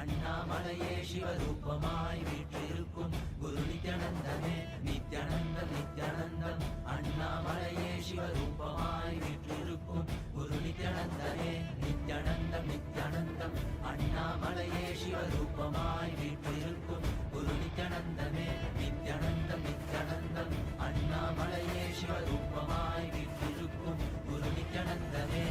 அண்ணாமலையே சிவரூபமாய் வீற்றிருக்கும் குரு நித்யானந்தமே. நித்யானந்தம் நித்யானந்தம் அண்ணாமலையே சிவரூபமாய் வீற்றிருக்கும் குரு நித்யானந்தமே. நித்யானந்தம் நித்யானந்தம் அண்ணாமலையே சிவரூபமாய் வீற்றிருக்கும் குரு நித்யானந்தமே. நித்யானந்தம் நித்யானந்தம் அண்ணாமலையே சிவரூபமாய் வீற்றிருக்கும் குரு நித்யானந்தமே.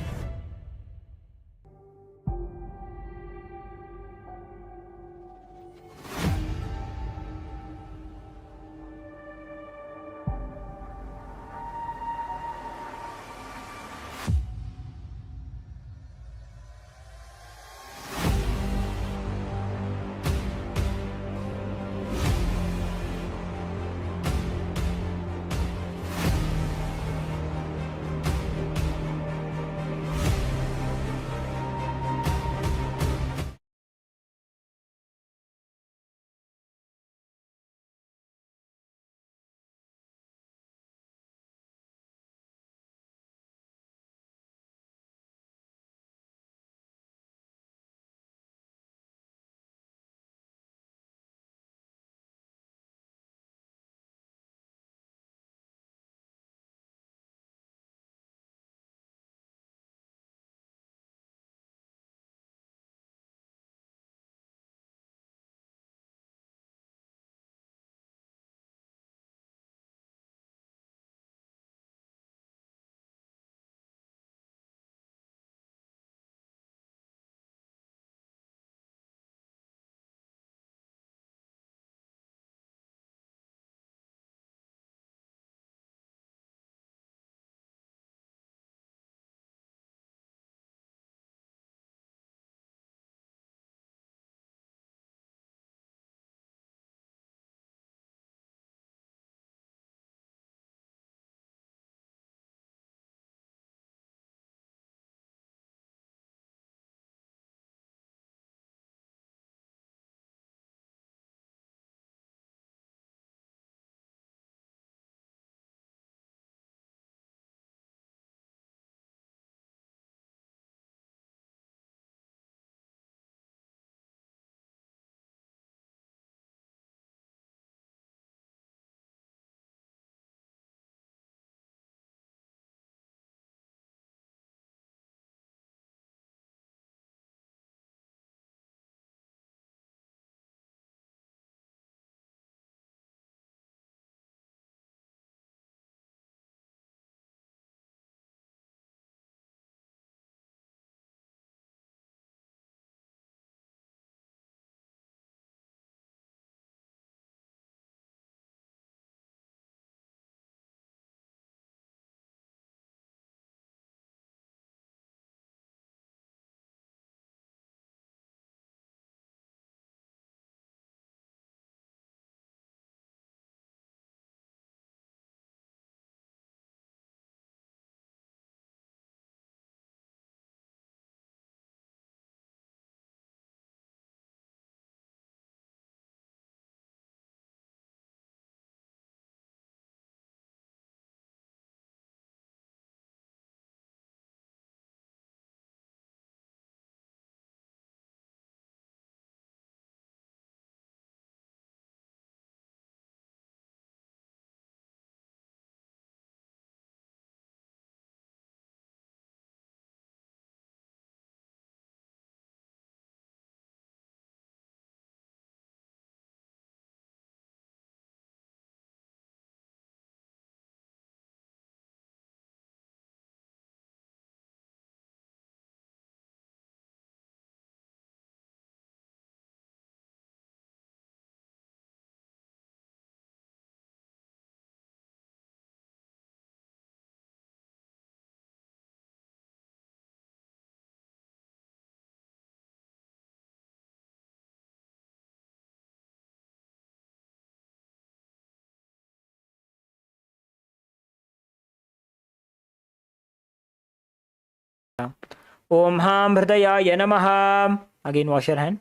Om Ham Hridayaya Namaha. Again, wash your hand.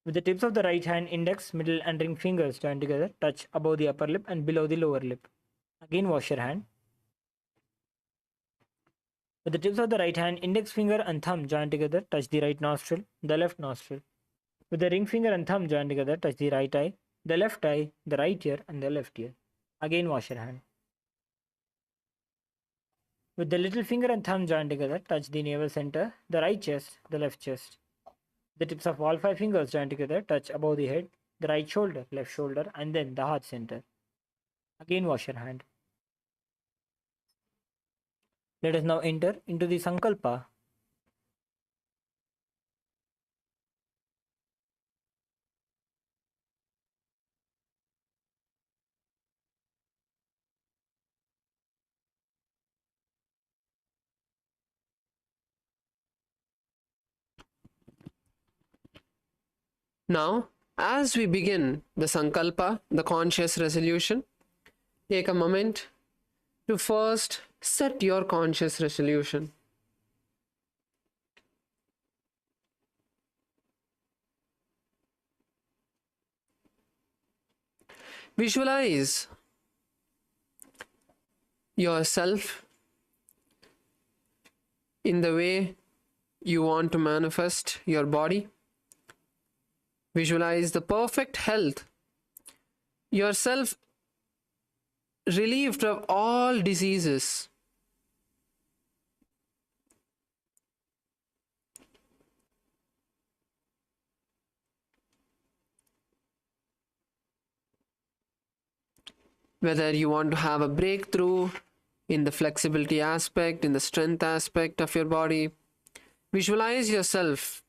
With the tips of the right hand, index, middle and ring fingers joined together, touch above the upper lip and below the lower lip. Again, wash your hand. With the tips of the right hand, index finger and thumb joined together, touch the right nostril, the left nostril. With the ring finger and thumb joined together, touch the right eye, the left eye, the right ear, and the left ear. Again, wash your hand. With the little finger and thumb joined together, touch the navel center, the right chest, the left chest. The tips of all 5 fingers joined together, touch above the head, the right shoulder, left shoulder, and then the heart center. Again, wash your hand. Let us now enter into the Sankalpa. Now, as we begin the Sankalpa, the conscious resolution, take a moment to first set your conscious resolution. Visualize yourself in the way you want to manifest your body. Visualize the perfect health, yourself relieved of all diseases. Whether you want to have a breakthrough in the flexibility aspect, in the strength aspect of your body, visualize yourself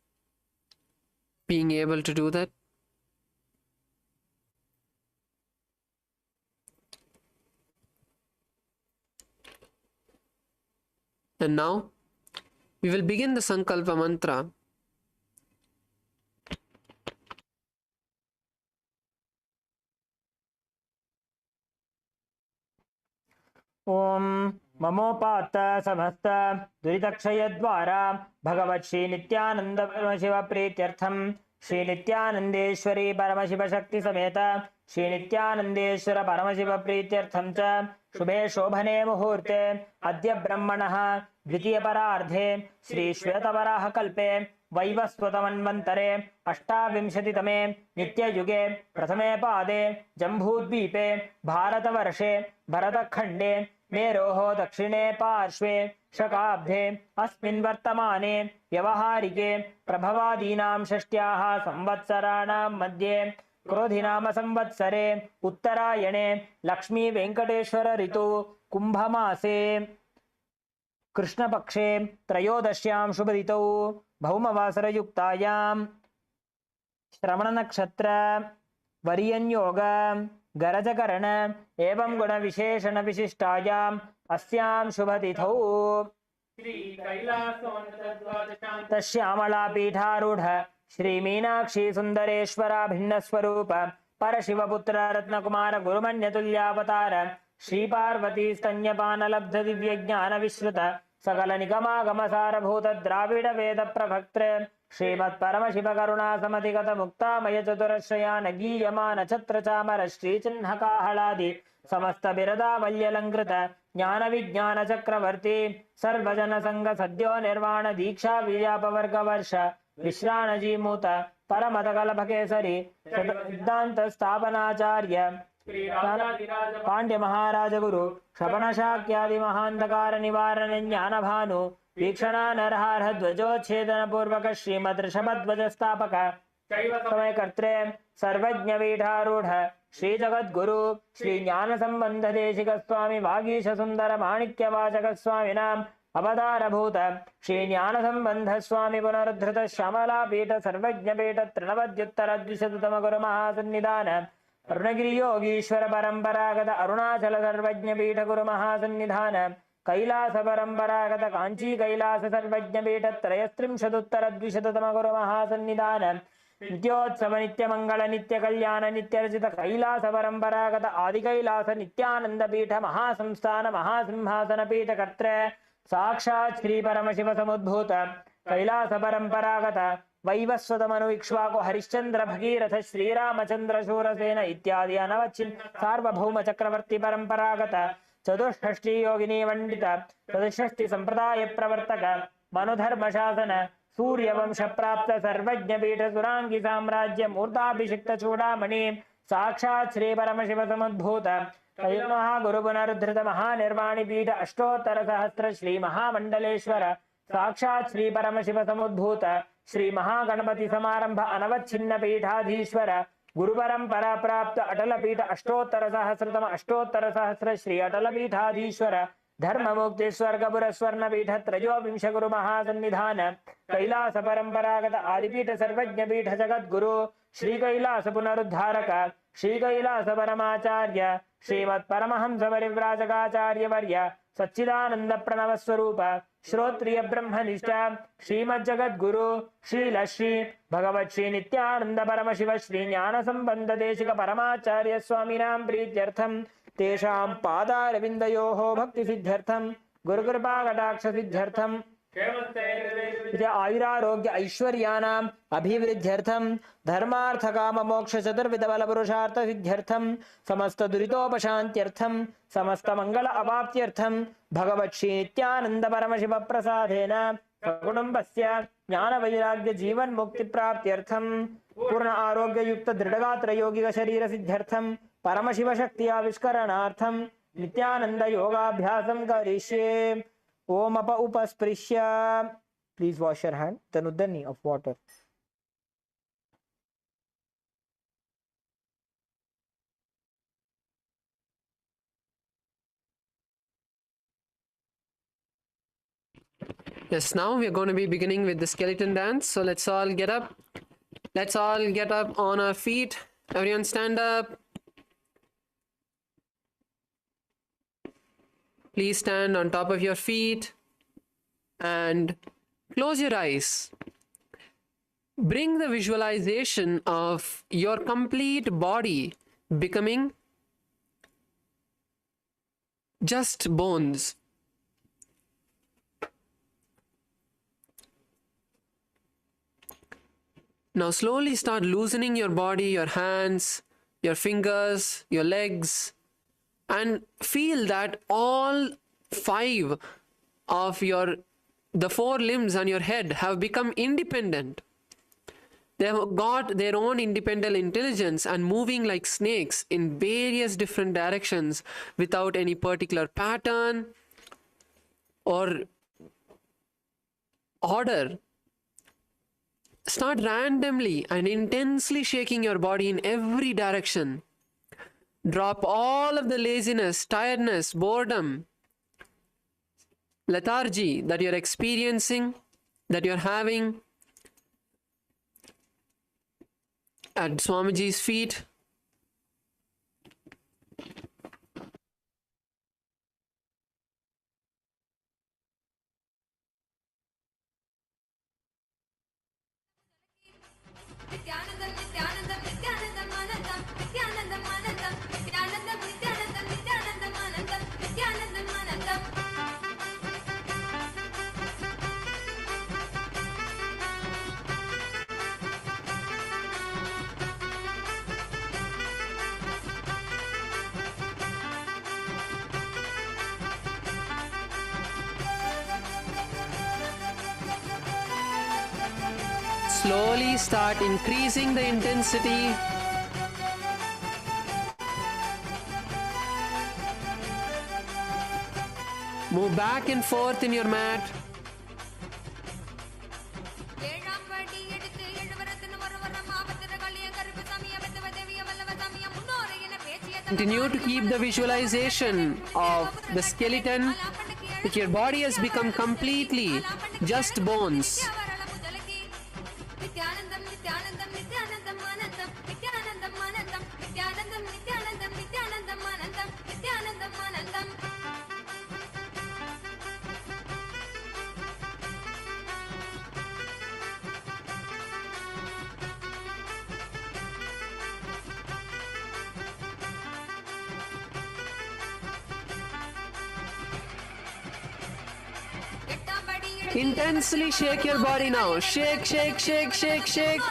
being able to do that. And now we will begin the Sankalpa mantra. ओम ममोपात्त समस्त दुरितक्षयद्वारा भगवत् श्री नित्यानंद परमशिव प्रीत्यर्थम श्री नित्यानंदेश्वरी परमशिव शक्ति समेत श्री नित्यानंदेश्वर परमशिव प्रीत्यर्थम च शुभे शोभने मुहूर्ते अद्य ब्रह्मणः द्वितीय परार्धे श्री श्वेतवराह कल्पे वैवस्वतमन्वन्तरे अष्टाविंशतितमे नित्ययुगे प्रथमे पादे जम्बूद्वीपे भारतवर्षे भरतखण्डे मेरोः दक्षिणे पार्श्वे शकाब्दे अस्मिन् वर्तमाने व्यवहारिके प्रभवादीनां षष्ट्याः संवत्सराणां मध्ये क्रोधिनाम संवत्सरे उत्तरायणे लक्ष्मी वेंकटेश्वर ऋतु कुंभमासे कृष्णपक्षे त्रयोदश्यां शुभतिथौ भौमवासरयुक्तायां श्रवणनक्षत्र वर्यन्योग गरजकरण एवं गुणविशेषण विशिष्टायाम् अस्यां शुभतिथौ श्यामलापीठारूढ़ श्री मीनाक्षी सुंदरेश्वरा भिन्न स्वरूप परशिवपुत्र रत्नकुमार गुरुमन्यतुल्यावतार श्री पार्वती स्तन्यपान लब्ध दिव्य ज्ञान विश्रुत सकल निगमागम सारभूत द्राविड वेद प्रभक्त्र श्रीमत् परमशिव करुणा समधिगत मुक्तामय चतुरश्रयान गीयमान छत्र चामर श्री चिन्ह काहलादि समस्त बिरदावल्यलंकृत ज्ञान विज्ञान चक्रवर्ती सर्वजन संग सद्यो निर्वाण दीक्षा विजापवर्ग वर्ष विश्राणजीमूत परमतकलभकेसरी सिद्धांत स्थापनाचार्य पांड्य महाराज गुरु क्षपण शाक्यादि महांधकार निवारण ज्ञान भानु वीक्षणा नरहार ध्वजोच्छेदन पूर्वक श्रीमद ऋषभध्वज स्थापक समय कर्त्रे सर्वज्ञ पीठारूढ़ श्री जगद्गुरु श्री ज्ञान संबंध देशिक स्वामी वागीश सुंदर माणिक्य वाचक स्वामिनाम अवतारभूत श्री ज्ञान संबंध स्वामी पुनरुद्धृत श्यामला पीठ सर्वज्ञ पीठ तृणवद्युत्तर द्विशततम गुरु महासन्निधान अरुणगिरि योगीश्वर परंपरागत अरुणाचल सर्वज्ञ पीठ गुरु महासन्निधान कैलास परंपरागत कांची कैलास सर्वज्ञ पीठ त्रयस्त्रिंशदुत्तर द्विशततम गुरु महासन्निधान नित्योत्सव नित्य मंगल नित्य कल्याण नित्यर्जित कैलास परंपरागत आदि कैलास नित्यानंद पीठ महासंस्थान महासिंहासन पीठ कर्त्र साक्षात् श्री परमशिव समुद्भूत कैलास परंपरागत वैवस्वतमनु इक्ष्वाकु हरिश्चंद्र भगीरथ श्रीरामचंद्र शूरसेन इत्यादि अनवच्छिन्न सार्वभौम चक्रवर्ती परंपरागत चतुष्षष्टि योगिनी वंडित चतुष्षष्टि संप्रदाय प्रवर्तक मनोधर्म शासन सूर्यवंश प्राप्त सर्वज्ञ पीठ सुरांगी साम्राज्य मूर्ताभिषिक्त चूड़ामणि साक्षात् श्री परमशिव समुद्भूत महागुरु पुनरुद्धृत महानिर्वाणि पीठ अष्टोत्तर सहस्र श्री महामंडलेश्वर साक्षात् श्री परमशिव समुद्भूत श्री महागणपति समारंभ अनवच्छिन्न पीठाधीश्वर गुरु परंपरा प्राप्त अटल पीठ अष्टोत्तर सहस्र श्री अटल पीठाधीश्वर धर्म मुक्ति स्वर्गपुर स्वर्ण पीठ त्रयोविंश गुरु महासन्निधान कैलास परंपरागत आदिपीठ सर्वज्ञ पीठ जगत गुरु श्री कैलास पुनरुद्धारक श्री कैलास परमाचार्य श्रीमत् परमहंस परिव्राजकाचार्य वर्य सच्चिदानंद प्रणव स्वरूप श्रोत्रिय ब्रह्मनिष्ठ श्रीमद् जगत गुरु श्रील श्री भगवत श्री नित्यानंद परमशिव श्री ज्ञान संबंध देशिक परमाचार्य स्वामिनां प्रीत्यर्थम तेषां पादारविन्दयोः भक्ति सिद्ध्यर्थम गुरुकृपा कटाक्ष सिद्ध्यर्थम आयुरारोग्य ऐश्वर्याणाम् अभिवृद्ध्यर्थम धर्मार्थ काम मोक्ष चतुर्विध बल पुरुषार्थ सिद्ध्यर्थम समस्त दुरितोपशान्त्यर्थम समस्त मंगल अवाप्त्यर्थम भगवत श्री नित्यानंद परमशिव प्रसादेन कुटुंबस्य ज्ञान वैराग्य जीवन मुक्ति प्राप्त्यर्थम पूर्ण आरोग्य युक्त दृढ़गात्र योगिक शरीर सिद्ध्यर्थम परमशिव शक्ति आविष्करणार्थम नित्यानंद योगाभ्यासं करिष्ये ओम अप उपस्पृश्य प्लीज वॉश योर हैंड तनुदनी of water Yes, now we are going to be beginning with the skeleton dance. So let's all get up. Let's all get up on our feet. Everyone stand up. Please stand on top of your feet and close your eyes. Bring the visualization of your complete body becoming just bones. Now slowly start loosening your body, your hands, your fingers, your legs, and feel that all five of the four limbs on your head have become independent. They have got their own independent intelligence and moving like snakes in various different directions without any particular pattern or order. Start randomly and intensely shaking your body in every direction. Drop all of the laziness, tiredness, boredom, lethargy that you're experiencing, that you're having at Swamiji's feet. Nithyananda, Nithyananda, Nithyananda, Manandam, Nithyananda, Manandam, Nithyananda, Nithyananda, Nithyananda, Manandam, Nithyananda, Manandam. Slowly start increasing the intensity. Move back and forth in your mat. Continue to keep the visualization of the skeleton, that your body has become completely just bones. Nithyanandam, Nithyanandam, Nithyanandam, Manandam, Nithyanandam, Manandam, Nithyanandam, Nithyanandam, Nithyanandam, Manandam, Nithyanandam, Manandam. Intensely shake your body now. Shake, shake, shake, shake, shake.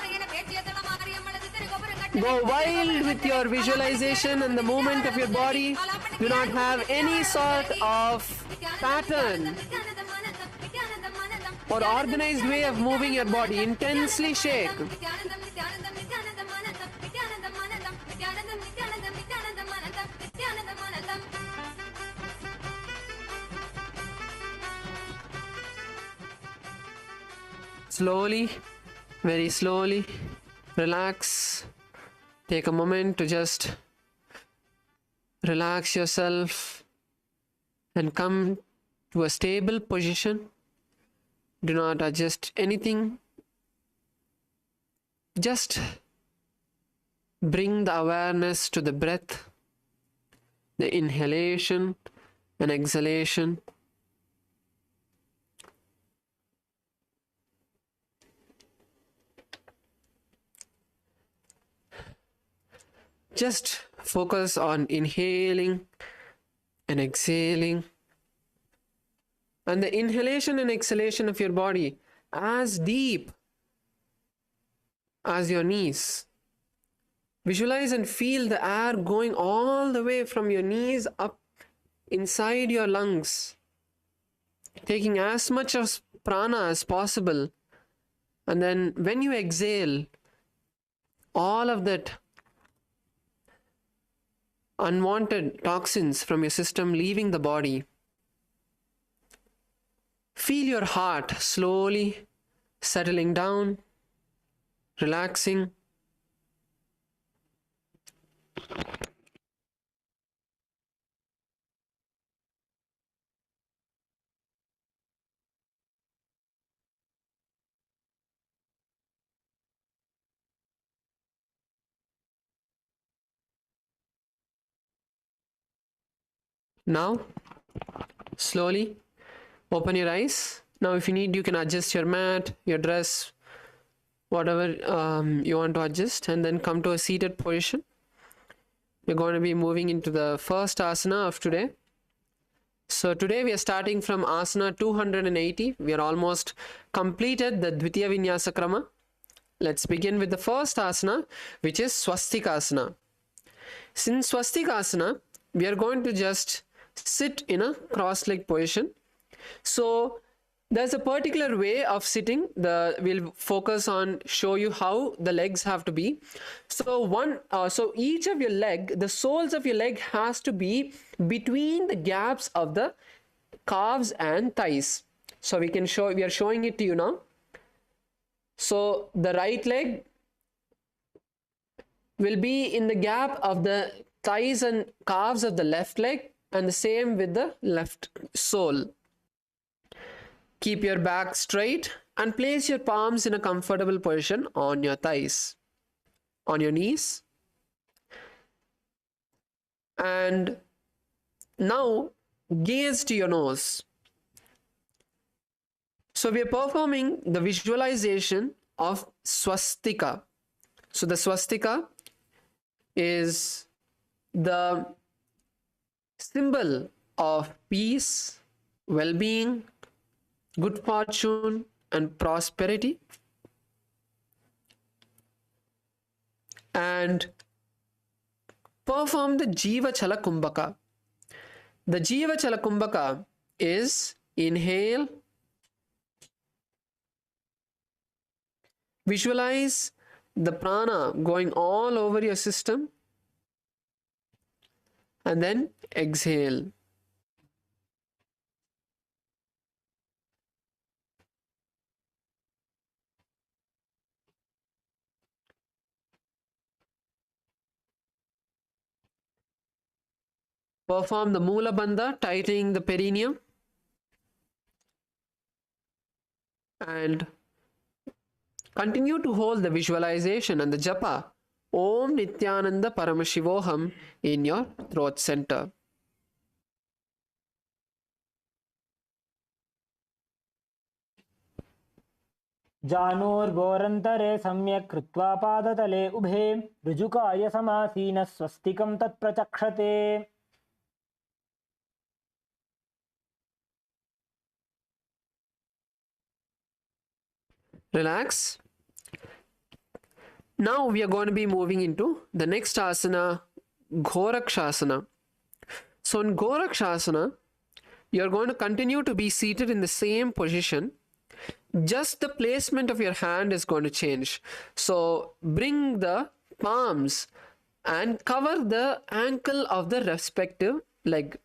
Go wild with your visualization and the movement of your body. Do not have any sort of pattern or organized way of moving your body. Intensely shake. Slowly, very slowly, relax. Take a moment to just relax yourself and come to a stable position. Do not adjust anything. Just bring the awareness to the breath, the inhalation and exhalation. Just focus on inhaling and exhaling. And the inhalation and exhalation of your body as deep as your knees. Visualize and feel the air going all the way from your knees up inside your lungs, taking as much of prana as possible. And then when you exhale, all of that unwanted toxins from your system leaving the body. Feel your heart slowly settling down, relaxing. Now, slowly open your eyes. Now, if you need, you can adjust your mat, your dress, whatever you want to adjust, and then come to a seated position. We're going to be moving into the first asana of today. So today we are starting from asana 280. We are almost completed the Dvitiya Vinyasa Krama. Let's begin with the first asana, which is Swastikasana. Since Swastikasana, we are going to just sit in a cross-legged position. So there's a particular way of sitting. We'll focus on show you how the legs have to be. So each of your leg, the soles of your leg has to be between the gaps of the calves and thighs. So we are showing it to you now. So the right leg will be in the gap of the thighs and calves of the left leg, and the same with the left sole. Keep your back straight and place your palms in a comfortable position on your thighs, on your knees. And now gaze to your nose. So we are performing the visualization of swastika. So the swastika is the symbol of peace, well-being, good fortune and prosperity. And perform the Jiva Chala Kumbhaka. The Jiva Chala Kumbhaka is inhale, visualize the prana going all over your system, and then exhale. Perform the Mula Bandha, tightening the perineum. And continue to hold the visualization and the japa Om Nithyananda Paramashivoham in your throat center. जानूर्गोरन्तरे सम्यक् कृत्वा पादतले उभे ऋजुकाय समासीनः स्वस्तिकं तत्प्रचक्षते. Relax. Now we are going to be moving into the next asana, Gorakshasana. So in Gorakshasana, you're going to continue to be seated in the same position. Just the placement of your hand is going to change. So bring the palms and cover the ankle of the respective leg.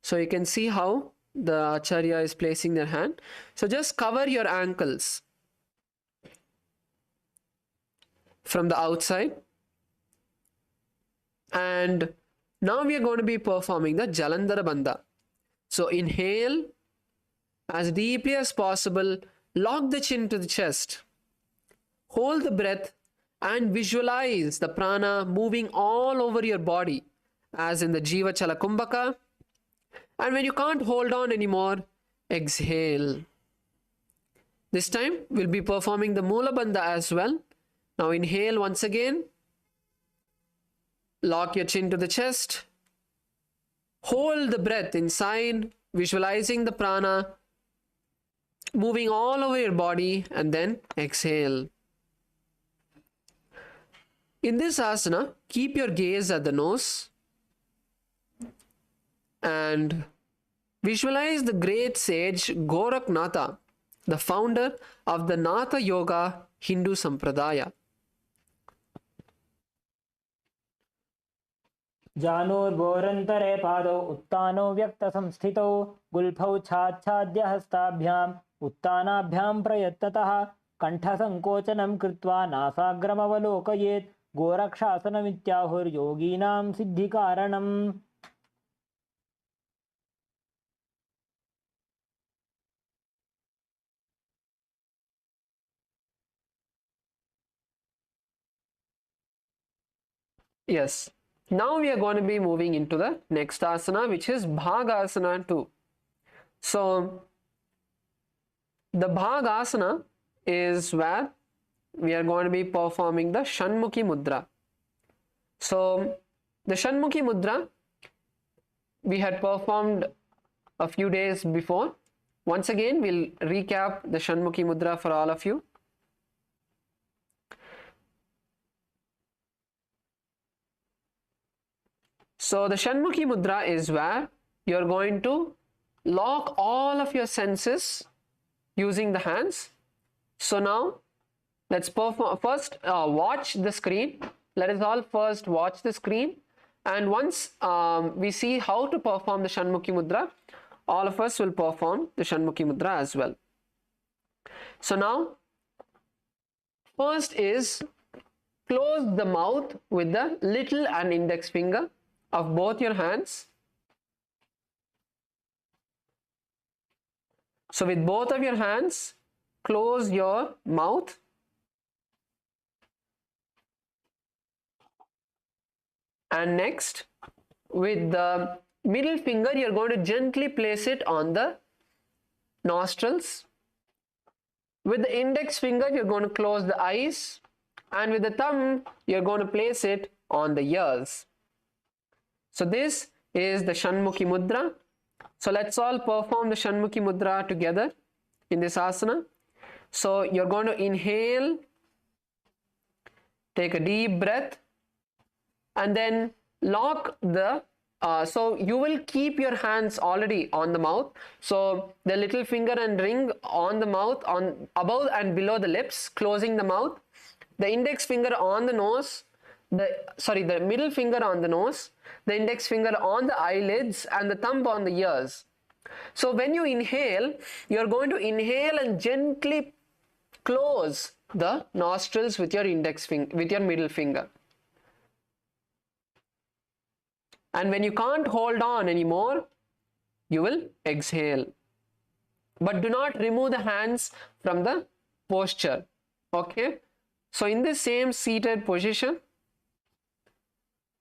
So you can see how the Acharya is placing their hand. So just cover your ankles from the outside. And now we are going to be performing the Jalandhara Bandha. So inhale as deeply as possible, lock the chin to the chest, hold the breath and visualize the prana moving all over your body as in the Jiva Chala Kumbhaka. And when you can't hold on anymore, exhale. This time we'll be performing the Mula Bandha as well. Now inhale once again, lock your chin to the chest, hold the breath inside, visualizing the prana moving all over your body, and then exhale. In this asana, keep your gaze at the nose and visualize the great sage Goraknatha, the founder of the Natha Yoga Hindu Sampradaya. जानुर्भोरन्तरे पादौ उत्तानो व्यक्तसंस्थितौ गुल्फौ छाच्छाद्य हस्ताभ्याम् उत्तानाभ्यां प्रयत्नतः कण्ठसङ्कोचनं कृत्वा नासाग्रमवलोकयेत् गोरक्षासनमित्याहुर्योगीनां सिद्धिकारणम्. Yes. Now we are going to be moving into the next asana, which is Bhagasana 2. So the Bhagasana is where we are going to be performing the Shanmukhi Mudra. So the Shanmukhi Mudra we had performed a few days before. Once again, we'll recap the Shanmukhi Mudra for all of you. So the Shanmukhi Mudra is where you're going to lock all of your senses using the hands. So now let's first watch the screen. Let us all first watch the screen, and once we see how to perform the Shanmukhi Mudra, all of us will perform the Shanmukhi Mudra as well. So now first is close the mouth with the little and index finger of both your hands. So with both of your hands, close your mouth. And next, with the middle finger, you're going to gently place it on the nostrils. With the index finger, you're going to close the eyes. And with the thumb, you're going to place it on the ears. So this is the Shanmukhi Mudra. So let's all perform the Shanmukhi Mudra together in this asana. So you're going to inhale, take a deep breath, and then lock the, so you will keep your hands already on the mouth. So the little finger and ring on the mouth, on above and below the lips, closing the mouth. The index finger on the nose, the middle finger on the nose, the index finger on the eyelids, and the thumb on the ears. So when you inhale, you're going to inhale and gently close the nostrils with your index finger, with your middle finger. And when you can't hold on anymore, you will exhale. But do not remove the hands from the posture. Okay? So in the same seated position,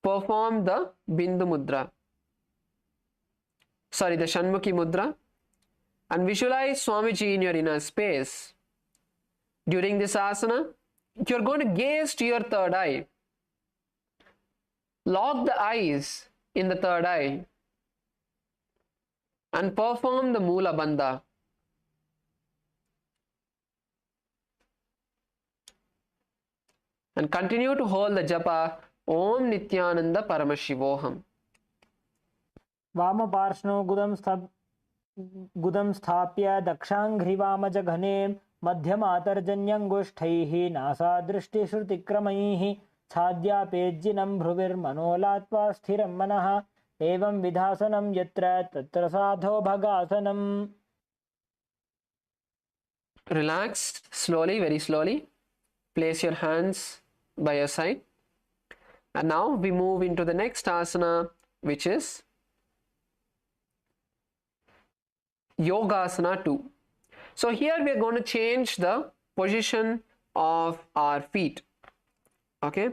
perform the Bindu Mudra. The Shanmukhi Mudra. And visualize Swamiji in your inner space. During this asana, you're going to gaze to your third eye. Lock the eyes in the third eye and perform the Mula Bandha. And continue to hold the japa Om Nithyananda Paramashivoham. वामपार्श्वो गुदं स्थाप्य दक्षाङ्घ्रिवामजघने मध्यमातर्जन्यङ्गुष्ठैः नासादृष्टिश्रुतिक्रमैः छाद्यापेज्जिनं भ्रुविर्मनोलात्वा स्थिरं मनः एवं विधासनं यत्र तत्र साधो भगासनम्. Relax slowly, very slowly. Place your hands by your side. And now we move into the next asana, which is Yogasana 2. So here we are going to change the position of our feet. Okay.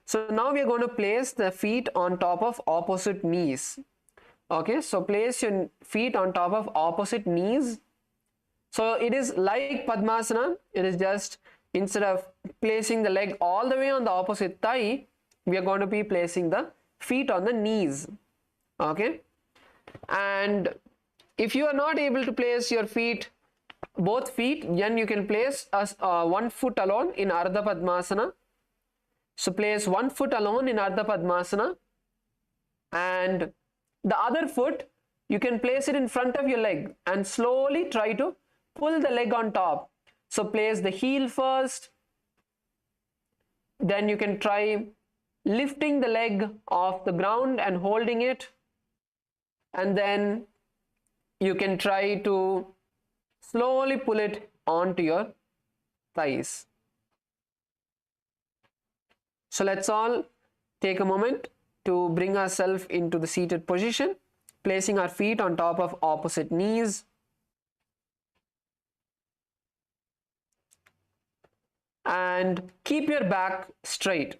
So now we are going to place the feet on top of opposite knees. Okay. So place your feet on top of opposite knees. So it is like Padmasana. It is just instead of placing the leg all the way on the opposite thigh, we are going to be placing the feet on the knees. Okay. And if you are not able to place your feet, both feet, then you can place one foot alone in Ardha Padmasana. So place one foot alone in Ardha Padmasana, and the other foot you can place it in front of your leg and slowly try to pull the leg on top. So place the heel first, then you can try lifting the leg off the ground and holding it, and then you can try to slowly pull it onto your thighs. So let's all take a moment to bring ourselves into the seated position, placing our feet on top of opposite knees. And keep your back straight.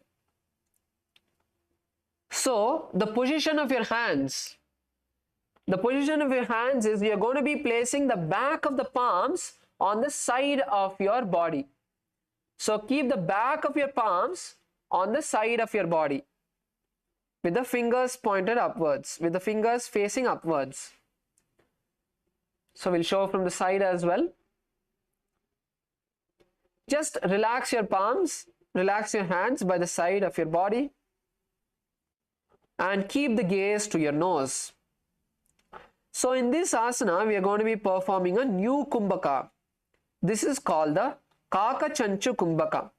So the position of your hands, is you are going to be placing the back of the palms on the side of your body. So keep the back of your palms on the side of your body with the fingers pointed upwards, with the fingers facing upwards. So we'll show from the side as well. Just relax your palms, relax your hands by the side of your body, and keep the gaze to your nose. So in this asana, we are going to be performing a new kumbhaka. This is called the Kaka Chanchu Kumbhaka.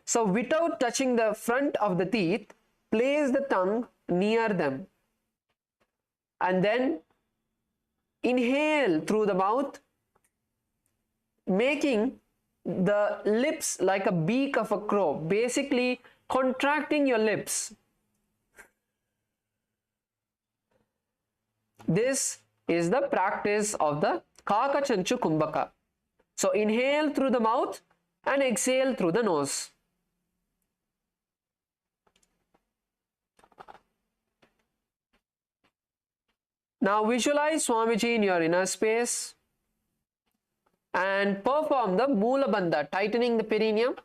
So without touching the front of the teeth, place the tongue near them. And then inhale through the mouth, making the lips like a beak of a crow, basically contracting your lips. This is the practice of the Kaka Chanchu Kumbhaka. So inhale through the mouth and exhale through the nose. Now visualize Swamiji in your inner space and perform the Moola Bandha, tightening the perineum,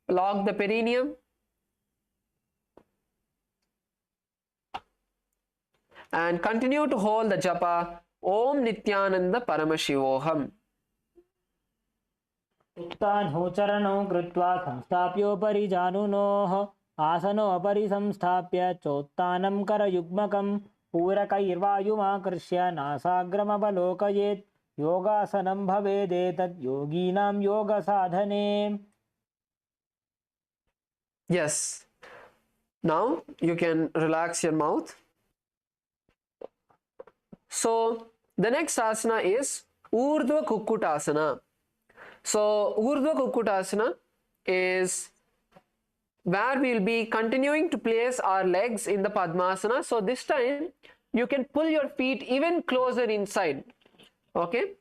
lock the perineum, and continue to hold the japa Om Nithyananda Paramashivoham. उत्तानो चरणौ कृत्वा संस्थाप्योपरि जानुनोः आसनोपरि संस्थाप्य चोत्तानं करयुग्मकं पूरकैर्वायुमाकृष्य नासाग्रमवलोकयेत् योगासनं भवेदेतद् योगीनां योगसाधने. Yes. Now you can relax your mouth. So the next asana is Urdhva Kukkutasana. So Urdhva Kukkutasana is where we will be continuing to place our legs in the Padmasana. So this time you can pull your feet even closer inside. Okay.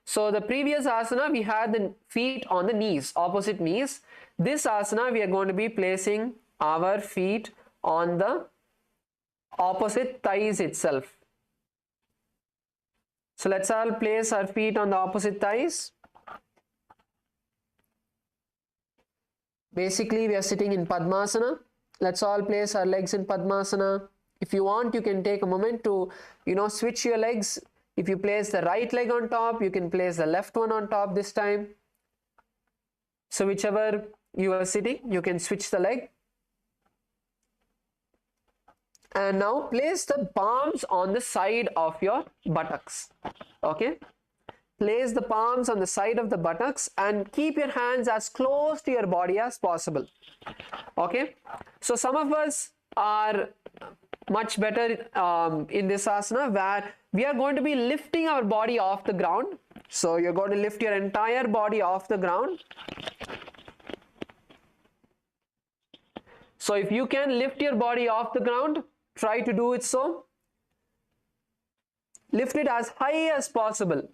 So the previous asana we had the feet on the knees, opposite knees. This asana we are going to be placing our feet on the opposite thighs itself. So let's all place our feet on the opposite thighs. Basically, we are sitting in Padmasana. Let's all place our legs in Padmasana. If you want, you can take a moment to, switch your legs. If you place the right leg on top, you can place the left one on top this time. So whichever you are sitting, you can switch the leg. And now place the palms on the side of your buttocks. Okay? Place the palms on the side of the buttocks and keep your hands as close to your body as possible. Okay? So some of us are much better in this asana, where we are going to be lifting our body off the ground. So you're going to lift your entire body off the ground. So if you can lift your body off the ground, try to do it so. Lift it as high as possible.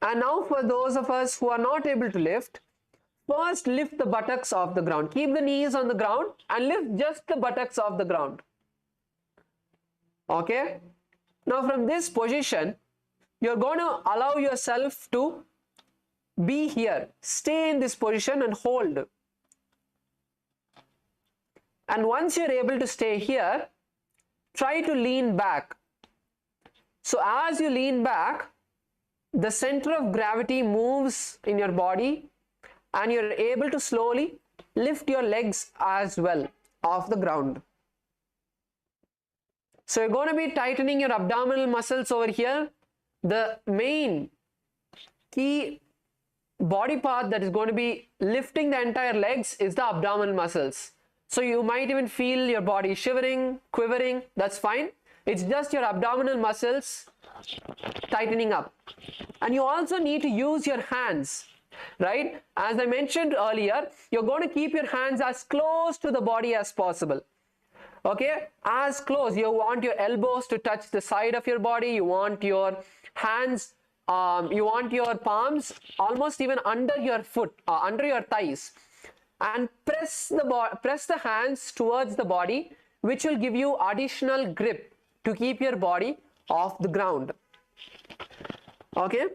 And now for those of us who are not able to lift, first lift the buttocks off the ground. Keep the knees on the ground and lift just the buttocks off the ground. Okay? Now from this position, you're going to allow yourself to be here. Stay in this position and hold. And once you're able to stay here, try to lean back. So as you lean back, the center of gravity moves in your body and you're able to slowly lift your legs as well off the ground. So you're going to be tightening your abdominal muscles over here. The main key body part that is going to be lifting the entire legs is the abdominal muscles. So you might even feel your body shivering, quivering. That's fine. It's just your abdominal muscles tightening up. And you also need to use your hands, right? As I mentioned earlier, you're going to keep your hands as close to the body as possible. Okay? As close. You want your elbows to touch the side of your body. You want your hands, you want your palms almost even under your foot, under your thighs. And press the hands towards the body, which will give you additional grip to keep your body off the ground. Okay?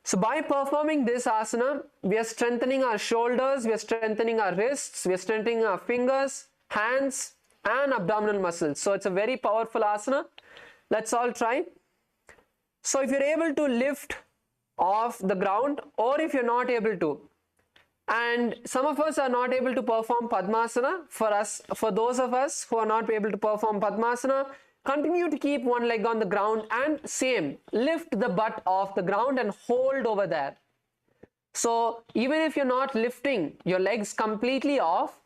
So by performing this asana, we are strengthening our shoulders, we are strengthening our wrists, we are strengthening our fingers, hands, and abdominal muscles. So it's a very powerful asana. Let's all try. So if you're able to lift off the ground, or if you're not able to, and some of us are not able to perform Padmasana. For those of us who are not able to perform Padmasana, continue to keep one leg on the ground and same, lift the butt off the ground and hold over there. So even if you're not lifting your legs completely off,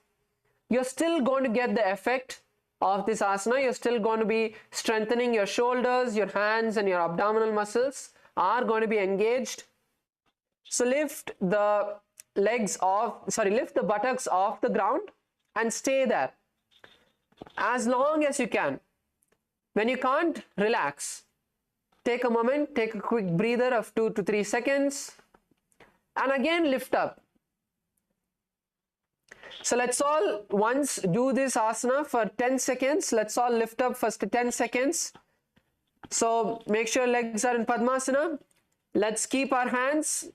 you're still going to get the effect of this asana. You're still going to be strengthening your shoulders, your hands, and your abdominal muscles are going to be engaged. So lift the lift the buttocks off the ground and stay there as long as you can. When you can't, relax. Take a moment, take a quick breather of 2 to 3 seconds, and again lift up. So let's all once do this asana for 10 seconds. Let's all lift up first 10 seconds. So make sure legs are in Padmasana. Let's keep our hands.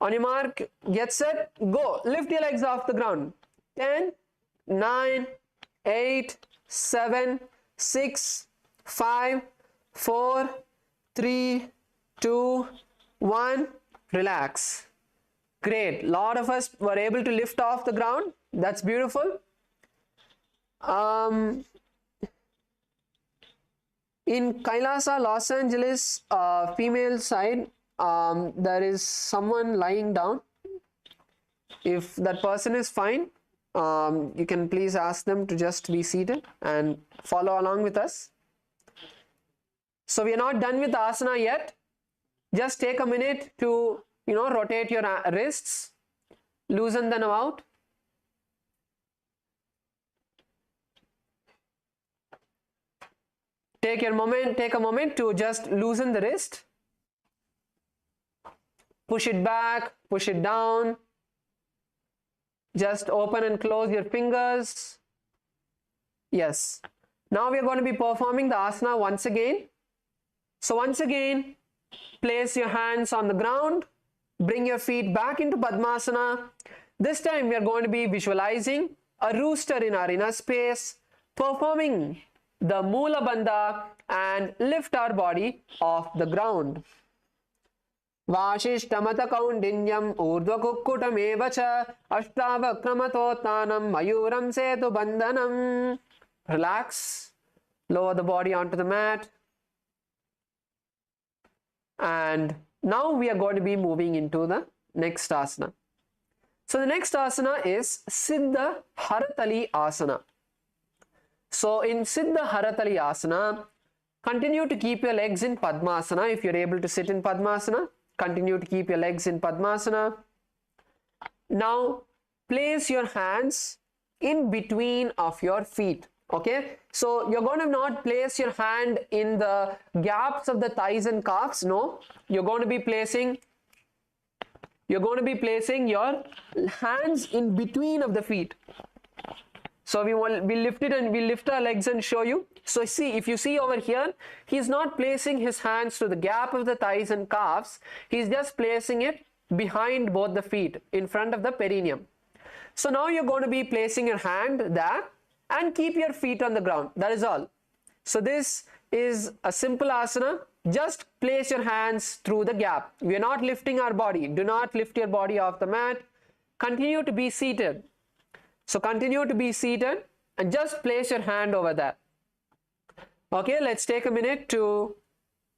On your mark, get set, go. Lift your legs off the ground. 10, 9, 8, 7, 6, 5, 4, 3, 2, 1. Relax. Great. A lot of us were able to lift off the ground. That's beautiful. In KAILASA, Los Angeles, female side, there is someone lying down. If that person is fine, you can please ask them to just be seated and follow along with us. So we are not done with the asana yet. Just take a minute to, rotate your wrists, loosen them out. Take a moment to just loosen the wrist. Push it back, push it down. Just open and close your fingers. Yes. Now we are going to be performing the asana once again. So once again, place your hands on the ground. Bring your feet back into Padmasana. This time we are going to be visualizing a rooster in our inner space, performing the Mula Bandha and lift our body off the ground. वाशिष्ठमत कौंडिन्यम ऊर्ध्वकुक्कुटमेव च अष्टावक्रमतोत्थानं मयूरं सेतु बंधनम. Relax, lower the body onto the mat. And now we are going to be moving into the next asana. So the next asana is Siddha Haratali Asana. So in Siddha Haratali Asana, continue to keep your legs in Padmasana. If you're able to sit in Padmasana, continue to keep your legs in Padmasana. Now place your hands in between of your feet. Okay, so you're going to not place your hand in the gaps of the thighs and calves. No, you're going to be placing your hands in between of the feet. So we lift it and we lift our legs and show you. So see, if you see over here, he's not placing his hands to the gap of the thighs and calves. He's just placing it behind both the feet in front of the perineum. So now you're going to be placing your hand there and keep your feet on the ground. That is all. So this is a simple asana. Just place your hands through the gap. We are not lifting our body. Do not lift your body off the mat. Continue to be seated. So continue to be seated and just place your hand over there. Okay, let's take a minute to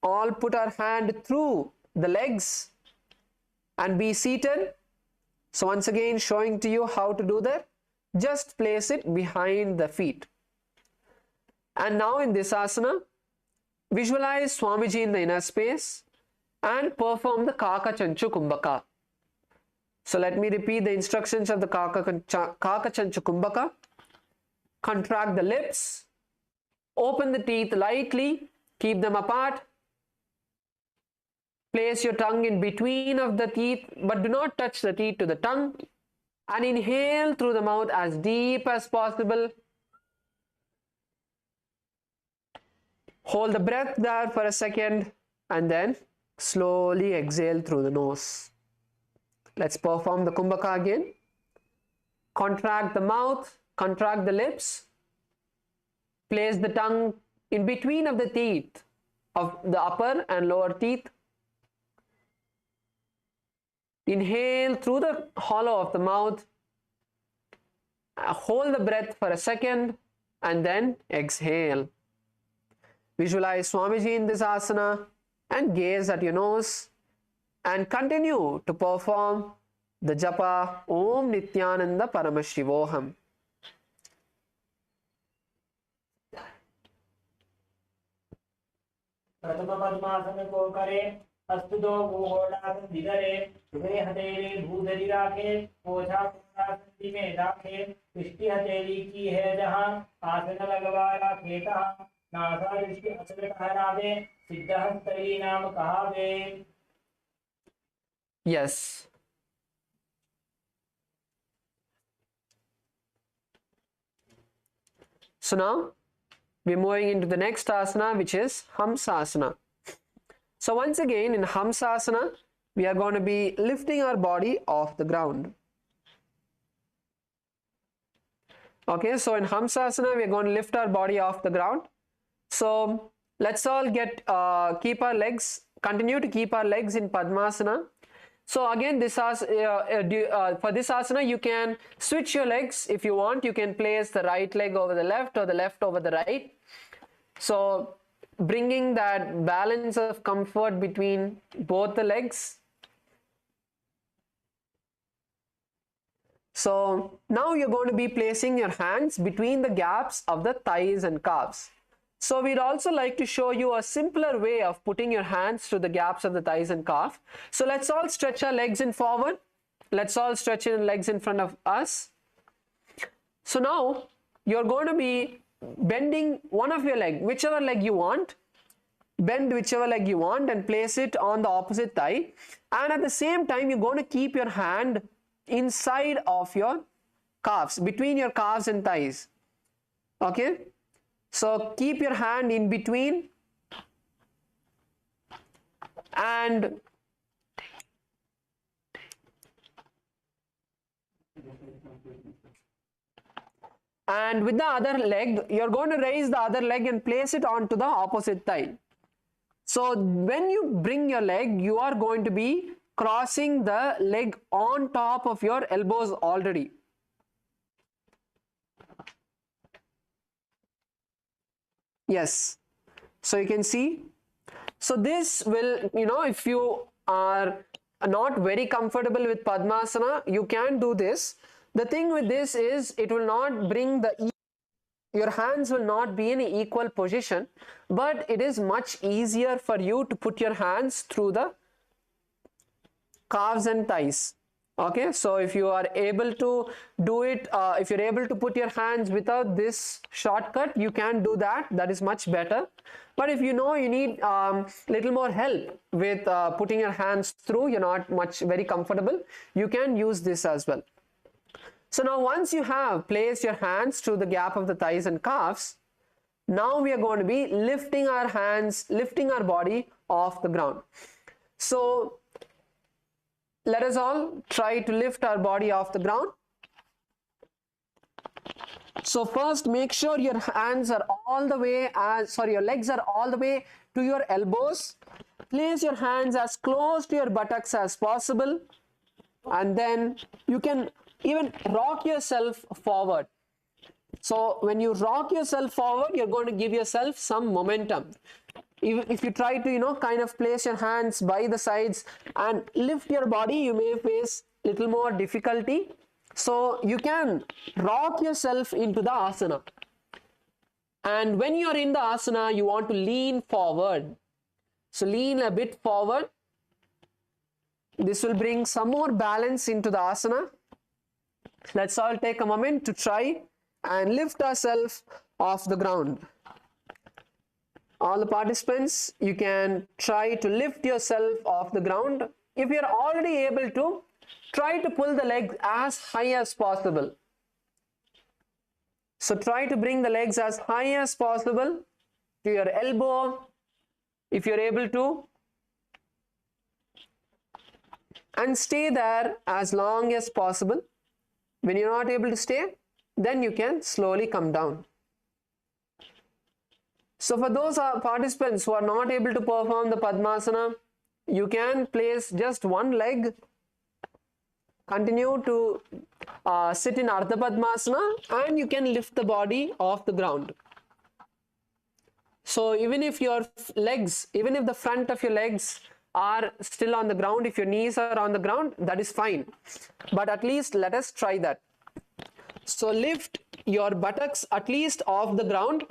all put our hand through the legs and be seated. So once again, showing to you how to do that. Just place it behind the feet. And now in this asana, visualize Swamiji in the inner space and perform the Kaka Chanchu Kumbhaka. So let me repeat the instructions of the Kaka Chanchu Kumbhaka. Contract the lips, open the teeth lightly, keep them apart. Place your tongue in between of the teeth, but do not touch the teeth to the tongue. And inhale through the mouth as deep as possible. Hold the breath there for a second and then slowly exhale through the nose. Let's perform the Kumbhaka again. Contract the mouth, contract the lips. Place the tongue in between of the teeth of the upper and lower teeth. Inhale through the hollow of the mouth. Hold the breath for a second and then exhale. Visualize Swamiji in this asana and gaze at your nose and continue to perform the japa Om Nithyananda Paramashivoham. प्रथम पद्मासन को करे Astuto गोहोडासन दिगरे हृदय हथेली भूधरी राखे पोछा कोणासन में राखे दृष्टि हथेली की है जहां आसन लगवा राखे तहां नासा दृष्टि अचल ठहरावे सिद्धहस्तरी नाम कहावे. Yes. So now we're moving into the next asana, which is Hamsasana. So once again in Hamsasana, we are going to be lifting our body off the ground. Okay, so in Hamsasana, we are going to lift our body off the ground. So let's all keep our legs, continue to keep our legs in Padmasana. So again, for this asana, you can switch your legs if you want. You can place the right leg over the left or the left over the right. So bringing that balance of comfort between both the legs. So now you're going to be placing your hands between the gaps of the thighs and calves. So we'd also like to show you a simpler way of putting your hands through the gaps of the thighs and calf. So let's all stretch our legs in forward. Let's all stretch our legs in front of us. So now you're going to be bending one of your leg, whichever leg you want. Bend whichever leg you want and place it on the opposite thigh. And at the same time, you're going to keep your hand inside of your calves, between your calves and thighs. Okay? So keep your hand in between and with the other leg, you're going to raise the other leg and place it onto the opposite thigh. So when you bring your leg, you are going to be crossing the leg on top of your elbows already. Yes. So you can see. So this will, if you are not very comfortable with Padmasana, you can do this. The thing with this is it will not bring your hands will not be in an equal position, but it is much easier for you to put your hands through the calves and thighs. Okay, so if you are able to do it, if you're able to put your hands without this shortcut, you can do that. That is much better. But if you need little more help with putting your hands through, you're not very comfortable, you can use this as well. So now once you have placed your hands through the gap of the thighs and calves, now we are going to be lifting our hands, lifting our body off the ground. So let us all try to lift our body off the ground. So first make sure your hands are all the way your legs are all the way to your elbows. Place your hands as close to your buttocks as possible, and then you can even rock yourself forward. So when you rock yourself forward, you're going to give yourself some momentum. If you try to kind of place your hands by the sides and lift your body, you may face little more difficulty. So you can rock yourself into the asana, and when you're in the asana, you want to lean forward. So lean a bit forward. This will bring some more balance into the asana. Let's all take a moment to try and lift ourselves off the ground. All the participants, you can try to lift yourself off the ground. If you're already able to, try to pull the legs as high as possible. So try to bring the legs as high as possible to your elbow, if you're able to, and stay there as long as possible. When you're not able to stay, then you can slowly come down. So for those participants who are not able to perform the Padmasana, you can place just one leg, continue to sit in Ardha Padmasana, and you can lift the body off the ground. So even if your legs, even if the front of your legs are still on the ground, if your knees are on the ground, that is fine. But at least let us try that. So lift your buttocks at least off the ground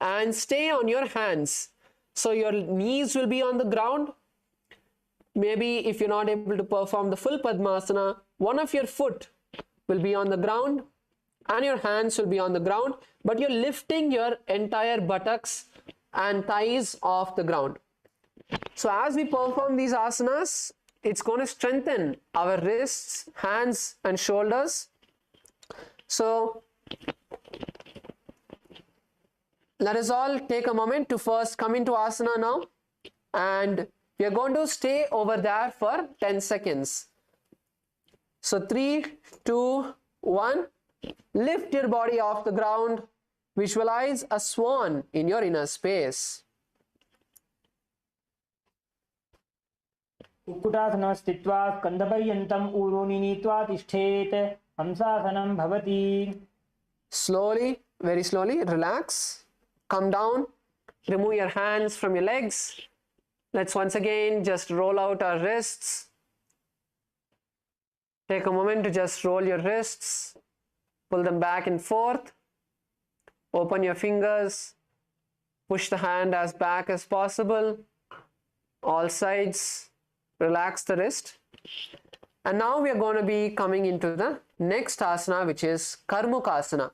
and stay on your hands. So your knees will be on the ground. Maybe if you're not able to perform the full Padmasana, one of your foot will be on the ground and your hands will be on the ground, but you're lifting your entire buttocks and thighs off the ground. So as we perform these asanas, it's going to strengthen our wrists, hands and shoulders. So let us all take a moment to first come into asana now, and we are going to stay over there for 10 seconds. So 3, 2, 1, lift your body off the ground. Visualize a swan in your inner space. कुक्कुटासने स्थित्वा स्कन्धपर्यन्तम् ऊरूनि नीत्वा तिष्ठेत् हंसासनं भवति. Slowly, very slowly, relax, come down, remove your hands from your legs. Let's once again just roll out our wrists. Take a moment to just roll your wrists, pull them back and forth, open your fingers, push the hand as back as possible, all sides. Relax the wrist. And now we are going to be coming into the next asana, which is Karmukasana.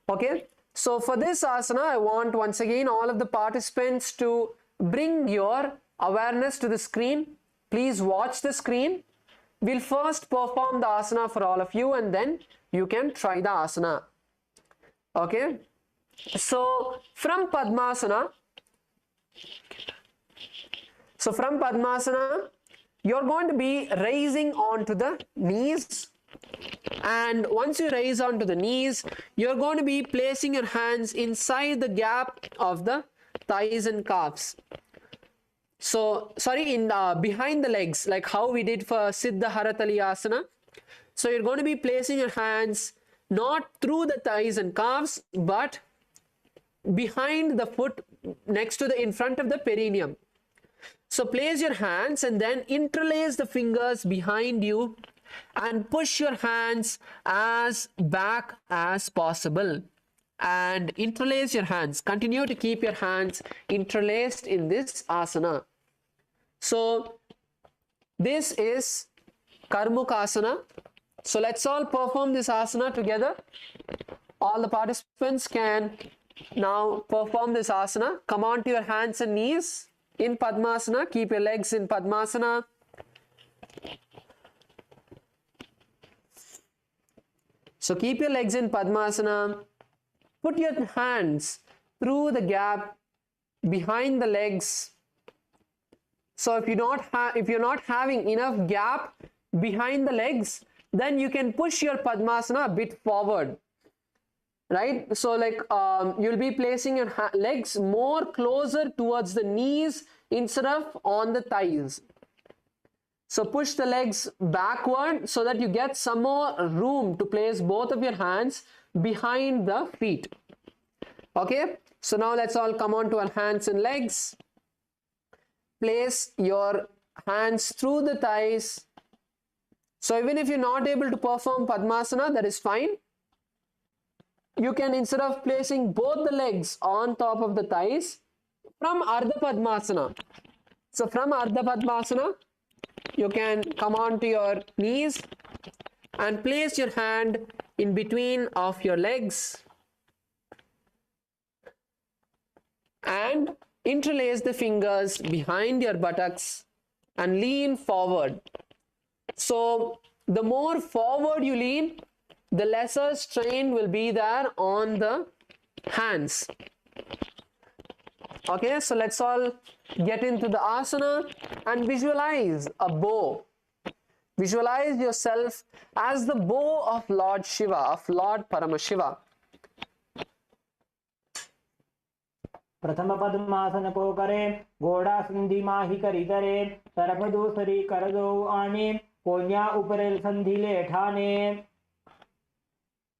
Okay, so for this asana, I want once again all of the participants to bring your awareness to the screen. Please watch the screen. We'll first perform the asana for all of you, and then you can try the asana. Okay, so from Padmasana, you're going to be raising onto the knees, and once you raise onto the knees, you're going to be placing your hands inside the gap of the thighs and calves. So, sorry, in behind the legs, like how we did for Siddha Haratali Asana. So you're going to be placing your hands not through the thighs and calves, but behind the foot, next to in front of the perineum. So place your hands and then interlace the fingers behind you and push your hands as back as possible. And interlace your hands. Continue to keep your hands interlaced in this asana. So this is Karmukasana. So let's all perform this asana together. All the participants can now perform this asana. Come on to your hands and knees in Padmasana. Keep your legs in Padmasana. So keep your legs in Padmasana. Put your hands through the gap behind the legs. So if you're not having enough gap behind the legs, then you can push your Padmasana a bit forward, right? So like you'll be placing your legs more closer towards the knees instead of on the thighs. So push the legs backward so that you get some more room to place both of your hands behind the feet. Okay, so now let's all come on to our hands and legs. Place your hands through the thighs. So even if you're not able to perform Padmasana, that is fine. You can, instead of placing both the legs on top of the thighs, from Ardha Padmasana. So from Ardha Padmasana, you can come on to your knees and place your hand in between of your legs and interlace the fingers behind your buttocks and lean forward. So the more forward you lean, the lesser strain will be there on the hands. Okay, so let's all get into the asana and visualize a bow. Visualize yourself as the bow of Lord Shiva, of Lord Paramashiva. प्रथम पद्मासन को करे घोड़ा संधि माही करी करे तरफ दूसरी कर दो आने कोन्या ऊपर संधि ले ठाने.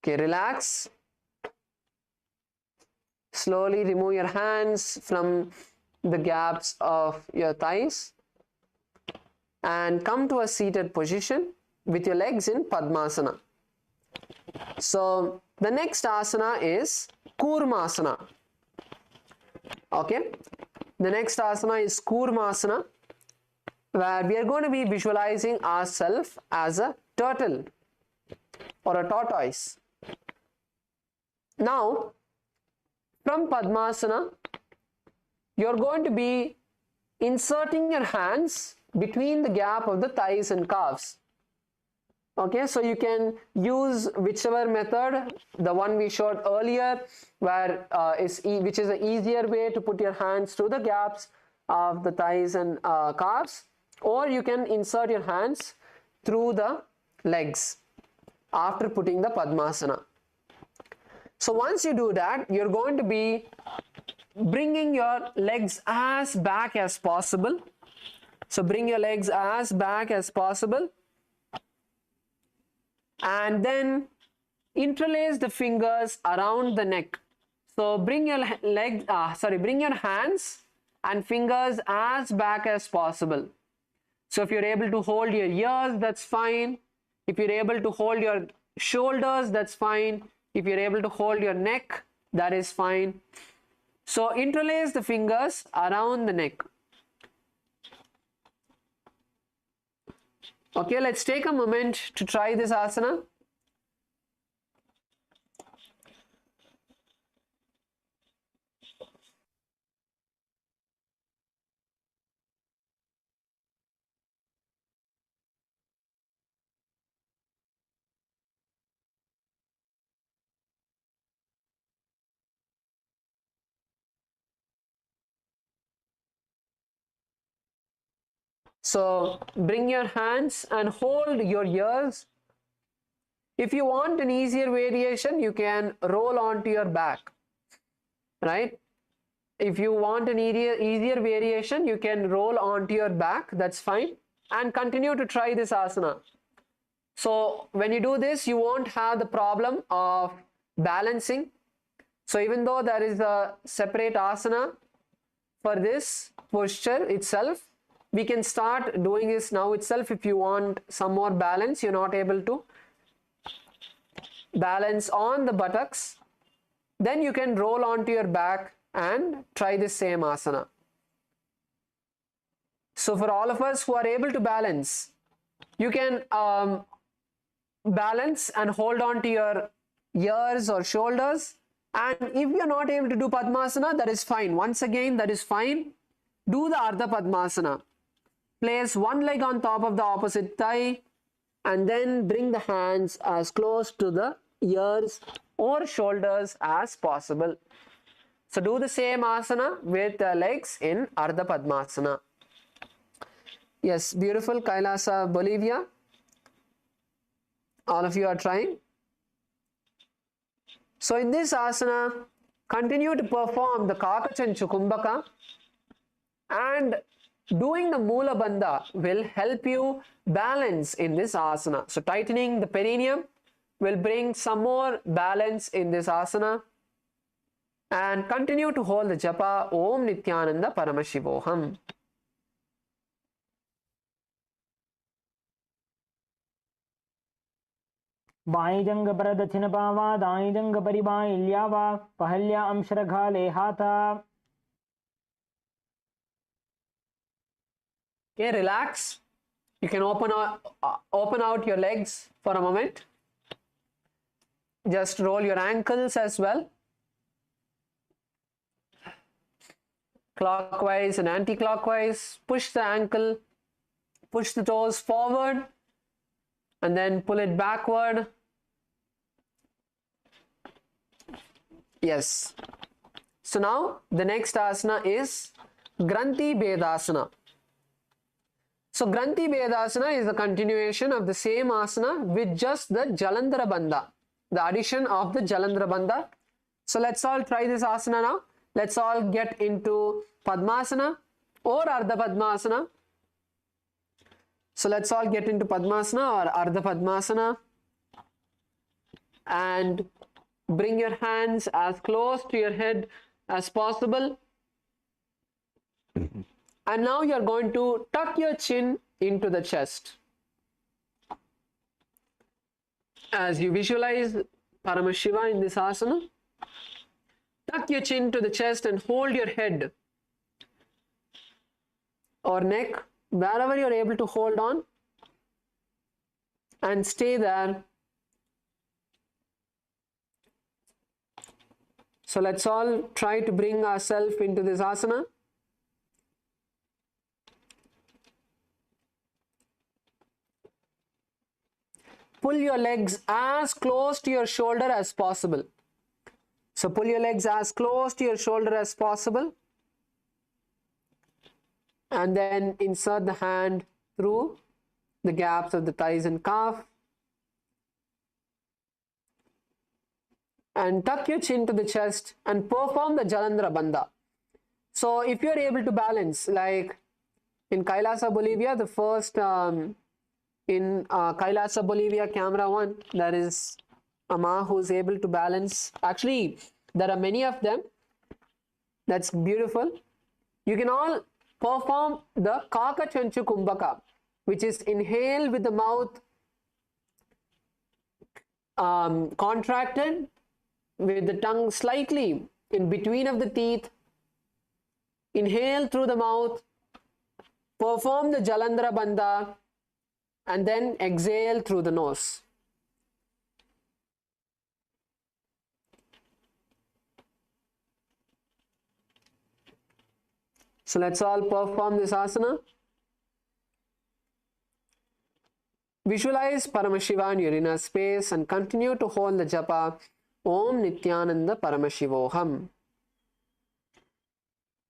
Okay, relax. Slowly remove your hands from the gaps of your thighs and come to a seated position with your legs in Padmasana. So the next asana is Kurmasana. Okay, the next asana is Kurmasana, where we are going to be visualizing ourselves as a turtle or a tortoise. Now, from Padmasana, you're going to be inserting your hands between the gap of the thighs and calves. Okay, so you can use whichever method, the one we showed earlier, where which is an easier way to put your hands through the gaps of the thighs and calves, or you can insert your hands through the legs after putting the Padmasana. So once you do that, you're going to be bringing your legs as back as possible. So bring your legs as back as possible. And then interlace the fingers around the neck. So bring your bring your hands and fingers as back as possible. So if you're able to hold your ears, that's fine. If you're able to hold your shoulders, that's fine. If you're able to hold your neck, that is fine. So interlace the fingers around the neck. Okay, let's take a moment to try this asana. So bring your hands and hold your ears. If you want an easier variation, you can roll onto your back, right? If you want an easier variation, you can roll onto your back, that's fine, and continue to try this asana. So when you do this, you won't have the problem of balancing. So even though there is a separate asana for this posture itself, we can start doing this now itself. If you want some more balance, you're not able to balance on the buttocks, then you can roll onto your back and try this same asana. So for all of us who are able to balance, you can balance and hold on to your ears or shoulders. And if you're not able to do Padmasana, that is fine. Once again, that is fine. Do the Ardha Padmasana. Place one leg on top of the opposite thigh and then bring the hands as close to the ears or shoulders as possible. So do the same asana with the legs in Ardha Padmasana. Yes, beautiful. Kailasa, Bolivia. All of you are trying. So in this asana, continue to perform the Kakachanchu Kumbhaka, and doing the Mula Bandha will help you balance in this asana. So tightening the perineum will bring some more balance in this asana. And continue to hold the japa Om Nithyananda Paramashivoham. बाईजंग पर दक्षिण पावा दाईजंग परिबाइल्यावा पहल्या अंशरघाले हाथा. Okay, relax. You can open out your legs for a moment. Just roll your ankles as well, clockwise and anti-clockwise. Push the ankle, push the toes forward, and then pull it backward. Yes. So now the next asana is Granthi Bedasana. So Granthi Bedasana is a continuation of the same asana with just the Jalandhara Bandha, the addition of the Jalandhara Bandha. So let's all try this asana now. Let's all get into Padmasana or Ardha Padmasana. So let's all get into Padmasana or Ardha Padmasana and bring your hands as close to your head as possible. And now you are going to tuck your chin into the chest. As you visualize Paramashiva in this asana, tuck your chin to the chest and hold your head or neck, wherever you are able to hold on, and stay there. So let's all try to bring ourselves into this asana. Pull your legs as close to your shoulder as possible. So pull your legs as close to your shoulder as possible. And then insert the hand through the gaps of the thighs and calf. And tuck your chin to the chest and perform the Jalandhara Bandha. So if you are able to balance, like in Kailasa, Bolivia, the first in Kailasa, Bolivia, camera 1, there is Amma who is able to balance. Actually, there are many of them. That's beautiful. You can all perform the Kakachanchu Kumbhaka, which is inhale with the mouth contracted, with the tongue slightly in between of the teeth. Inhale through the mouth, perform the Jalandhara Bandha, and then exhale through the nose. So let's all perform this asana. Visualize Paramashiva in your inner space and continue to hold the japa Om Nithyananda Paramashivoham.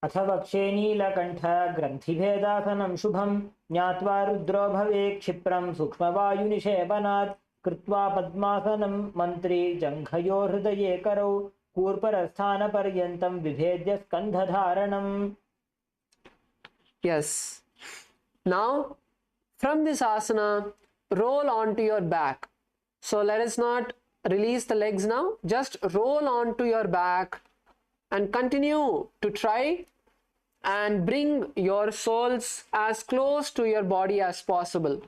अथ वक्षे नीलकण्ठ ग्रन्थिभेदासनं शुभं ज्ञात्वा रुद्रो भवे क्षिप्रं सूक्ष्मवायुनिषेवनात् कृत्वा पद्मासनं मन्त्री जङ्घयो हृदये करौ कूर्परस्थानपर्यन्तं विभेद्य स्कन्धधारणम्. Yes. Now, from this asana, roll onto your back. So let us not release the legs now. Just roll onto your back and continue to try and bring your soles as close to your body as possible.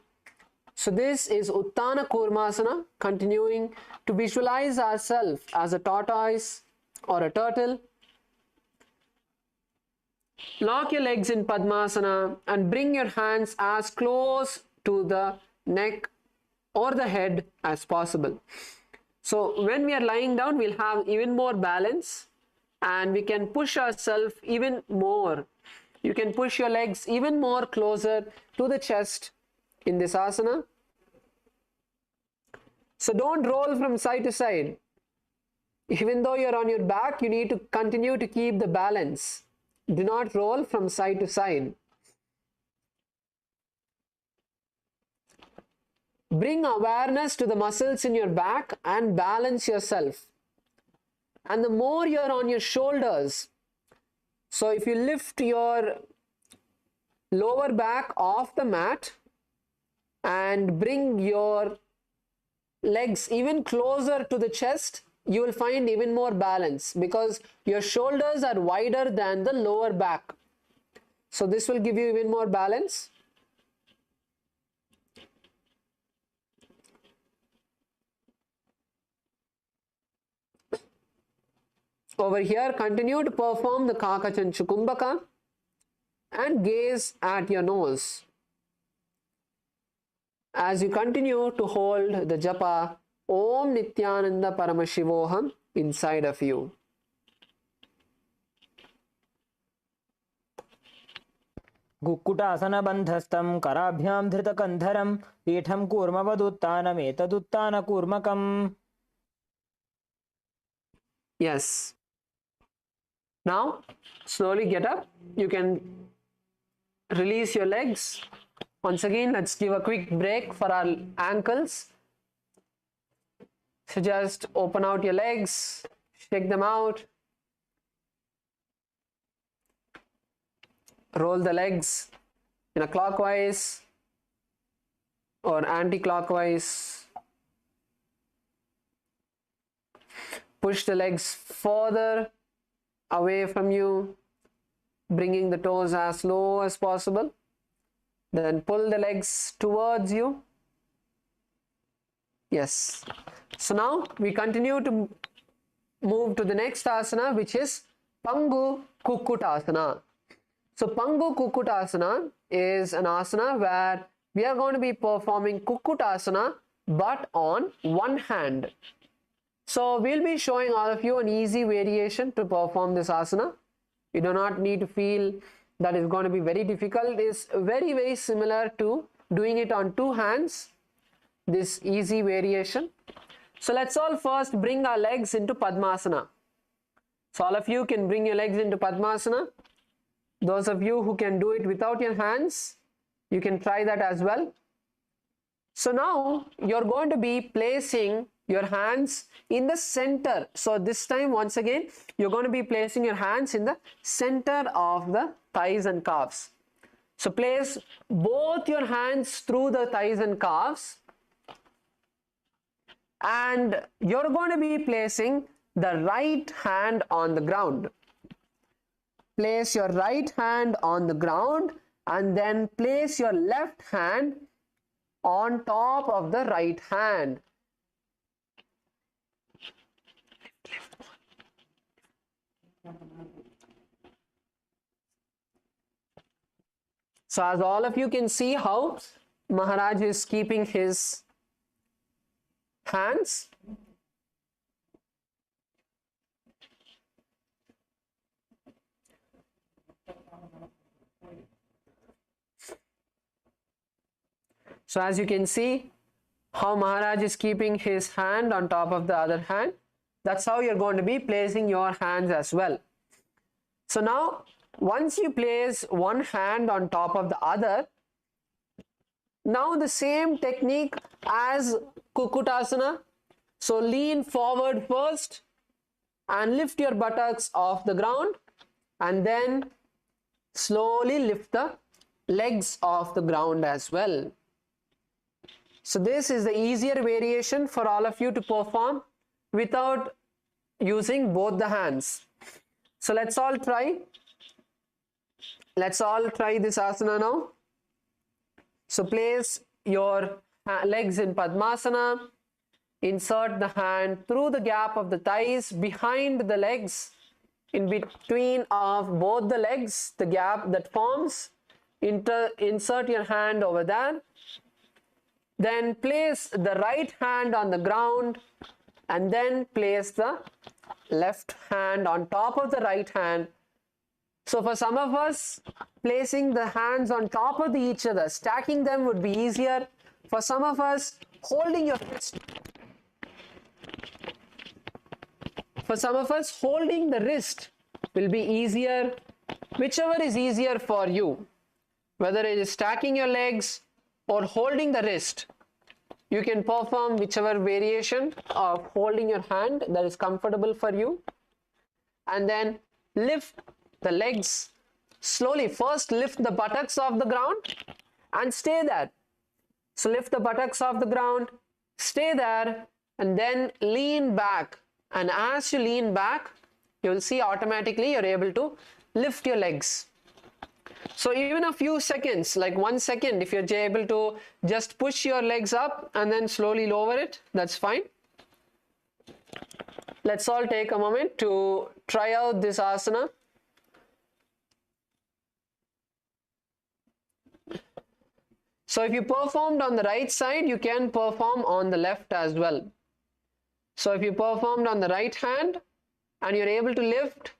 So this is Uttana Kurmasana, continuing to visualize ourselves as a tortoise or a turtle. Lock your legs in Padmasana and bring your hands as close to the neck or the head as possible. So when we are lying down, we'll have even more balance and we can push ourselves even more. You can push your legs even more closer to the chest in this asana. So don't roll from side to side. Even though you're on your back, you need to continue to keep the balance. Do not roll from side to side. Bring awareness to the muscles in your back and balance yourself. And the more you're on your shoulders, so if you lift your lower back off the mat and bring your legs even closer to the chest, you will find even more balance because your shoulders are wider than the lower back. So this will give you even more balance. Over here, continue to perform the Kakachanchukumbhaka and gaze at your nose as you continue to hold the japa Om Nithyananda Paramashivoham inside of you. कुक्कुटासनबन्धस्थं कराभ्यां धृतकन्धरं पीठं कूर्मवदुत्थानमेतदुत्थानकूर्मकम्. Yes. Now, slowly get up. You can release your legs. Once again, let's give a quick break for our ankles. So just open out your legs, shake them out. Roll the legs in a clockwise or anti-clockwise. Push the legs further away from you, bringing the toes as low as possible. Then pull the legs towards you. Yes. So now we continue to move to the next asana, which is Pangu Kukkutasana. So Pangu Kukkutasana is an asana where we are going to be performing Kukkutasana but on one hand. So we'll be showing all of you an easy variation to perform this asana. You do not need to feel that it's going to be very difficult. It's very similar to doing it on two hands, this easy variation. So let's all first bring our legs into Padmasana. So all of you can bring your legs into Padmasana. Those of you who can do it without your hands, you can try that as well. So now you're going to be placing your hands in the center. So this time, once again, you're going to be placing your hands in the center of the thighs and calves. So place both your hands through the thighs and calves, and you're going to be placing the right hand on the ground. Place your right hand on the ground and then place your left hand on top of the right hand. So as all of you can see how Maharaj is keeping his hands. So as you can see how Maharaj is keeping his hand on top of the other hand, that's how you're going to be placing your hands as well. So now, once you place one hand on top of the other, now the same technique as Kukkutasana. So lean forward first and lift your buttocks off the ground, and then slowly lift the legs off the ground as well. So this is the easier variation for all of you to perform without using both the hands. So let's all try. Let's all try this asana now. So place your legs in Padmasana. Insert the hand through the gap of the thighs behind the legs, in between of both the legs, the gap that forms. Insert your hand over there. Then place the right hand on the ground, and then place the left hand on top of the right hand. So for some of us, placing the hands on top of each other, stacking them would be easier. For some of us, holding your wrist. For some of us, holding the wrist will be easier. Whichever is easier for you, whether it is stacking your legs or holding the wrist, you can perform whichever variation of holding your hand that is comfortable for you. And then lift the legs slowly. First, lift the buttocks off the ground and stay there. So lift the buttocks off the ground, stay there, and then lean back. And as you lean back, you will see automatically you're able to lift your legs. So even a few seconds, like 1 second, if you're able to just push your legs up and then slowly lower it, that's fine. Let's all take a moment to try out this asana. So if you performed on the right side, you can perform on the left as well. So if you performed on the right hand and you're able to lift,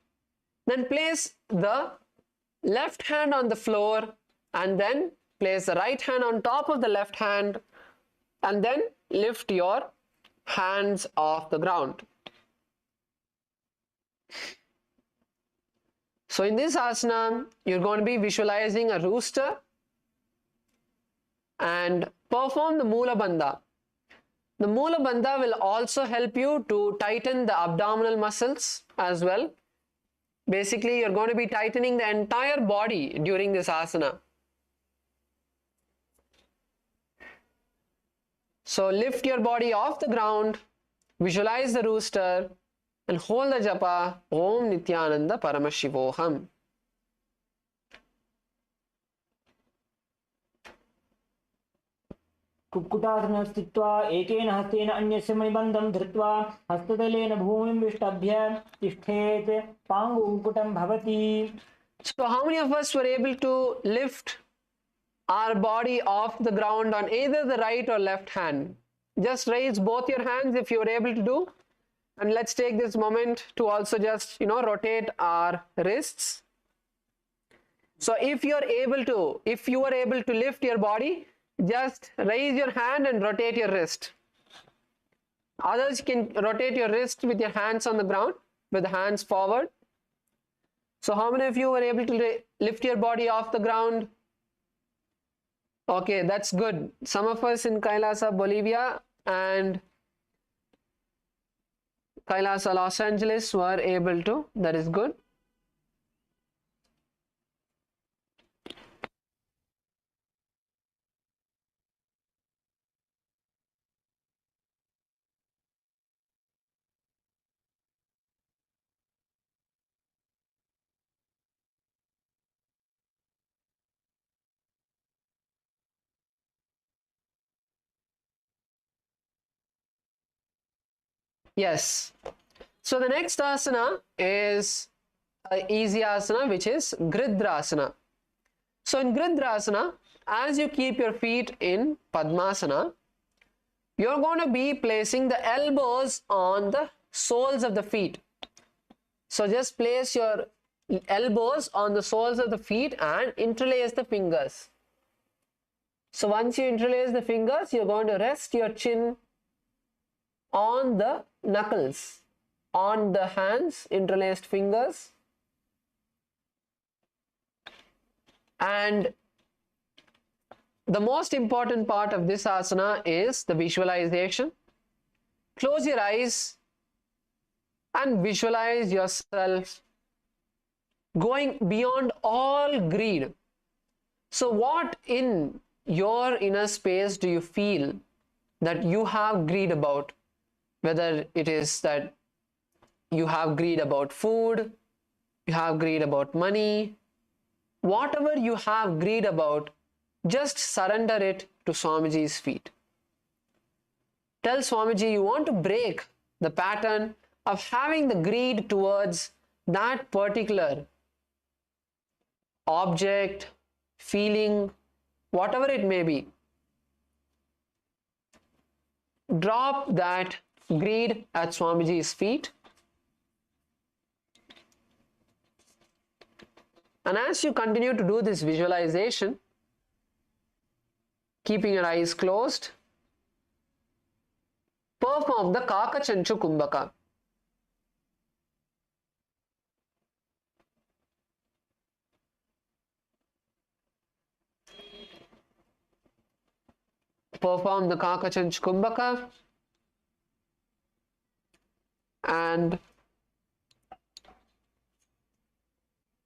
then place the left hand on the floor and then place the right hand on top of the left hand, and then lift your hands off the ground. So in this asana, you're going to be visualizing a rooster and perform the Mula Bandha. The Mula Bandha will also help you to tighten the abdominal muscles as well. Basically, you're going to be tightening the entire body during this asana. So lift your body off the ground, visualize the rooster, and hold the japa Om Nithyananda Paramashivoham. कुक्कुटासने स्थित्वा एकेन हस्तेन अन्यस्य मणिबन्धं धृत्वा हस्ततलेन भूमिं विष्टभ्य तिष्ठेत् पाङ्गुकुक्कुटं भवति. So how many of us were able to lift our body off the ground on either the right or left hand? Just raise both your hands if you were able to do. And let's take this moment to also just, rotate our wrists. So if you are able to lift your body, just raise your hand and rotate your wrist. Others can rotate your wrist with your hands on the ground, with the hands forward. So how many of you were able to lift your body off the ground? Okay, that's good. Some of us in KAILASA, Bolivia and KAILASA, Los Angeles were able to. That is good. Yes. So the next asana is an easy asana, which is Gridrasana. So in Gridrasana, as you keep your feet in Padmasana, you're going to be placing the elbows on the soles of the feet. So just place your elbows on the soles of the feet and interlace the fingers. So once you interlace the fingers, you're going to rest your chin on the knuckles, on the hands, interlaced fingers. And the most important part of this asana is the visualization. Close your eyes and visualize yourself going beyond all greed. So what in your inner space do you feel that you have greed about? Whether it is that you have greed about food, you have greed about money, whatever you have greed about, just surrender it to Swamiji's feet. Tell Swamiji you want to break the pattern of having the greed towards that particular object, feeling, whatever it may be. Drop that greed at Swamiji's feet. And as you continue to do this visualization, keeping your eyes closed, perform the Kaka Chanchu Kumbhaka. Perform the Kaka Chanchu Kumbhaka and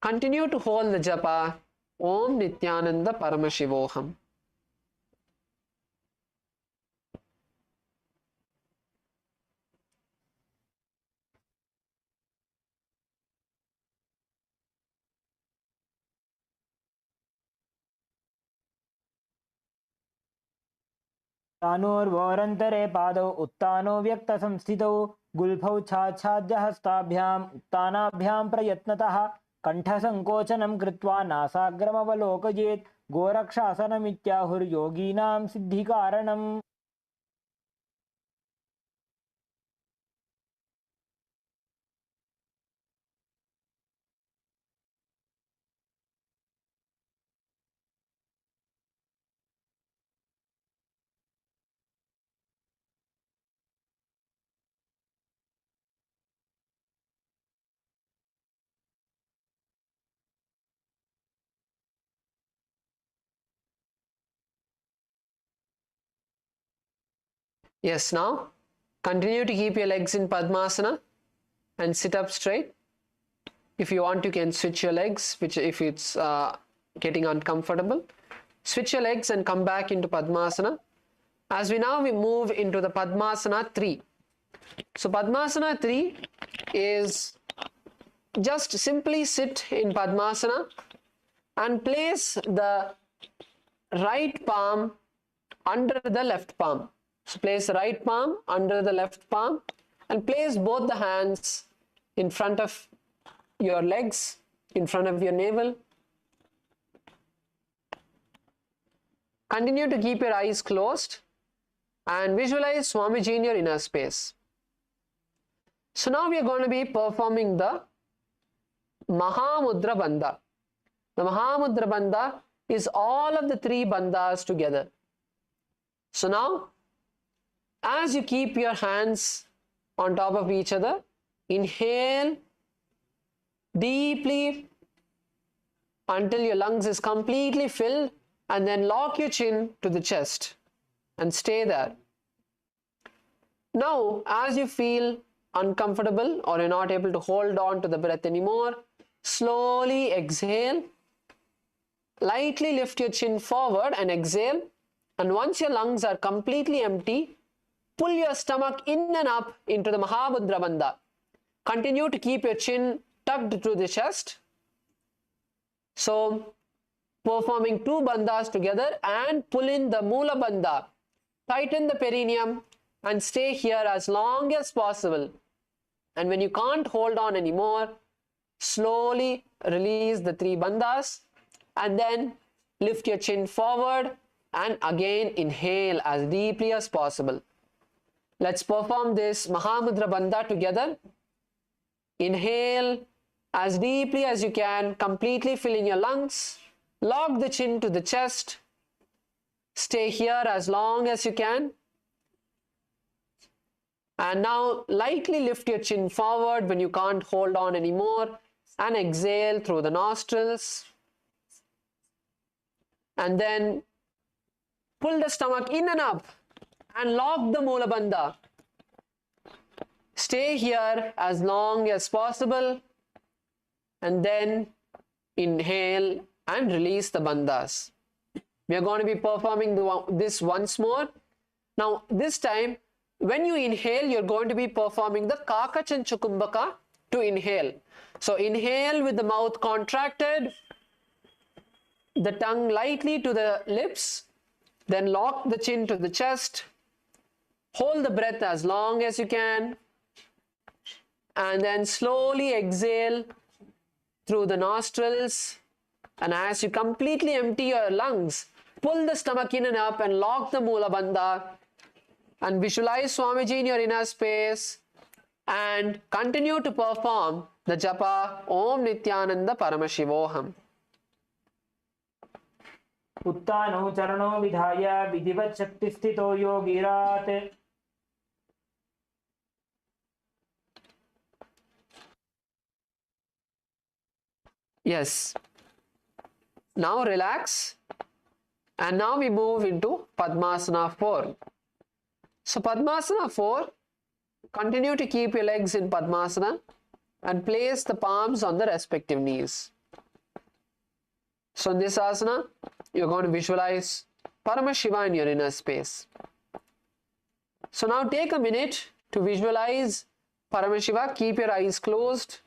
continue to hold the japa Om Nithyananda Paramashivoham. तानोर्वोरन्तरे पादौ उत्तानो व्यक्तसंस्थितौ गुल्फौ छाच्छाद्य हस्ताभ्याम् उत्तानाभ्यां प्रयत्नतः कण्ठसङ्कोचनं कृत्वा नासाग्रमवलोकयेत् गोरक्षासनमित्याहुर्योगीनां सिद्धिकारणम्. Yes, now continue to keep your legs in Padmasana and sit up straight. If you want, you can switch your legs, which if it's getting uncomfortable. Switch your legs and come back into Padmasana. As we move into the Padmasana 3. So Padmasana 3 is just simply sit in Padmasana and place the right palm under the left palm. So place the right palm under the left palm and place both the hands in front of your legs, in front of your navel. Continue to keep your eyes closed and visualize Swamiji in your inner space. So now we are going to be performing the Mahamudra Bandha. The Mahamudra Bandha is all of the 3 bandhas together. So now, as you keep your hands on top of each other, inhale deeply until your lungs is completely filled, and then lock your chin to the chest and stay there. Now, as you feel uncomfortable or you're not able to hold on to the breath anymore, slowly exhale. Lightly lift your chin forward and exhale. And once your lungs are completely empty, pull your stomach in and up into the Mahamudra Bandha. Continue to keep your chin tucked to the chest. So, performing 2 bandhas together and pull in the Mula Bandha. Tighten the perineum and stay here as long as possible. And when you can't hold on anymore, slowly release the 3 bandhas and then lift your chin forward and again inhale as deeply as possible. Let's perform this Mahamudra Bandha together. Inhale as deeply as you can, completely filling your lungs. Lock the chin to the chest. Stay here as long as you can. And now lightly lift your chin forward when you can't hold on anymore and exhale through the nostrils. And then pull the stomach in and up and lock the Mula Bandha. Stay here as long as possible and then inhale and release the bandhas. We are going to be performing this once more. Now this time when you inhale, you're going to be performing the Kakachanchukumbaka to inhale. So inhale with the mouth contracted, the tongue lightly to the lips, then lock the chin to the chest, hold the breath as long as you can, and then slowly exhale through the nostrils. And as you completely empty your lungs, pull the stomach in and up and lock the Mula Bandha and visualize Swamiji in your inner space and continue to perform the japa Om Nithyananda Paramashivoham. उत्तानो चरणो विधाय विधिवत् शक्ति स्थितो योगिरात्. Yes. Now relax. And now we move into Padmasana 4. So Padmasana 4, continue to keep your legs in Padmasana and place the palms on the respective knees. So in this asana, you're going to visualize Paramashiva in your inner space. So now take a minute to visualize Paramashiva. Keep your eyes closed.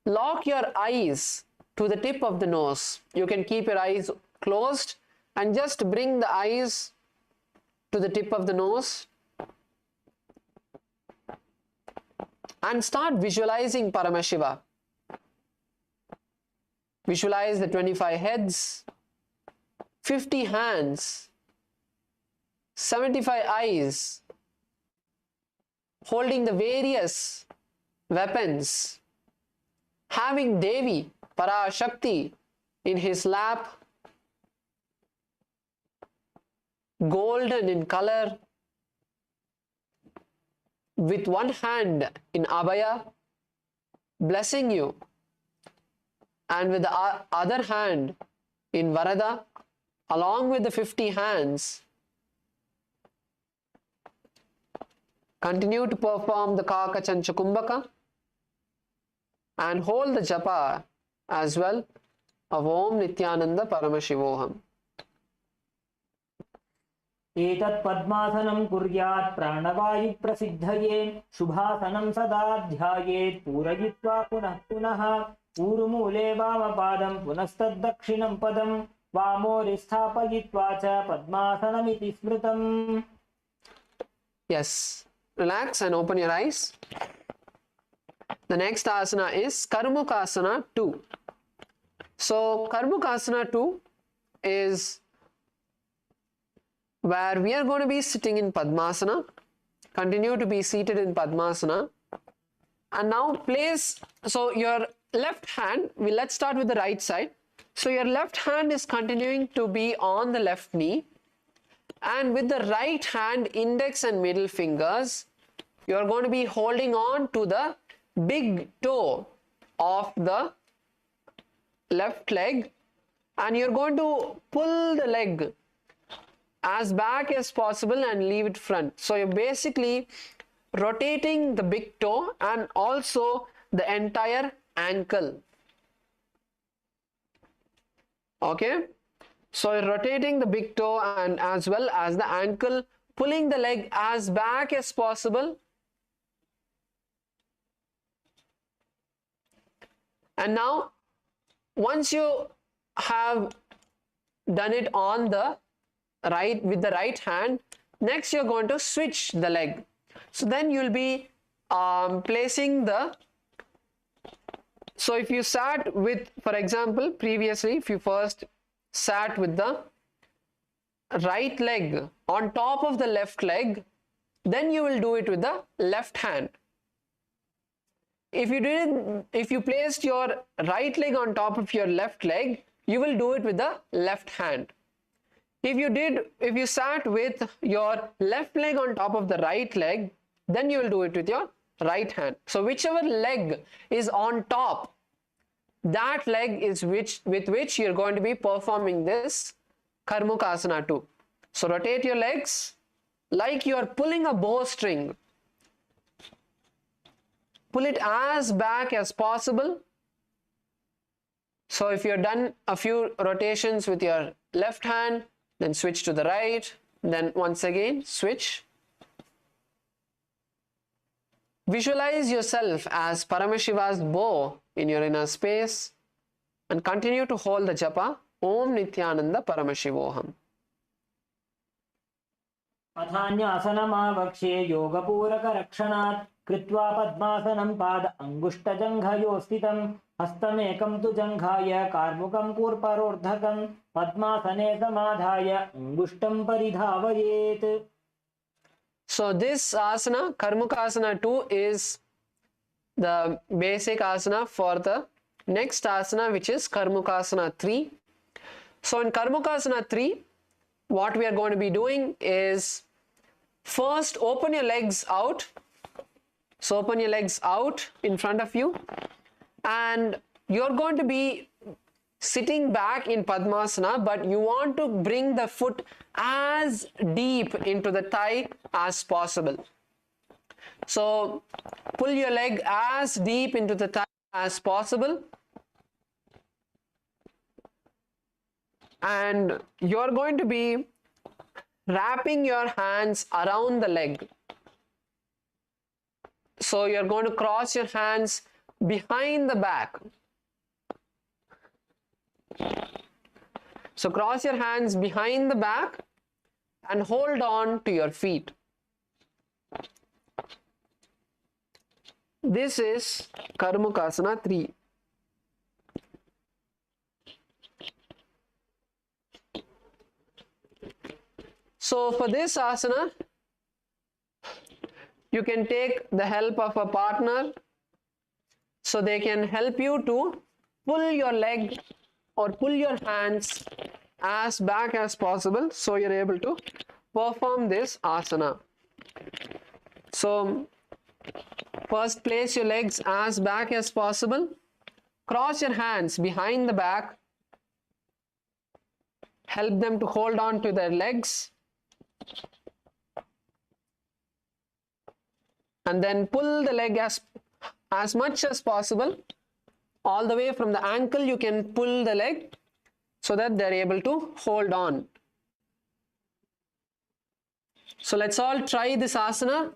Lock your eyes to the tip of the nose. You can keep your eyes closed and just bring the eyes to the tip of the nose and start visualizing Paramashiva. Visualize the 25 heads, 50 hands, 75 eyes, holding the various weapons, having Devi, Parashakti, in his lap, golden in color, with one hand in Abhaya, blessing you, and with the other hand in Varada, along with the 50 hands, continue to perform the Kakachanchukumbaka and hold the japa as well of Om Nithyananda Paramashivoham. एतत् पद्मासनं कुर्यात् प्राणवायु प्रसिद्धये शुभासनं सदा ध्यायेत् पूरयित्वा पुनः पुनः ऊरुमूले वामपादं पुनस्तद्दक्षिणं पदं वामोरि स्थापयित्वा च पद्मासनमिति स्मृतम्. Yes, relax and open your eyes. The next asana is Karmukasana 2. So Karmukasana 2 is where we are going to be sitting in Padmasana. Continue to be seated in Padmasana. And now place, so your left hand, let's start with the right side. So your left hand is continuing to be on the left knee. And with the right hand, index and middle fingers, you are going to be holding on to the big toe of the left leg. And you're going to pull the leg as back as possible and leave it front. So you're basically rotating the big toe and also the entire ankle. Okay, so you're rotating the big toe and as well as the ankle, pulling the leg as back as possible. And now once you have done it on the right with the right hand, next you're going to switch the leg. So then you'll be placing the, so if you sat with, for example, previously if you first sat with the right leg on top of the left leg, then you will do it with the left hand. If you placed your right leg on top of your left leg, you will do it with the left hand. If you sat with your left leg on top of the right leg, then you will do it with your right hand. So whichever leg is on top, that leg is with which you're going to be performing this Karmukasana 2. So rotate your legs like you are pulling a bowstring. pull it as back as possible. So if you're done a few rotations with your left hand, then switch to the right, then once again switch. Visualize yourself as Paramashiva's bow in your inner space and continue to hold the japa Om Nithyananda Paramashivoham. अथान्यासनमावक्ष्ये योगपूरकरक्षणात् कृत्वा पद्मासनं पाद अङ्गुष्ठजङ्घयो स्थितं हस्तमेकं तु जङ्घाय कार्मुकं कूर्परोर्धकं पद्मासने समाधाय अङ्गुष्ठं परिधावयेत्. So this asana, Karmukasana 2, is the basic asana for the next asana, which is Karmukasana 3. So in Karmukasana 3, what we are going to be doing is first open your legs out. So open your legs out in front of you, and you're going to be sitting back in Padmasana, but you want to bring the foot as deep into the thigh as possible. So pull your leg as deep into the thigh as possible, and you're going to be wrapping your hands around the leg. So you're going to cross your hands behind the back. So cross your hands behind the back and hold on to your feet. This is Karmukasana 3. So for this asana, you can take the help of a partner, so they can help you to pull your leg or pull your hands as back as possible, so you're able to perform this asana. So first, place your legs as back as possible, cross your hands behind the back, help them to hold on to their legs, and then pull the leg as much as possible. All the way from the ankle you can pull the leg so that they're able to hold on. So let's all try this asana.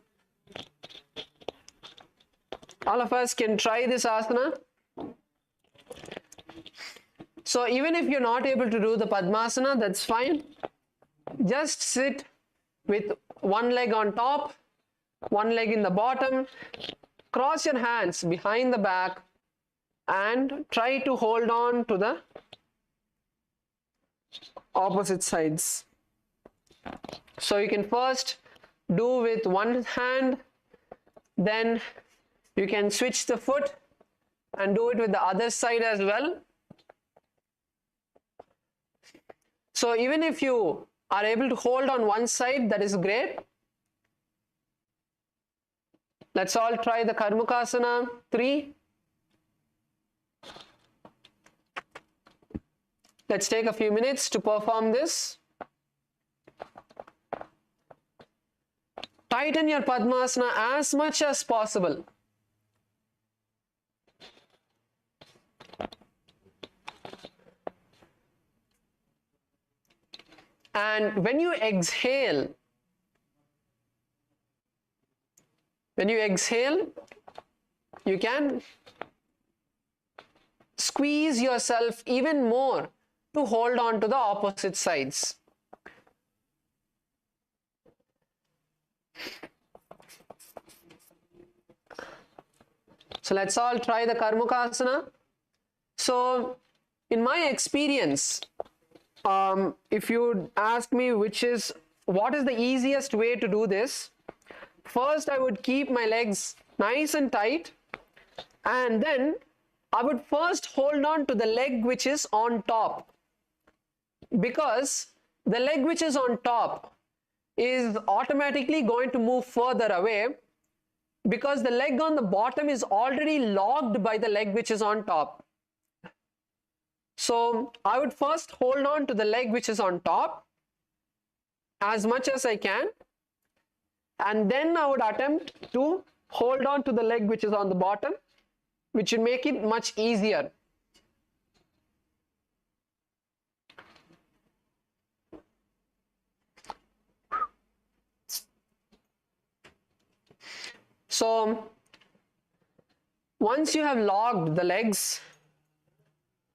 All of us can try this asana. So even if you're not able to do the Padmasana, that's fine. Just sit with one leg on top, one leg in the bottom, cross your hands behind the back, and try to hold on to the opposite sides. So you can first do with one hand, then you can switch the foot and do it with the other side as well. So even if you are able to hold on one side, that is great. Let's all try the Karmukasana 3. Let's take a few minutes to perform this. Tighten your Padmasana as much as possible. And when you exhale, you can squeeze yourself even more to hold on to the opposite sides. So let's all try the Karmukasana. So in my experience, if you ask me what is the easiest way to do this, first I would keep my legs nice and tight, and then I would first hold on to the leg which is on top, because the leg which is on top is automatically going to move further away, because the leg on the bottom is already locked by the leg which is on top. So I would first hold on to the leg which is on top as much as I can, and then I would attempt to hold on to the leg which is on the bottom, which will make it much easier. So once you have locked the legs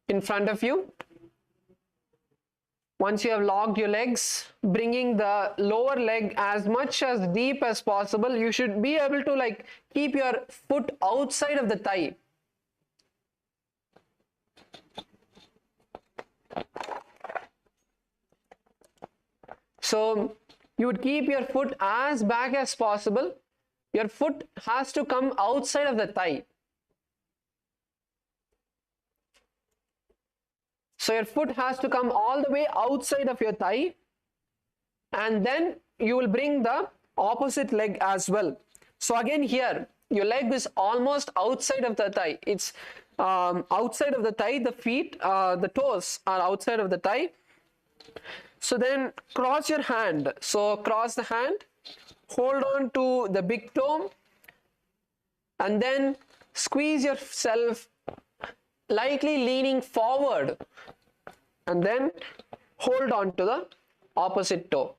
in front of you, once you have locked your legs, bringing the lower leg as much as deep as possible, you should be able to like keep your foot outside of the thigh. So you would keep your foot as back as possible. Your foot has to come outside of the thigh. So your foot has to come all the way outside of your thigh, and then you will bring the opposite leg as well. So again here, your leg is almost outside of the thigh. It's outside of the thigh, the feet, the toes are outside of the thigh. So then cross your hand. So cross the hand, hold on to the big toe, and then squeeze yourself lightly leaning forward, and then hold on to the opposite toe.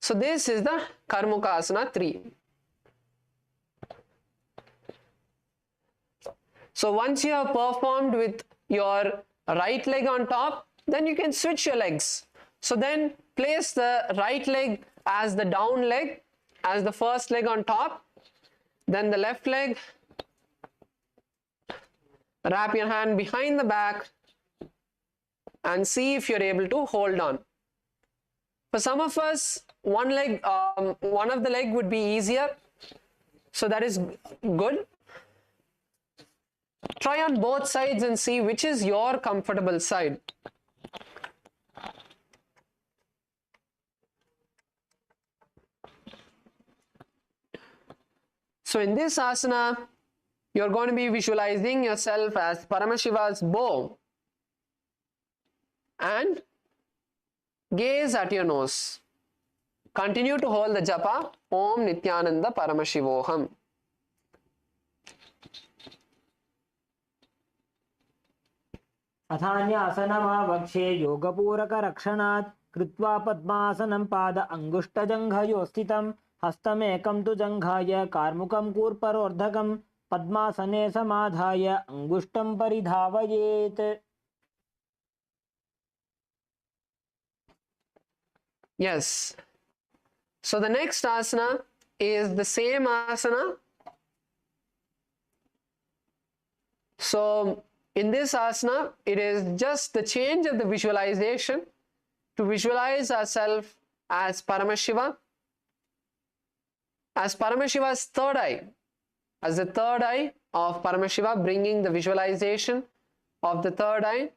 So this is the Karmukasana 3. So once you have performed with your right leg on top, then you can switch your legs. So then place the right leg as the down leg, as the first leg on top, then the left leg. Wrap your hand behind the back and see if you're able to hold on. For some of us, one of the leg would be easier, so that is good. Try on both sides and see which is your comfortable side. So in this asana, you're going to be visualizing yourself as Paramashiva's bow and gaze at your nose. Continue to hold the japa Om Nithyananda Paramashivoham. अथान्यासनमावक्षे योगपूरकरक्षणात् कृत्वा पद्मासनं पाद अङ्गुष्ठजङ्घयो स्थितं हस्तमेकं तु जङ्घाय कार्मुकं कूर्परोर्धकं पद्मासने समाधाय अङ्गुष्ठं परिधावयेत्. Yes. So the next asana is the same asana. So in this asana, it is just the change of the visualization to visualize ourselves as Paramashiva, as Paramashiva's third eye, as the third eye of Paramashiva, bringing the visualization of the third eye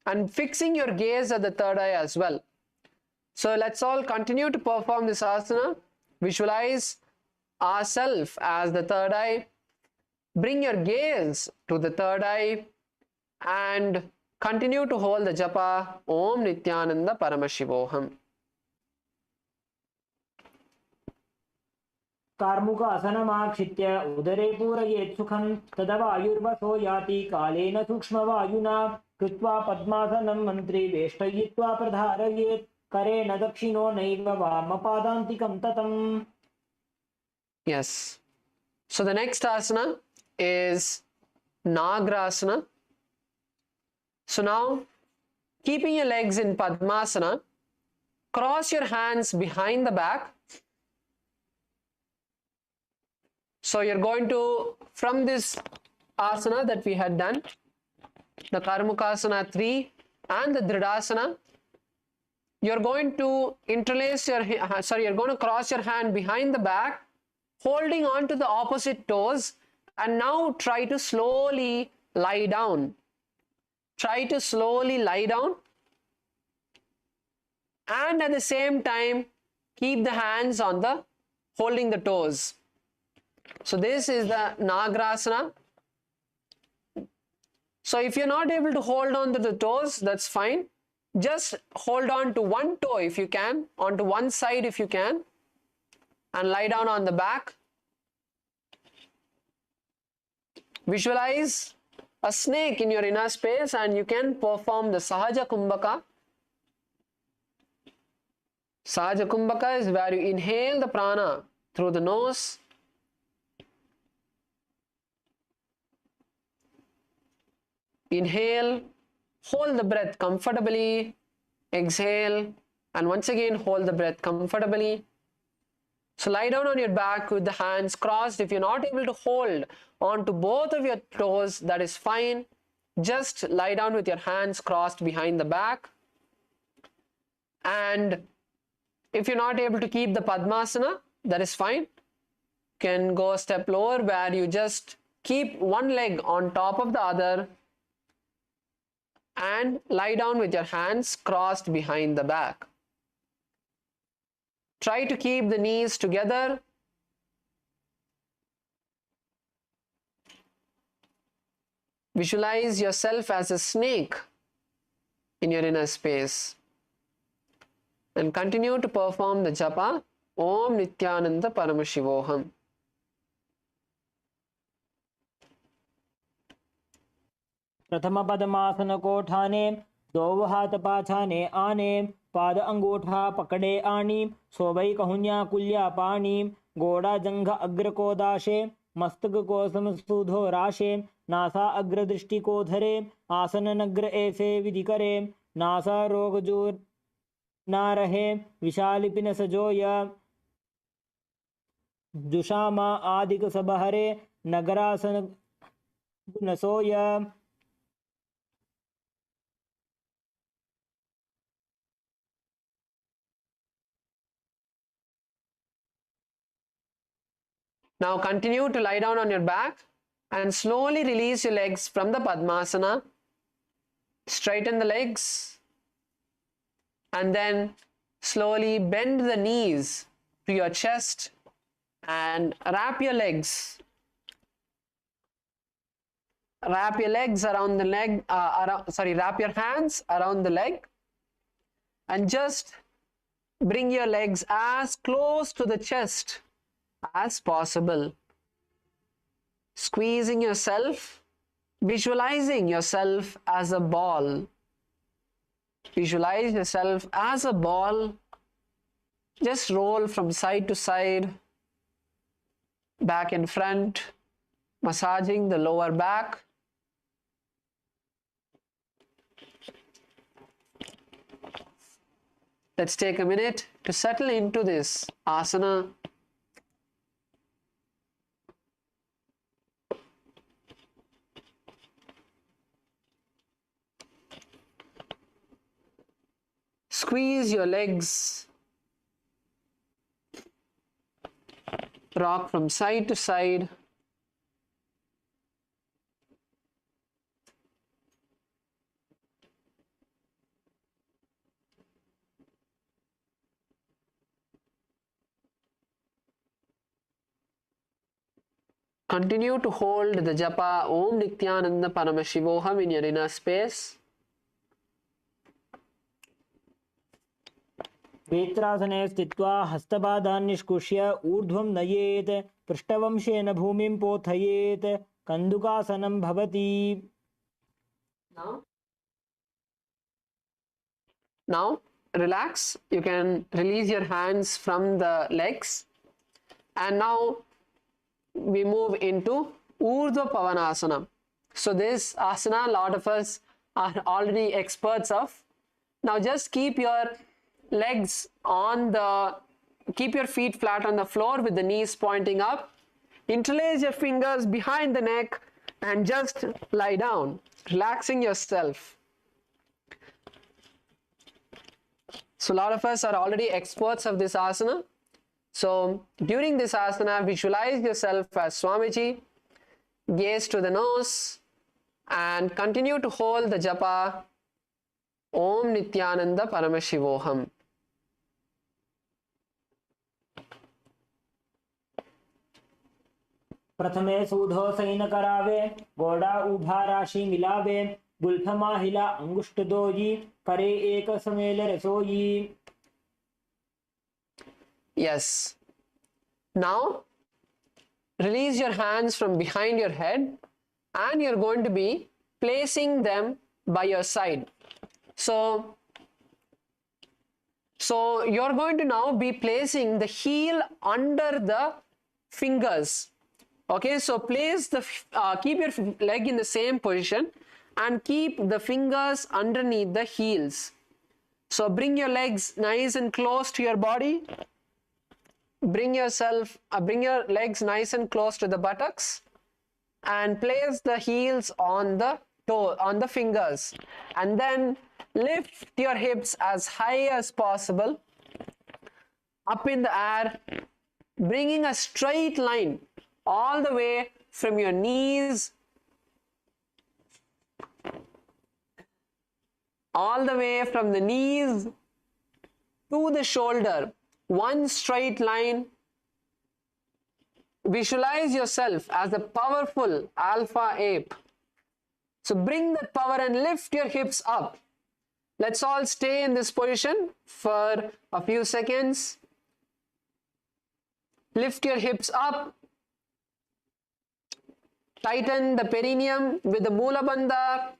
and fixing your gaze at the third eye as well. So let's all continue to perform this asana. Visualize ourselves as the third eye. Bring your gaze to the third eye and continue to hold the japa Om Nithyananda Paramashivoham. कार्मुकासनमाक्षित्य उदरे पूरयेत् सुखं तदा वायुर्वसो याति कालेन सूक्ष्मवायुना कृत्वा पद्मासनं मन्त्री वेष्टयित्वा प्रधारयेत् करेण दक्षिणो नैव वामपादान्तिकं ततम्. Yes. So the next asana is Nagrasana. So now, keeping your legs in Padmasana, cross your hands behind the back. So you're going to, from this asana that we had done, the Karmukasana 3 and the Dridasana, you're going to interlace your, you're going to cross your hand behind the back, holding on to the opposite toes, and now try to slowly lie down. Try to slowly lie down, and at the same time keep the hands on the holding the toes. So this is the Nagrasana. So if you're not able to hold on to the toes, that's fine. Just hold on to one toe if you can, onto one side if you can, and lie down on the back. Visualize a snake in your inner space and you can perform the Sahaja Kumbhaka. Sahaja Kumbhaka is where you inhale the prana through the nose. Inhale, hold the breath comfortably, exhale, and once again hold the breath comfortably. So lie down on your back with the hands crossed. If you're not able to hold on to both of your toes, that is fine. Just lie down with your hands crossed behind the back. And if you're not able to keep the Padmasana, that is fine. You can go a step lower where you just keep one leg on top of the other and lie down with your hands crossed behind the back. Try to keep the knees together. Visualize yourself as a snake in your inner space. And continue to perform the japa Om Nithyananda Paramashivoham. प्रथम पद्मासन कोठाने दो हाथ पाछाने आने पाद अंगूठा पकड़े आनी सोबई कहुन्या कुल्या पानी गोड़ा जंघ अग्र को दाशे मस्तक को समसूधो राशे नासा अग्र दृष्टि को धरे आसन नग्र ऐसे विधि करे नासा रोग जो ना रहे विशाल पिन सजोय जुषामा आदिक सब हरे नगरासन नसोय. Now continue to lie down on your back and slowly release your legs from the Padmasana. Straighten the legs and then slowly bend the knees to your chest and wrap your legs. Wrap your legs around the leg, wrap your hands around the leg and just bring your legs as close to the chest as possible. Squeezing yourself, visualizing yourself as a ball. Visualize yourself as a ball. Just roll from side to side, back and front, massaging the lower back. Let's take a minute to settle into this asana. Squeeze your legs, rock from side to side. Continue to hold the japa Om Nithyananda Paramashivoham in your inner space. वेत्रासने स्थित्वा हस्तपादान् निष्कुष्य ऊर्ध्वं नयेत् पृष्ठवंशेन भूमिं पोथयेत् कन्दुकासनं भवति. Now relax. You can release your hands from the legs. And now we move into Urdhva Pavanasana. So this asana, a lot of us are already experts of. Now just keep your legs keep your feet flat on the floor with the knees pointing up. Interlace your fingers behind the neck and just lie down, relaxing yourself. So a lot of us are already experts of this asana. So during this asana, visualize yourself as Swamiji, gaze to the nose and continue to hold the japa Om Nithyananda Paramashivoham. प्रथमे सूधो San करावे गोड़ा उभा राशि मिलावे गुल्फमा हिला अंगुष्ठ दोई करे एक समेल रसोई. Yes. Now release your hands from behind your head and you're going to be placing them by your side. So you're going to now be placing the heel under the fingers. Okay, so place the keep your leg in the same position and keep the fingers underneath the heels. So bring your legs nice and close to your body. Bring your legs nice and close to the buttocks, and place the heels on the fingers, and then lift your hips as high as possible up in the air, bringing a straight line all the way from your knees to the shoulder. One straight line. Visualize yourself as a powerful alpha ape. So bring that power and lift your hips up. Let's all stay in this position for a few seconds. Lift your hips up. Tighten the perineum with the Mula Bandha.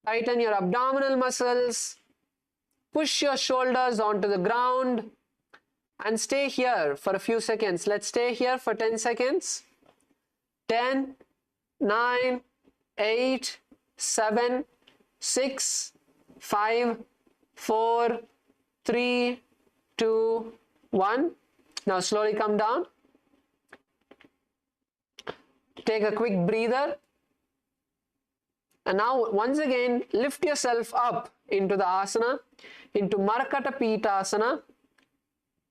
Tighten your abdominal muscles. Push your shoulders onto the ground. And stay here for a few seconds. Let's stay here for 10 seconds. 10, 9, 8, 7, 6, 5, 4, 3, 2, 1. Now slowly come down. Take a quick breather. And now once again lift yourself up into the asana, into Markata Pitasana,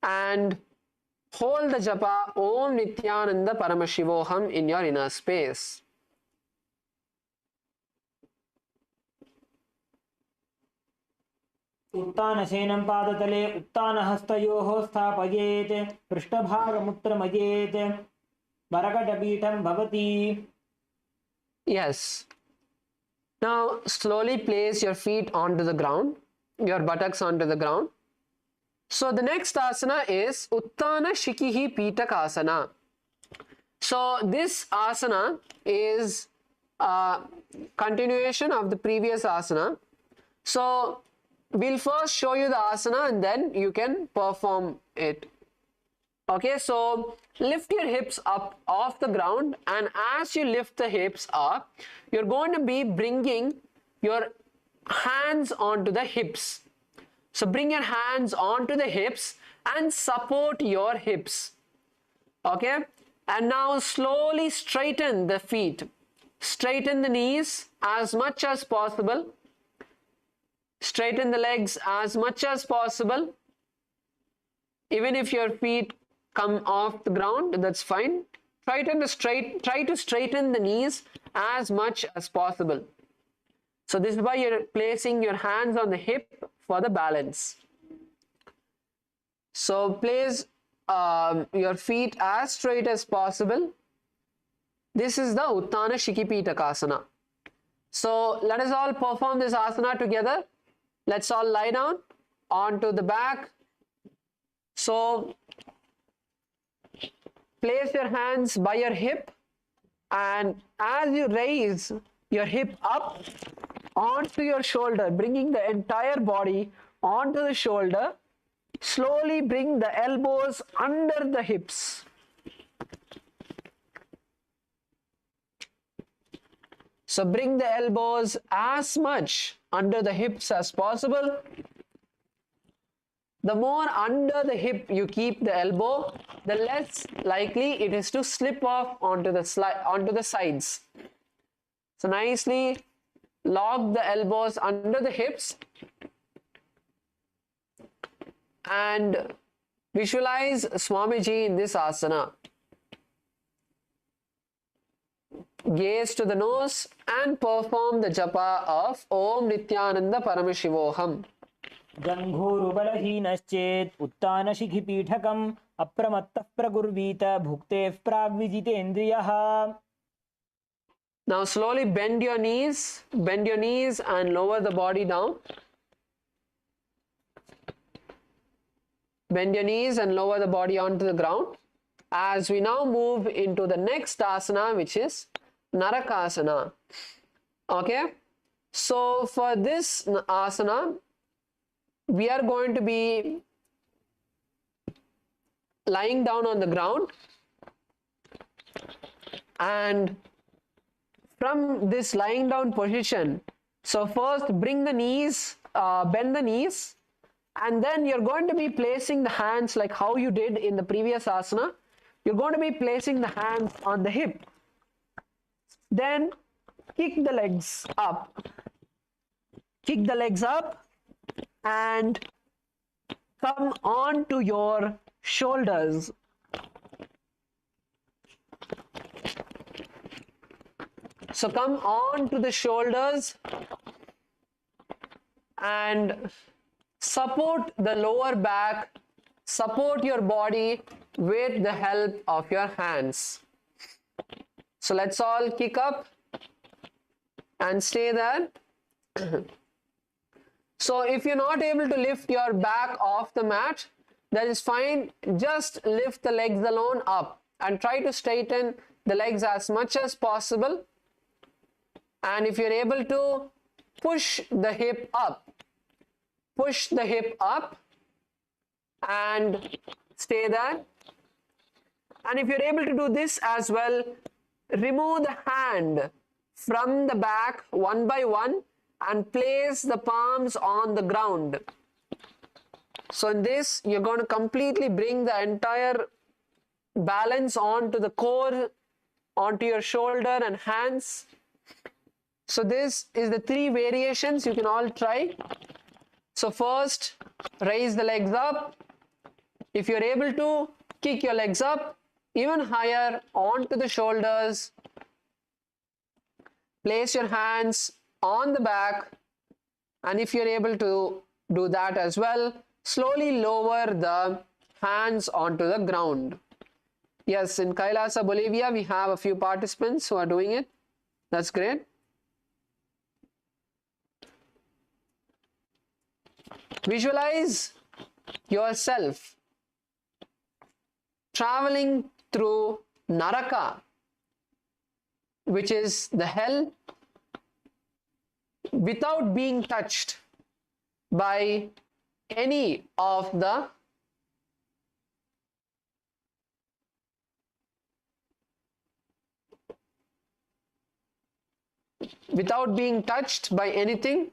and hold the japa Om Nithyananda Paramashivoham in your inner space. उत्तानशयनं पादतले उत्तानहस्तयोः स्थापयेत् पृष्ठभागमुत्तमयेत् मरकटपीठं भवति. Yes. Now slowly place your feet onto the ground, your buttocks onto the ground. So the next asana is Uttana Shikihi Pitakasana. So this asana is a continuation of the previous asana. So we'll first show you the asana and then you can perform it. Okay, so lift your hips up off the ground, and as you lift the hips up, you're going to be bringing your hands onto the hips. So bring your hands onto the hips and support your hips. Okay, and now slowly straighten the feet. Straighten the knees as much as possible. Straighten the legs as much as possible. Even if your feet come off the ground, that's fine. Try to straighten the knees as much as possible. So this is why you're placing your hands on the hip for the balance. So place your feet as straight as possible. This is the Uttana Shikipitakasana. So let us all perform this asana together. Let's all lie down onto the back. So place your hands by your hip, and as you raise your hip up onto your shoulder, bringing the entire body onto the shoulder, slowly bring the elbows under the hips. So bring the elbows as much under the hips as possible. The more under the hip you keep the elbow, the less likely it is to slip off onto the sides. So nicely lock the elbows under the hips and visualize Swamiji in this asana. Gaze to the nose and perform the japa of Om Nithyananda Paramashivoham. जङ्घूरुबलहीनश्चेत् उत्तानशिखिपीठकम् अप्रमत्तः प्रकुर्वीत भुक्तेः प्राग्विजितेन्द्रियः. Now slowly bend your knees and lower the body down. Bend your knees and lower the body onto the ground. As we now move into the next asana, which is Narakasana. Okay, so for this asana, we are going to be lying down on the ground, and from this lying down position, so first bring the knees, bend the knees, and then you're going to be placing the hands like how you did in the previous asana. You're going to be placing the hands on the hip. Then kick the legs up. Kick the legs up and come on to your shoulders. So come on to the shoulders and support the lower back, support your body with the help of your hands. So let's all kick up and stay there. So if you're not able to lift your back off the mat, that is fine. Just lift the legs alone up and try to straighten the legs as much as possible. And if you're able to, push the hip up. Push the hip up and stay there. And if you're able to do this as well, remove the hand from the back one by one and place the palms on the ground. So in this, you're going to completely bring the entire balance onto the core, onto your shoulder and hands. So this is the 3 variations you can all try. So first, raise the legs up. If you're able to, kick your legs up even higher onto the shoulders. Place your hands on the back, and if you're able to do that as well, slowly lower the hands onto the ground. Yes, in KAILASA, Bolivia, we have a few participants who are doing it. That's great. Visualize yourself traveling through Naraka, which is the hell, without being touched by any of the anything,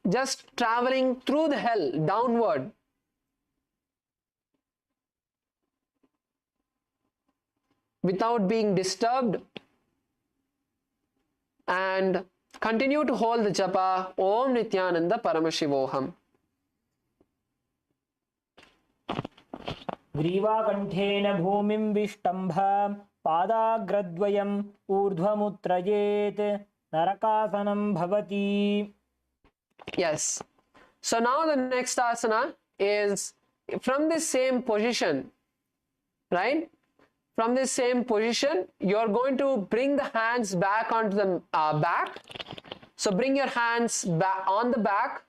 just traveling through the hell downward. Without being disturbed, and continue to hold the japa Om Nithyananda Paramashivoham. ग्रीवाकण्ठेन भूमिं विष्टम्भ पादाग्रद्वयम् ऊर्ध्वमुत्रयेत् नरकासनं भवति. Yes. So now the next asana is from this same position, right? From this same position, you're going to bring the hands back onto the back. So bring your hands back on the back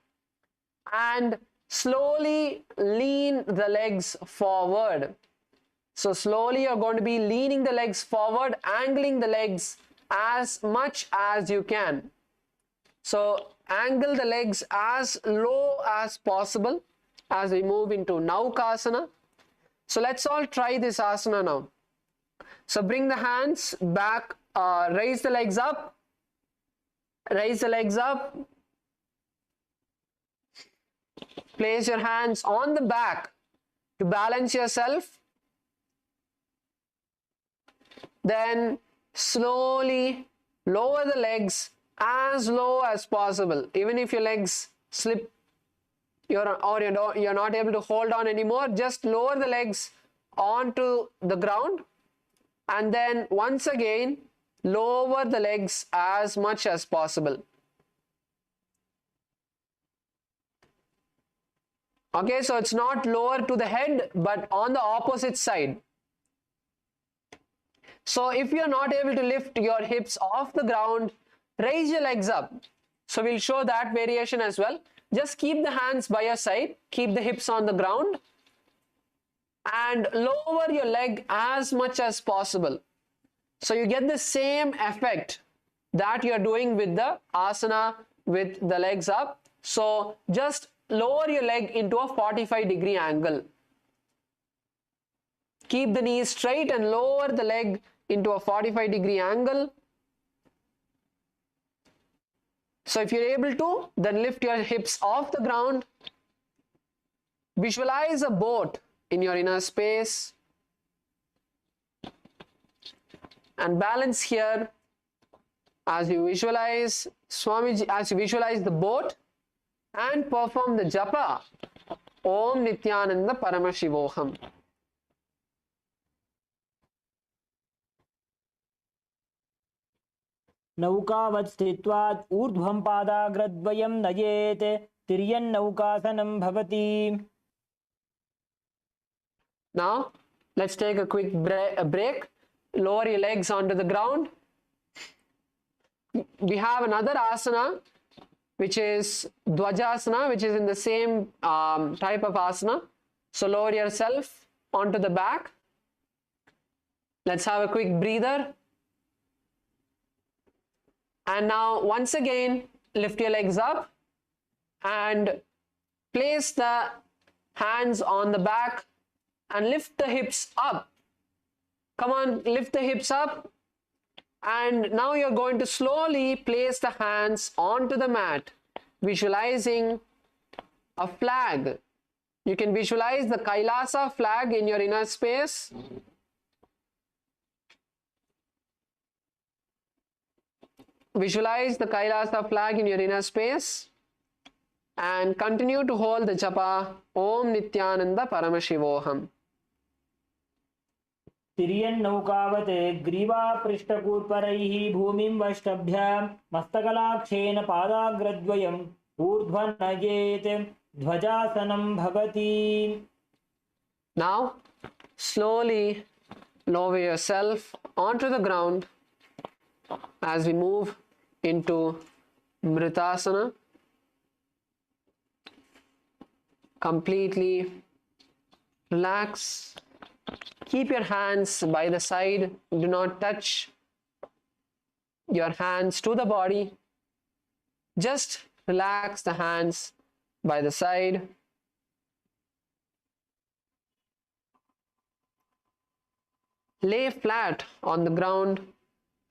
and slowly lean the legs forward. So slowly you're going to be leaning the legs forward, angling the legs as much as you can. So angle the legs as low as possible as we move into Naukasana. So let's all try this asana now. So bring the hands back, raise the legs up, raise the legs up. Place your hands on the back to balance yourself. Then slowly lower the legs as low as possible. Even if your legs slip, you're not able to hold on anymore, just lower the legs onto the ground. And then once again, lower the legs as much as possible. Okay, so it's not lower to the head, but on the opposite side. So if you're not able to lift your hips off the ground, raise your legs up. So we'll show that variation as well. Just keep the hands by your side, keep the hips on the ground, and lower your leg as much as possible. So you get the same effect that you're doing with the asana with the legs up. So just lower your leg into a 45-degree angle. Keep the knees straight and lower the leg into a 45-degree angle. So if you're able to, then lift your hips off the ground. Visualize a boat in your inner space. And balance here as you visualize Swamiji, as you visualize the boat and perform the japa Om Nithyananda Paramashivoham. नौकावत् स्थित्वा ऊर्ध्वं पादाग्रद्वयं नयेत् तिर्यन्नौकासनं भवति. Now let's take a quick break. Lower your legs onto the ground. We have another asana which is Dvajasana, which is in the same type of asana. So lower yourself onto the back. Let's have a quick breather. And now once again lift your legs up and place the hands on the back and lift the hips up. Come on, lift the hips up. And now you're going to slowly place the hands onto the mat, visualizing a flag. You can visualize the KAILASA flag in your inner space. Visualize the KAILASA flag in your inner space and continue to hold the japa Om Nithyananda Paramashivoham. तिर्यन्नौकावत् ग्रीवापृष्ठकूर्परैः भूमिं वष्टभ्य मस्तकलाक्षेन पादाग्रद्वयम् ऊर्ध्वं नयेत् ध्वजासनं भवति. Now slowly lower yourself onto the ground as we move into Mritasana. Completely relax. Keep your hands by the side. Do not touch your hands to the body. Just relax the hands by the side. Lay flat on the ground,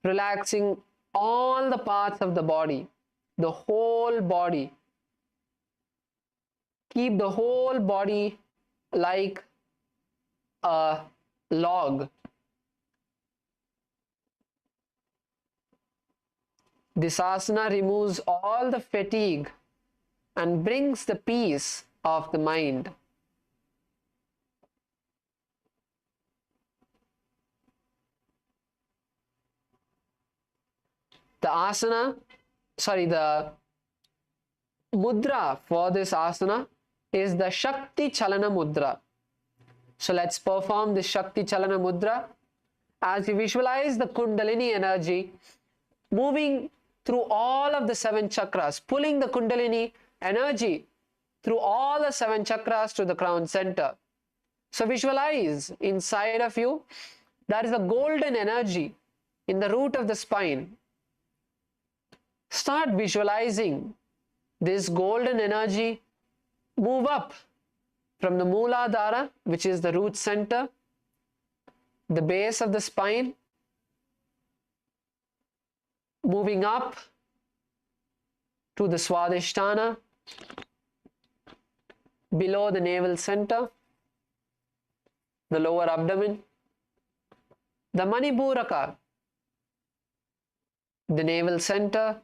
relaxing all the parts of the body, the whole body. Keep the whole body like a log. This asana removes all the fatigue and brings the peace of the mind. The mudra for this asana is the Shakti Chalana Mudra. So let's perform the Shakti Chalana Mudra. As you visualize the Kundalini energy moving through all of the 7 chakras, pulling the Kundalini energy through all the 7 chakras to the crown center. So visualize inside of you, there is a golden energy in the root of the spine. Start visualizing this golden energy move up from the Mooladhara, which is the root center, the base of the spine, moving up to the Swadhisthana, below the navel center, the lower abdomen, the Manipuraka, the navel center,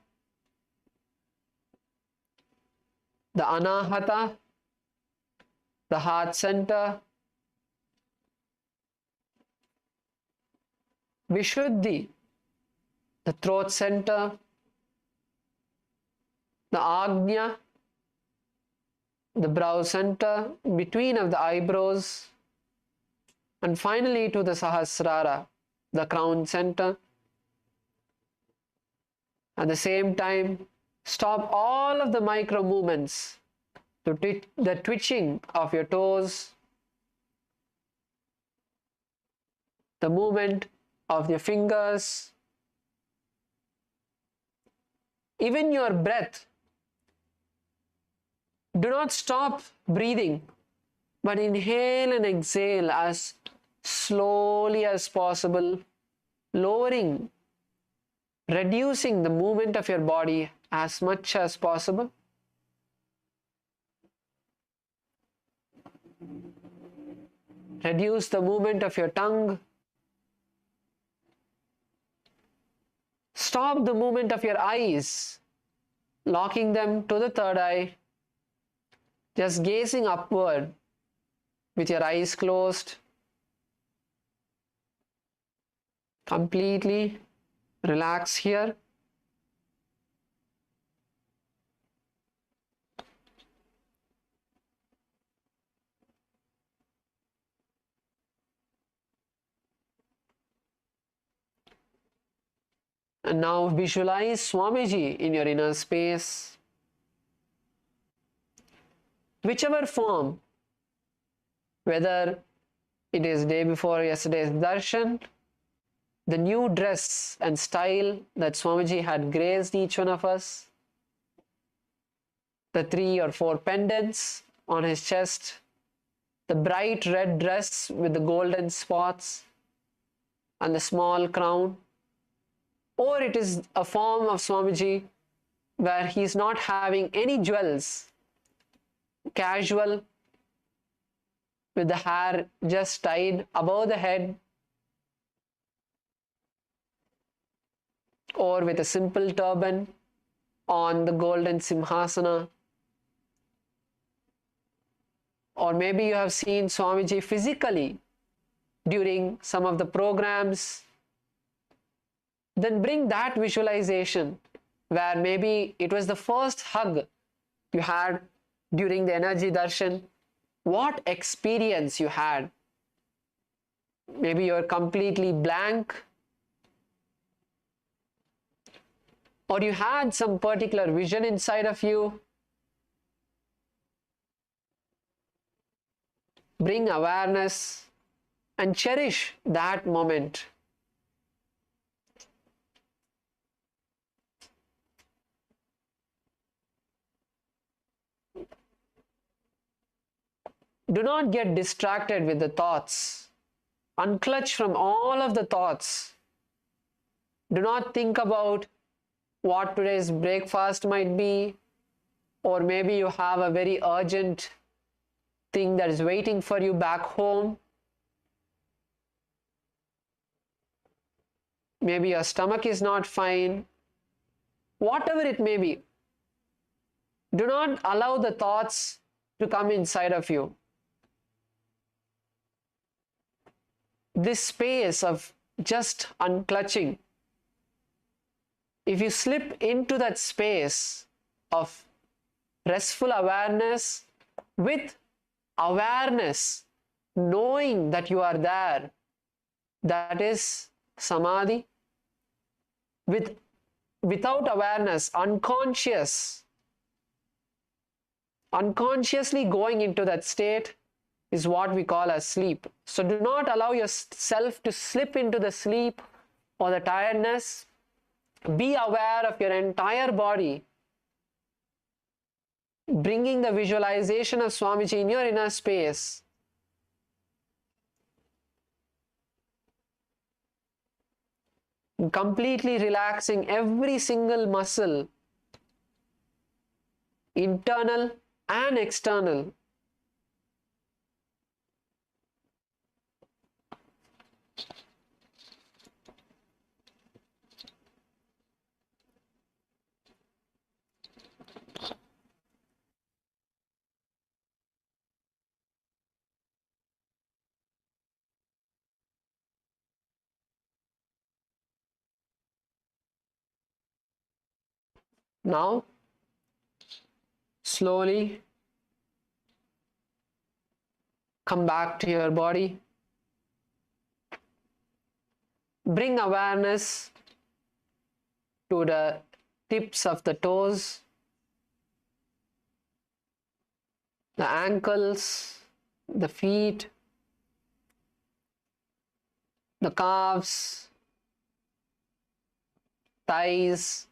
the Anahata, the heart center, Vishuddhi, the throat center, the Agnya, the brow center, between of the eyebrows, and finally to the Sahasrara, the crown center. At the same time, stop all of the micro movements, the twitching of your toes, the movement of your fingers, even your breath. Do not stop breathing, but inhale and exhale as slowly as possible, lowering, reducing the movement of your body as much as possible. Reduce the movement of your tongue. Stop the movement of your eyes, locking them to the third eye, just gazing upward with your eyes closed. Completely relax here. And now visualize Swamiji in your inner space. Whichever form, whether it is day before yesterday's darshan, the new dress and style that Swamiji had graced each one of us, the 3 or 4 pendants on his chest, the bright red dress with the golden spots and the small crown, or it is a form of Swamiji where he is not having any jewels, casual, with the hair just tied above the head, or with a simple turban on the golden simhasana. Or maybe you have seen Swamiji physically during some of the programs. Then bring that visualization where maybe it was the first hug you had during the energy darshan. What experience you had? Maybe you're completely blank, or you had some particular vision inside of you. Bring awareness and cherish that moment. Do not get distracted with the thoughts. Unclutch from all of the thoughts. Do not think about what today's breakfast might be, or maybe you have a very urgent thing that is waiting for you back home. Maybe your stomach is not fine. Whatever it may be, do not allow the thoughts to come inside of you. This space of just unclutching, if you slip into that space of restful awareness with awareness, knowing that you are there, that is samadhi. Without awareness, unconsciously going into that state is what we call as sleep. So do not allow yourself to slip into the sleep or the tiredness. Be aware of your entire body, bringing the visualization of Swamiji in your inner space. Completely relaxing every single muscle, internal and external. Now, slowly come back to your body. Bring awareness to the tips of the toes, the ankles, the feet, the calves, thighs,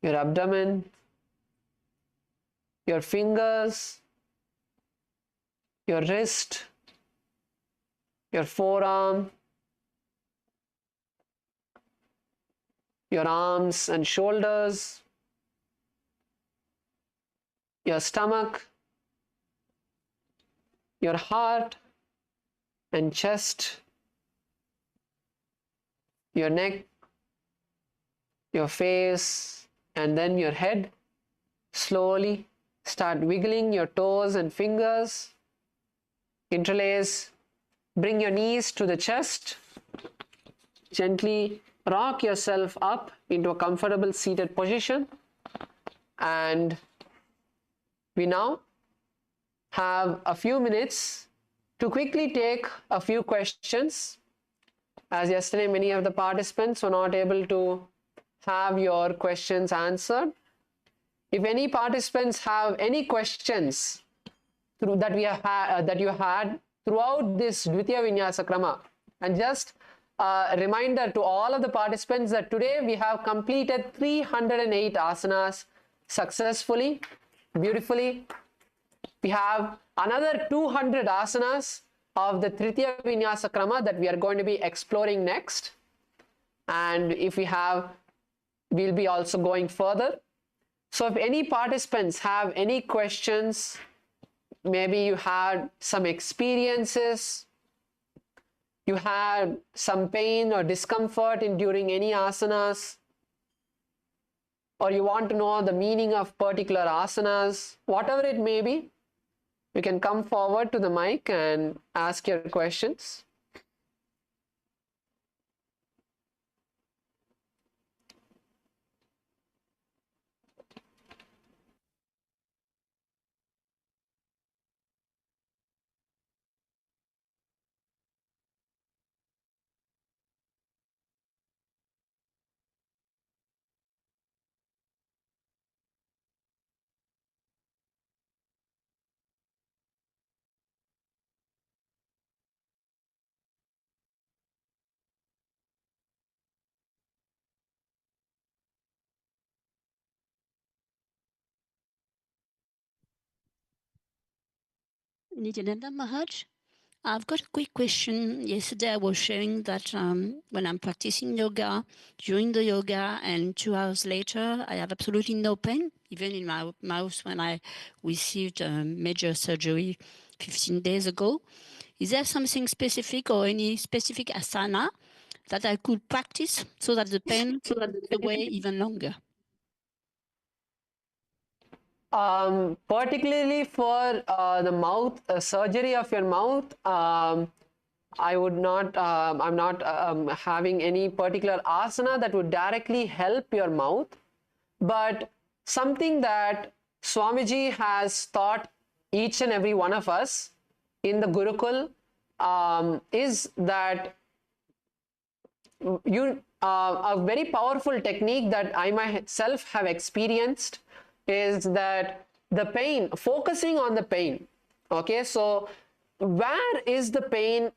your abdomen, your fingers, your wrist, your forearm, your arms and shoulders, your stomach, your heart and chest, your neck, your face, and then your head. Slowly start wiggling your toes and fingers. Interlace. Bring your knees to the chest. Gently rock yourself up into a comfortable seated position. And we now have a few minutes to quickly take a few questions. As yesterday, many of the participants were not able to have your questions answered. If any participants have any questions that you had throughout this Dvitiya Vinyasa Krama, and just a reminder to all of the participants that today we have completed 308 asanas successfully, beautifully. We have another 200 asanas of the Tritiya Vinyasa Krama that we are going to be exploring next. And if we have, we'll be also going further. So if any participants have any questions, maybe you had some experiences, you had some pain or discomfort during any asanas, or you want to know the meaning of particular asanas, whatever it may be, you can come forward to the mic and ask your questions. Nithyananda Maharaj, I've got a quick question. Yesterday I was sharing that when I'm practicing yoga, during the yoga and 2 hours later, I have absolutely no pain, even in my mouth when I received major surgery 15 days ago. Is there something specific or any specific asana that I could practice so that the pain goes away even longer? Particularly for the mouth surgery of your mouth, I would not, I'm not having any particular asana that would directly help your mouth, but something that Swamiji has taught each and every one of us in the Gurukul is that a very powerful technique that I myself have experienced is that the pain, focusing on the pain. Okay, so where is the pain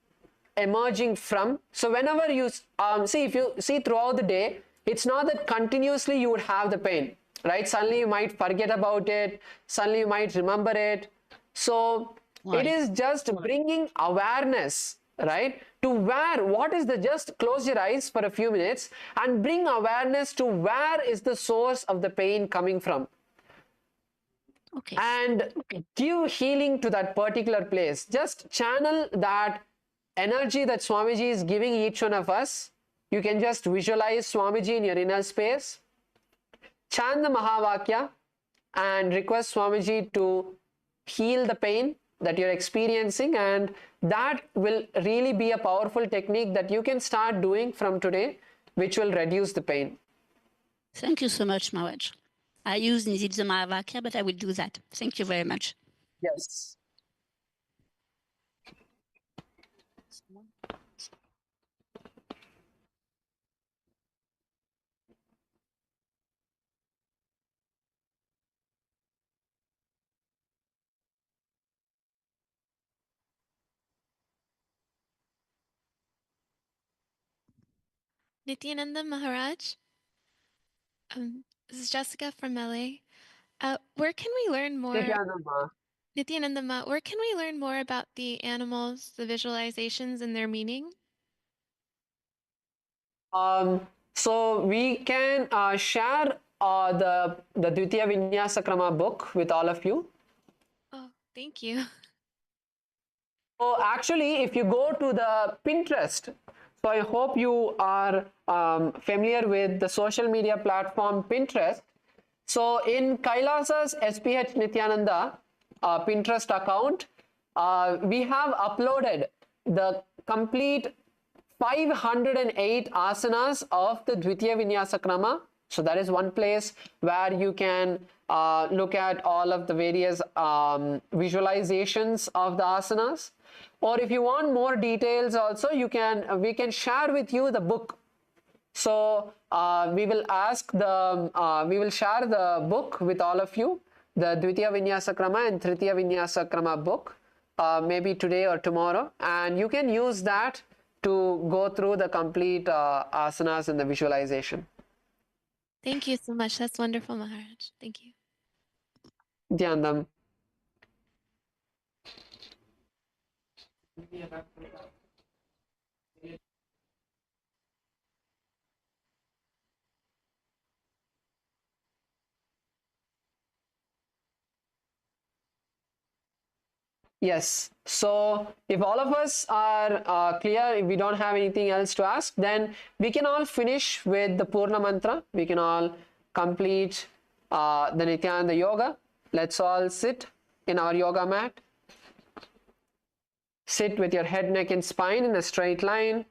emerging from? So whenever you see, if you see throughout the day, it's not that continuously you would have the pain, right? Suddenly you might forget about it, suddenly you might remember it. So it is just bringing awareness, right, to where, what is the, just close your eyes for a few minutes and bring awareness to where is the source of the pain coming from. Okay. And give healing to that particular place. Just channel that energy that Swamiji is giving each one of us. You can just visualize Swamiji in your inner space. Chant the Mahavakya and request Swamiji to heal the pain that you're experiencing, and that will really be a powerful technique that you can start doing from today, which will reduce the pain. Thank you so much, Maharaj. I use Nithyananda Mahavakya, but I will do that. Thank you very much. Yes. Nithyananda Maharaj. This is Jessica from LA. Where can we learn more? Nithyananda Ma, where can we learn more about the animals, the visualizations, and their meaning? So we can share the Dvitiya Vinyasa Krama book with all of you. Oh, thank you. So actually, if you go to the Pinterest, so I hope you are familiar with the social media platform Pinterest. So in KAILASA's SPH Nithyananda Pinterest account, we have uploaded the complete 508 asanas of the Dvitiya Vinyasa Krama. So that is one place where you can look at all of the various visualizations of the asanas. Or if you want more details also, we can share with you the book. So we will share the book with all of you, the Dvitiya Vinyasa Krama and Tritiya Vinyasa Krama book, maybe today or tomorrow, and you can use that to go through the complete asanas and the visualization. Thank you so much. That's wonderful, Maharaj. Thank you. Dhyanam. Yes. So if all of us are clear, if we don't have anything else to ask, then we can all finish with the Purna Mantra. We can all complete the Nithyananda Yoga. Let's all sit in our yoga mat. Sit with your head, neck and spine in a straight line.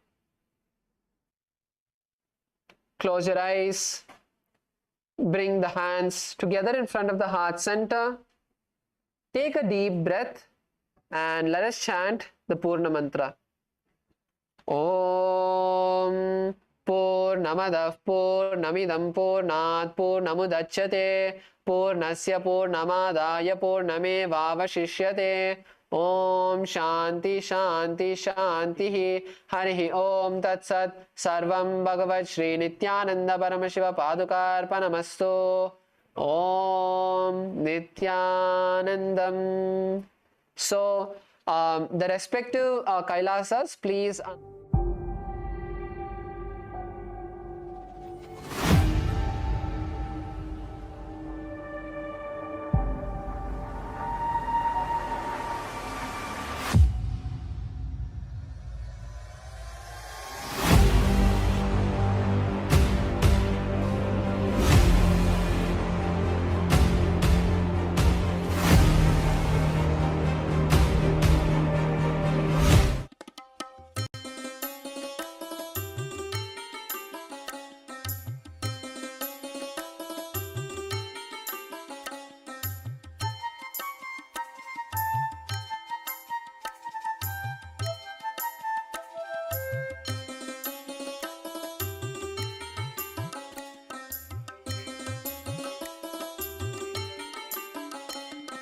Close your eyes. Bring the hands together in front of the heart center. Take a deep breath and let us chant the Purna Mantra. Om Purnamadav Purnamidam Purnat Purnamudachyate Purnasya Purnamadaya Purnamevavashishyate Om Shanti Shanti Shanti Harihi Om Tat Sat Sarvam Bhagavat Shri Nithyananda Paramashiva Padukarpanamastu Om Nithyanandam. So the respective Kailasas, please.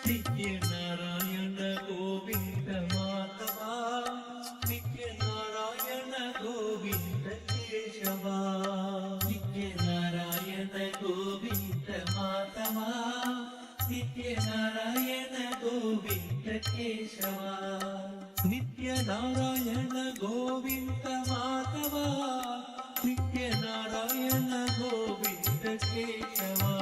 Nithyanarayana Govinda Madhava, Nithyanarayana Govinda Keshava, Nithyanarayana Govinda Madhava, Nithyanarayana Govinda Keshava, Nithyanarayana Govinda Madhava, Nithyanarayana Govinda Keshava.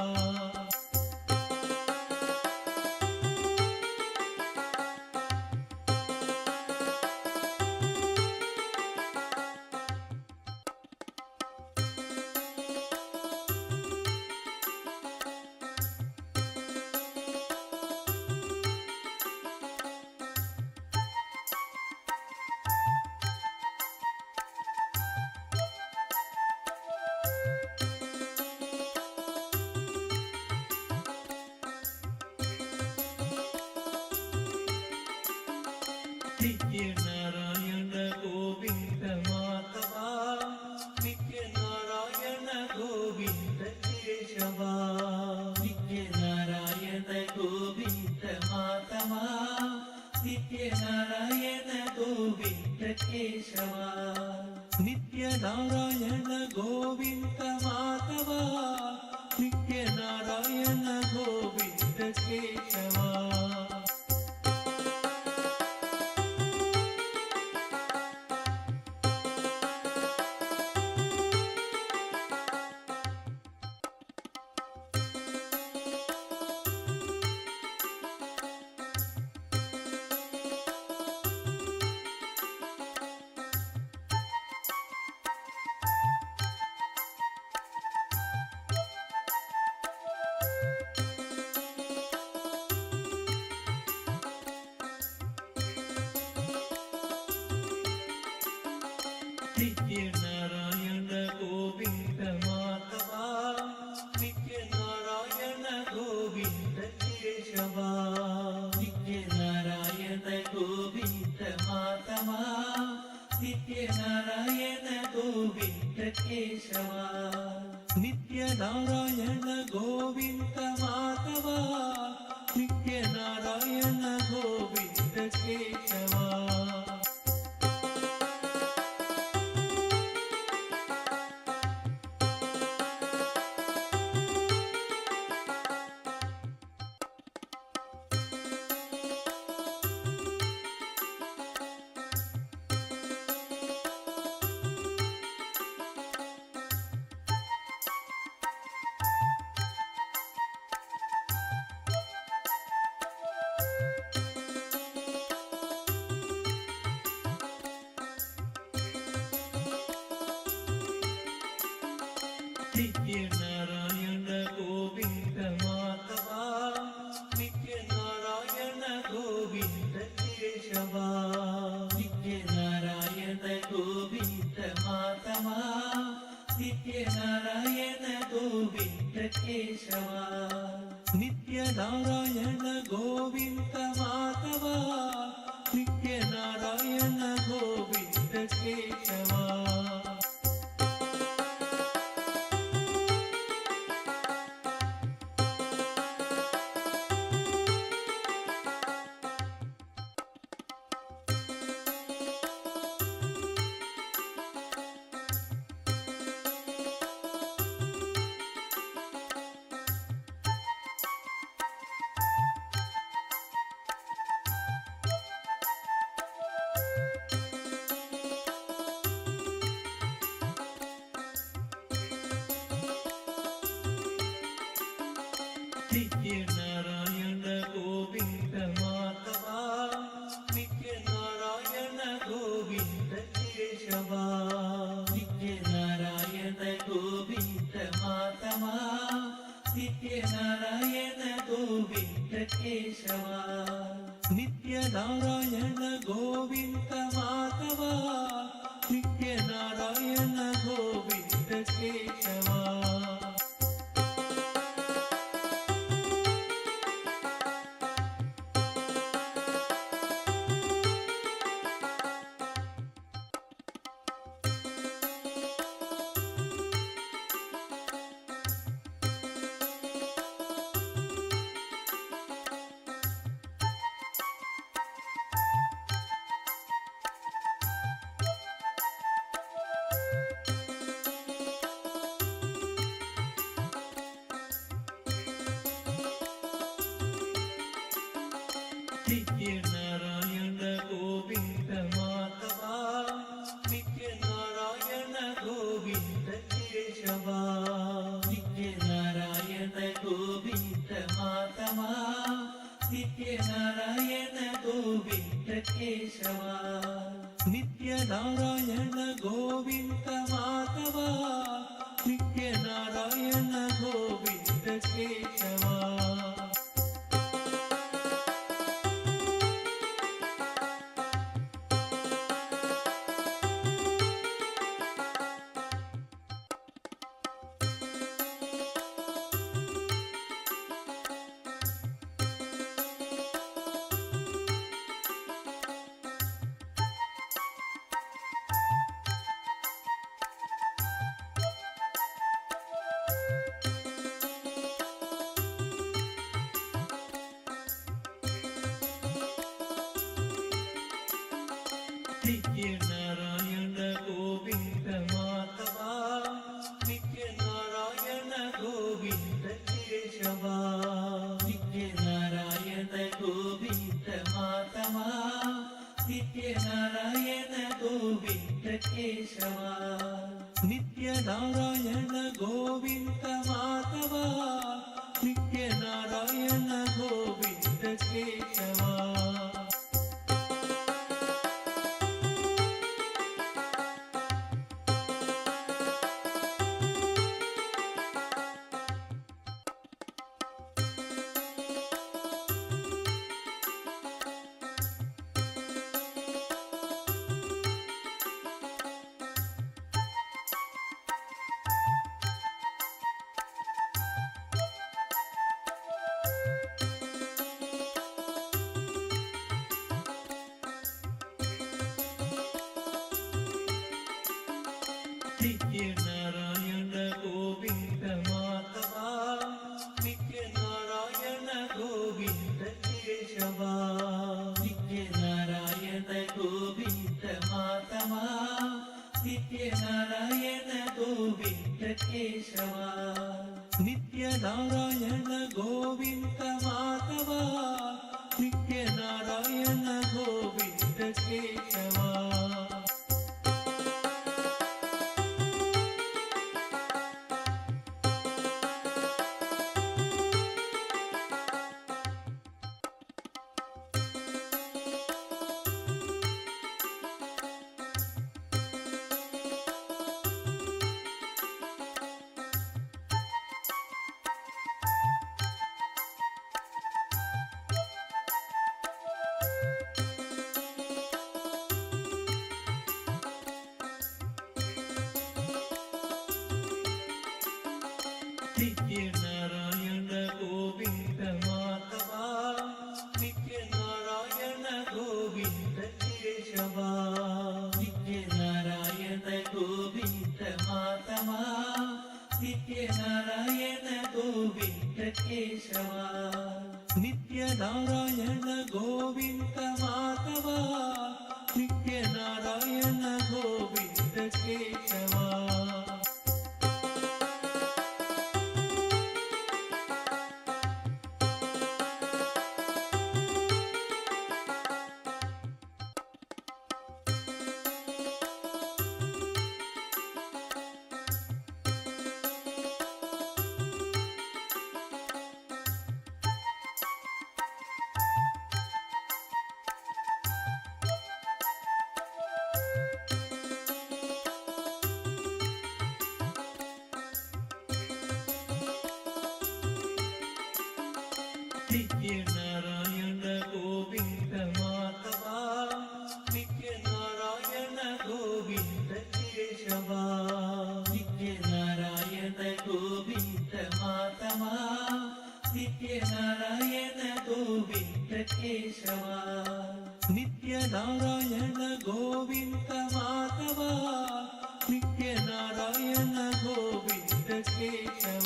Nithyanarayana Govinda Madhava, Nithyanarayana Govinda Keshava, Nithyanarayana Govinda Madhava, Nithyanarayana Govinda Keshava, Nithyanarayana Govinda Govind Madhava नित्य नारायण गोविन्द केशवा नित्य नारायण गोविन्द माधवा नित्य नारायण गोविन्द केशवा नित्य नारायण गोविन्द माधवा नित्य नारायण गोविन्द केशवा नित्य नारायण गोविन्द माधवा नित्य नारायण गोविन्द केशवा नित्य नारायण गोविन्द माधवा नित्य नारायण गोविन्द केशवा नित्य नारायण गोविन्द माधवा नित्य नारायण गोविन्द केशवा नित्य नारायण गोविन्द माधवा नित्य नारायण गोविन्द केशवा नित्य नारायण गोविन्द माधवा नित्य नारायण गोविन्द केशवा नित्य नारायण गोविन्द माधवा नित्य नारायण गोविन्द केशवा नित्य नारायण गोविन्द माधवा नित्य नारायण गोविन्द केशवा नित्य नारायण गोविन्द माधवा नित्य नारायण गोविन्द केशवा नित्य नारायण गोविन्द माधवा नित्य नारायण गोविन्द केशवा नित्य नारायण गोविन्द माधवा नित्य नारायण गोविन्द केशवा नित्य नारायण गोविन्द माधवा ಕೇಶವ ನಿತ್ಯ ನಾರಾಯಣ ಗೋವಿಂದ ಮಾಧವ ನಿತ್ಯ ನಾರಾಯಣ ಗೋವಿಂದ ಕೇಶವ ನಿತ್ಯ ನಾರಾಯಣ ಗೋವಿಂದ ಮಾಧವ ನಿತ್ಯ ನಾರಾಯಣ ಗೋವಿಂದ ಕೇಶವ ನಿತ್ಯ ನಾರಾಯಣ ಗೋವಿಂದ ಮಾಧವ ನಿತ್ಯ ನಾರಾಯಣ ಗೋವಿಂದ ಕೇಶವ ನಿತ್ಯ ನಾರಾಯಣ ಗೋವಿಂದ ಮಾಧವ ನಿತ್ಯ ನಾರಾಯಣ ಗೋವಿಂದ ಕೇಶವ ನಿತ್ಯ ನಾರಾಯಣ ಗೋವಿಂದ ಮಾಧವ ನಿತ್ಯ ನಾರಾಯಣ ಗೋವಿಂದ ಕೇಶವ ನಿತ್ಯ ನಾರಾಯಣ ಗೋವಿಂದ ಮಾಧವ ನಿತ್ಯ ನಾರಾಯಣ ಗೋವಿಂದ ಕೇಶವ ನಿತ್ಯ ನಾರಾಯಣ ಗೋವಿಂದ ಮಾಧವ ನಿತ್ಯ ನಾರಾಯಣ ಗೋವಿಂದ ಕೇಶವ ನಿತ್ಯ ನಾರಾಯಣ ಗೋವಿಂದ ಮಾಧವ ನಿತ್ಯ ನಾರಾಯಣ ಗೋವಿಂದ ಕೇಶವ ನಿತ್ಯ ನಾರಾಯಣ ಗೋವಿಂದ ಮಾಧವ ನಿತ್ಯ ನಾರಾಯಣ ಗೋವಿಂದ ಕೇಶವ ನಿತ್ಯ ನಾರಾಯಣ ಗೋವಿಂದ ಮಾಧವ ನಿತ್ಯ ನಾರಾಯಣ ಗೋವಿಂದ ಕೇಶವ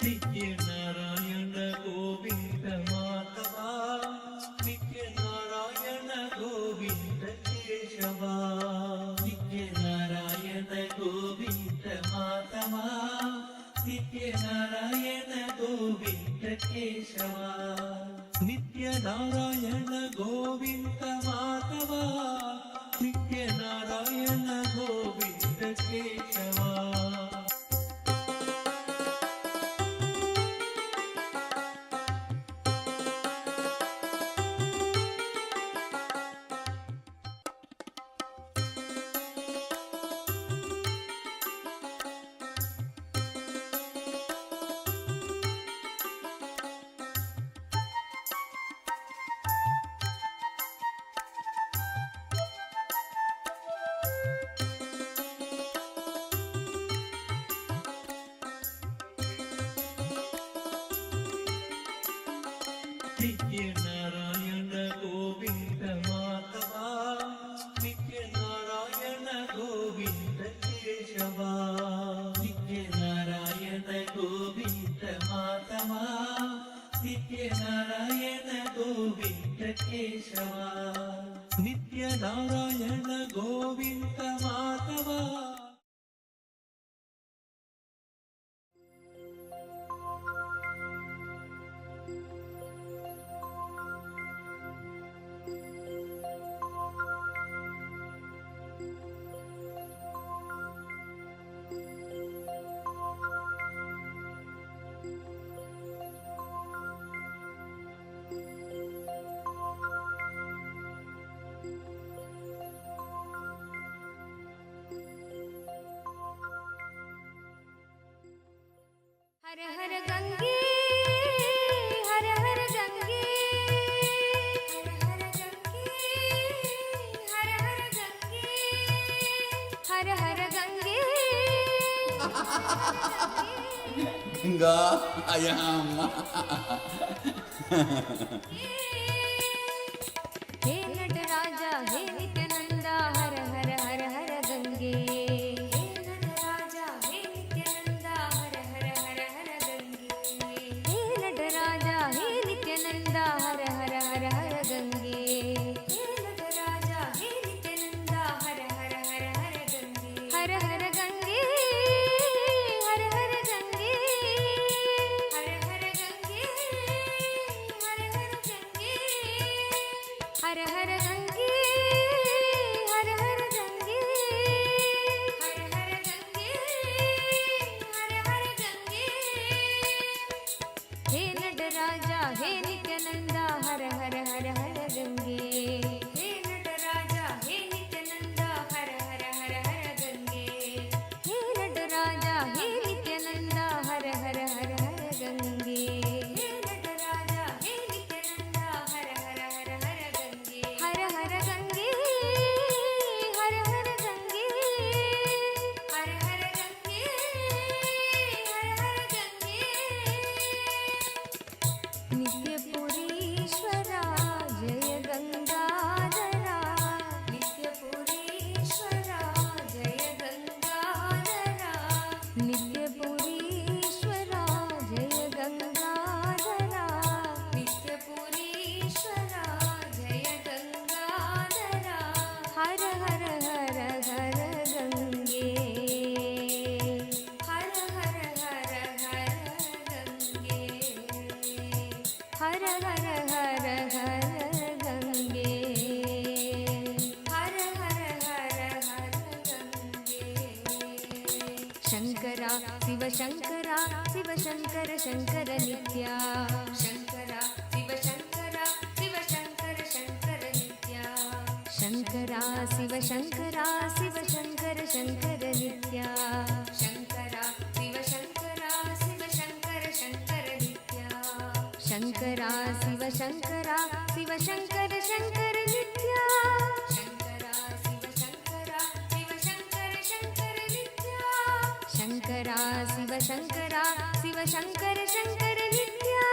ನಿತ್ಯ ನಾರಾಯಣ ಗೋವಿಂದ ಮಾಧವ ನಿತ್ಯ ನಾರಾಯಣ ಗೋವಿಂದ ಕೇಶವ ನಿತ್ಯ ನಾರಾಯಣ ಗೋವಿಂದ ಮಾಧವ ನಿತ್ಯ ನಾರಾಯಣ ಗೋವಿಂದ ಕೇಶವ ನಿತ್ಯ ನಾರಾಯಣ ಗೋವಿಂದ ಮಾಧವ ನಿತ್ಯ ನಾರಾಯಣ ಗೋವಿಂದ ಕೇಶವ ನಿತ್ಯ ನಿತ್ಯನಾರಾಯಣ ಗೋವಿಂದ ಮಾಧವ. हर हर गंगे हर हर गंगे हर हर गंगे हर हर गंगे हर हर गंगे गंगा आयाम. हे नटराजा हे नित्यानंदा हर हर हर हर गंगे. हे नटराजा हे नित्यानंदा हर हर हर हर गंगे. हे नटराजा हे नित्यानंदा हर हर हर हर गंगे. हे नटराजा हे नित्यानंदा हर हर हर हर गंगे. हर हर गंगे हर हर गंगे हर हर गंगे हर हर गंगे हर हर गंगे हर हर गंगे हर हर गंगे हर हर गंगे. हे नटराजा हे नित्यानंदा हर हर हर हर गंगे. हे नटराजा हे नित्यानंदा हर हर हर हर गंगे. हे नटराजा हे नित्यानंदा हर हर हर हर गंगे. हे नटराजा हे नित्यानंदा हर हर हर हर गंगे. हर हर गंगे हर हर गंगे हर हर गंगे हर हर गंगे. नित्यपुरीश्वरा जय गंगाधरा. नित्यपुरीश्वरा जय गंगाधरा. नित्यपुरीश्वरा जय गंगाधरा. नित्यपुरीश्वरा जय गंगाधरा. हर हर हर हर गंगे. हर हर हर हर गंगे. हर हर हर हर गंगे. हर हर हर हर गंगे. शंकरा शिव शंकरा शिव शंकर शंकर नित्या. शंकरा शिव शंकरा शिव शंकर शंकर नित्या. शंकरा शिव शंकरा शिव शंकर शंकर नित्या. शंकरा शिव शंकरा शिव शंकर शंकर नित्या. शंकरा शिव शंकरा शिव शंकर शंकर नित्या. शंकरा शिव शंकरा शिव शंकर शंकर नित्या. शंकरा शिव शंकरा शिव शंकर शंकर नित्या.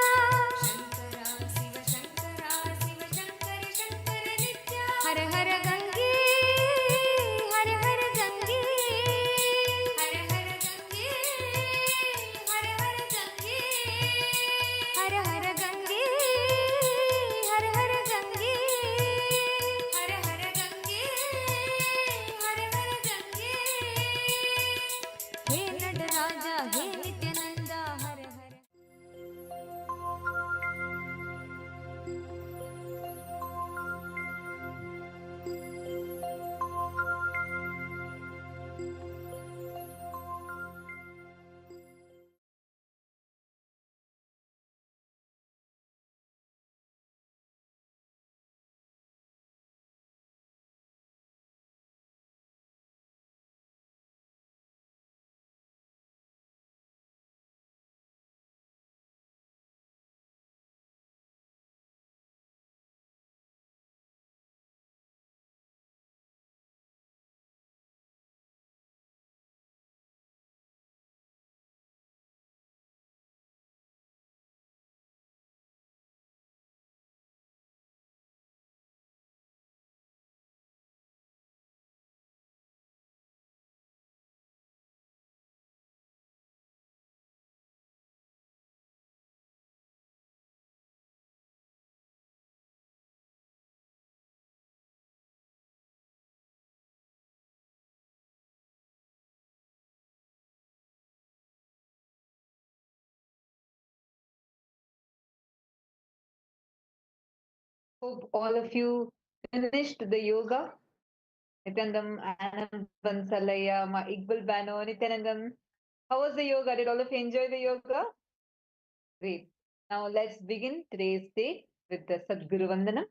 शंकरा शिव शंकरा शिव शंकर शंकर नित्या. हर हर गंगे हर हर गंगे हर हर गंगे हर हर गंगे हर हर गंगे हर हर गंगे हर हर गंगे हर हर गंगे. हे नटराजा हे नित्यानंदा हर हर Hope all of you finished the yoga. Nityanandam, Anam Bansalaya, Ma Iqbal Bano, Nityanandam. How was the yoga? Did all of you enjoy the yoga? Great. Now let's begin today's day with the Sadguru Vandanam.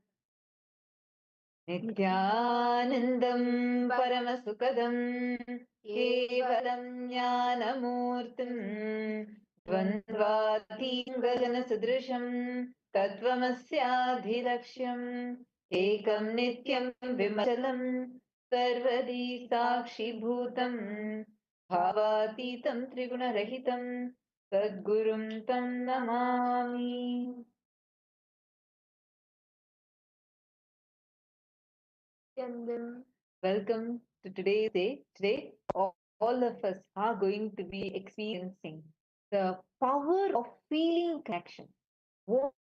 Nithyanandam Paramasukadam Kevalam Jnanamurtim Dvandvatingadana Sadrisham Tattvamasyadhilakshyam Ekam Nityam Vimachalam Sarvadi Sakshi Bhutam Bhavatitam Triguna Sadgurum Tam Namami. Welcome to today's day. Today, all of us are going to be experiencing the power of feeling connection. What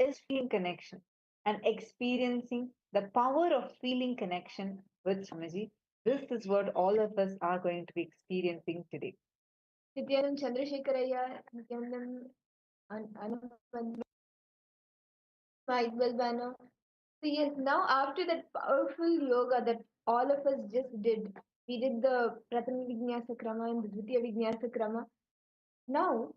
is feeling connection? And experiencing the power of feeling connection with Swamiji. This is what all of us are going to be experiencing today. Nithyananda Chandrasekharaya, Nithyananda Anupandana, Mike Balbano. So yes, now after that powerful yoga that all of us just did, we did the Prathama Vinyasa Krama and the Dvitiya Vinyasa Krama. Now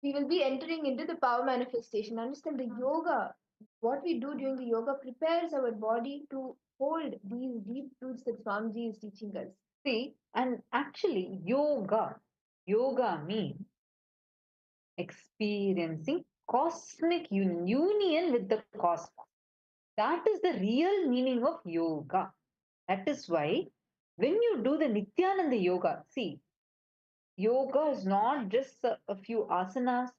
we will be entering into the power manifestation. Understand the yoga, what we do during the yoga prepares our body to hold these deep truths that Swamiji is teaching us. See, and actually, yoga means experiencing cosmic union with the cosmos. That is the real meaning of yoga. That is why when you do the Nithyananda yoga, see, yoga is not just a few asanas,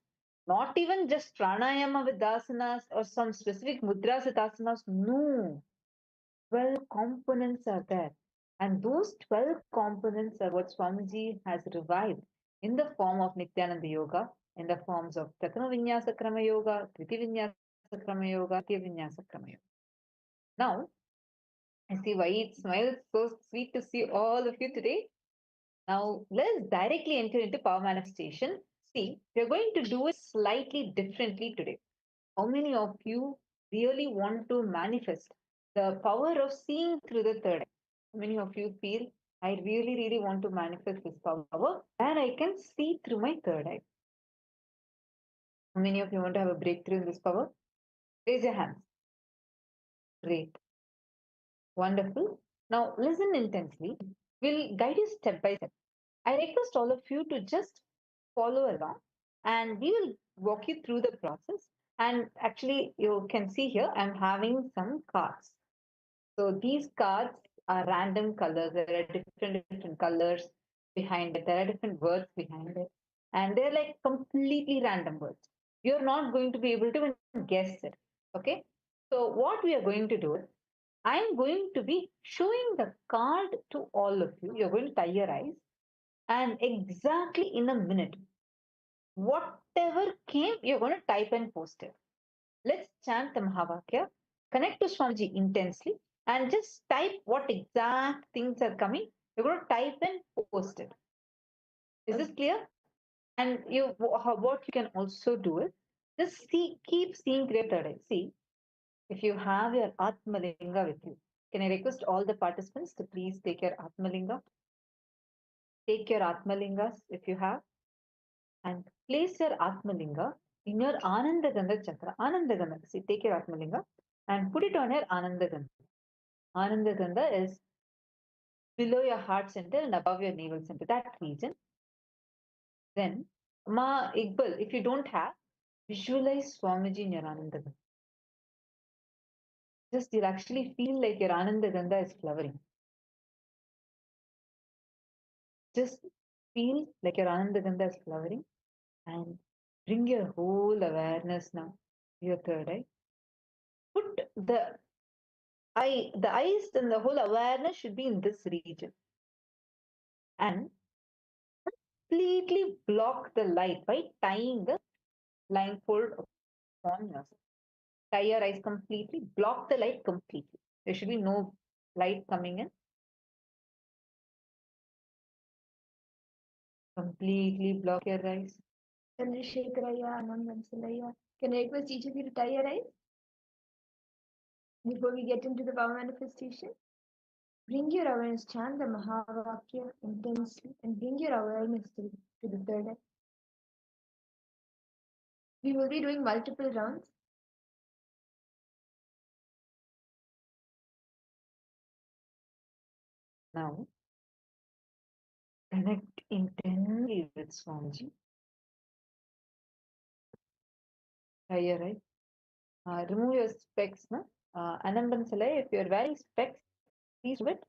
not even just pranayama with asanas or some specific mudras with asanas. No, 12 components are there. And those 12 components are what Swamiji has revived in the form of Nithyananda Yoga, in the forms of Prathama Vinyasa Krama Yoga, Triti Vinyasa Krama Yoga, Tya Vinyasa Krama Yoga. Now, I see why it smiles so sweet to see all of you today. Now, let's directly enter into power manifestation. See, we're going to do it slightly differently today. How many of you really want to manifest the power of seeing through the third eye? How many of you feel, I really, really want to manifest this power where I can see through my third eye? How many of you want to have a breakthrough in this power? Raise your hands. Great. Wonderful. Now listen intensely. We'll guide you step by step. I request all of you to just follow along and we will walk you through the process. And actually, you can see here, I'm having some cards. So these cards are random colors. There are different colors behind it. There are different words behind it. And they're like completely random words. You're not going to be able to even guess it. Okay. So what we are going to do is, I'm going to be showing the card to all of you. You're going to tie your eyes. And exactly in a minute, whatever came, you're going to type and post it. Let's chant the Mahavakya, connect to Swamiji intensely, and just type what exact things are coming. You're going to type and post it. Is this clear? And what you can also do is just keep seeing clear third eye. See, if you have your Atmalinga with you, can I request all the participants to please take your Atmalinga? Take your Atmalingas if you have, and place your Atmalinga in your Anandagandha chakra. Anandagandha. See, take your Atmalinga and put it on your Anandagandha. Anandagandha is below your heart center and above your navel center, that region. Then, Ma Iqbal, if you don't have, visualize Swamiji in your Anandagandha. Just you'll actually feel like your Anandagandha is flowering. Just feel like your Anandagandha is flowering and bring your whole awareness now to your third eye. Put the eyes and the whole awareness should be in this region. And completely block the light by tying the blindfold upon yourself. Tie your eyes completely, block the light completely. There should be no light coming in. Completely block your eyes. Chandrasekharaya, Anand Vansalaya. Can I request each of you to tie your eyes? Before we get into the power manifestation, bring your awareness, chant the Mahavakya intensely, and bring your awareness to the third eye. We will be doing multiple rounds. Now, connect intensely with Swamiji. Higher right. Remove your specs. No? Anandan Salai, if you're wearing specs, please do it.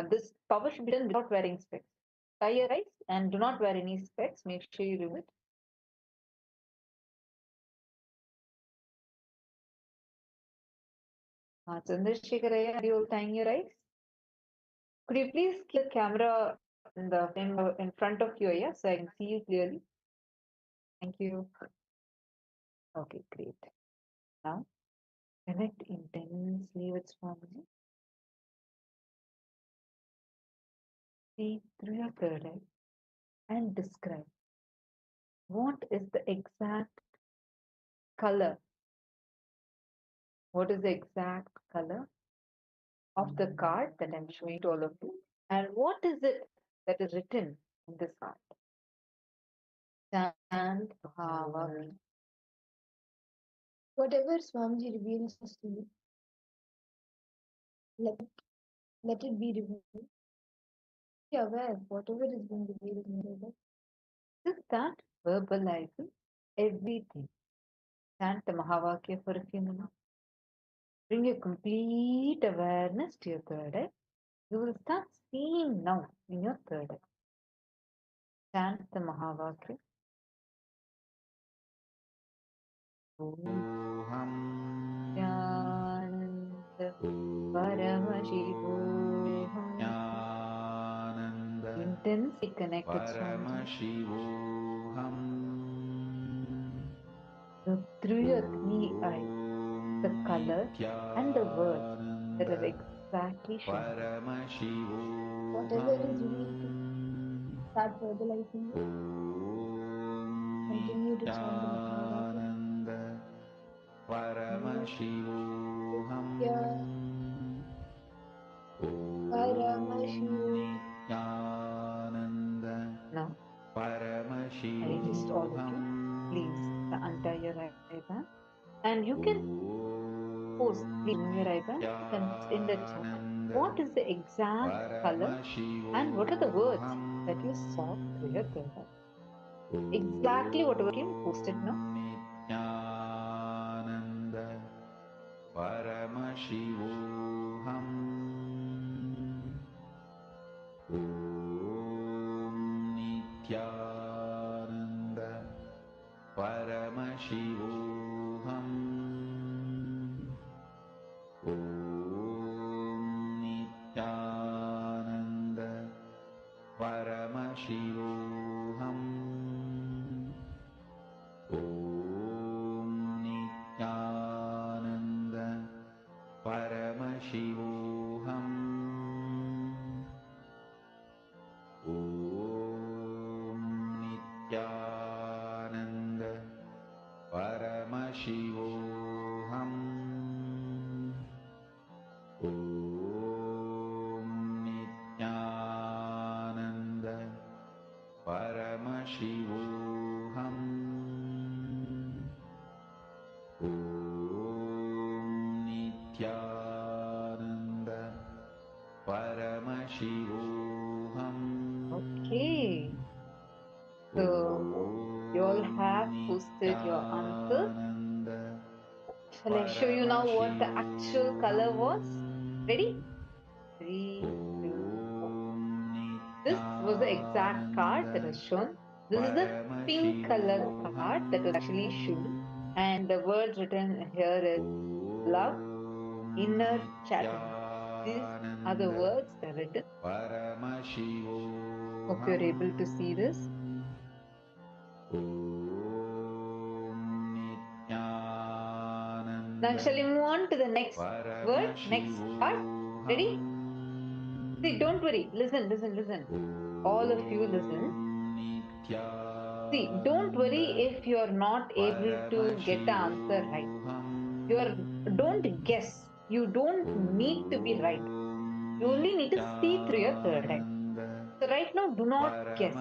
This power should be done without wearing specs. Tie your eyes and do not wear any specs. Make sure you remove it. Chandrasekharaya, are you tying your eyes? Could you please keep the camera in the frame in front of you, yeah, so I can see you clearly? Thank you. Okay, great. Now, connect intensely with Swamiji. See through your third eye and describe what is the exact color. What is the exact color of the card that I'm showing to all of you? And what is it that is written in this card? And Bhava. Whatever Swamiji reveals to you, let it be revealed. Be aware of whatever is being revealed in your life. Just start verbalizing everything. Chant the Mahavakya for a few minutes. Bring your complete awareness to your third eye. You will start seeing now in your third eye. Chant the Mahavakya. Intensely connect with Swamiji. So through your three eyes, the color and the words that are exactly shown. Whatever is revealed to you, start verbalizing it. Continue to chant the Mahavakya. Paramashivoham Nithyananda Now, I request all of you, please untie your eyeband. And you can post, please remove your eyeband and in the chat. What is the exact color and what are the words that you saw through your third eye? Exactly whatever came, post it now. Nithyananda Paramashivoham Nithyananda Paramashivoham Nithyananda Paramashivoham Nithyananda Paramashivoham Nithyananda Paramashivoham Nithyananda Paramashivoham Nithyananda Paramashivoham. Okay. So you all have posted your answers. Shall I show you now what the actual color was? Ready? 3, 2, 1. This was the exact card that was shown. This is the pink color card that was actually shown. And the words written here is love, inner chattering. These are the words that are written. Hope you're able to see this. Now shall we move on to the next word, next part? Ready? See, don't worry. Listen, listen, listen. All of you listen. See, don't worry if you're not able to get the answer right. Don't guess. You don't need to be right. You only need to see through your third eye. So right now, do not guess.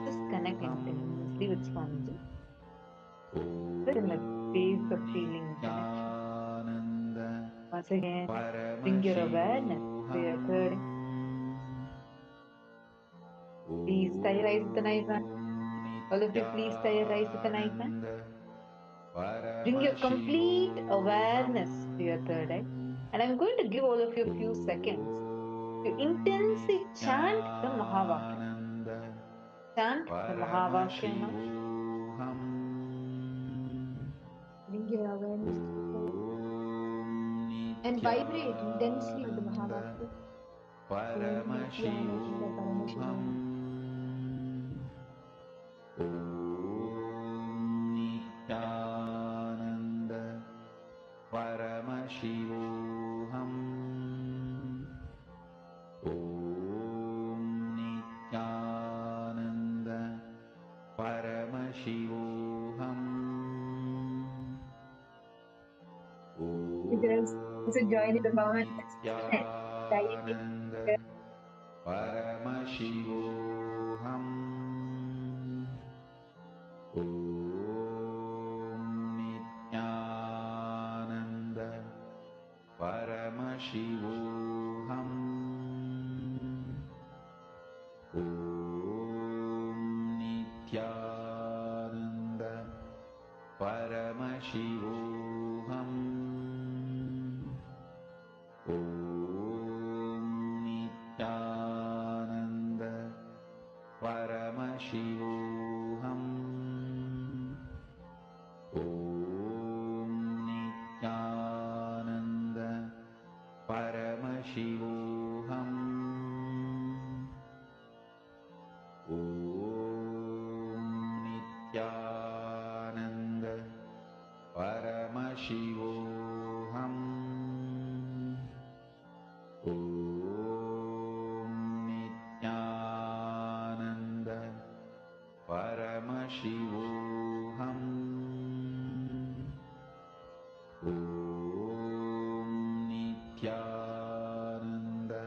Just connect intensely with Swamiji. Sit in a space of feeling connection. Once again, bring your awareness to your third eye. Please tie your eyes with a knife hand. All of you, please tie your eyes with a knife hand. Bring your complete awareness to your third eye. And I'm going to give all of you a few seconds to intensely chant the Mahavakya. Chant the Mahavakya now. Bring your awareness to the third and vibrate intensely with the Mahavakya. Om Nithyananda Paramashivoham. Nithyananda Paramashivoham. Om Nithyananda Paramashivoham. You can also join in the moment. Nithyananda Paramashivoham. Om Nithyananda Paramashivoham. Om Nithyananda Paramashivoham. Om Nithyananda Paramashivoham. Om Nithyananda Paramashivoham. Om Nithyananda Paramashivoham. Om Nithyananda Paramashivoham. Om Nithyananda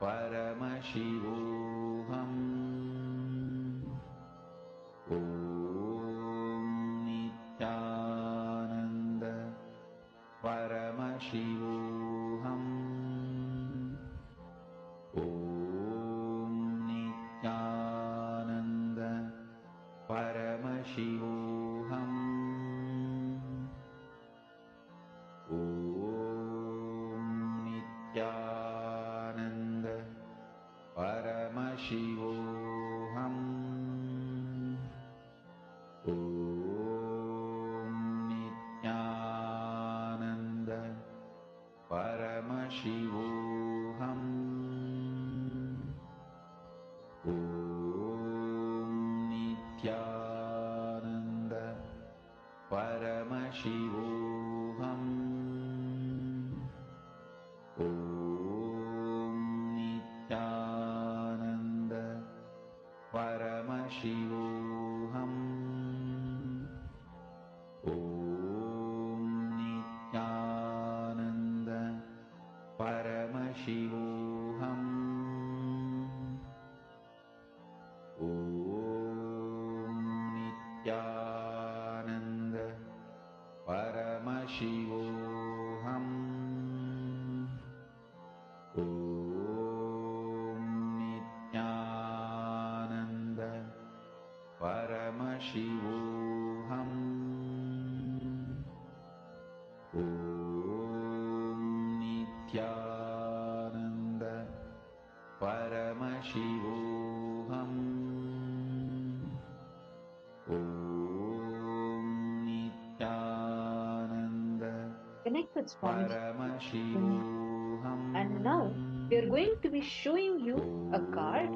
Paramashivoham. Om Nithyananda Paramashivoham. Om Nithyananda Paramashivoham. Om Nithyananda Paramashivoham. Om Nithyananda Paramashivoham. Om Nithyananda Paramashivoham. Om Nithyananda Paramashivoham. Om Nithyananda Paramashivoham. Om Nithyananda Paramashivoham. Om Nithyananda Paramashivoham. Om Nithyananda Paramashivoham. Om Nithyananda Connect with Swamiji. Paramashivoham. And now we are going to be showing you a card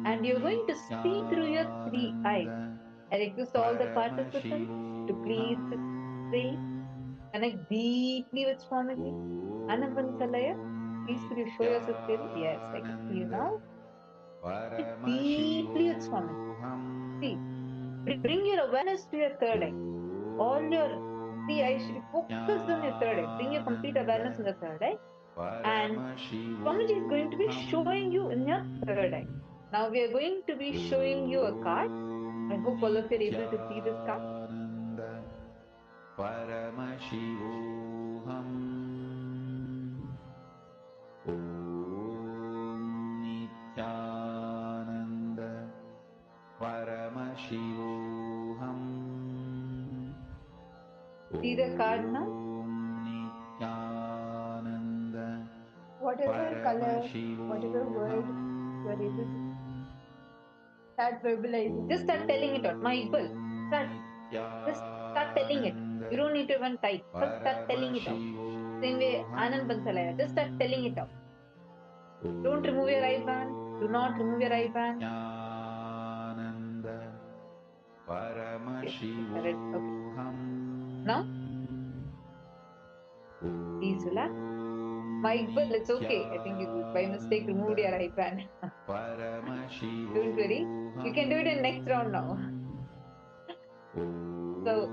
and you're going to see through your three eyes. I request all the participants to please say, connect deeply with Swamiji. Anavansalaya, please could you show yourself clearly? Yes, I can see you now. Connect deeply with Swamiji. See, bring your awareness to your third eye. All your See, I should focus on your third eye. Bring your complete awareness on the third eye. And Swamiji is going to be showing you in your third eye. Now we are going to be showing you a card. I hope all of you are able to see this card. Paramashivoham Nithyananda Paramashivoham. See the card now? Nithyananda Whatever color, whatever word you are able to start verbalizing. Just start telling it out. My equal. Just start telling it. You don't need to even type. Just start telling it out. Same way, Anand Bansalaya. Just start telling it out. Don't remove your eye band. Do not remove your eye band. Okay. Now, please relax. My equal, it's okay. I think you by mistake removed your eye band. Don't worry. You can do it in next round now. So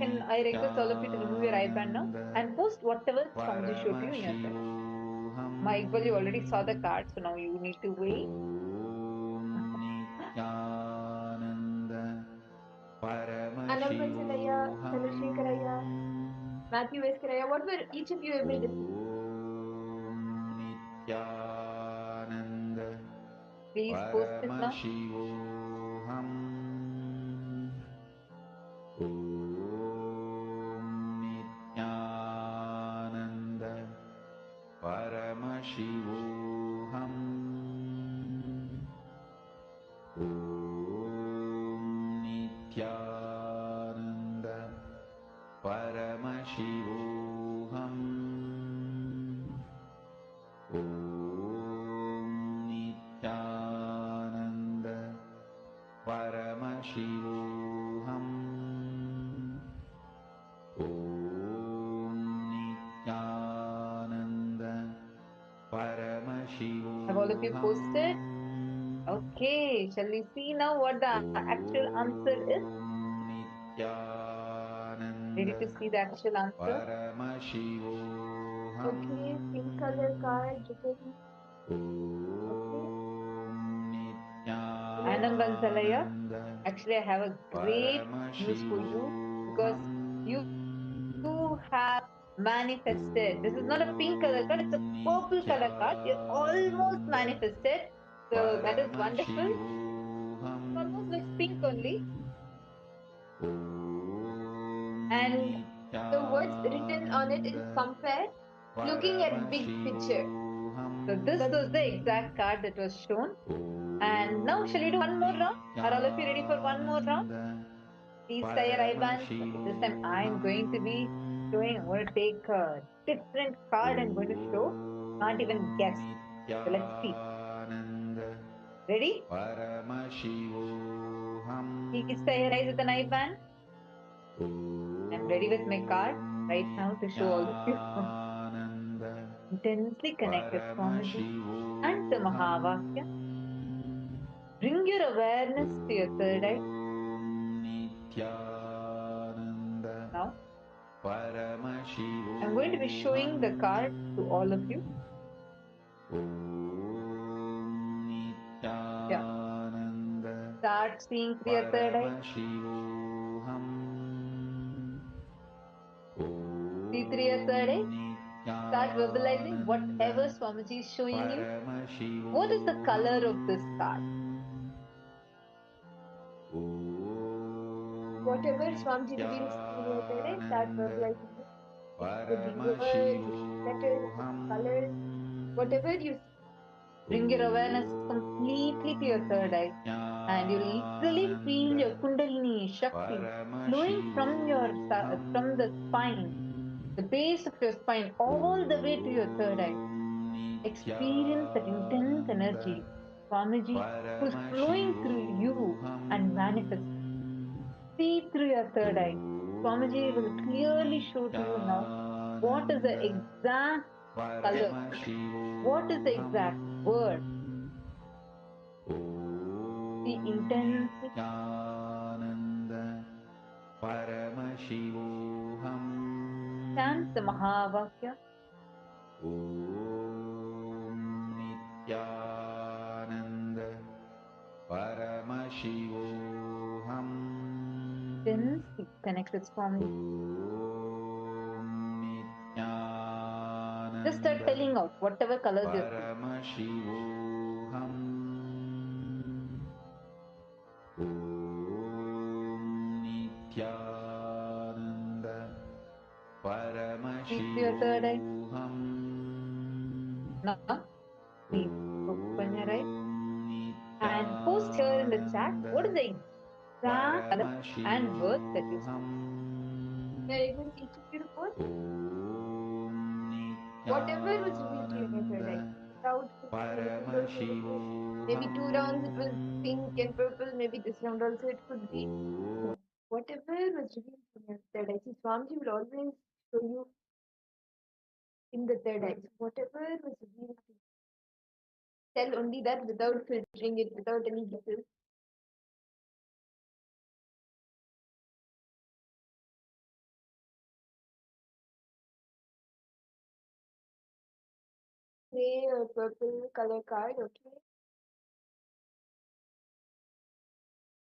can I request all of you to remove your eye band now and post whatever Swamiji showed you in your side. My equal, you already saw the card, so now you need to wait. Anam Vansalaya, Chandrasekharaya, Matthew Veskaraya, what were each of you able to see? Please post it now. Paramashivoham Nithyananda Paramashivoham Nithyananda Paramashivoham Nithyananda Paramashivoham. Have all of you posted? Okay, shall we see now what the actual answer is? Ready to see the actual answer? Okay, pink color card, written. Okay. Anam Bansalaya, actually I have a great news for you because you have manifested. This is not a pink color card, it's a purple color card. You're almost manifested. So that is wonderful. It almost looks pink only. And the words written on it is compare, looking at big picture. So this was the exact card that was shown. And now shall we do one more round? Are all of you ready for one more round? Please tie your eye bands. Okay, this time I'm going to be showing. I'm going to take a different card. I'm going to show. Can't even guess. So let's see. Ready? Please tie your eyes with an eye band. I'm ready with my card right now to show all of you. Intensely connect with Swamiji and the Mahavakya. Bring your awareness to your third eye. Now, I'm going to be showing the card to all of you. Yeah. Start seeing through your third eye. See through your third eye. Start verbalizing whatever Swamiji is showing you. What is the color of this card? Whatever Swamiji reveals in your third eye, start verbalizing it. It could be words, it could be letters, it could be colors, whatever you see. Bring your awareness completely to your third eye. And you'll literally feel your Kundalini Shakti flowing from the spine, the base of your spine, all the way to your third eye. Experience that intense energy, Swamiji, who's flowing through you and manifest. See through your third eye. Swamiji will clearly show to you now what is the exact color, what is the exact word. See intensely. chant the Mahavakya. Om Nithyananda Paramashivoham. Then connect with Swami. Om Nithyananda Just start telling out whatever colors you see. Paramashivoham. Om Nithyananda Keep your third eye. Paramashivoham. Now, please open your eyes and post here in the chat what is the exact color and words that you see. Now, even each of you report whatever was revealed to you in your third eye, without filtering it, without filtering. Maybe 2 rounds it was pink and purple, maybe this round also it could be. So, whatever was revealed in your third eye. See, Swamiji will always show you in the third eye. So whatever was revealed to you, tell only that without filtering it, without any guesses. Gray or purple color card, okay?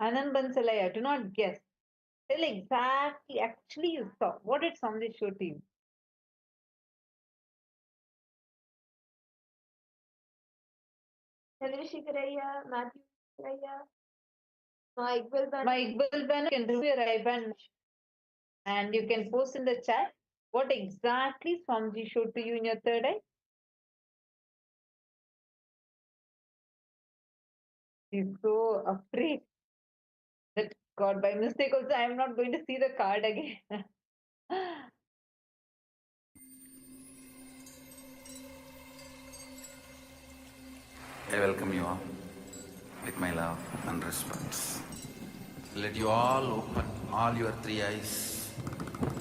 Anand Bansalaya, do not guess. Tell exactly, actually you saw. What did Swami show to you? Chandrasekharaya, Matthew Raya, my Iqbal Ban. My Iqbal Banner can remove your eyeband and you can post in the chat what exactly Swamiji showed to you in your third eye. He's so afraid that God, by mistake also, I am not going to see the card again. I welcome you all with my love and respect. Let you all open all your three eyes.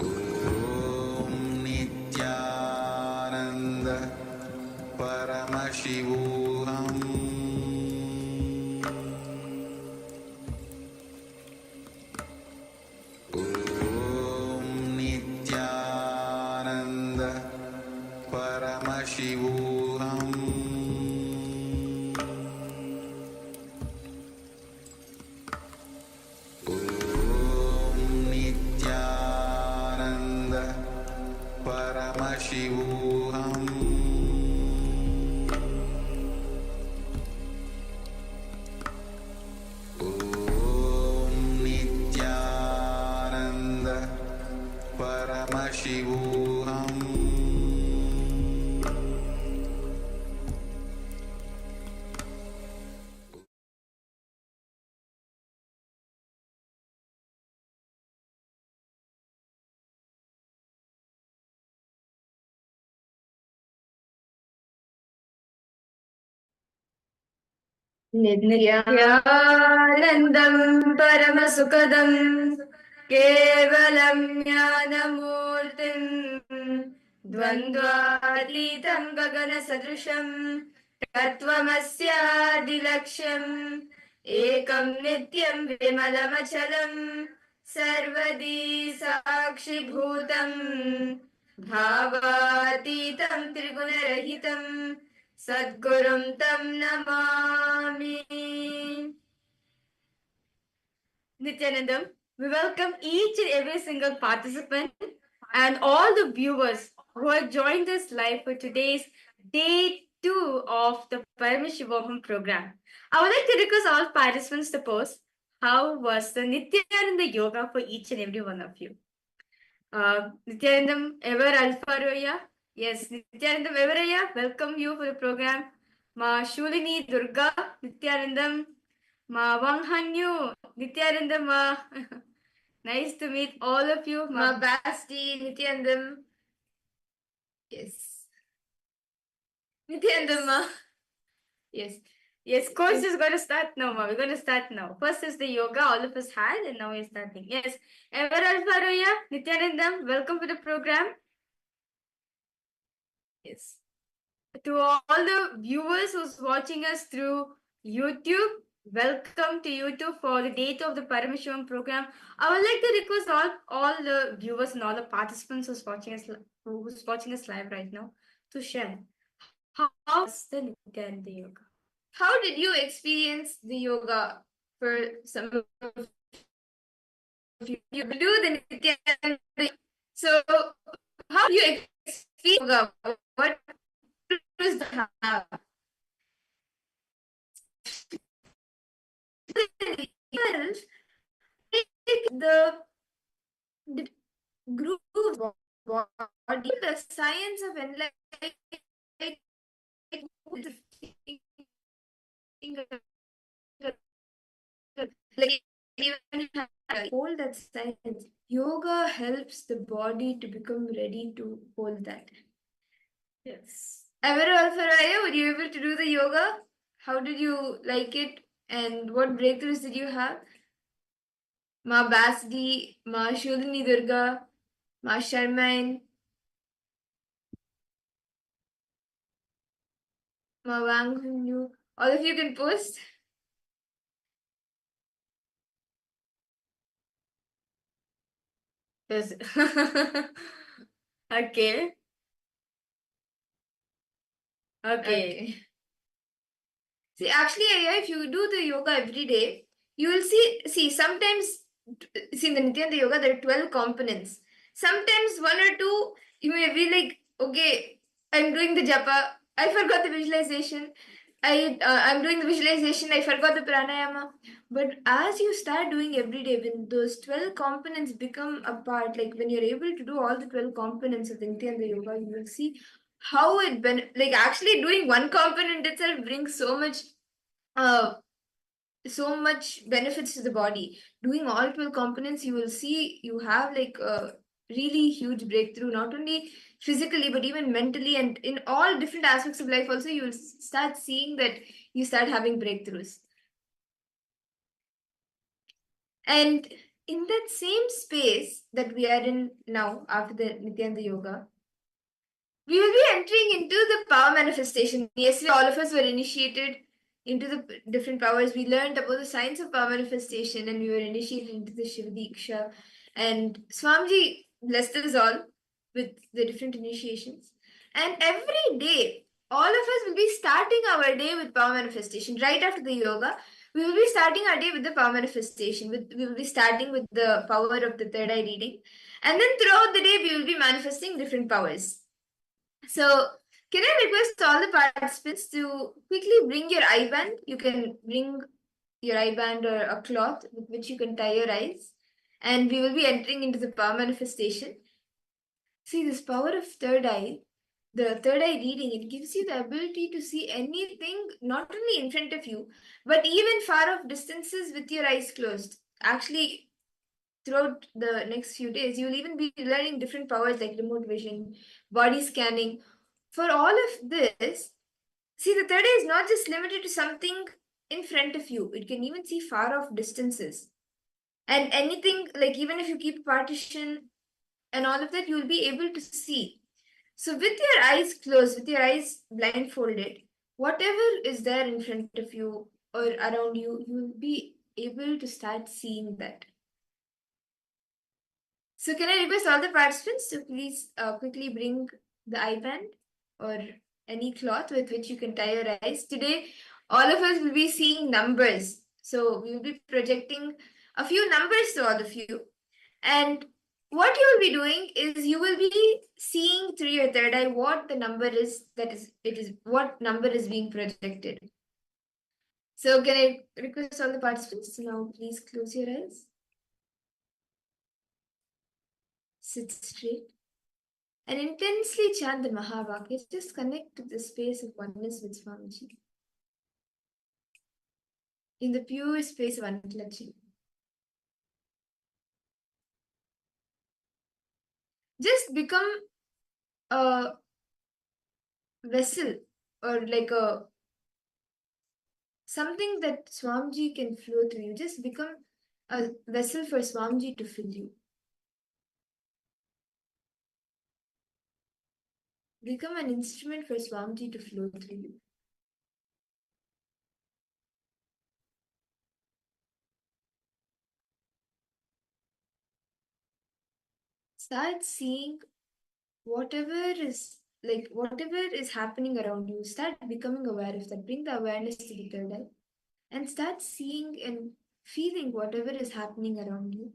Om Nithyananda Paramashivoham. Om Nithyananda Paramashivoham. Om Nithyananda Paramashivoham. Om Nithyananda Paramashivoham. नित्यानन्दं परमसुखदं केवलं ज्ञानमूर्तिं द्वन्द्वातीतं गगनसदृशं तत्त्वमस्यादिलक्ष्यम् एकं नित्यं विमलमचलं सर्वदी साक्षिभूतं भावातीतं त्रिगुणरहितं Sadgurum Tam Namami. Nithyanandam, we welcome each and every single participant and all the viewers who have joined us live for today's day 2 of the Paramashivoham program. I would like to request all participants to post how was the Nithyananda yoga for each and every one of you. Nithyanandam, ever Alpha Roya? Yes, Nithyanandam Everaya, welcome you for the program. Ma Shulini Durga, Nithyanandam. Ma Wanghanyu, Nithyanandam. Ma nice to meet all of you. Ma Basti, Nithyanandam. Yes. Nithyanandam. Ma. Yes. Yes, course is going to start now, ma. We're going to start now. First is the yoga all of us had, and now we're starting. Yes. Ever Alpha Roya, Nithyanandam, welcome to the program. Yes. To all the viewers who's watching us through YouTube, welcome to you too for the day 2 of the Paramashivoham program. I would like to request all the viewers and all the participants who's watching us live right now to share how's the Nithyananda yoga. How did you experience the yoga? For some of you do the Nithyananda. So how do you experience yoga? What is the the grooves body, the science of enlightenment, like even hold that science. Yoga helps the body to become ready to hold that. Yes. Ever Alfaraya, were you able to do the yoga? How did you like it? And what breakthroughs did you have? Ma Basdi, Ma Shodini Durga, Ma Sharmain, Ma Wang Hunyu. All of you can post. Yes. Okay. Okay. See, actually, if you do the yoga every day, you will see, sometimes, see, in the Nithyananda yoga, there are 12 components. Sometimes one or two, you may be like, okay, I'm doing the japa, I forgot the visualization. I'm doing the visualization, I forgot the pranayama. But as you start doing every day, when those 12 components become a part, like when you're able to do all the 12 components of the Nithyananda yoga, you will see how it like actually doing one component itself brings uh so much benefits to the body. Doing all 12 components, you will see you have like a really huge breakthrough, not only physically but even mentally, and in all different aspects of life also. You will start seeing that you start having breakthroughs. And in that same space that we are in now after the Nithyananda yoga, we will be entering into the power manifestation. Yesterday, all of us were initiated into the different powers. We learned about the science of power manifestation, and we were initiated into the Shiva Diksha. And Swamiji blessed us all with the different initiations. And every day, all of us will be starting our day with power manifestation. Right after the yoga, we will be starting our day with the power manifestation. We will be starting with the power of the third eye reading. And then throughout the day, we will be manifesting different powers. So, can I request all the participants to quickly bring your eye band? You can bring your eye band or a cloth with which you can tie your eyes. And we will be entering into the power manifestation. See, this power of third eye, the third eye reading, it gives you the ability to see anything not only in front of you, but even far off distances with your eyes closed. Actually, throughout the next few days, you will even be learning different powers like remote vision, body scanning. For all of this, see, the third eye is not just limited to something in front of you, it can even see far off distances. And anything, like even if you keep a partition and all of that, you'll be able to see. So, with your eyes closed, with your eyes blindfolded, whatever is there in front of you or around you, you'll be able to start seeing that. So can I request all the participants to please quickly bring the eye band or any cloth with which you can tie your eyes. Today, all of us will be seeing numbers. So we will be projecting a few numbers to all of you. And what you will be doing is you will be seeing through your third eye what the number is, what number is being projected. So can I request all the participants to now please close your eyes. Sit straight. And intensely chant the Mahavakya. Just connect to the space of oneness with Swamiji. In the pure space of unclutching. Just become a vessel or like something that Swamiji can flow through you. Just become a vessel for Swamiji to fill you. Become an instrument for Swamiji to flow through you. Start seeing whatever is happening around you. Start becoming aware of that. Bring the awareness to the third eye and start seeing and feeling whatever is happening around you.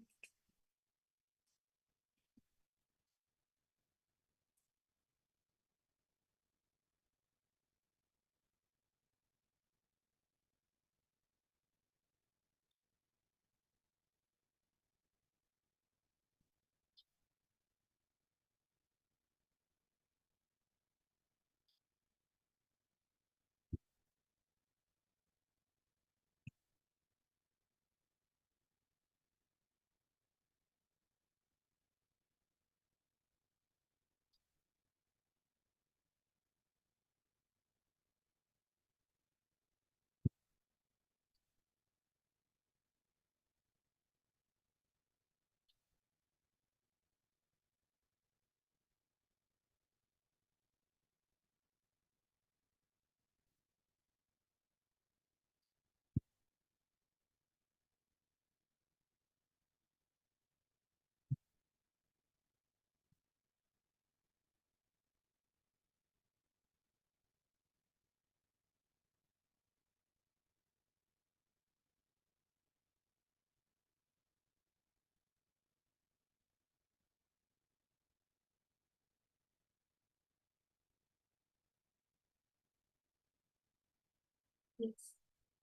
Yes.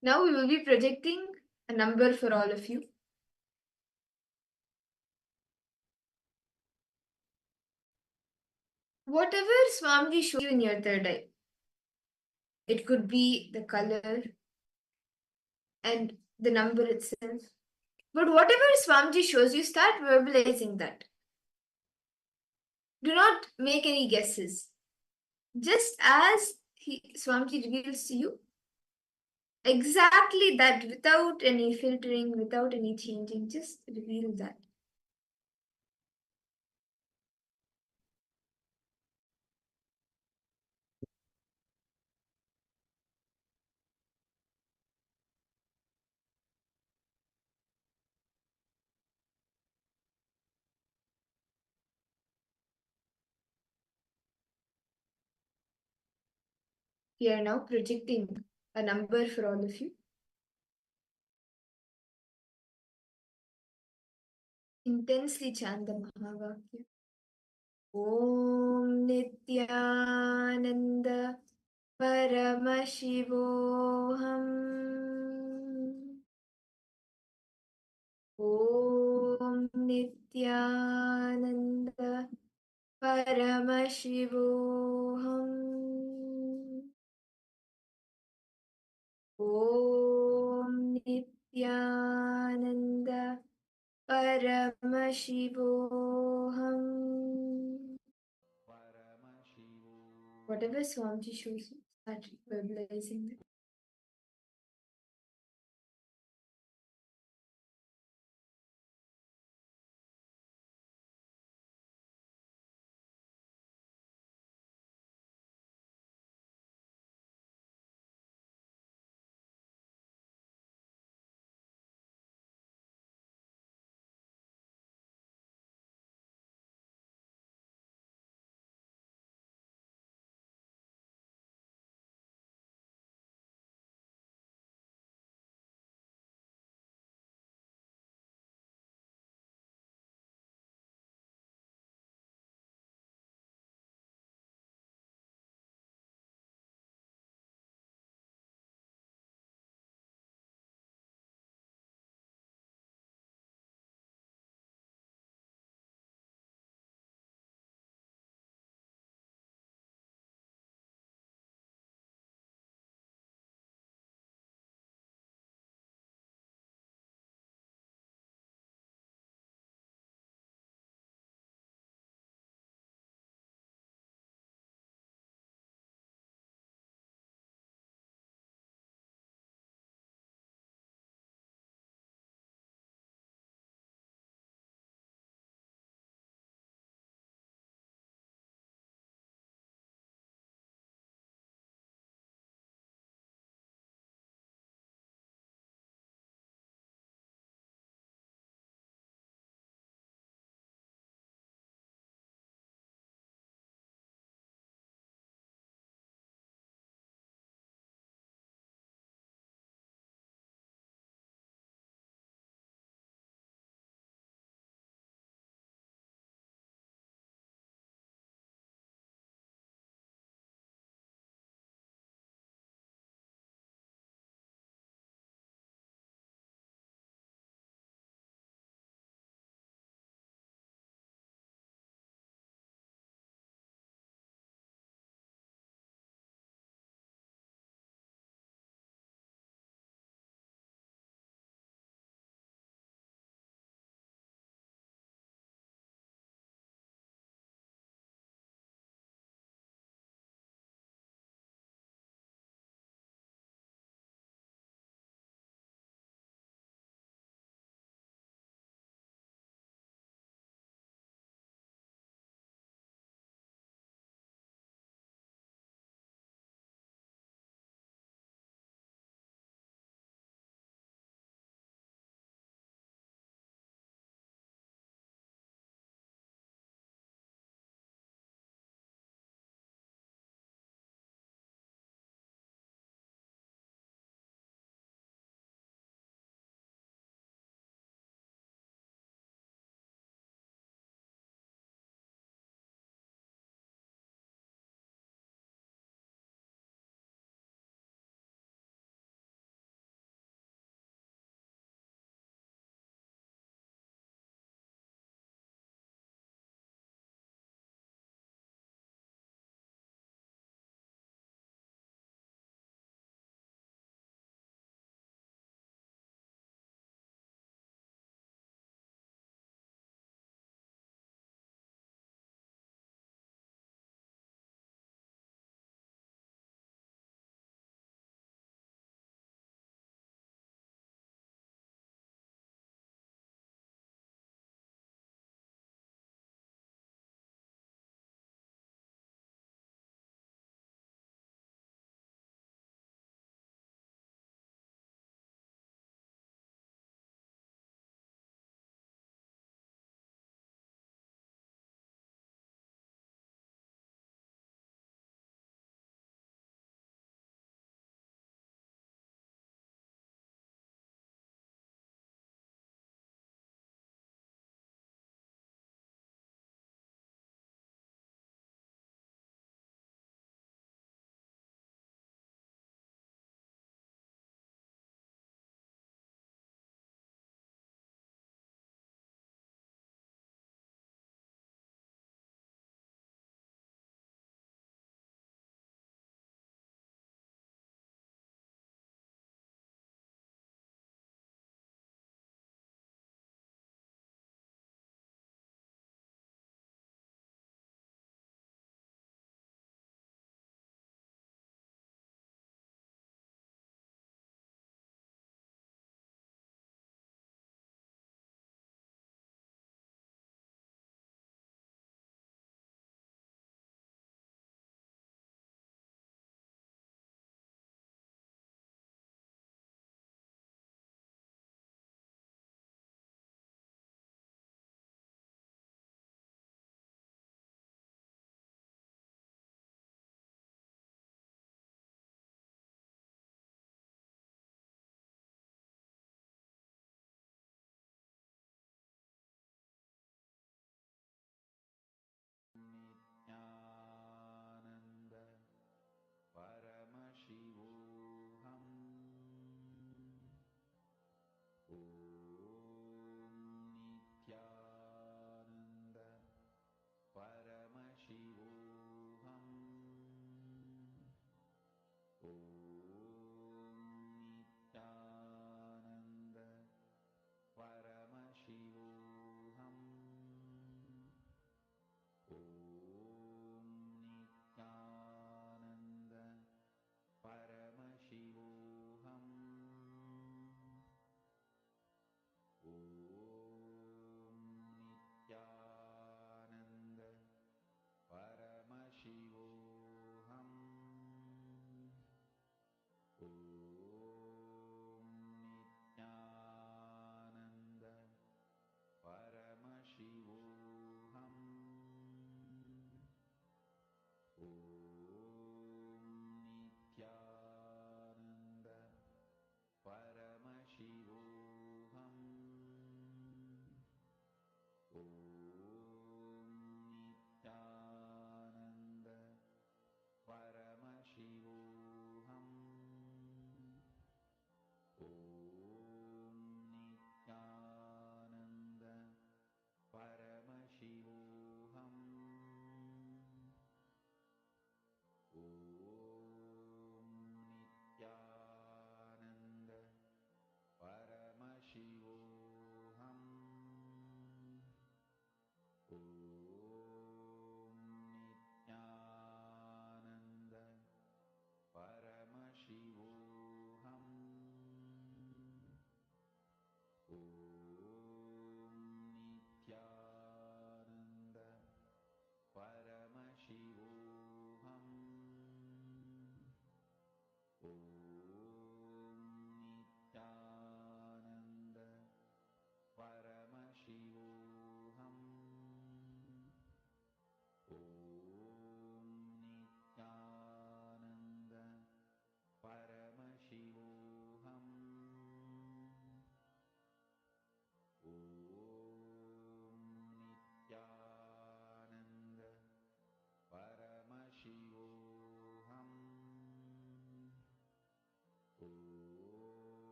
Now we will be projecting a number for all of you. Whatever Swamiji shows you in your third eye, it could be the color and the number itself. But whatever Swamiji shows you, start verbalizing that. Do not make any guesses. Just as Swamiji reveals to you, exactly that, without any filtering, without any changing, just reveal that. We are now projecting a number for all of you. Intensely chant the Mahavakya. Om Nithyananda Paramashivoham. Om Nithyananda Paramashivoham. Om Nithyananda Paramashivoham. Whatever Swamiji shows you, start verbalizing it.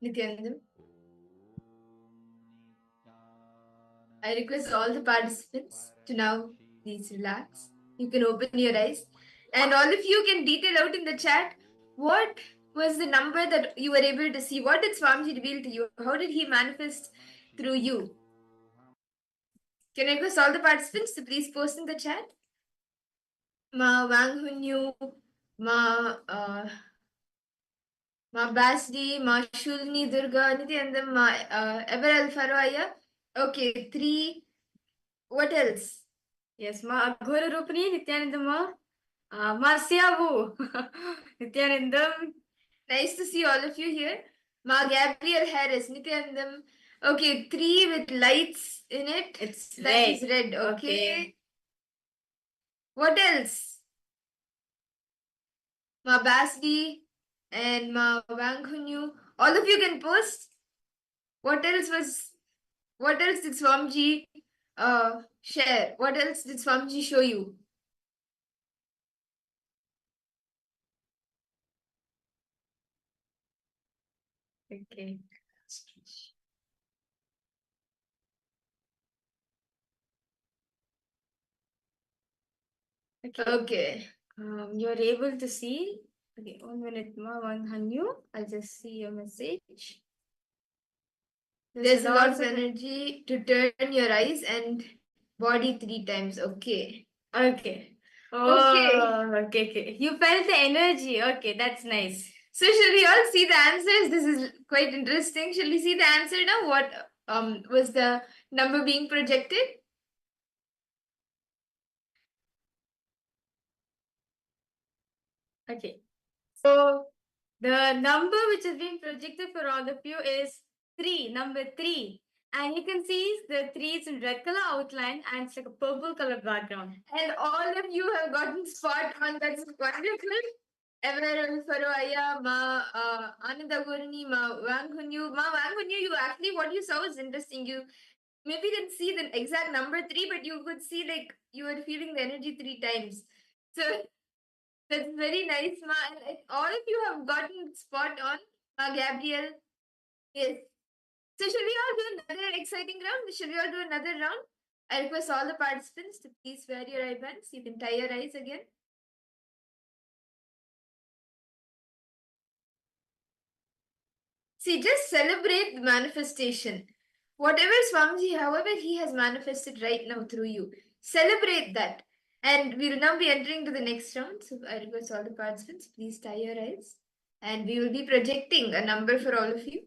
Nithyananda. I request all the participants to now please relax. You can open your eyes. And all of you can detail out in the chat what was the number that you were able to see. What did Swamiji reveal to you? How did he manifest through you? Can I request all the participants to please post in the chat? Ma Wang Hunyu, Ma Basdi, Ma Shulni Durga, Nithyananda, Ma Eberel Faroaya. Okay, 3. What else? Yes, Ma Aghora Rupani, Nithyananda Ma. Ma Siavu, Nithyanandam. Nice to see all of you here. Ma Gabriel Harris, Nithyanandam. Okay, 3 with lights in it. It's that red. Is red. Okay. What else? Ma Basdi and Ma Wang Hunyu. All of you can post. What else did Swamiji share? What else did Swamiji show you? Okay. Okay. You're able to see. Okay, 1 minute, Ma Wang Hanyu. I'll just see your message. There's a lot of energy to turn your eyes and body 3 times. Okay. Okay. Oh, okay. You felt the energy. Okay, that's nice. So shall we all see the answers? This is quite interesting. Shall we see the answer now? What was the number being projected? Okay. So the number which is being projected for all of you is 3, number 3. And you can see the 3 is in red color outline and it's like a purple color background. And all of you have gotten spot on. That's wonderful. Ever Faroaya, Ma Anandagurni, Ma Wanghunyu. Ma Wanghunyu, you actually, what you saw was interesting. You maybe didn't see the exact number 3, but you could see like you were feeling the energy 3 times. So that's very nice, Ma. And all of you have gotten spot on. Ma Gabriel. Yes. So shall we all do another exciting round? Shall we all do another round? I request all the participants to please wear your eye bands. You can tie your eyes again. See, just celebrate the manifestation. Whatever Swamiji, however he has manifested right now through you, celebrate that. And we will now be entering to the next round. So I request all the participants, please tie your eyes. And we will be projecting a number for all of you.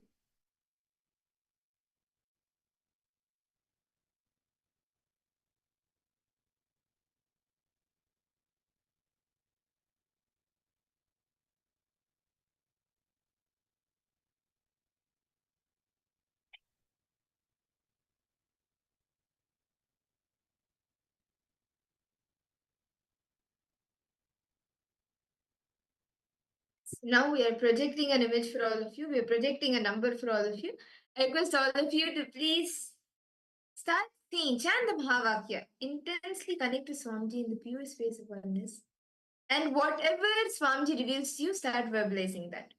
Now we are projecting an image for all of you. We are projecting a number for all of you. I request all of you to please start seeing, chant the Mahavakya. Intensely connect to Swamiji in the pure space of oneness. And whatever Swamiji reveals to you, start verbalizing that.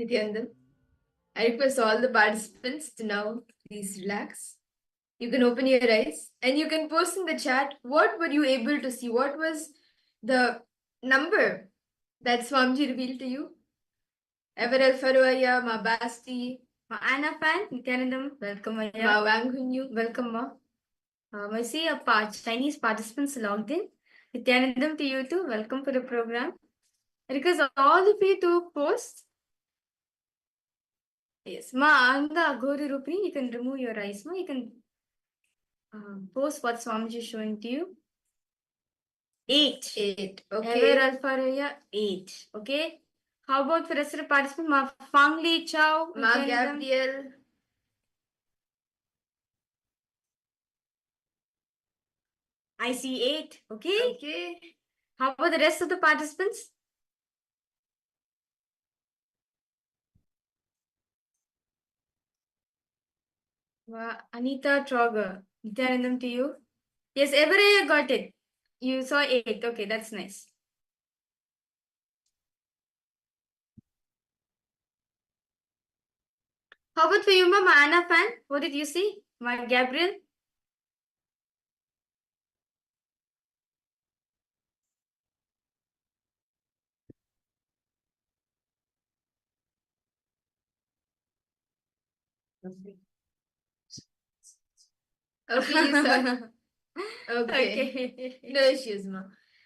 Nithyananda. I request all the participants to now please relax. You can open your eyes and you can post in the chat what were you able to see? What was the number that Swamiji revealed to you? Everel Faruaya, Ma Basti, Ma Anna Fan, Nithyanandam, welcome Aya. Ma Wangunyu, welcome Ma. I see a Chinese participants logged in. Nithyanandam to you too, welcome for the program. I request all of you to post. Yes, Ma Anga Gori Rupini, you can remove your eyes, Ma. You can post what Swamiji is showing to you. 8. 8. Okay. Ever Alpha 8. Okay. How about for the rest of the participants? Ma Fang Li Chow. Ma Gabriel. I see 8. Okay. Okay. How about the rest of the participants? Anita Trogger. Nithyanandam to you. Yes, Everaya got it. You saw 8. Okay, that's nice. How about for you, Ma Anna Fan? What did you see? Ma Gabriel? Okay, you saw. Okay. No issues, Ma.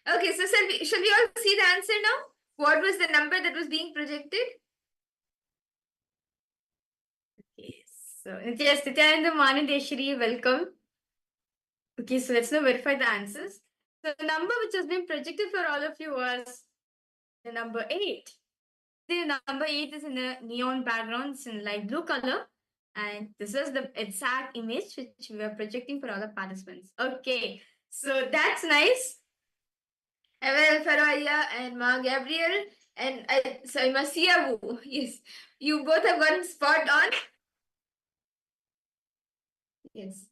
Okay, so shall we all see the answer now? What was the number that was being projected? Okay, so yes, Nithyananda Manadeshri, welcome. Okay, so let's now verify the answers. So the number which has been projected for all of you was the number 8. The number 8 is in a neon background, it's in light blue color. And this is the exact image which we are projecting for all the participants. Okay, so that's nice. Evel Faraya and Ma Gabriel and Masiabu. Yes, you both have gotten spot on. Yes.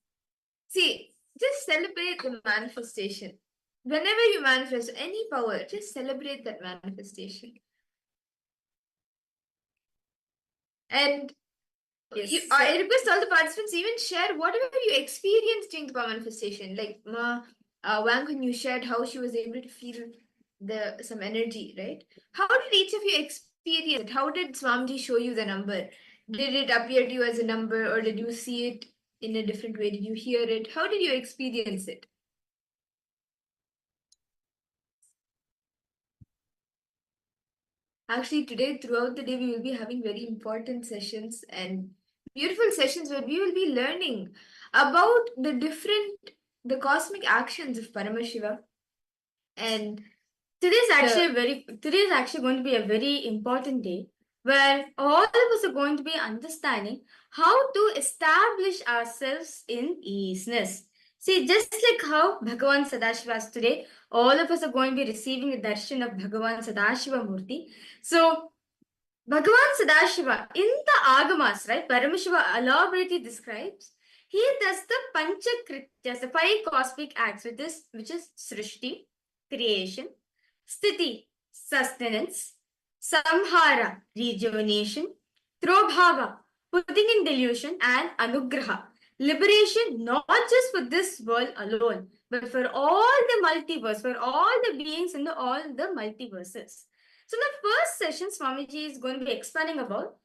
See, just celebrate the manifestation. Whenever you manifest any power, just celebrate that manifestation. And yes, I request all the participants even share whatever you experienced during the power manifestation. Like Wang, when you shared how she was able to feel some energy, right? How did each of you experience it? How did Swamiji show you the number? Did it appear to you as a number, or did you see it in a different way? Did you hear it? How did you experience it? Actually, today, throughout the day, we will be having very important sessions and beautiful sessions where we will be learning about the cosmic actions of Paramashiva. And today is actually going to be a very important day where all of us are going to be understanding how to establish ourselves in easiness. See, just like how Bhagavan Sadashiva is today, all of us are going to be receiving a darshan of Bhagavan Sadashiva Murti. So, Bhagavan Sadashiva, in the Agamas, right, Paramashiva elaborately describes, he does the Panchakrityas, the 5 cosmic acts, which is Srishti, creation, Sthiti, sustenance, Samhara, rejuvenation, Trobhava, putting in delusion, and Anugraha, liberation, not just for this world alone, but for all the multiverse, for all the beings in all the multiverses. So in the first session, Swamiji is going to be expanding about,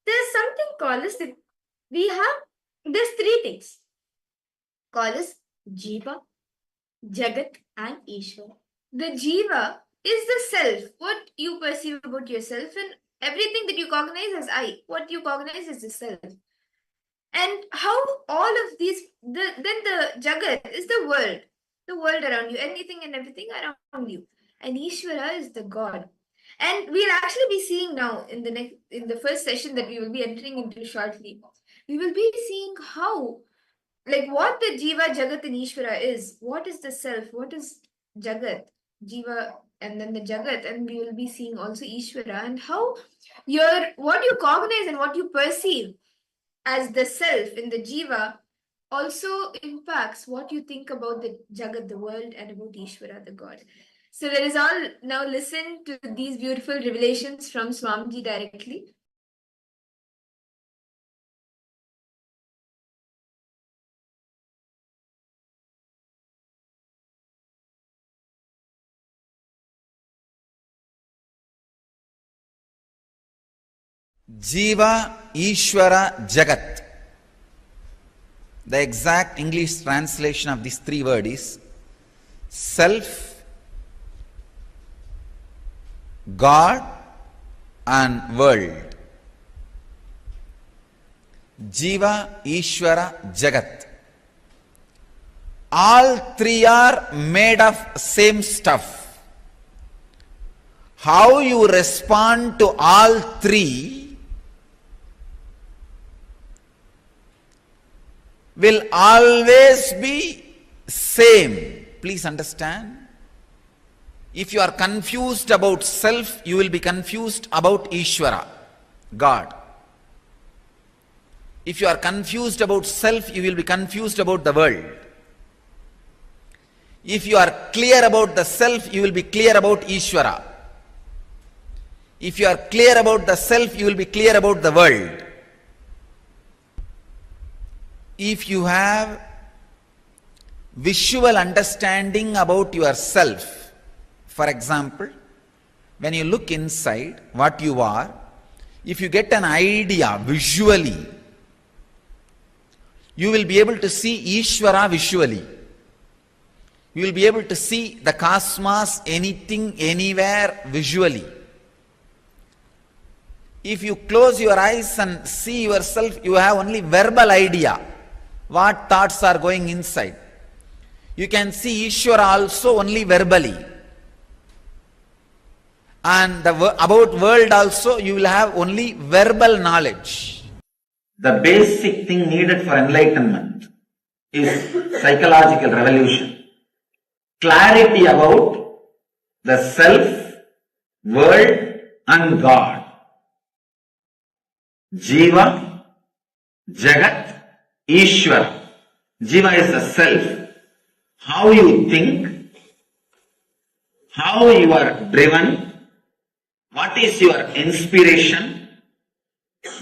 there's something called as, there's 3 things, called as Jiva, Jagat, and Ishvara. The Jiva is the self, what you perceive about yourself, and everything that you cognize as I, what you cognize as the self. And how all of these, then the Jagat is the world around you, anything and everything around you. And Ishvara is the God. And we'll actually be seeing now in the first session that we will be entering into shortly, we will be seeing how, like what the Jiva, Jagat, and Ishvara is. What is the self? What is Jagat, Jiva, and then the Jagat, and we will be seeing also Ishvara, and how what you cognize and what you perceive as the self in the Jiva also impacts what you think about the Jagat, the world, and about Ishvara, the God. So let us all now listen to these beautiful revelations from Swamiji directly. Jiva, Ishvara, Jagat. The exact English translation of these three words is self, God and world. Jiva, Ishvara, Jagat. All three are made of same stuff. How you respond to all three will always be same. Please understand. If you are confused about self, you will be confused about Ishvara, God. If you are confused about self, you will be confused about the world. If you are clear about the self, you will be clear about Ishvara. If you are clear about the self, you will be clear about the world. If you have visual understanding about yourself, for example, when you look inside what you are, if you get an idea visually, you will be able to see Ishvara visually. You will be able to see the cosmos, anything, anywhere visually. If you close your eyes and see yourself, you have only verbal idea what thoughts are going inside. You can see Ishvara also only verbally. And about world also you will have only verbal knowledge. The basic thing needed for enlightenment is psychological revolution. Clarity about the self, world and God. Jiva, Jagat, Ishvara. Jiva is the self. How you think, how you are driven, what is your inspiration,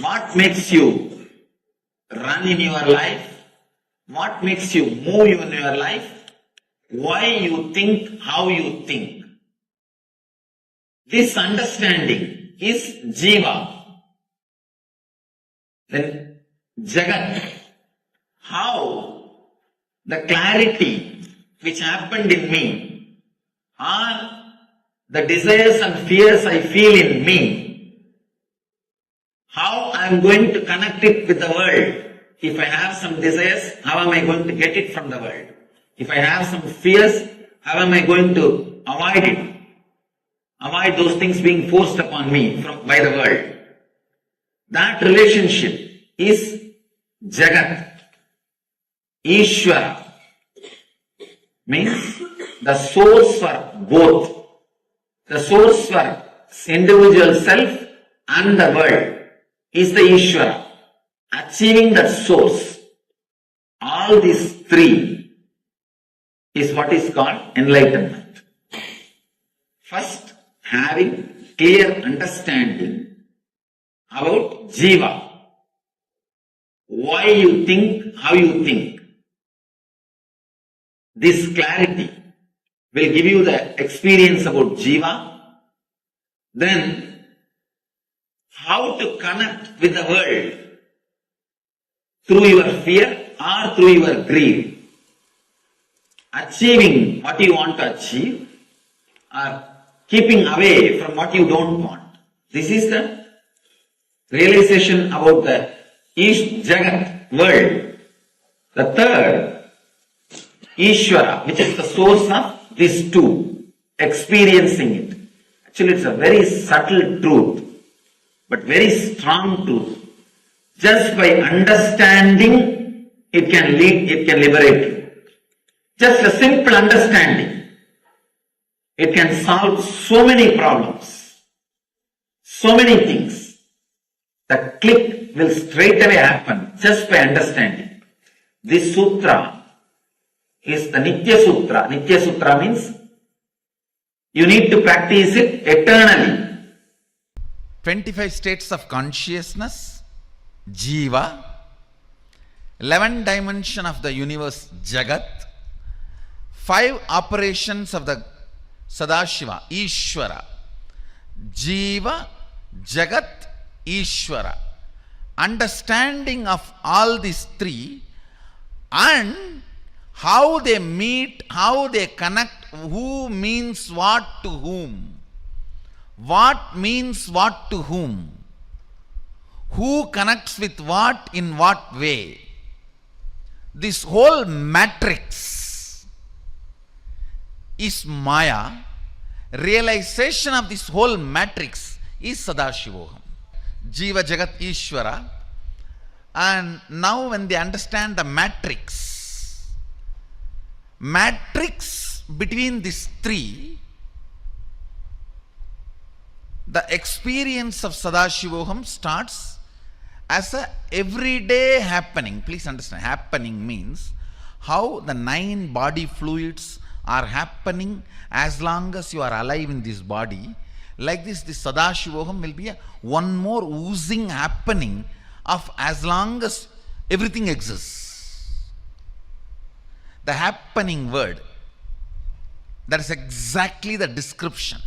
what makes you run in your life, what makes you move in your life, why you think, how you think. This understanding is Jiva. Then Jagat. How the clarity which happened in me or the desires and fears I feel in me, how I am going to connect it with the world. If I have some desires, how am I going to get it from the world? If I have some fears, how am I going to avoid it? Avoid those things being forced upon me by the world. That relationship is Jagat. Ishvara means the source for both. The source for individual self and the world is the Ishvara. Achieving that source, all these three is what is called enlightenment. First, having clear understanding about Jiva. Why you think, how you think. This clarity will give you the experience about Jiva. Then, how to connect with the world through your fear or through your greed. Achieving what you want to achieve or keeping away from what you don't want. This is the realization about the Jagat world. The third, Ishvara, which is the source of these two, experiencing it. Actually, it's a very subtle truth, but very strong truth. Just by understanding, it can liberate you. Just a simple understanding, it can solve so many problems, so many things. The click will straight away happen just by understanding. This sutra is the Nitya Sutra. Nitya Sutra means you need to practice it eternally. 25 states of consciousness, Jiva, 11 dimensions of the universe, Jagat, 5 operations of the Sadashiva, Ishvara, Jiva, Jagat, Ishvara. Understanding of all these three and how they meet, how they connect, who means what to whom, what means what to whom, who connects with what in what way. This whole matrix is Maya. Realization of this whole matrix is Sadashivoham. Jiva Jagat Ishvara. And now when they understand the matrix between these three, the experience of Sadashivoham starts as a everyday happening. Please understand, happening means how the 9 body fluids are happening as long as you are alive in this body. Like this Sadashivoham will be one more oozing happening of as long as everything exists. The happening word, that is exactly the description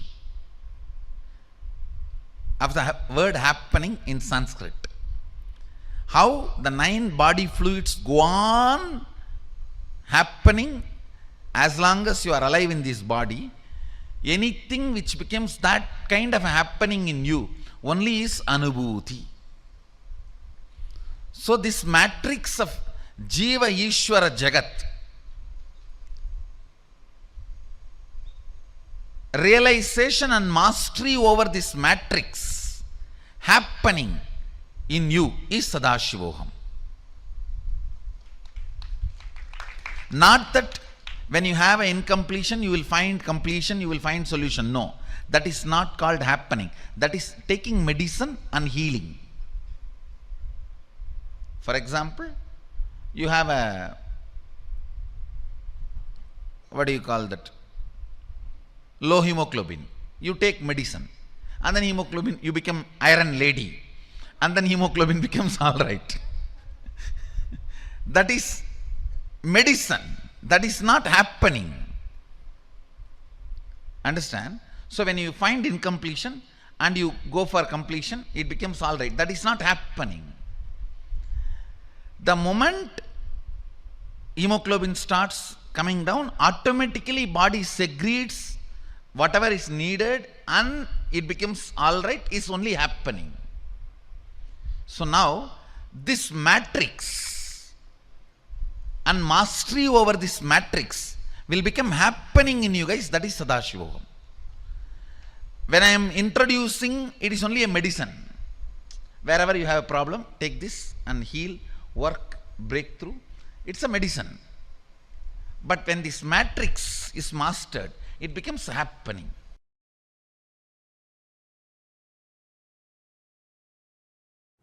of the word happening in Sanskrit. How the 9 body fluids go on happening as long as you are alive in this body. Anything which becomes that kind of happening in you only is anubhuti. So this matrix of Jiva Ishvara Jagat, realization and mastery over this matrix happening in you is Sadashivoham. Not that when you have an incompletion, you will find completion, you will find solution. No, that is not called happening. That is taking medicine and healing. For example, you have a, what do you call that? Low hemoglobin. You take medicine and then hemoglobin, you become iron lady and then hemoglobin becomes all right. That is medicine. That is not happening. Understand? So when you find incompletion and you go for completion, it becomes all right. That is not happening. The moment hemoglobin starts coming down, automatically body secretes whatever is needed and it becomes all right, is only happening. So now this matrix and mastery over this matrix will become happening in you guys. That is Sadashivoham. When I am introducing, it is only a medicine. Wherever you have a problem, take this and heal, work, breakthrough. It's a medicine. But when this matrix is mastered, it becomes happening.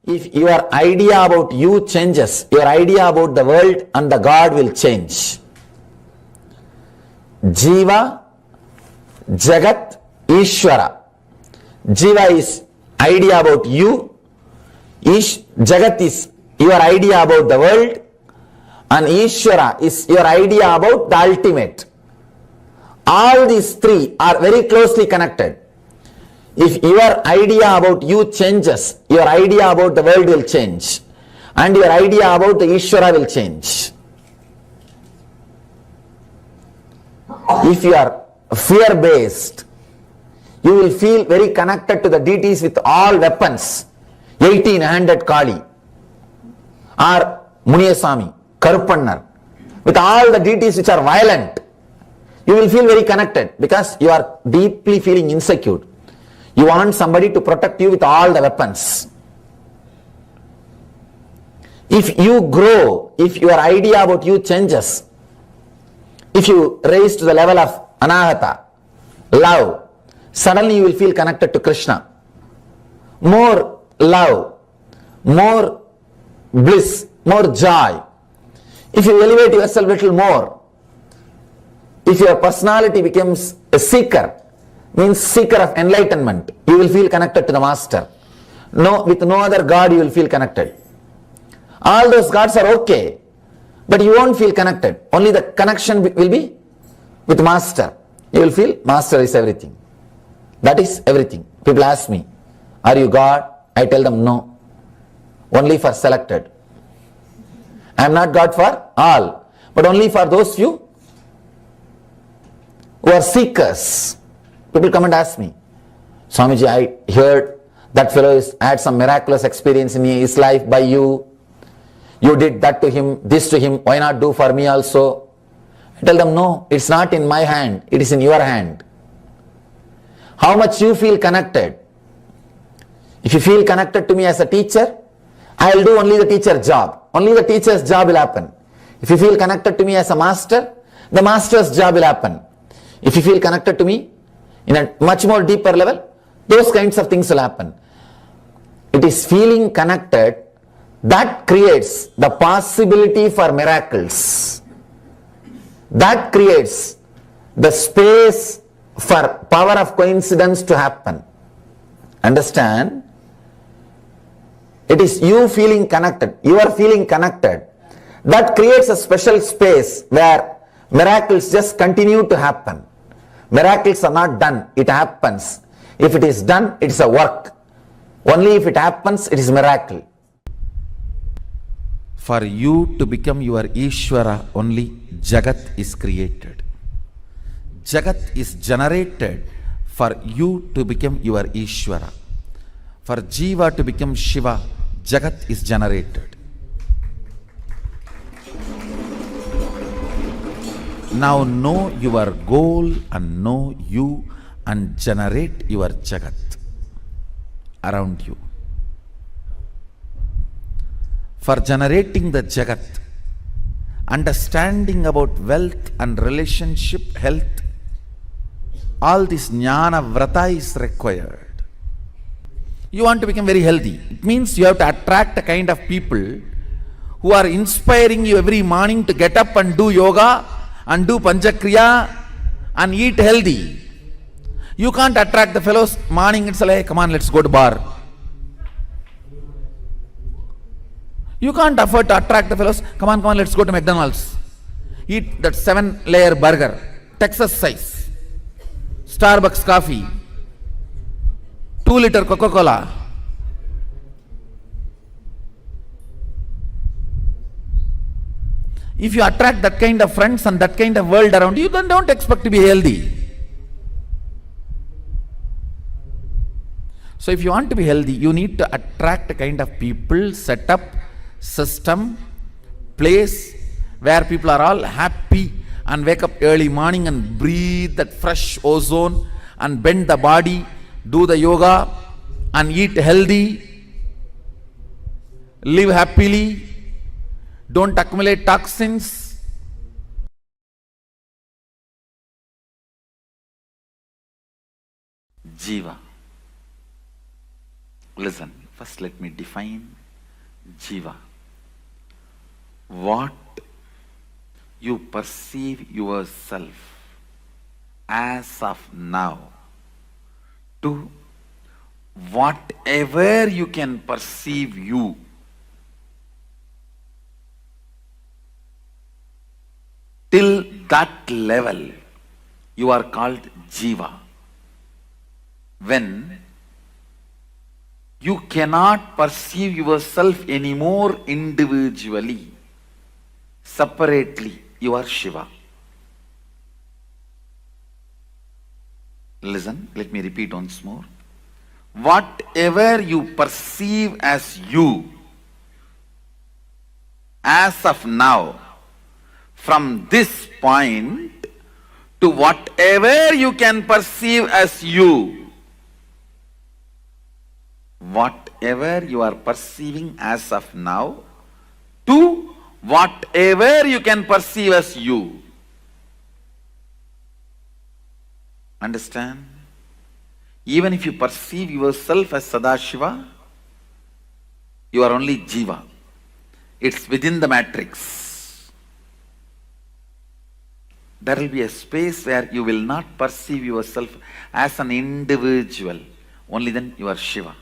If your idea about you changes, your idea about the world and the God will change. Jiva, Jagat, Ishvara. Jiva is idea about you. Jagat is your idea about the world. And Ishvara is your idea about the ultimate. All these three are very closely connected. If your idea about you changes, your idea about the world will change. And your idea about the Ishvara will change. If you are fear-based, you will feel very connected to the deities with all weapons. 1800 Kali or Muniyasami, Karupannar, with all the deities which are violent. You will feel very connected because you are deeply feeling insecure. You want somebody to protect you with all the weapons. If you grow, if your idea about you changes, if you raise to the level of anahata, love, suddenly you will feel connected to Krishna. More love, more bliss, more joy. If you elevate yourself a little more, if your personality becomes a seeker, means seeker of enlightenment, you will feel connected to the master. No, with no other God you will feel connected. All those gods are okay, but you won't feel connected. Only the connection will be with master. You will feel master is everything. That is everything. People ask me, are you God? I tell them no, only for selected. I am not God for all, but only for those few who are seekers. People come and ask me, Swamiji, I heard that fellow has had some miraculous experience in his life by you. You did that to him, this to him, why not do for me also? I tell them, no, it's not in my hand, it is in your hand. How much you feel connected. If you feel connected to me as a teacher, I will do only the teacher's job. Only the teacher's job will happen. If you feel connected to me as a master, the master's job will happen. If you feel connected to me in a much more deeper level, those kinds of things will happen. It is feeling connected that creates the possibility for miracles. That creates the space for power of coincidence to happen. Understand? It is you feeling connected. You are feeling connected. That creates a special space where miracles just continue to happen. Miracles are not done. It happens. If it is done, it is a work. Only if it happens, it is miracle. For you to become your Ishvara, only Jagat is created. Jagat is generated for you to become your Ishvara. For Jiva to become Shiva, Jagat is generated. Now know your goal and know you and generate your Jagat around you. For generating the Jagat, understanding about wealth and relationship, health, all this jnana vrata is required. You want to become very healthy. It means you have to attract a kind of people who are inspiring you every morning to get up and do yoga and do panchakriya and eat healthy. You can't attract the fellows morning itself, hey, come on, let's go to bar. You can't afford to attract the fellows, come on, let's go to McDonald's. Eat that 7-layer burger, Texas size, Starbucks coffee, 2-liter Coca-Cola. If you attract that kind of friends and that kind of world around you, then don't expect to be healthy. So if you want to be healthy, you need to attract a kind of people, setup, system, place where people are all happy and wake up early morning and breathe that fresh ozone and bend the body, do the yoga and eat healthy, live happily, don't accumulate toxins. Jiva. Listen, first let me define Jiva. What you perceive yourself as of now to whatever you can perceive you. Till that level, you are called Jiva. When you cannot perceive yourself anymore individually, separately, you are Shiva. Listen, let me repeat once more. Whatever you perceive as you, as of now, from this point to whatever you can perceive as you, whatever you are perceiving as of now to whatever you can perceive as you. Understand? Even if you perceive yourself as Sadashiva, you are only Jiva. It's within the matrix. There will be a space where you will not perceive yourself as an individual. Only then you are Shiva.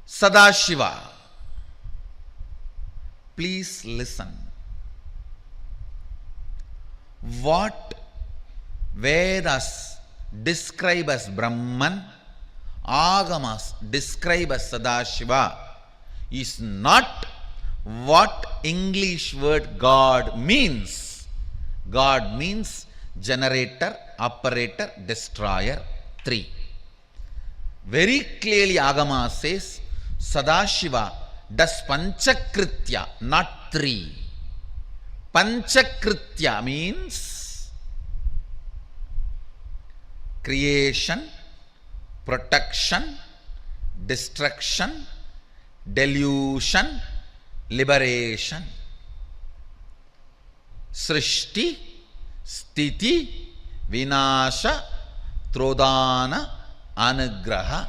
Sadashiva. Please listen. What Vedas describe as Brahman, Agamas describe as Sadashiva, is not what English word God means. God means generator, operator, destroyer, three. Very clearly Agama says Sadashiva does Panchakritya, not three. Panchakritya means creation, protection, destruction, delusion, liberation. Srishti, Sthiti, Vinasha, Trodana, Anugraha.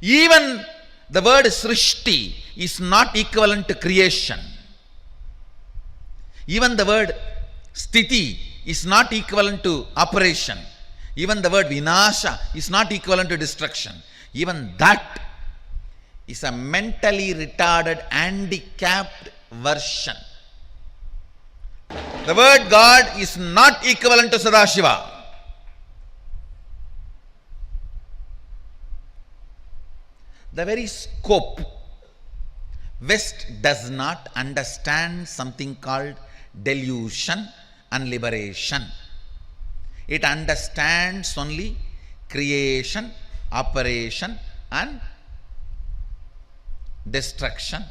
Even the word Srishti is not equivalent to creation. Even the word Sthiti is not equivalent to operation. Even the word Vinasha is not equivalent to destruction. Even that is a mentally retarded, handicapped version. The word God is not equivalent to Sadashiva. The very scope. West does not understand something called delusion and liberation. It understands only creation, operation and destruction.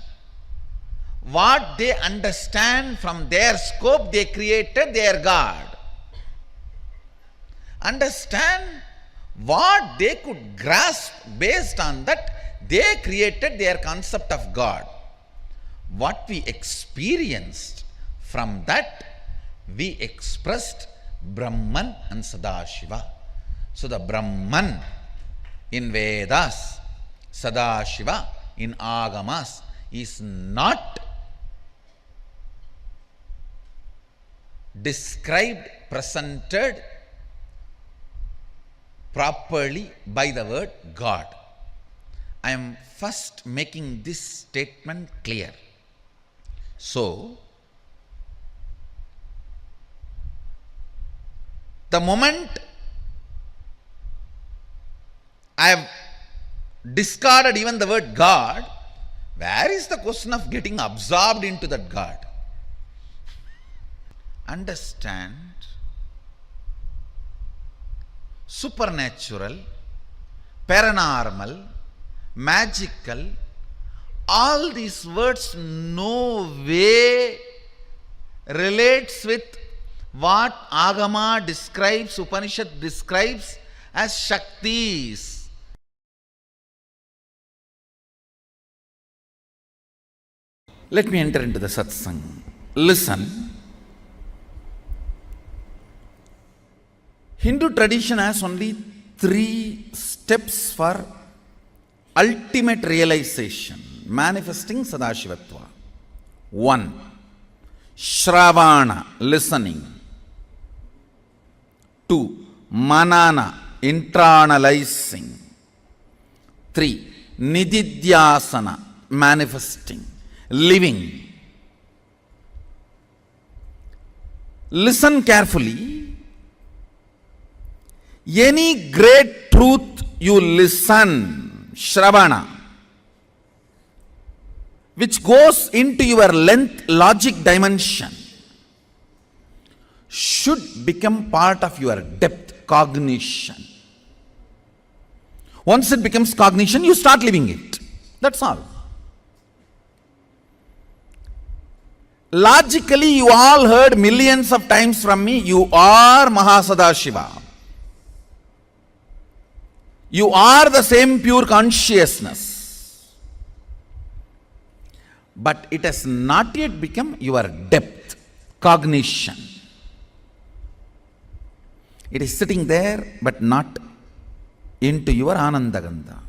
What they understand from their scope, they created their God. Understand what they could grasp, based on that they created their concept of God. What we experienced, from that we expressed Brahman and Sadashiva. So the Brahman in Vedas, Sadashiva in Agamas is not described, presented properly by the word God. I am first making this statement clear. So, the moment I have discarded even the word God, where is the question of getting absorbed into that God? Understand, supernatural, paranormal, magical, all these words no way relates with what Agama describes, Upanishad describes as Shaktis. Let me enter into the satsang. Listen. Hindu tradition has only 3 steps for ultimate realization, manifesting Sadashivatva. 1. Shravana, listening. 2. Manana, internalizing. 3. Nididhyasana, manifesting, living. Listen carefully. Any great truth you listen, Shravana, which goes into your length logic dimension, should become part of your depth cognition. Once it becomes cognition, you start living it. That's all. Logically, you all heard millions of times from me, you are Mahasadashiva. You are the same pure consciousness. But it has not yet become your depth, cognition. It is sitting there, but not into your Anandagandha.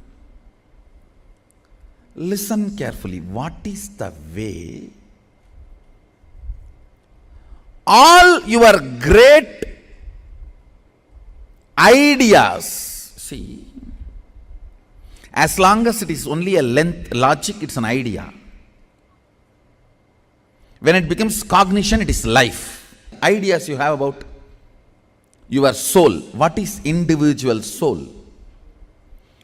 Listen carefully. What is the way? All your great ideas, see, as long as it is only a length logic, it's an idea. When it becomes cognition, it is life. Ideas you have about Your soul. What is individual soul?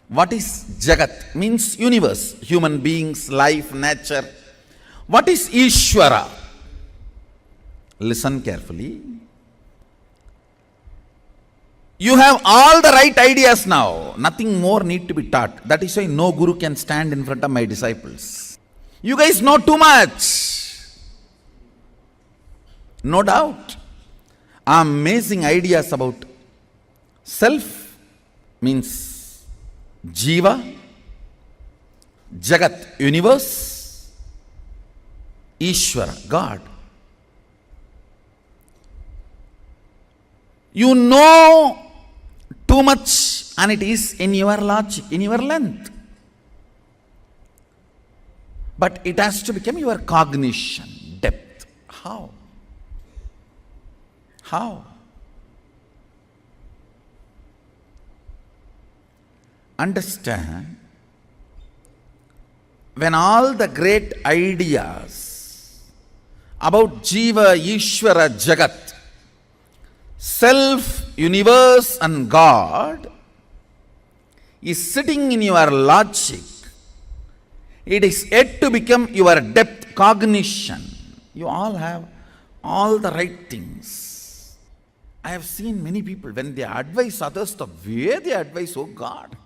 What is Jagat? Means universe, human beings, life, nature. What is Ishvara? Listen carefully. You have all the right ideas now. Nothing more need to be taught. That is why no guru can stand in front of my disciples. You guys know too much. No doubt. Amazing ideas about self means Jiva, Jagat, universe, Ishvara, God. You know too much and it is in your logic, in your length. But it has to become your cognition, depth. How? How? Understand, when all the great ideas about Jiva, Ishvara, Jagat, self, universe and God is sitting in your logic, it is yet to become your depth cognition. You all have all the right things. I have seen many people, when they advise others, the way they advise, oh God.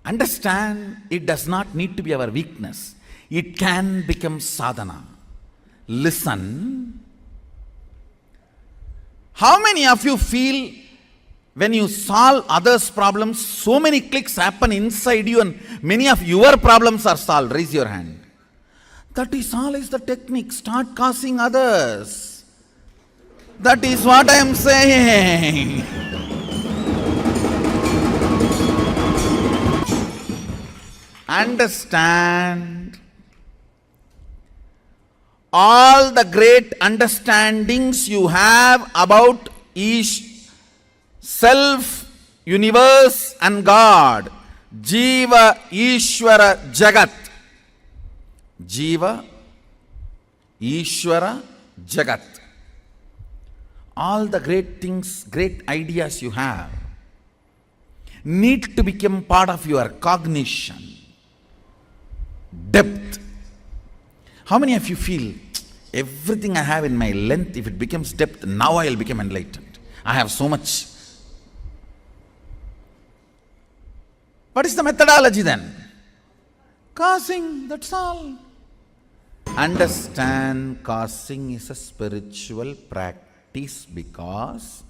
Understand, it does not need to be our weakness. It can become sadhana. Listen. How many of you feel when you solve others' problems, so many clicks happen inside you and many of your problems are solved? Raise your hand. That is always the technique. Start causing others. That is what I am saying. Understand. All the great understandings you have about each self, universe and God, Jiva, Ishvara, Jagat. Jiva, Ishvara, Jagat. All the great things, great ideas you have need to become part of your cognition, depth. How many of you feel, everything I have in my length, if it becomes depth, now I will become enlightened. I have so much. What is the methodology then? Causing, that's all. Understand, causing is a spiritual practice, because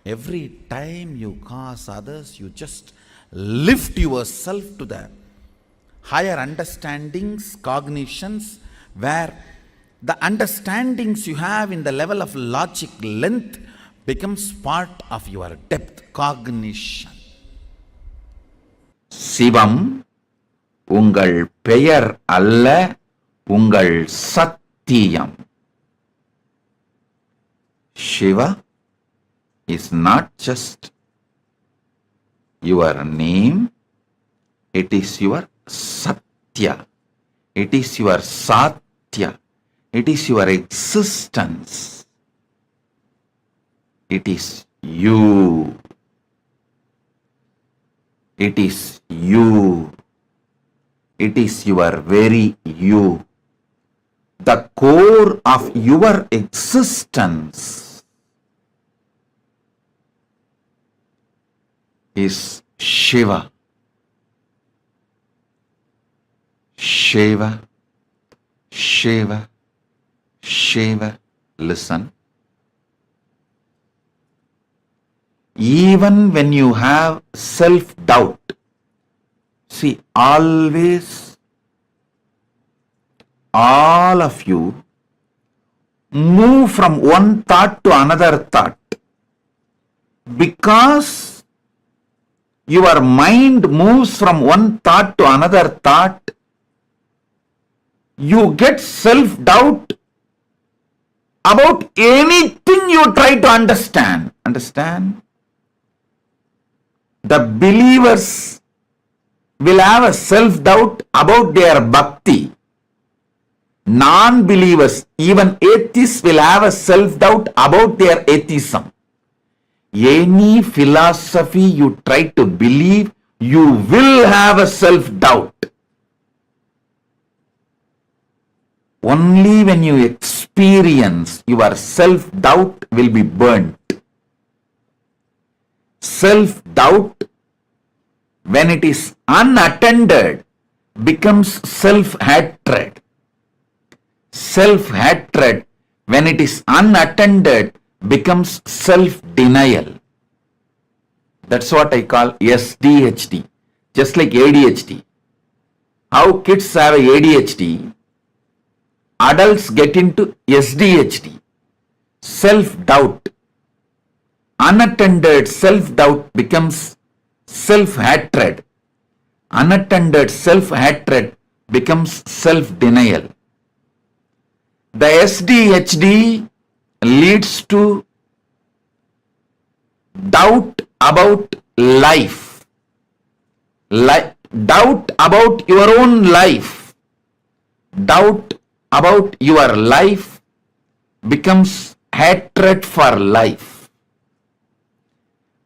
every time you cause others, you just lift yourself to the higher understandings, cognitions, where the understandings you have in the level of logic length becomes part of your depth cognition. Sivam, ungal பெயர் அல்ல, ungal சத்தியம். Shiva is not just your name, it is your Satya, it is your Satya, it is your existence, it is you, it is you, it is your very you, the core of your existence is Shiva. Shiva, Shiva, Shiva. Listen. Even when you have self-doubt, see, always, all of you move from one thought to another thought, because your mind moves from one thought to another thought. You get self-doubt about anything you try to understand. Understand? The believers will have a self-doubt about their bhakti. Non-believers, even atheists, will have a self-doubt about their atheism. any philosophy you try to believe, you will have a self-doubt. Only when you experience your self-doubt will be burnt. Self-doubt, when it is unattended, becomes self-hatred. Self-hatred, when it is unattended, becomes self-denial. That's what I call SDHD, just like ADHD. How kids have ADHD, adults get into SDHD, self-doubt. Unattended self-doubt becomes self-hatred. Unattended self-hatred becomes self-denial. The SDHD leads to doubt about life. Doubt about your own life. Doubt about your life becomes hatred for life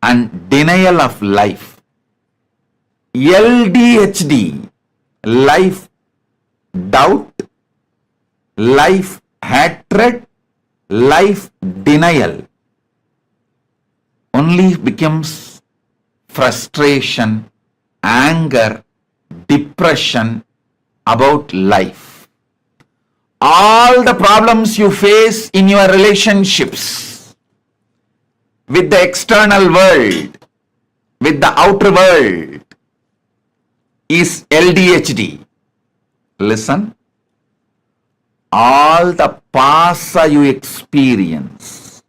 and denial of life. LDHD, life doubt, life hatred, life denial, only becomes frustration, anger, depression about life. All the problems you face in your relationships with the external world, with the outer world, is LDHD. Listen. All the pasa you experience,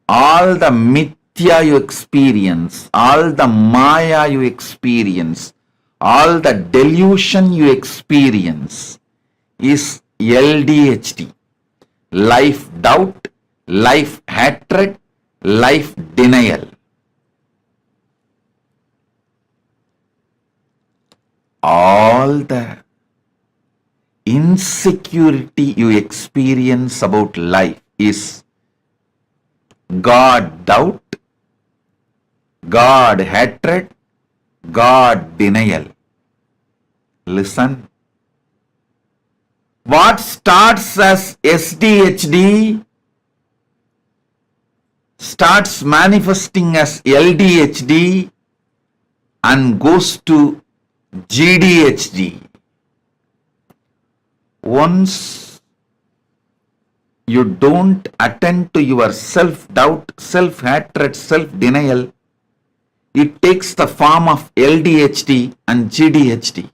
all the mithya you experience, all the maya you experience, all the delusion you experience is LDHD. Life doubt, life hatred, life denial. All the insecurity you experience about life is God doubt, God hatred, God denial. Listen. What starts as SDHD starts manifesting as LDHD and goes to GDHD. Once you don't attend to your self-doubt, self-hatred, self-denial, it takes the form of LDHD and GDHD.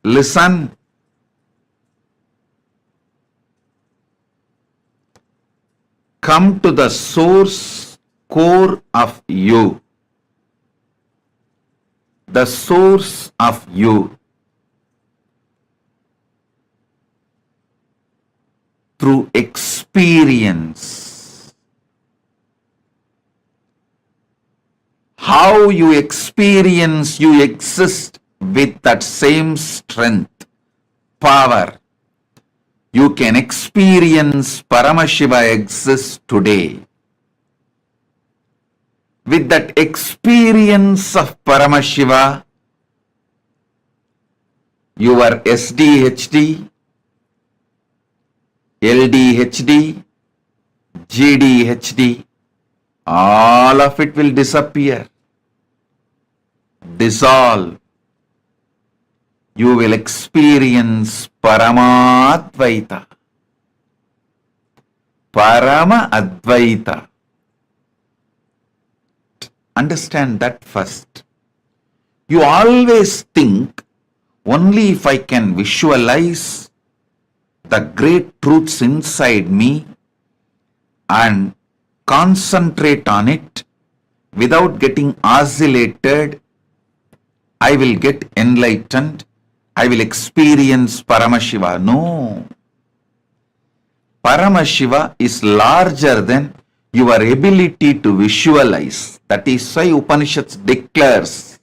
Listen. Come to the source core of you. The source of you through experience. How you experience, you exist with that same strength, power. You can experience Paramashiva exists today. With that experience of Paramashiva, your SDHD, LDHD, GDHD, all of it will disappear, dissolve. You will experience Paramadvaita. Parama Advaita. Understand that first. You always think, only if I can visualize the great truths inside me and concentrate on it without getting oscillated, I will get enlightened, I will experience Paramashiva. No. Paramashiva is larger than your ability to visualize. That is why Upanishads declares.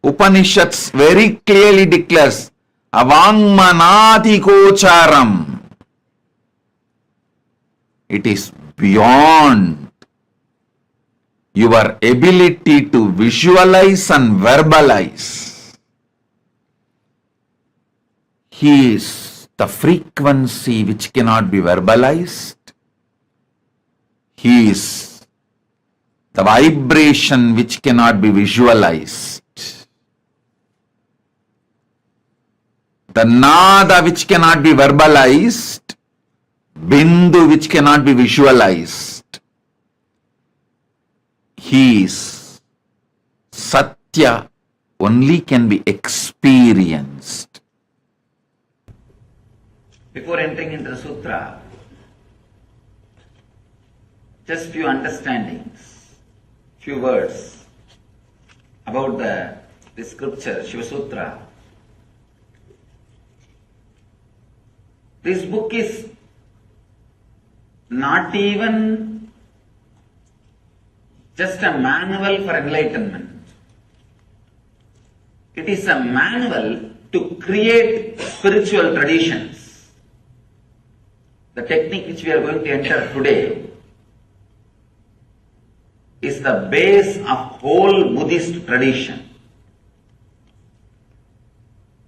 Upanishads very clearly declares, Avangmanati kocharam. It is beyond your ability to visualize and verbalize. He is the frequency which cannot be verbalized. He is the vibration which cannot be visualized. The nada which cannot be verbalized, bindu which cannot be visualized. He is Satya, only can be experienced. Before entering into the sutra, just few understandings, few words about the scripture, Shiva Sutra. This book is not even just a manual for enlightenment. It is a manual to create spiritual traditions. The technique which we are going to enter today is the base of whole Buddhist tradition.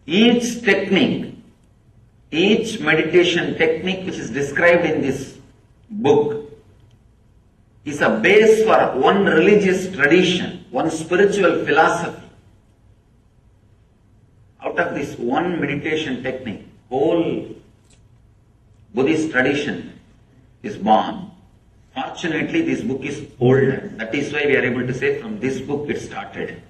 Each technique, each meditation technique which is described in this book is a base for one religious tradition, one spiritual philosophy. Out of this one meditation technique, whole Buddhist tradition is born. Fortunately, this book is older. That is why we are able to say from this book it started.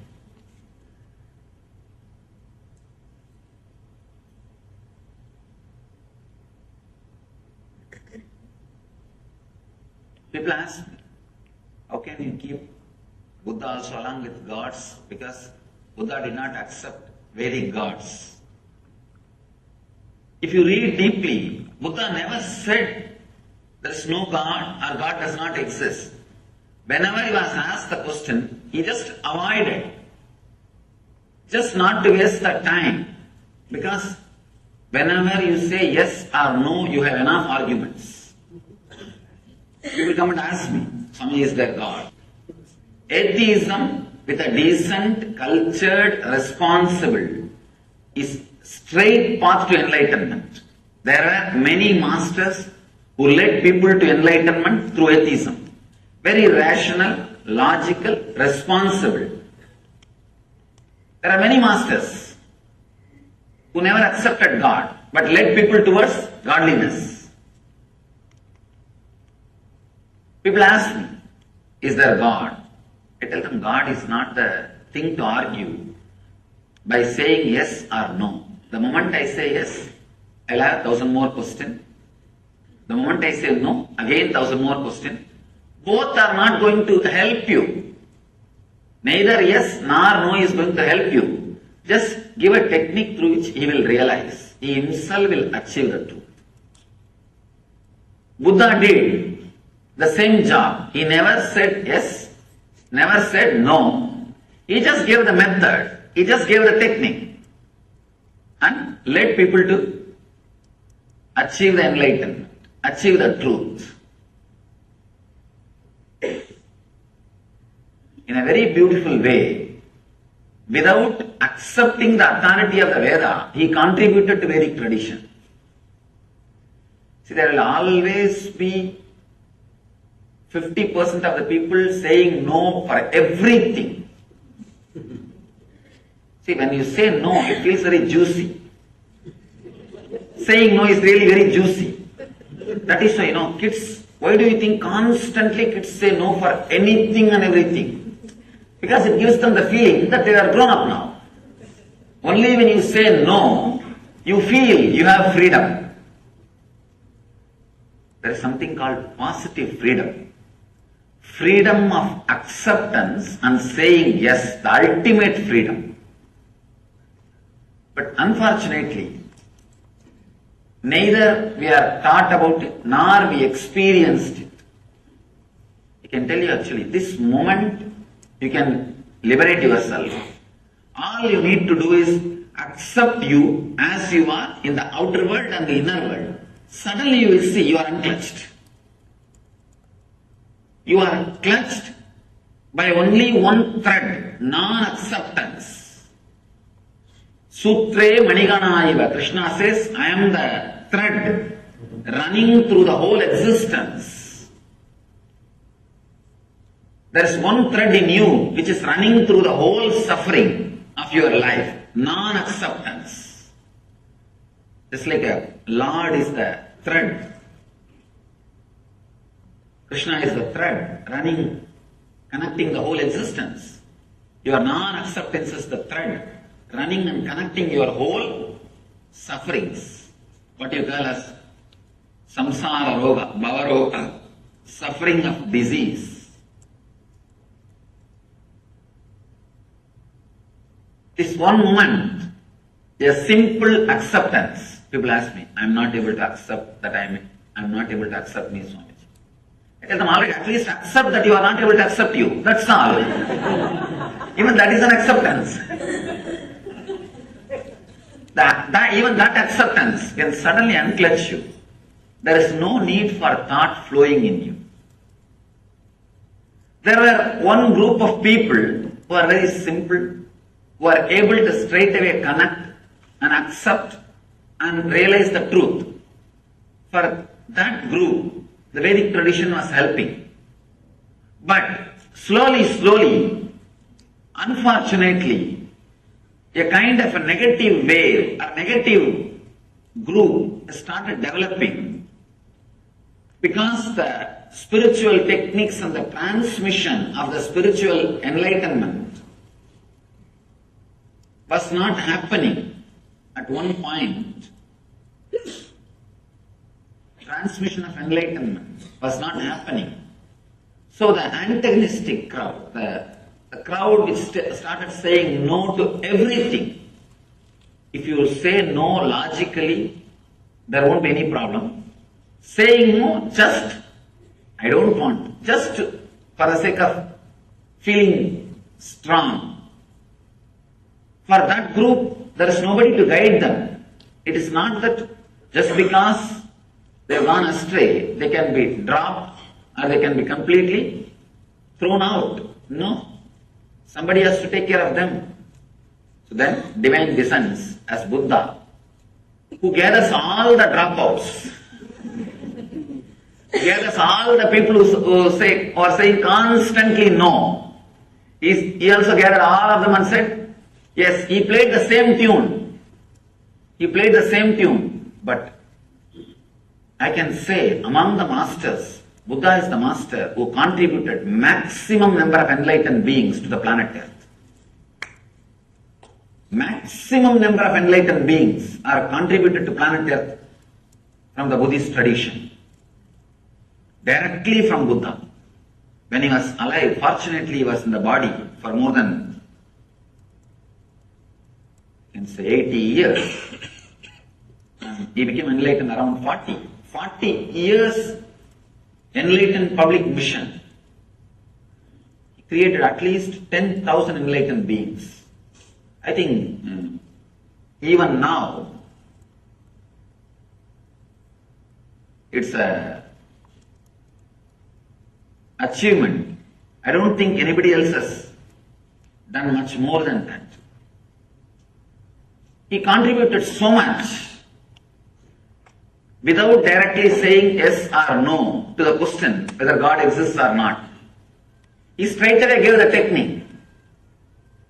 People ask me, how can you keep Buddha also along with gods? Because Buddha did not accept Vedic gods. If you read deeply, Buddha never said there is no God or God does not exist. Whenever he was asked the question, he just avoided. Just not to waste the time. Because whenever you say yes or no, you have enough arguments. You will come and ask me, Swami, is there God? Atheism with a decent, cultured, responsible is straight path to enlightenment. There are many masters who led people to enlightenment through atheism. Very rational, logical, responsible. There are many masters who never accepted God but led people towards godliness. People ask me, is there God? I tell them God is not the thing to argue by saying yes or no. The moment I say yes, I'll have 1,000 more questions. The moment I say no, again 1,000 more questions. Both are not going to help you. Neither yes nor no is going to help you. Just give a technique through which he will realize. He himself will achieve the truth. Buddha did the same job. He never said yes, never said no. He just gave the method. He just gave the technique and led people to achieve the enlightenment, achieve the truth. In a very beautiful way, without accepting the authority of the Veda, he contributed to Vedic tradition. See, there will always be 50% of the people saying no for everything. See, when you say no, it feels very juicy. Saying no is really very juicy. That is why, kids, why do you think constantly kids say no for anything and everything? Because it gives them the feeling that they are grown up now. Only when you say no, you feel you have freedom. There is something called positive freedom. Freedom of acceptance and saying yes, the ultimate freedom. But unfortunately, neither we are taught about it, nor we experienced it. I can tell you actually, this moment you can liberate yourself. All you need to do is accept you as you are in the outer world and the inner world. Suddenly you will see you are untouched. You are clutched by only one thread, non-acceptance. Sutre Maniganaiva, Krishna says, I am the thread running through the whole existence. There is one thread in you which is running through the whole suffering of your life, non-acceptance. Just like a Lord is the thread. Krishna is the thread running, connecting the whole existence. Your non-acceptance is the thread running and connecting your whole sufferings. What you call as samsara roga, bhava roga, suffering of disease. This one moment, a simple acceptance. People ask me, I am not able to accept that I am not able to accept me, Swamiji. I tell them, already, at least accept that you are not able to accept you. That's all. Even that is an acceptance. Even that acceptance can suddenly unclutch you. There is no need for thought flowing in you. There were one group of people who are very simple, who are able to straight away connect and accept and realize the truth. For that group, the Vedic tradition was helping. But slowly, unfortunately, a kind of a negative wave, a negative group started developing because the spiritual techniques and the transmission of the spiritual enlightenment was not happening at one point. Transmission of enlightenment was not happening. So the antagonistic crowd, the crowd which started saying no to everything. If you say no logically, there won't be any problem. Saying no, just, I don't want, just for the sake of feeling strong. For that group, there is nobody to guide them. It is not that just because they have gone astray, they can be dropped or they can be completely thrown out. No. Somebody has to take care of them. So then divine descends as Buddha, who gathers all the dropouts, gathers all the people who say or saying constantly no. He also gathered all of them and said, yes, he played the same tune. He played the same tune, but I can say among the masters, Buddha is the master who contributed maximum number of enlightened beings to the planet Earth. Maximum number of enlightened beings are contributed to planet Earth from the Buddhist tradition. Directly from Buddha. When he was alive, fortunately he was in the body for more than, you can say 80 years. He became enlightened around 40. 40 years enlightened public mission. He created at least 10,000 enlightened beings. I think even now it's a achievement. I don't think anybody else has done much more than that. He contributed so much without directly saying yes or no to the question whether God exists or not. He straight away gave the technique.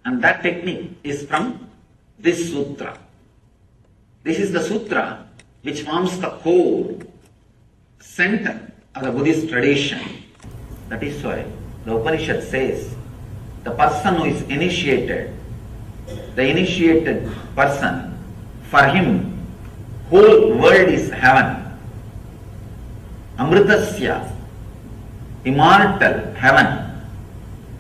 And that technique is from this sutra. This is the sutra which forms the core, center of the Buddhist tradition. That is why the Upanishad says the person who is initiated, the initiated person, for him whole world is heaven. Amritasya, immortal heaven.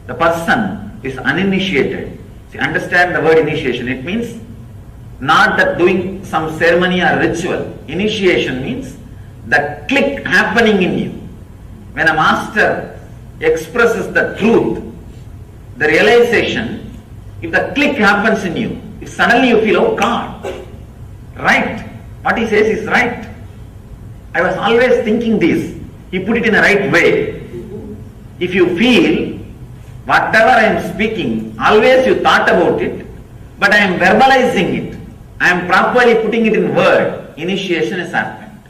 The person is uninitiated. See, understand the word initiation. It means not that doing some ceremony or ritual. Initiation means the click happening in you. When a master expresses the truth, the realization, if the click happens in you, if suddenly you feel, oh God, right. What he says is right. I was always thinking this. He put it in the right way. If you feel whatever I am speaking, always you thought about it, but I am verbalizing it, I am properly putting it in word, initiation has happened.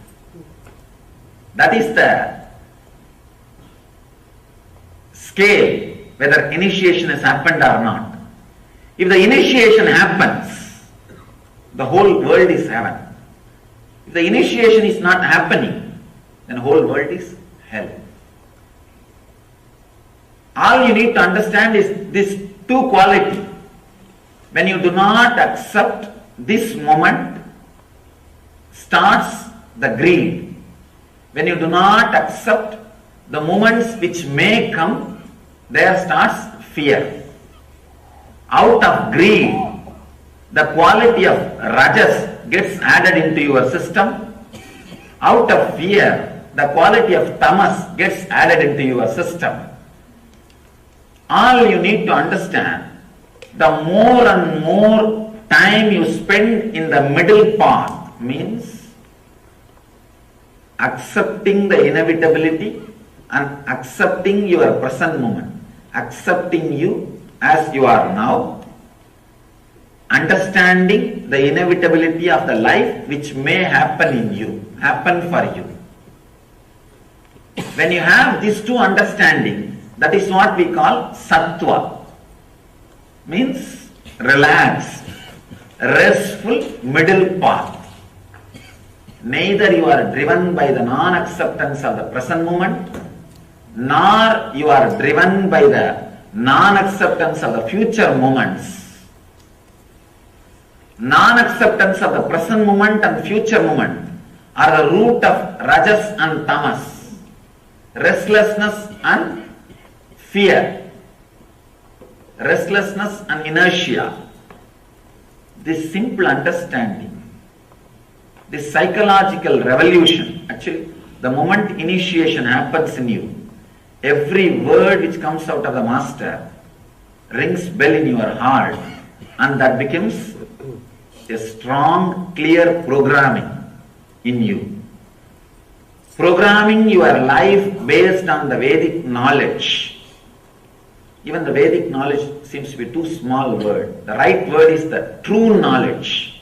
That is the scale, whether initiation has happened or not. If the initiation happens, the whole world is heaven. If the initiation is not happening, then whole world is hell. All you need to understand is this two quality. When you do not accept this moment, starts the greed. When you do not accept the moments which may come, there starts fear. Out of greed, the quality of rajas gets added into your system. Out of fear, the quality of tamas gets added into your system. All you need to understand, the more and more time you spend in the middle path means accepting the inevitability and accepting your present moment, accepting you as you are now, understanding the inevitability of the life which may happen in you, happen for you. When you have these two understanding, that is what we call sattva, means relaxed, restful middle path. Neither you are driven by the non-acceptance of the present moment, nor you are driven by the non-acceptance of the future moments. Non-acceptance of the present moment and future moment are the root of rajas and tamas, restlessness and fear, restlessness and inertia. This simple understanding, this psychological revolution, actually the moment initiation happens in you, every word which comes out of the master rings bell in your heart, and that becomes a strong, clear programming in you. Programming your life based on the Vedic knowledge. Even the Vedic knowledge seems to be too small a word. The right word is the true knowledge.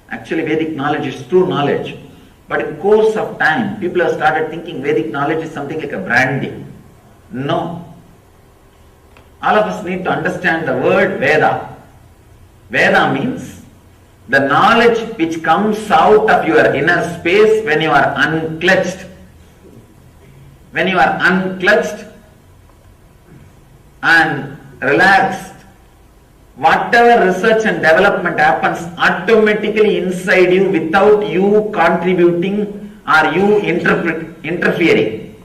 Actually, Vedic knowledge is true knowledge. But in course of time, people have started thinking Vedic knowledge is something like a brandy. No. All of us need to understand the word Veda. Veda means the knowledge which comes out of your inner space when you are unclutched. When you are unclutched and relaxed, whatever research and development happens automatically inside you without you contributing or you interfering.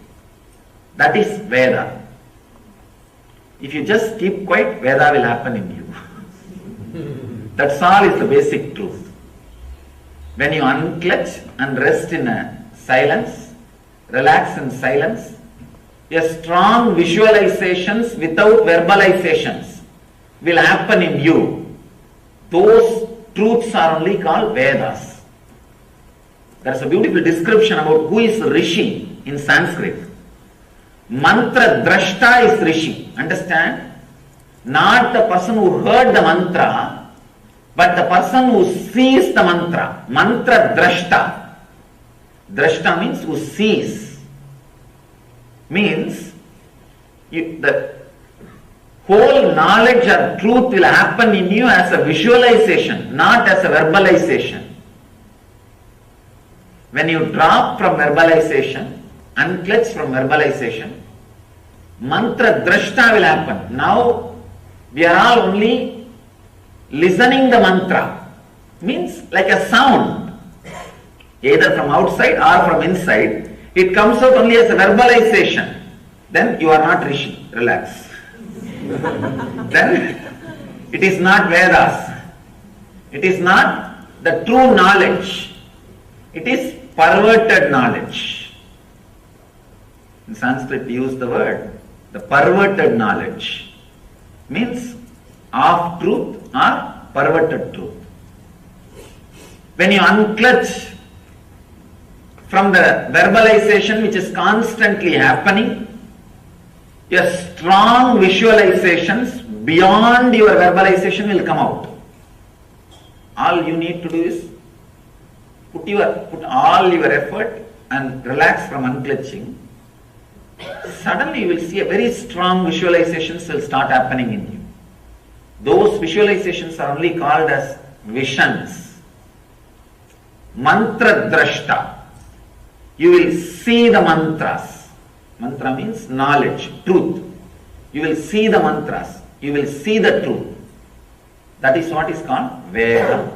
That is Veda. If you just keep quiet, Veda will happen in you. That's all is the basic truth. When you unclutch and rest in a silence, relax in silence, a strong visualizations without verbalizations will happen in you. Those truths are only called Vedas. There is a beautiful description about who is Rishi in Sanskrit. Mantra drashta is Rishi. Understand? Not the person who heard the mantra, but the person who sees the mantra. Mantra drashta. Drashta means who sees. Means the whole knowledge or truth will happen in you as a visualization, not as a verbalization. When you drop from verbalization, unclutch from verbalization, mantra drashta will happen. Now we are all only listening the mantra. Means like a sound, either from outside or from inside. It comes out only as a verbalization. Then you are not Rishi. Relax. Then it is not Vedas. It is not the true knowledge. It is perverted knowledge. In Sanskrit we use the word, the perverted knowledge. Means half truth or perverted truth. When you unclutch from the verbalization which is constantly happening, your strong visualizations beyond your verbalization will come out. All you need to do is put all your effort and relax from unclenching. Suddenly you will see a very strong visualizations will start happening in you. Those visualizations are only called as visions. Mantra drashta. You will see the mantras. Mantra means knowledge, truth. You will see the mantras. You will see the truth. That is what is called Veda.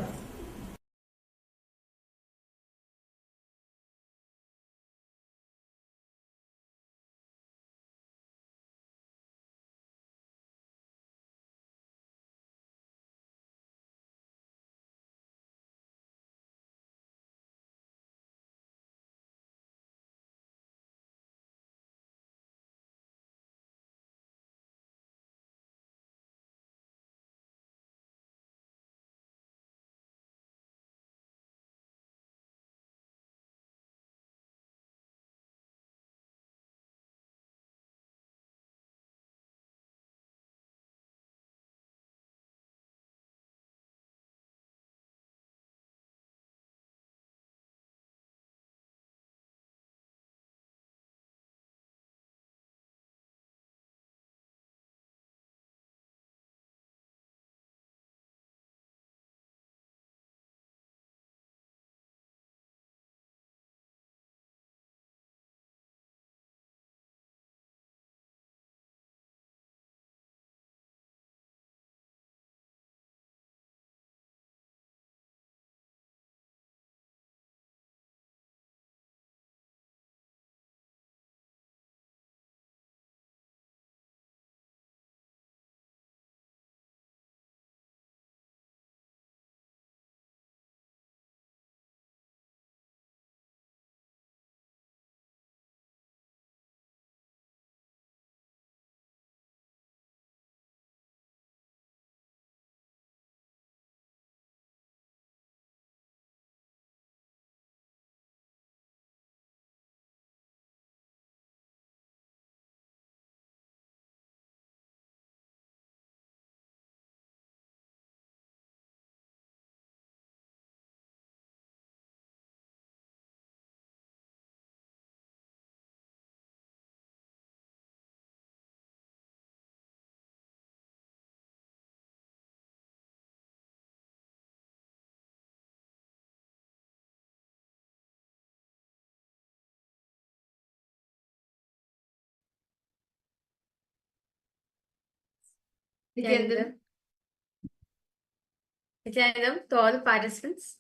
Nithyananda, to all the participants,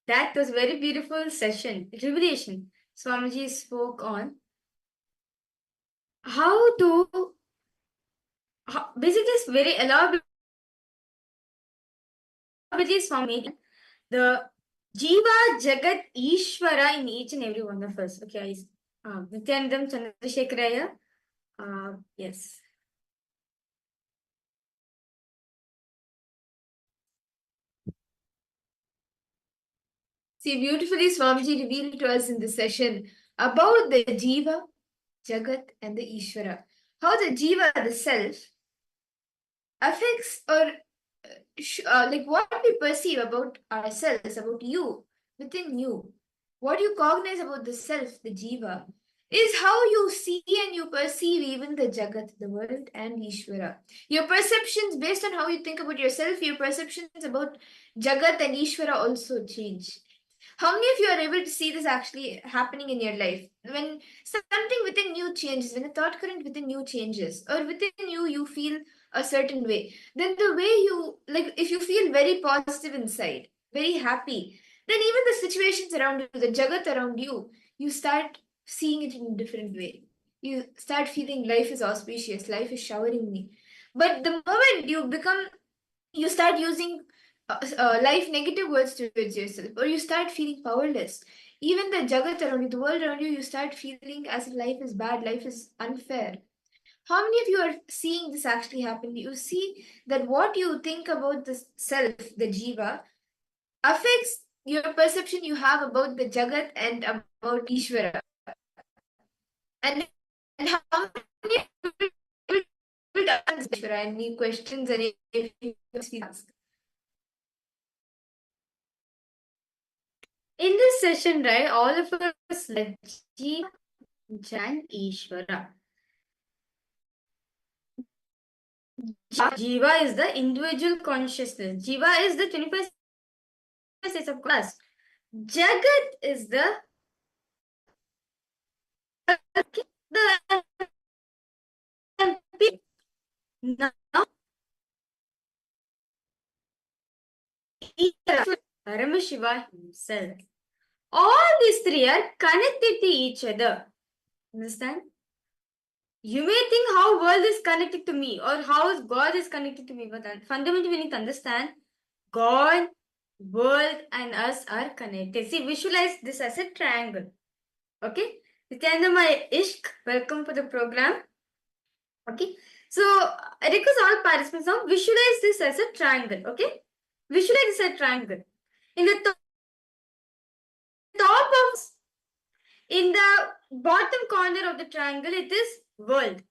that was a very beautiful session, revelation. Swamiji spoke on how to, basically it's very elaborate Swami, the Jiva, Jagat, Ishvara in each and every one of us. Okay, Nithyanandam Chandrasekharaya. Yes. See, beautifully Swamiji revealed to us in this session about the Jiva, Jagat, and the Ishvara. How the Jiva, the self, affects or like what we perceive about ourselves, about you, within you. What you cognize about the self, the Jiva, is how you see and you perceive even the Jagat, the world, and Ishvara. Your perceptions, based on how you think about yourself, your perceptions about Jagat and Ishvara also change. How many of you are able to see this actually happening in your life? When something within you changes, when a thought current within you changes, or within you feel a certain way, then the way you, like, if you feel very positive inside, very happy, then even the situations around you, the Jagat around you, you start seeing it in a different way. You start feeling life is auspicious, life is showering me. But the moment you start using life negative words towards yourself, or you start feeling powerless, even the Jagat around you, the world around you, you start feeling as if life is bad, life is unfair. How many of you are seeing this actually happen? You see that what you think about the self, the Jiva, affects your perception you have about the Jagat and about Ishvara. And how many any questions, any ask. In this session, right, all of us like Jiva, Jan, Ishvara. Jiva is the individual consciousness. Jiva is the 25 states of class. Jagat is the now Paramashiva himself. All these three are connected to each other. Understand? You may think how world is connected to me or how God is connected to me, but fundamentally we need to understand God, world and us are connected. See, visualize this as a triangle. Okay? Nithyananda, my Ishq, welcome to the program. Okay? So, I request all participants now visualize this as a triangle. Okay? Visualize this as a triangle. In the top of, in the bottom corner of the triangle, it is world.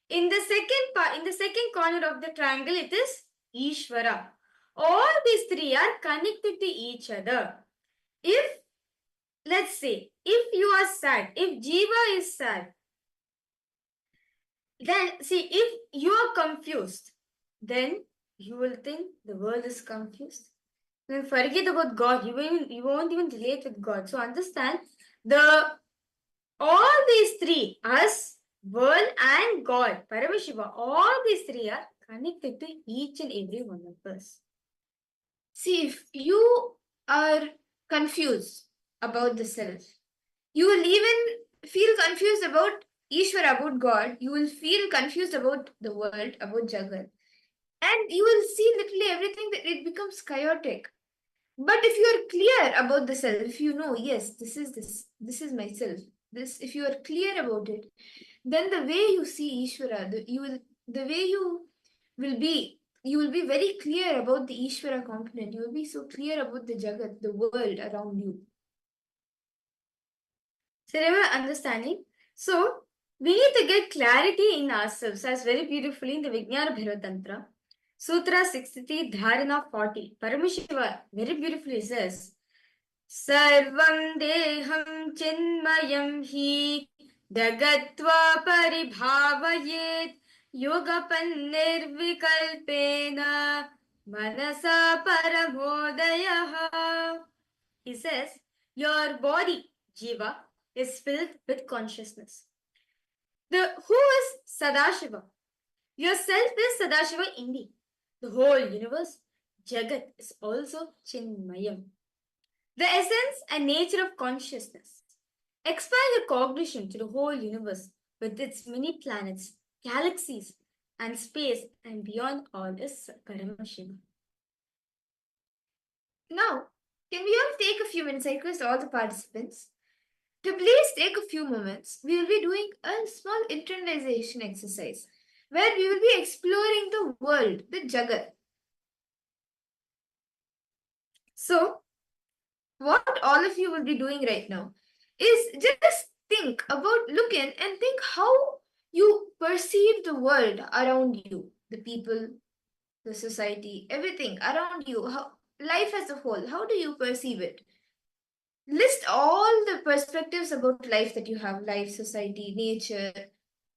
In the second corner of the triangle, it is Ishvara. All these three are connected to each other. If, let's say, if you are sad, if Jiva is sad, then see, if you are confused, then you will think the world is confused. Then forget about God. You won't even relate with God. So understand all these three, us, world and God, Paramashiva, all these three are connected to each and every one of us. See, if you are confused about the self, you will even feel confused about Ishvara, about God. You will feel confused about the world, about Jagat. And you will see literally everything that it becomes chaotic. But if you are clear about the self, if you know, yes, this is myself. If you are clear about it, then the way you see Ishvara, you will be very clear about the Ishvara component. You will be so clear about the Jagat, the world around you. So remember understanding. So we need to get clarity in ourselves, as very beautifully in the Vijnana Bhairatantra. Sutra 63, Dharana 40. Paramashiva very beautifully says, Sarvam deham chinmayam hi dagatva paribhavayet yogapanirvikalpena manasa paramodayaha. He says, your body, Jiva, is filled with consciousness. Who is Sadashiva? Yourself is Sadashiva indeed. The whole universe, Jagat, is also Chinmayam. The essence and nature of consciousness. Expand your cognition to the whole universe with its many planets, galaxies, and space, and beyond all is Paramashiva. Now, can we all take a few minutes? I request all the participants to please take a few moments. We will be doing a small internalization exercise where we will be exploring the world, the Jagat. So, what all of you will be doing right now is just think about, look in and think how you perceive the world around you, the people, the society, everything around you, how, life as a whole, how do you perceive it? List all the perspectives about life that you have, life, society, nature,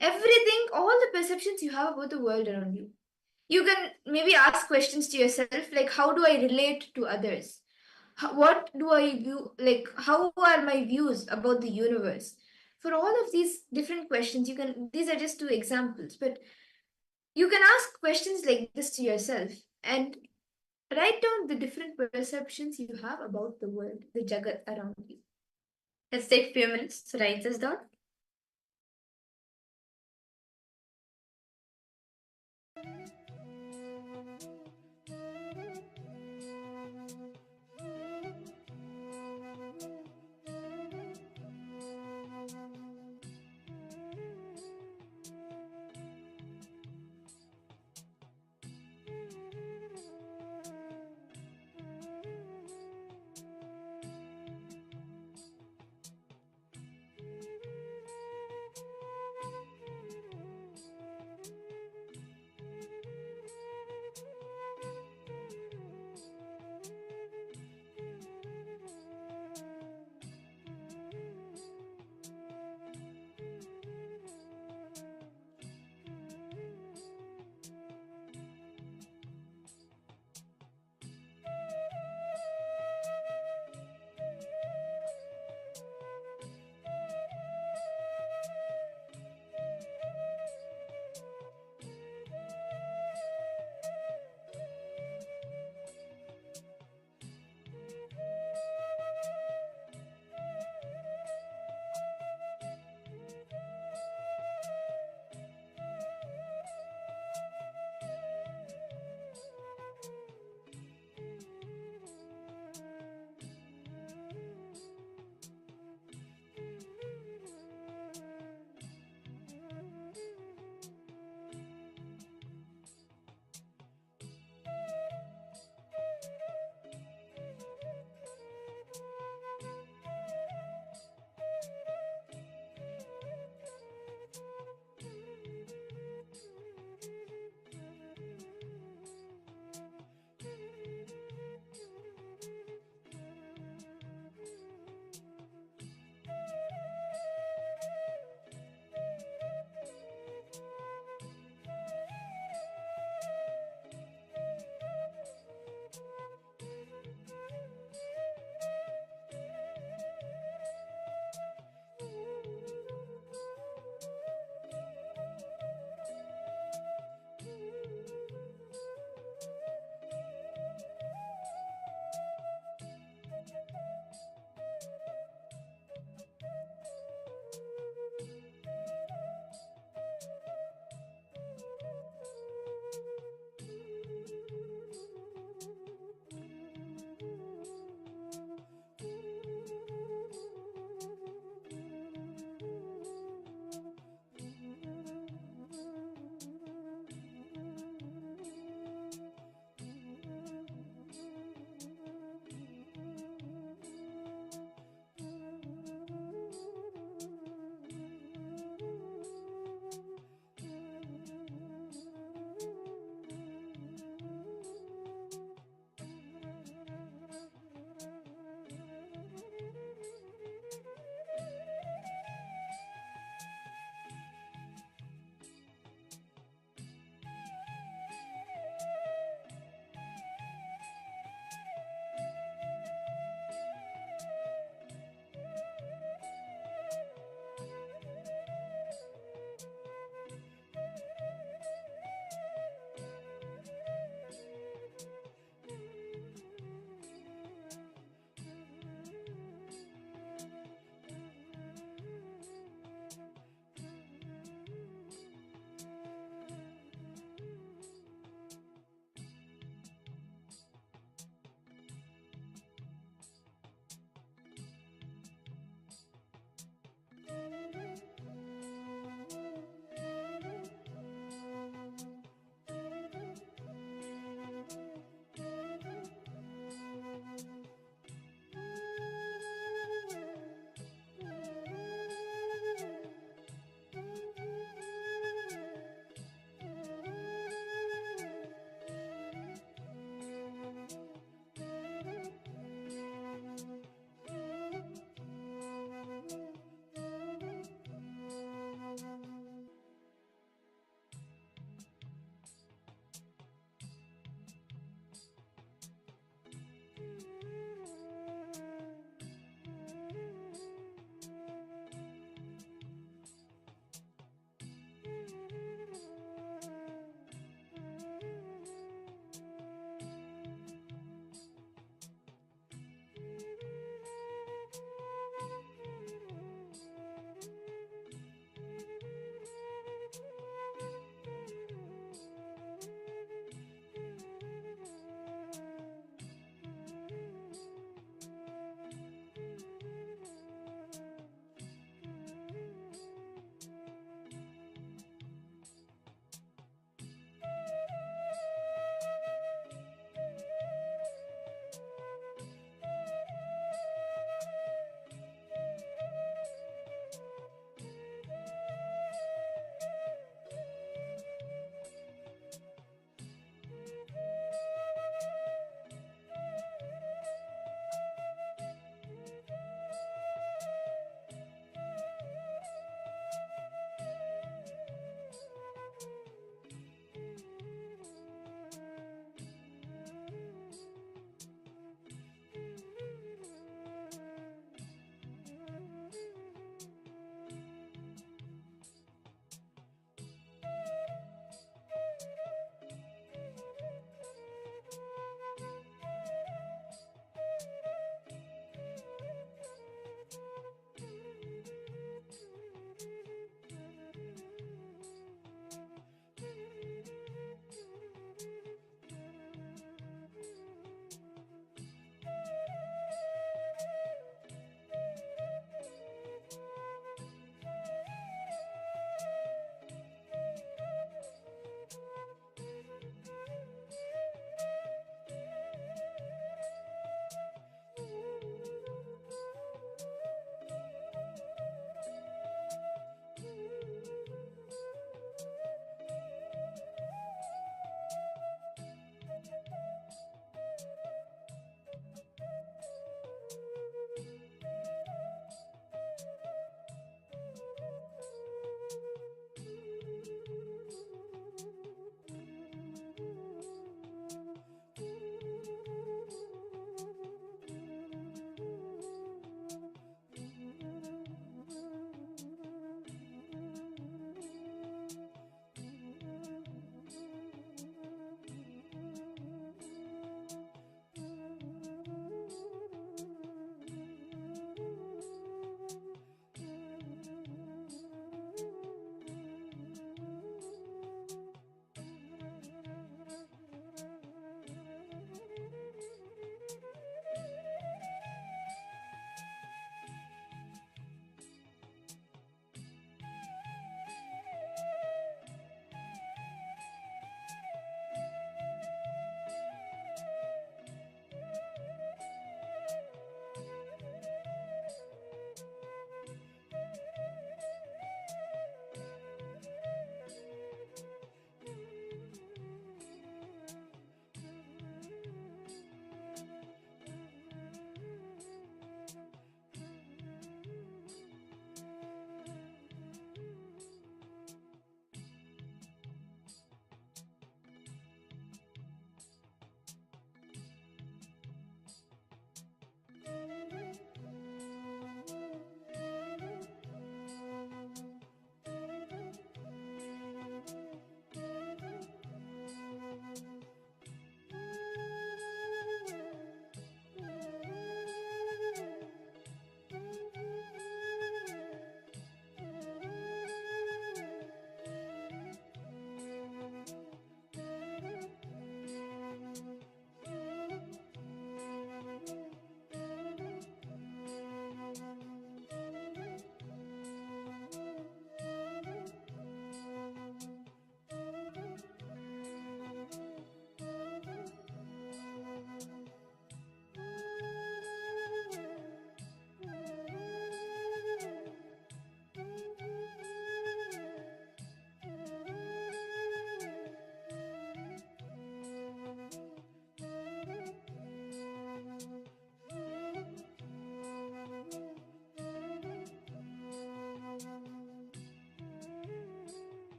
everything, all the perceptions you have about the world around you. You can maybe ask questions to yourself like, how do I relate to others? What do I view, like, how are my views about the universe? For all of these different questions, these are just two examples, but you can ask questions like this to yourself and write down the different perceptions you have about the world, the Jagat around you. Let's take a few minutes to write this down.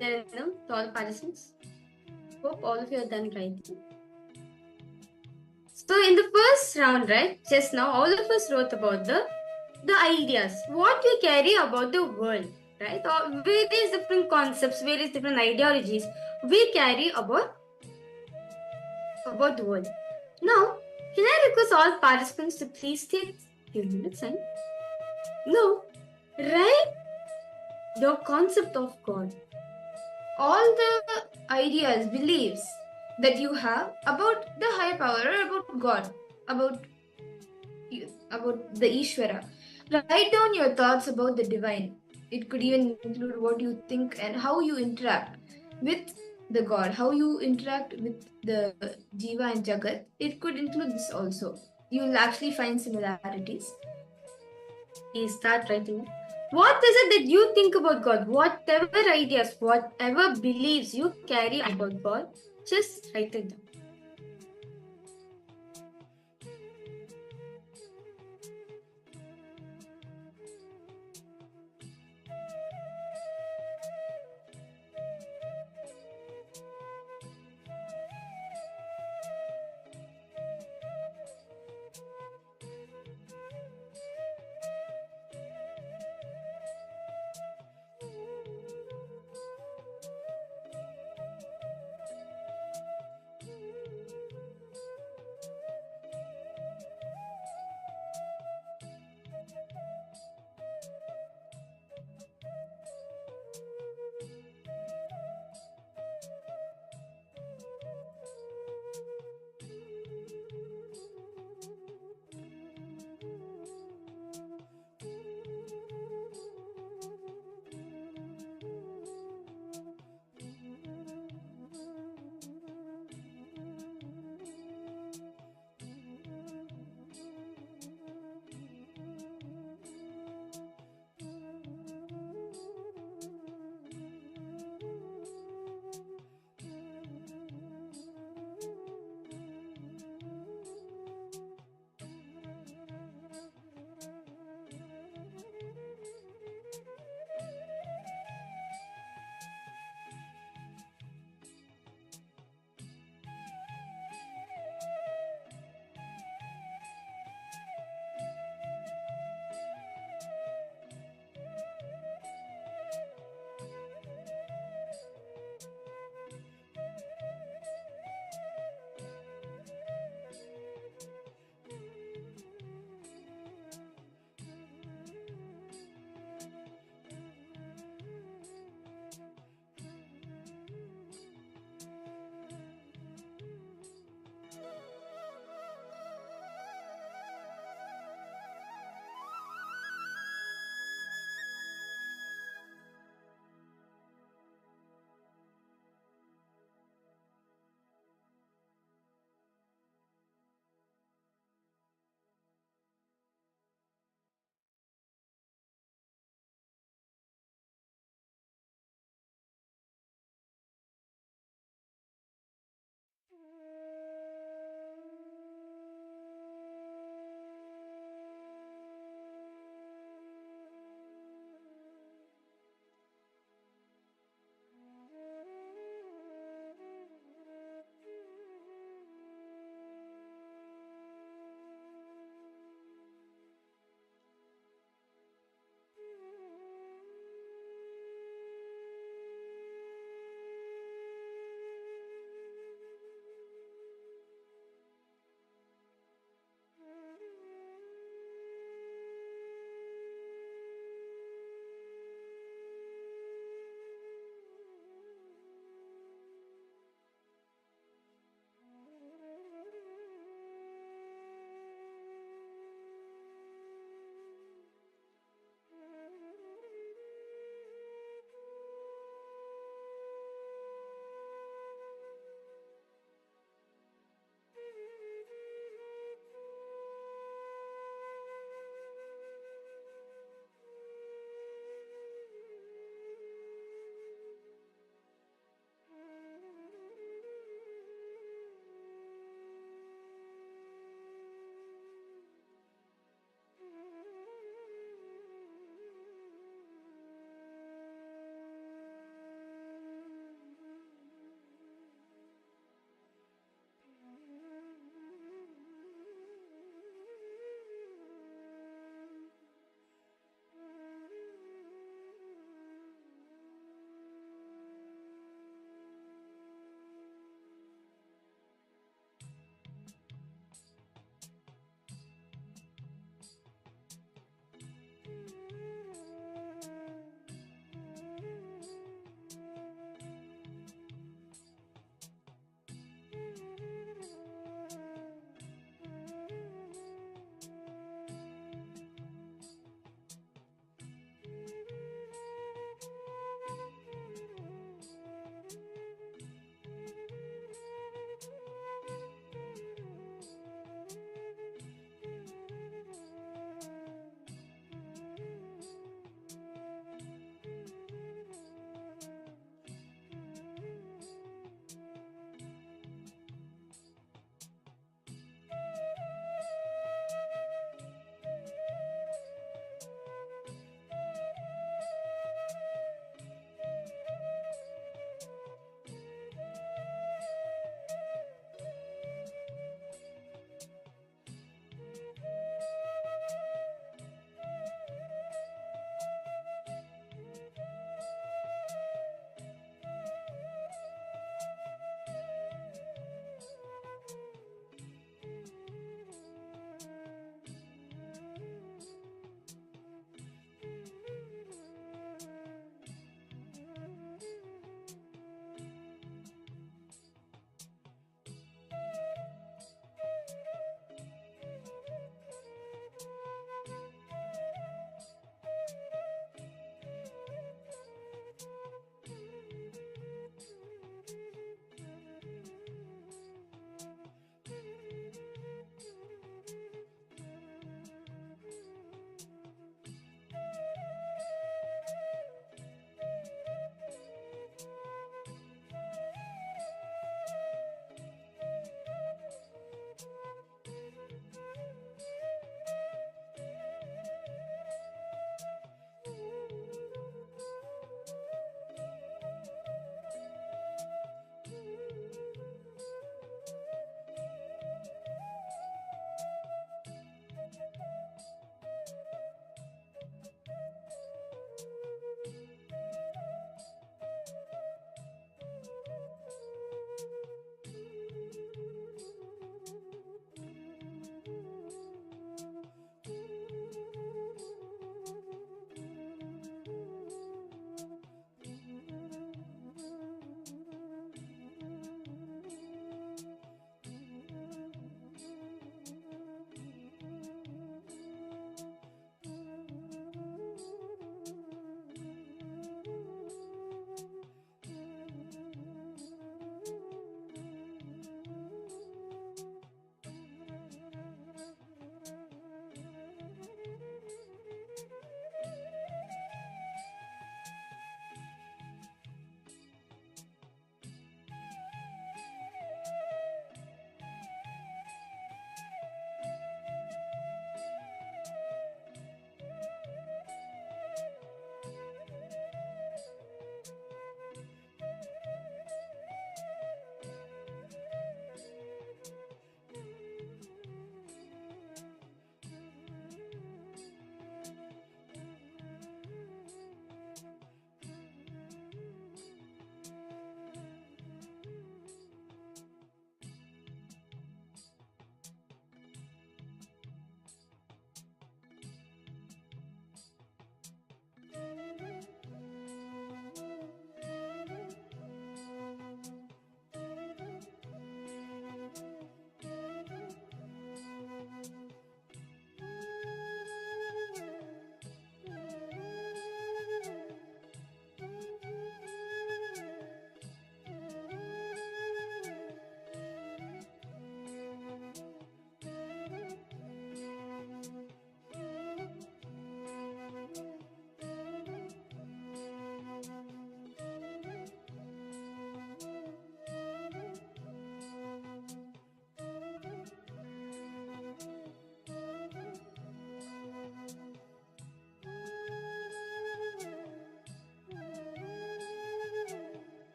Nityanandam, to all participants. Hope all of you are done right. So in the first round, right, just now, all of us wrote about the ideas, what we carry about the world, right? Or various different concepts, various different ideologies we carry about the world. Now, can I request all participants to please take few minutes and now write your concept of God. All the ideas, beliefs that you have about the higher power or about God, about the Ishvara. Write down your thoughts about the divine. It could even include what you think and how you interact with the God, how you interact with the Jiva and Jagat. It could include this also. You will actually find similarities. Please start writing it. What is it that you think about God? Whatever ideas, whatever beliefs you carry about God, just write it down.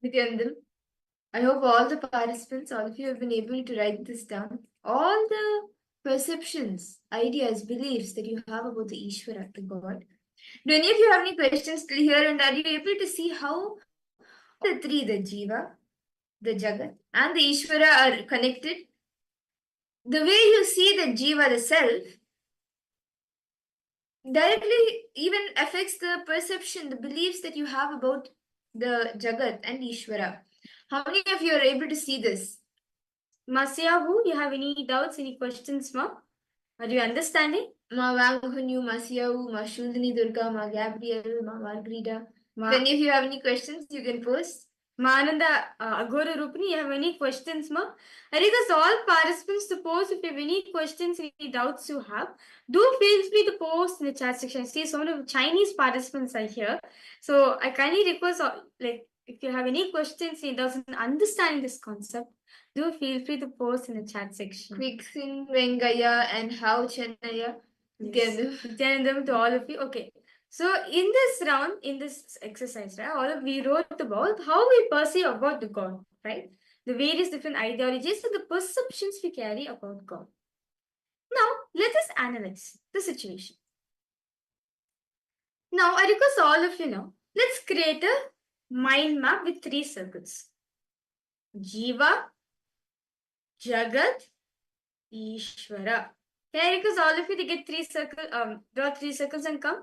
Nithyanandam, I hope all the participants, all of you have been able to write this down. All the perceptions, ideas, beliefs that you have about the Ishvara, the God. Do any of you have any questions till here? And are you able to see how the three, the Jiva, the Jagat, and the Ishvara are connected? The way you see the Jiva, the self, directly even affects the perception, the beliefs that you have about the Jagat and Ishvara. How many of you are able to see this? Masyahu, you have any doubts, any questions, ma? Are you understanding? Ma Wanghunyu, Masyahu, Ma Shuldini Durga, Ma Gabriel, Ma Margarita. If any of you have any questions, you can post. Ma Ananda, Agora Rupini, you have any questions, ma? I request all participants to post if you have any questions, any doubts you have. Do feel free to post in the chat section. See, so many Chinese participants are here. So I kindly request, like, if you have any questions, he doesn't understand this concept, do feel free to post in the chat section. Quicksing, Vengaya, and how Chennaya. Nithyanandam to all of you. Okay. So in this round, in this exercise, right, all of we wrote about how we perceive about the God, right? The various different ideologies and the perceptions we carry about God. Now, let us analyze the situation. Now, I request all of you now, let's create a mind map with 3 circles. Jiva, Jagat, Ishvara. Can I request all of you to get 3 circles, draw 3 circles and come?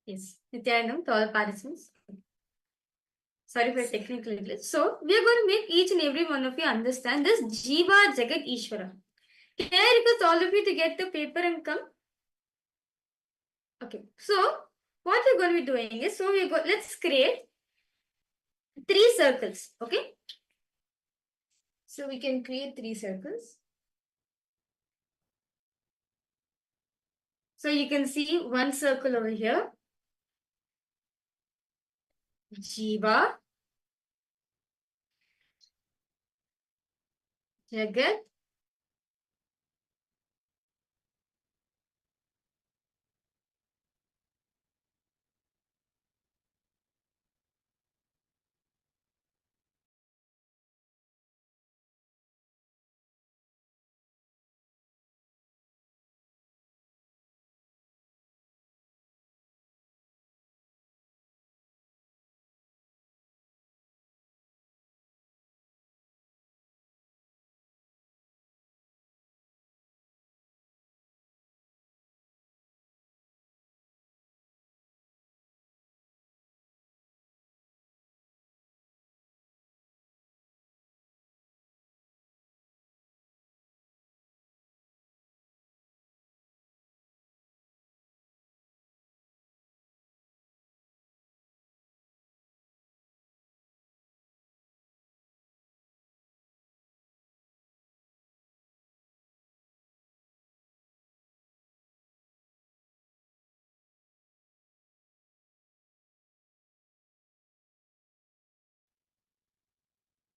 Yes, Nithyananda to all participants. Sorry for technical glitch. So, we are going to make each and every one of you understand this Jiva Jagat Ishvara. Can I request all of you to get the paper and come? Okay, so what we're going to be doing is, let's create 3 circles, okay? So we can create 3 circles. So you can see one circle over here. Jiva, Jagat,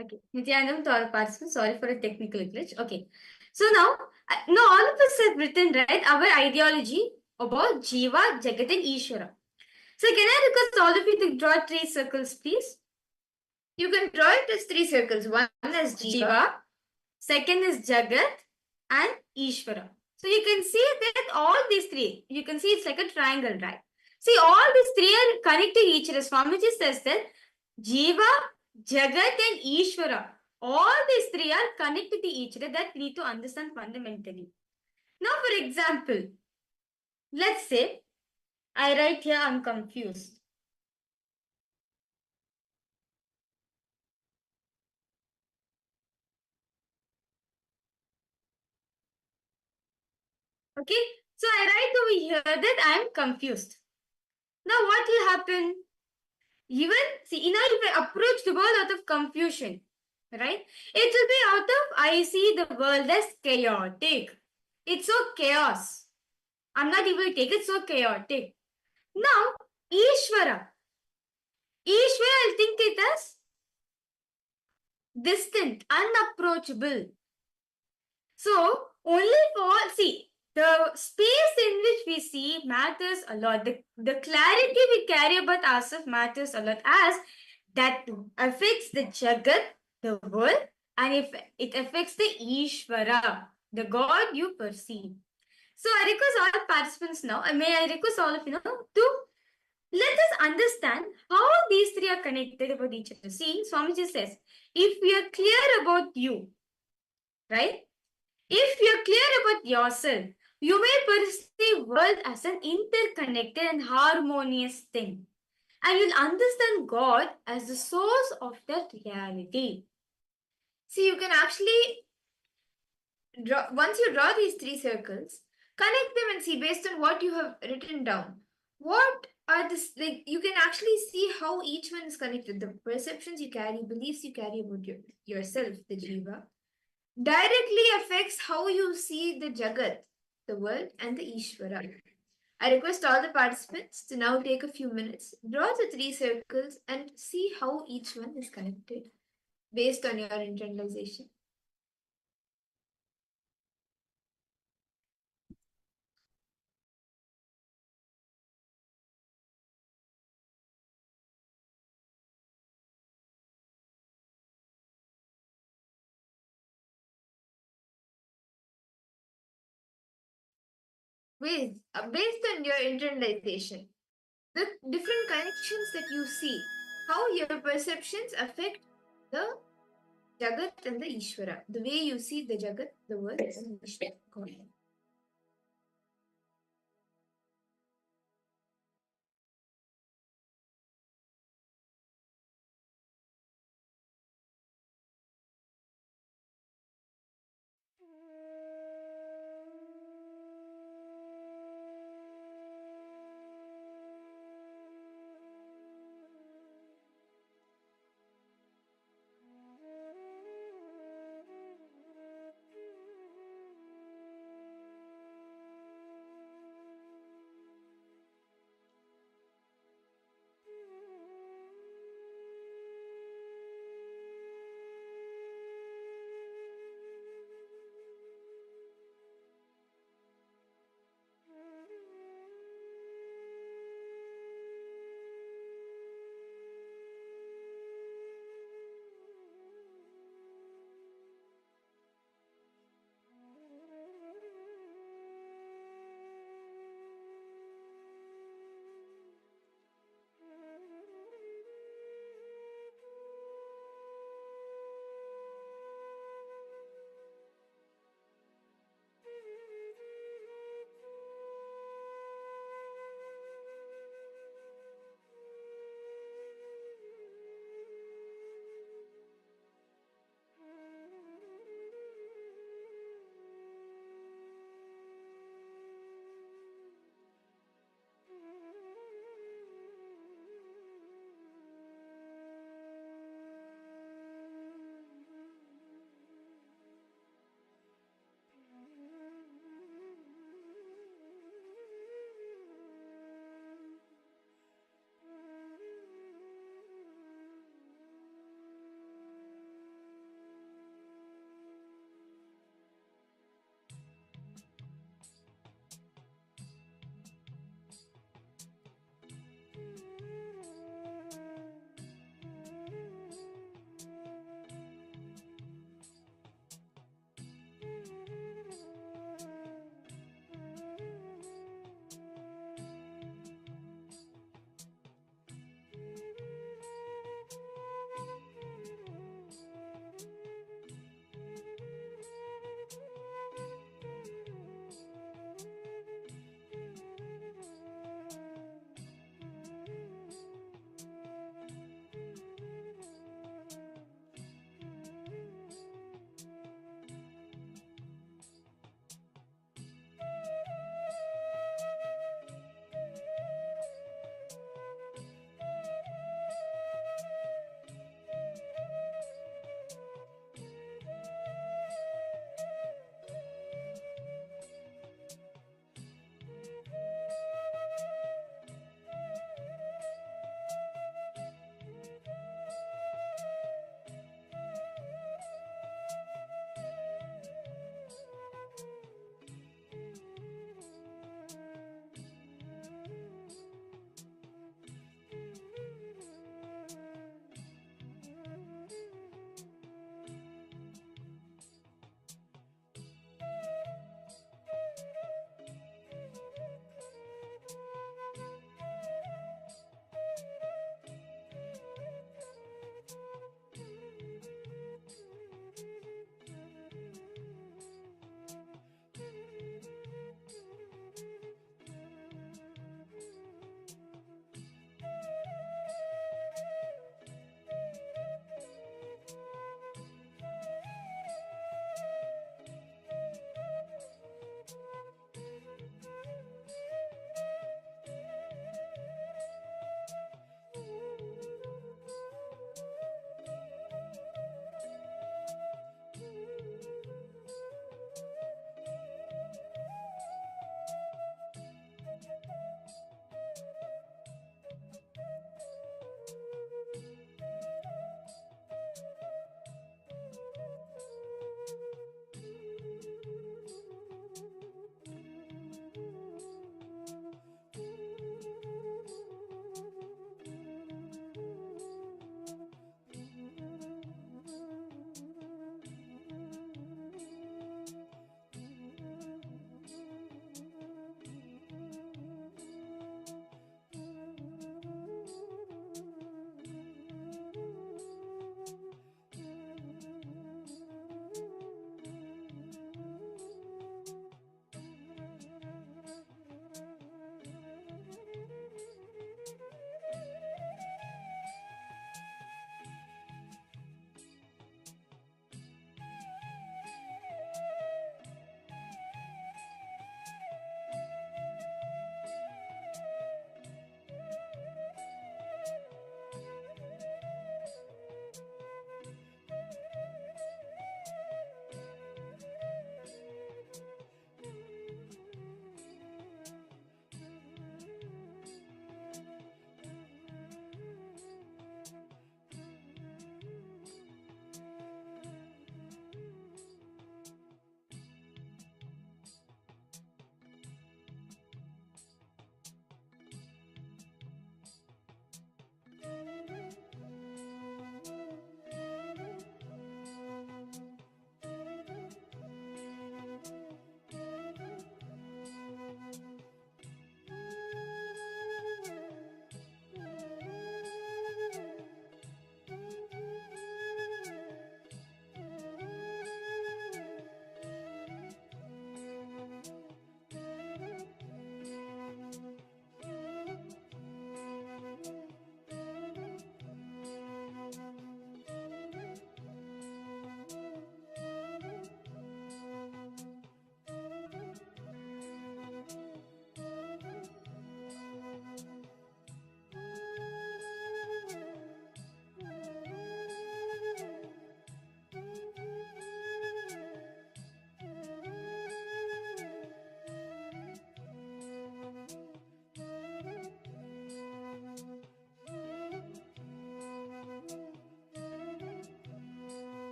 okay. Nithyananda to all participants, sorry for a technical glitch. Okay, so now all of us have written, right, our ideology about Jiva, Jagat and Ishvara. So can I request all of you to draw 3 circles, please? You can draw it as 3 circles. One is Jiva, second is Jagat and Ishvara. So you can see that all these 3, you can see it's like a triangle, right? See, all these 3 are connected each other. Swamiji says that Jiva, Jagat and Ishvara, all these 3 are connected to each other. That we need to understand fundamentally. Now, for example, let's say I write here I'm confused. Okay, so I write over here that I am confused. Now what will happen? Even, see, now if I approach the world out of confusion, right? It will be out of, I see the world as chaotic. It's so chaos. I'm not able to take it, so chaotic. Now, Ishvara. Ishvara, I'll think it as distant, unapproachable. So, only for, see, the space in which we see matters a lot. The clarity we carry about ourselves matters a lot, as that affects the Jagat, the world, and if it affects the Ishvara, the God you perceive. So I request all participants now, may I request all of you now to let us understand how these 3 are connected about each other. See, Swamiji says, if we are clear about you, right? If you're clear about yourself, you may perceive world as an interconnected and harmonious thing. And you'll understand God as the source of that reality. See, you can actually draw, once you draw these 3 circles, connect them and see based on what you have written down. What are this, like, you can actually see how each one is connected. The perceptions you carry, beliefs you carry about yourself, the Jiva, directly affects how you see the Jagat, the world, and the Ishvara. I request all the participants to now take a few minutes, draw the 3 circles, and see how each one is connected based on your internalization. Based on your internalization, the different connections that you see, how your perceptions affect the Jagat and the Ishvara, the way you see the Jagat, the world, and the Ishvara.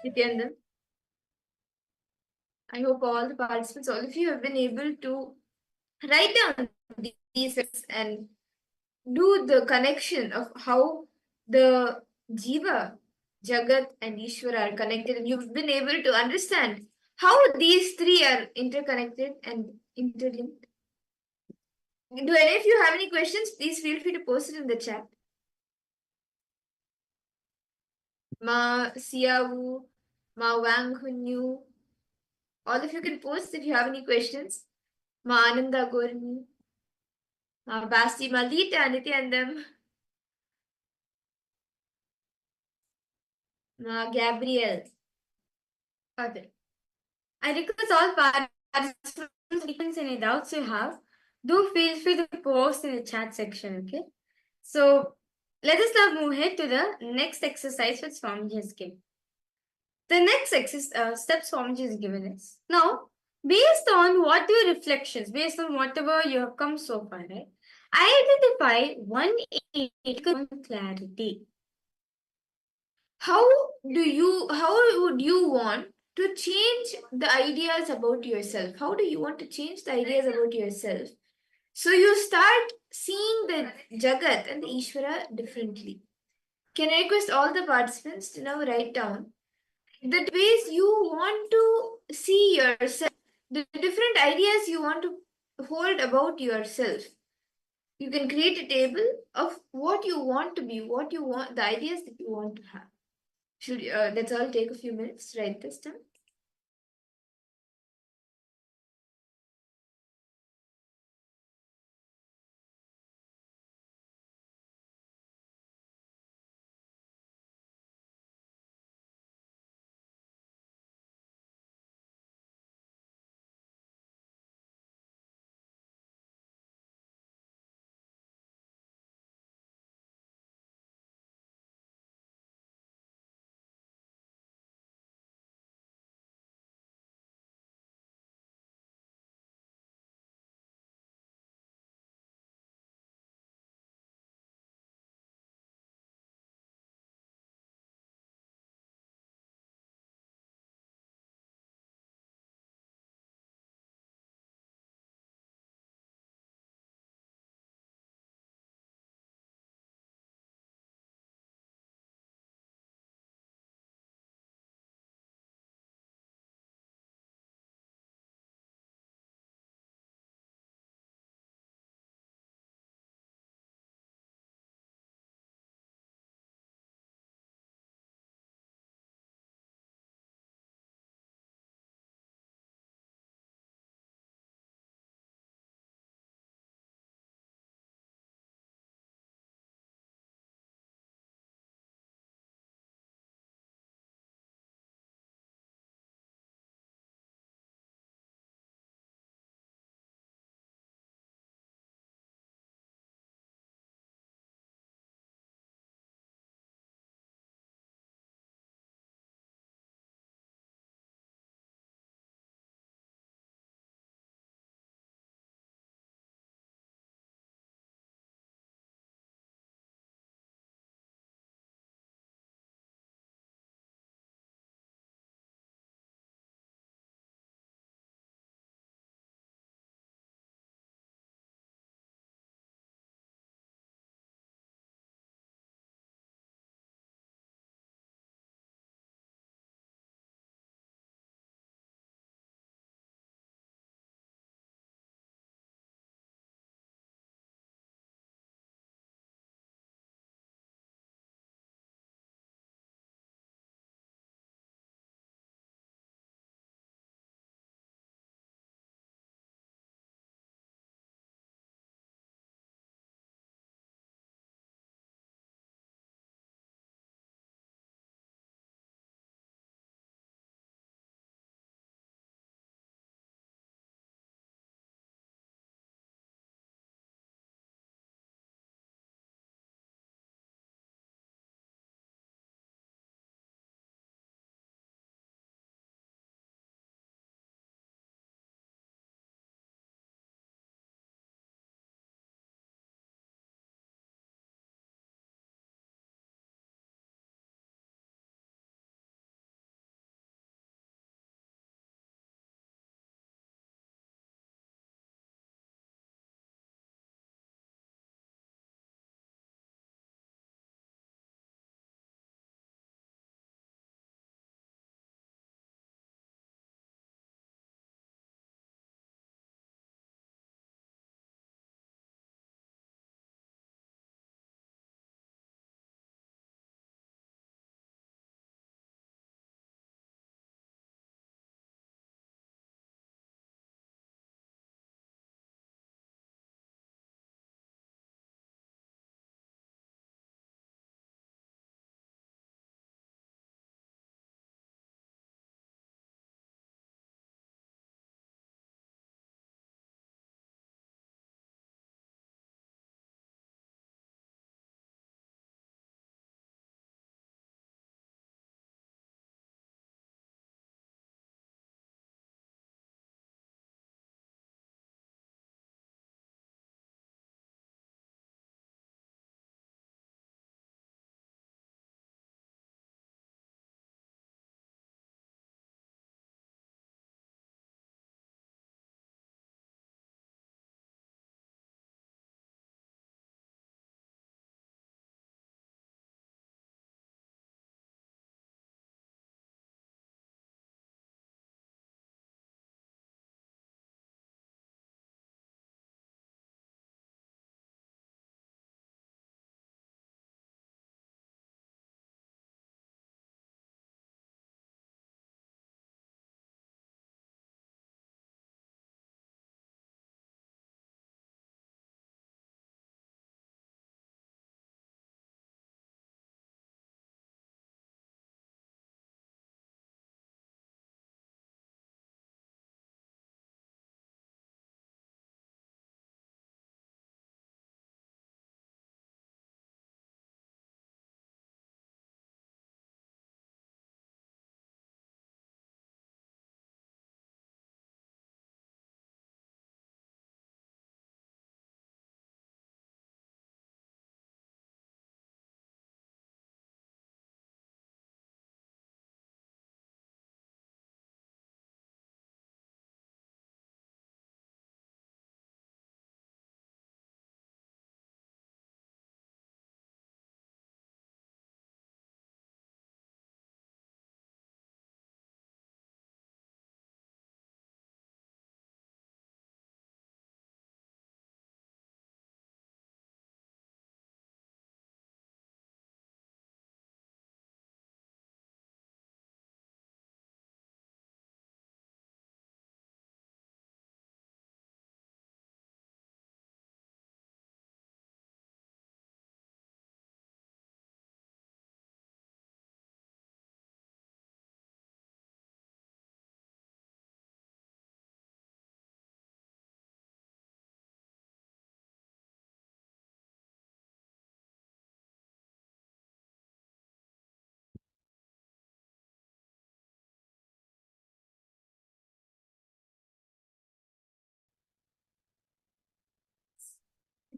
Nithyananda, I hope all the participants, all of you have been able to write down these things and do the connection of how the Jiva, Jagat, and Ishvara are connected, and you've been able to understand how these three are interconnected and interlinked. Do any of you have any questions? Please feel free to post it in the chat. Ma Siawu, Ma Wang Hunyu. All of you can post if you have any questions. Ma Ananda Gorni, Ma Basti Malita Nithyanandam, Ma Gabriel. Okay. I request all participants, any doubts you have, do feel free to post in the chat section, okay? So let us now move ahead to the next exercise which Swamiji has given. The next step Swamiji has given is, now, based on what your reflections, based on whatever you have come so far, right? Identify one clarity. How would you want to change the ideas about yourself? How do you want to change the ideas about yourself? So you start seeing the Jagat and the Ishvara differently. Can I request all the participants to now write down the ways you want to see yourself, the different ideas you want to hold about yourself. You can create a table of what you want to be, what you want, the ideas that you want to have. Should let's all take a few minutes to write this down.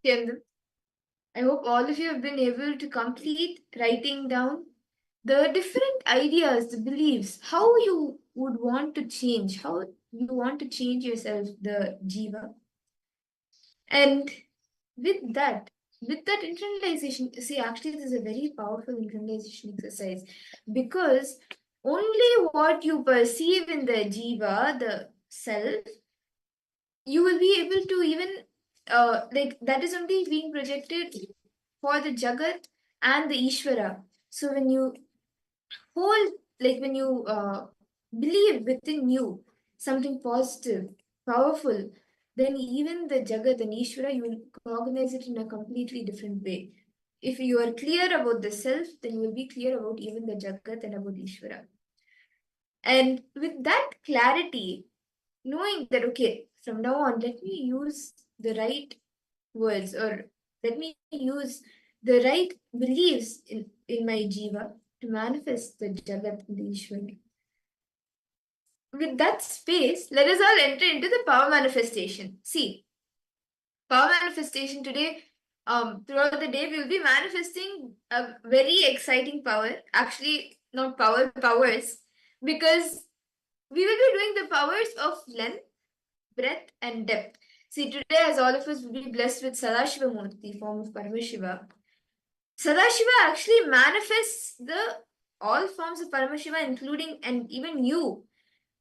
Nithyananda, I hope all of you have been able to complete writing down the different ideas, the beliefs, how you would want to change, how you want to change yourself, the jiva. And with that internalization, see, actually, this is a very powerful internalization exercise because only what you perceive in the jiva, the self, you will be able to even like that is only being projected for the Jagat and the Ishvara. So when you hold, like when you believe within you something positive, powerful, then even the Jagat and Ishvara, you will cognize it in a completely different way. If you are clear about the self, then you will be clear about even the Jagat and about Ishvara. And with that clarity, knowing that, okay, from now on, let me use the right words or let me use the right beliefs in my jiva to manifest the Jagat and the Ishwar. With that space, let us all enter into the power manifestation. See, power manifestation today, throughout the day, we will be manifesting a very exciting power. Actually, not powers, because we will be doing the powers of length, breadth, and depth. See, today, as all of us will be blessed with Sadashiva Murti, form of Paramashiva, Sadashiva actually manifests the all forms of Paramashiva, including and even you,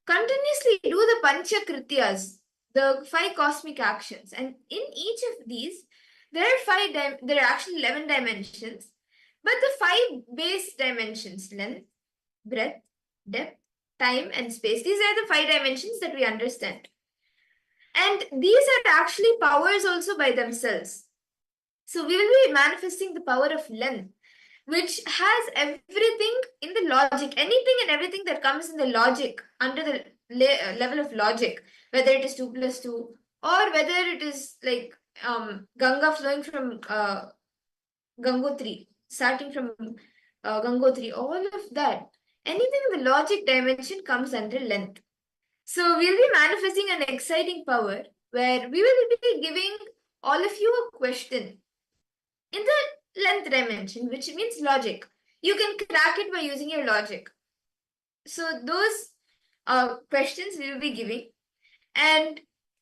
continuously do the Pancha Krityas, the 5 cosmic actions. And in each of these, there are there are actually 11 dimensions, but the 5 base dimensions, length, breadth, depth, time, and space, these are the 5 dimensions that we understand. And these are actually powers also by themselves. So we will be manifesting the power of length, which has everything in the logic, anything and everything that comes in the logic, under the level of logic, whether it is 2 plus 2, or whether it is like Ganga flowing from Gangotri, starting from Gangotri, all of that, anything in the logic dimension comes under length. So we'll be manifesting an exciting power where we will be giving all of you a question in the length dimension, which means logic. You can crack it by using your logic. So those questions we will be giving, and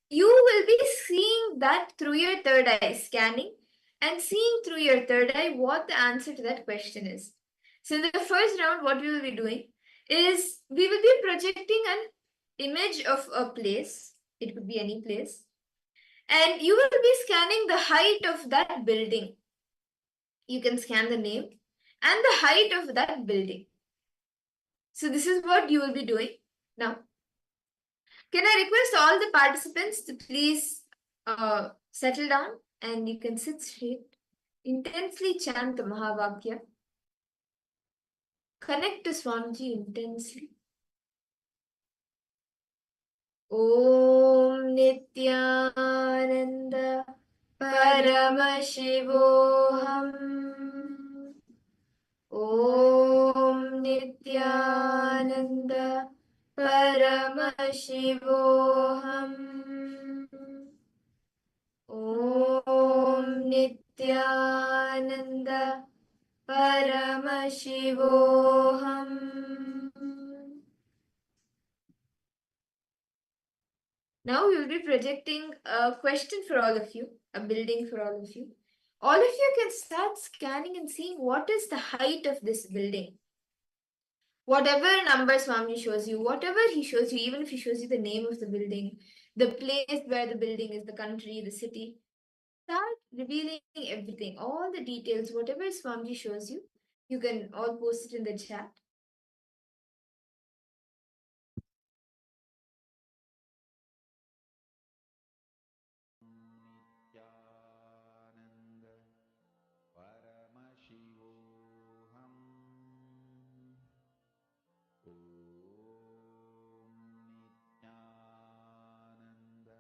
you will be seeing that through your third eye, scanning and seeing through your third eye what the answer to that question is. So in the first round, what we will be doing is we will be projecting an image of a place. It could be any place. And you will be scanning the height of that building. You can scan the name and the height of that building. So this is what you will be doing. Now, can I request all the participants to please settle down and you can sit straight. Intensely chant the Mahavakya. Connect to Swamiji intensely. Om Nithyananda Paramashivoham. Om Nithyananda Paramashivoham. Om Nithyananda Paramashivoham. Now we will be projecting a question for all of you, a building for all of you. All of you can start scanning and seeing what is the height of this building. Whatever number Swami shows you, whatever he shows you, even if he shows you the name of the building, the place where the building is, the country, the city, start revealing everything, all the details, whatever Swamiji shows you, you can all post it in the chat. Nithyananda Paramashivoham Om Nithyananda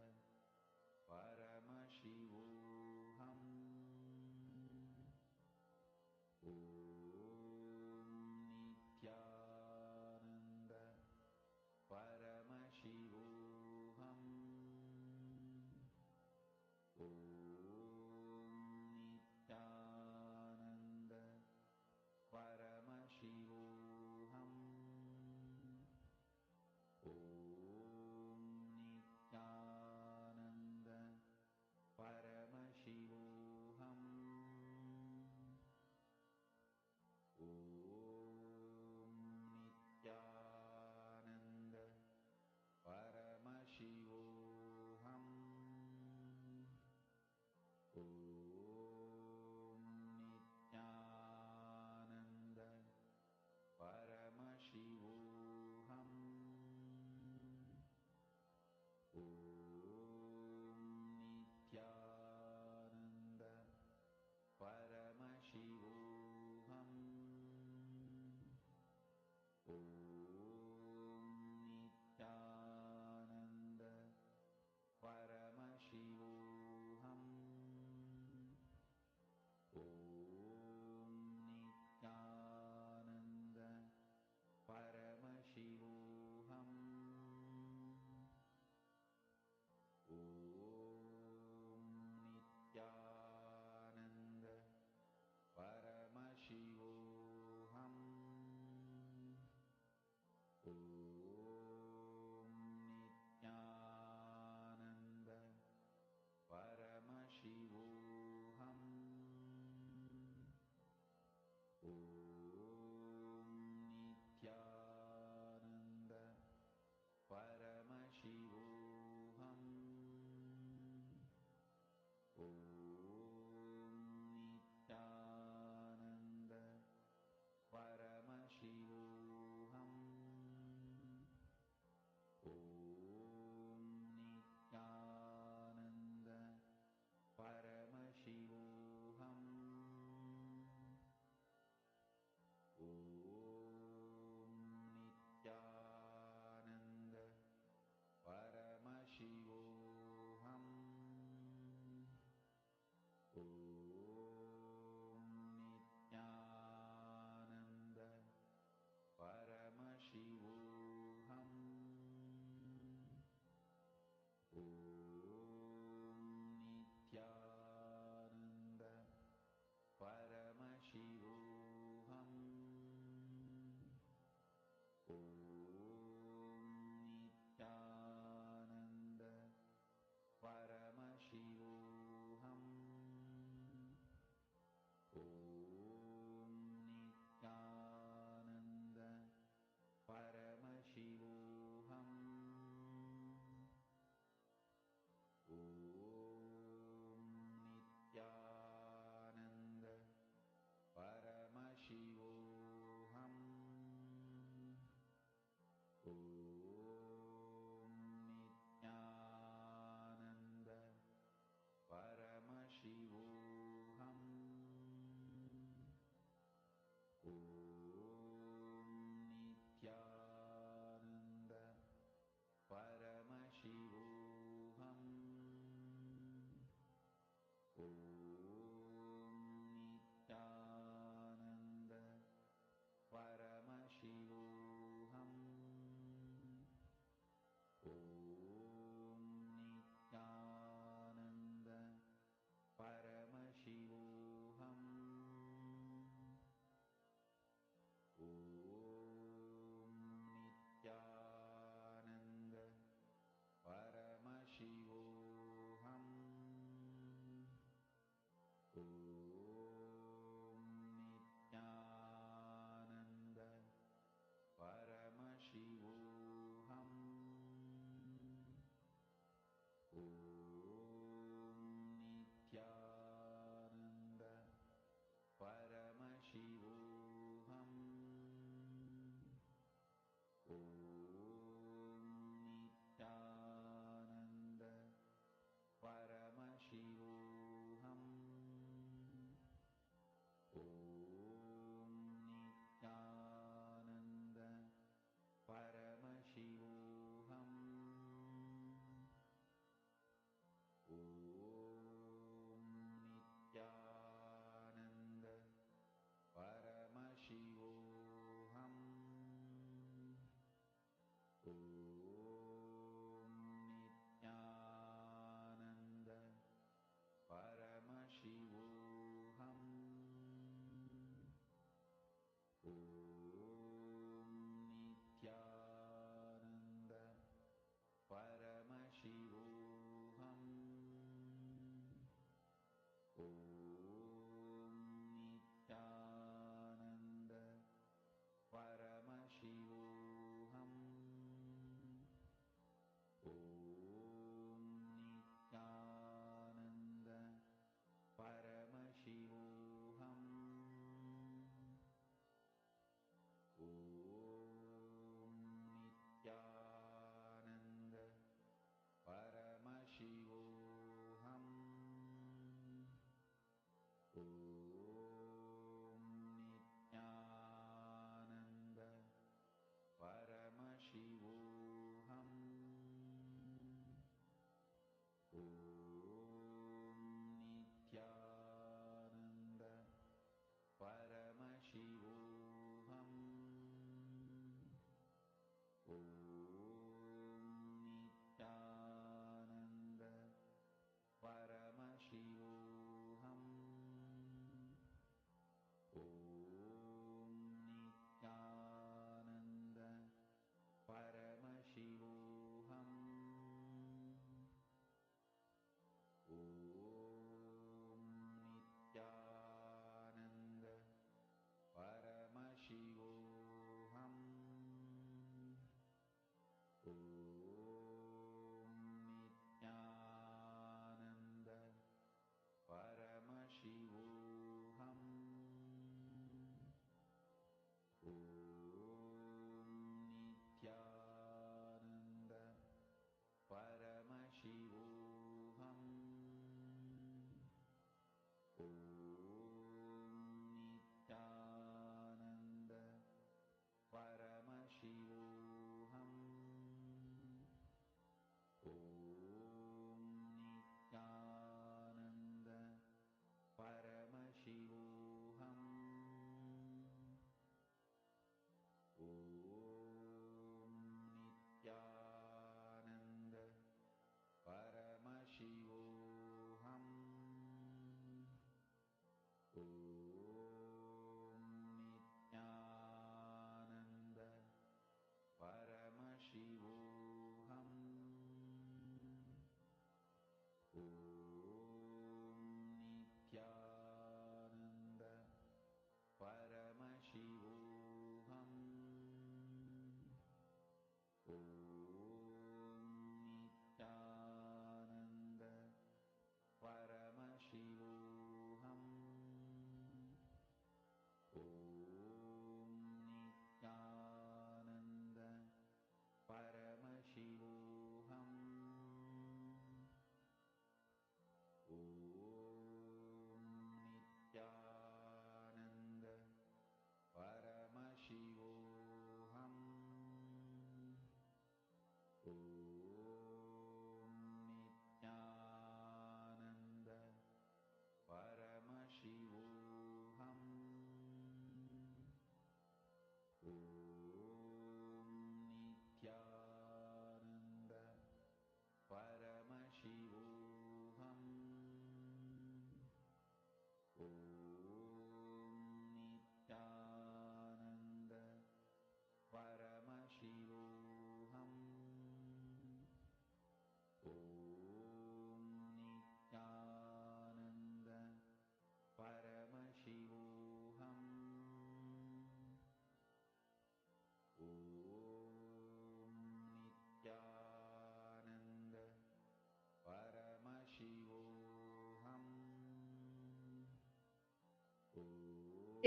Paramashivoham Om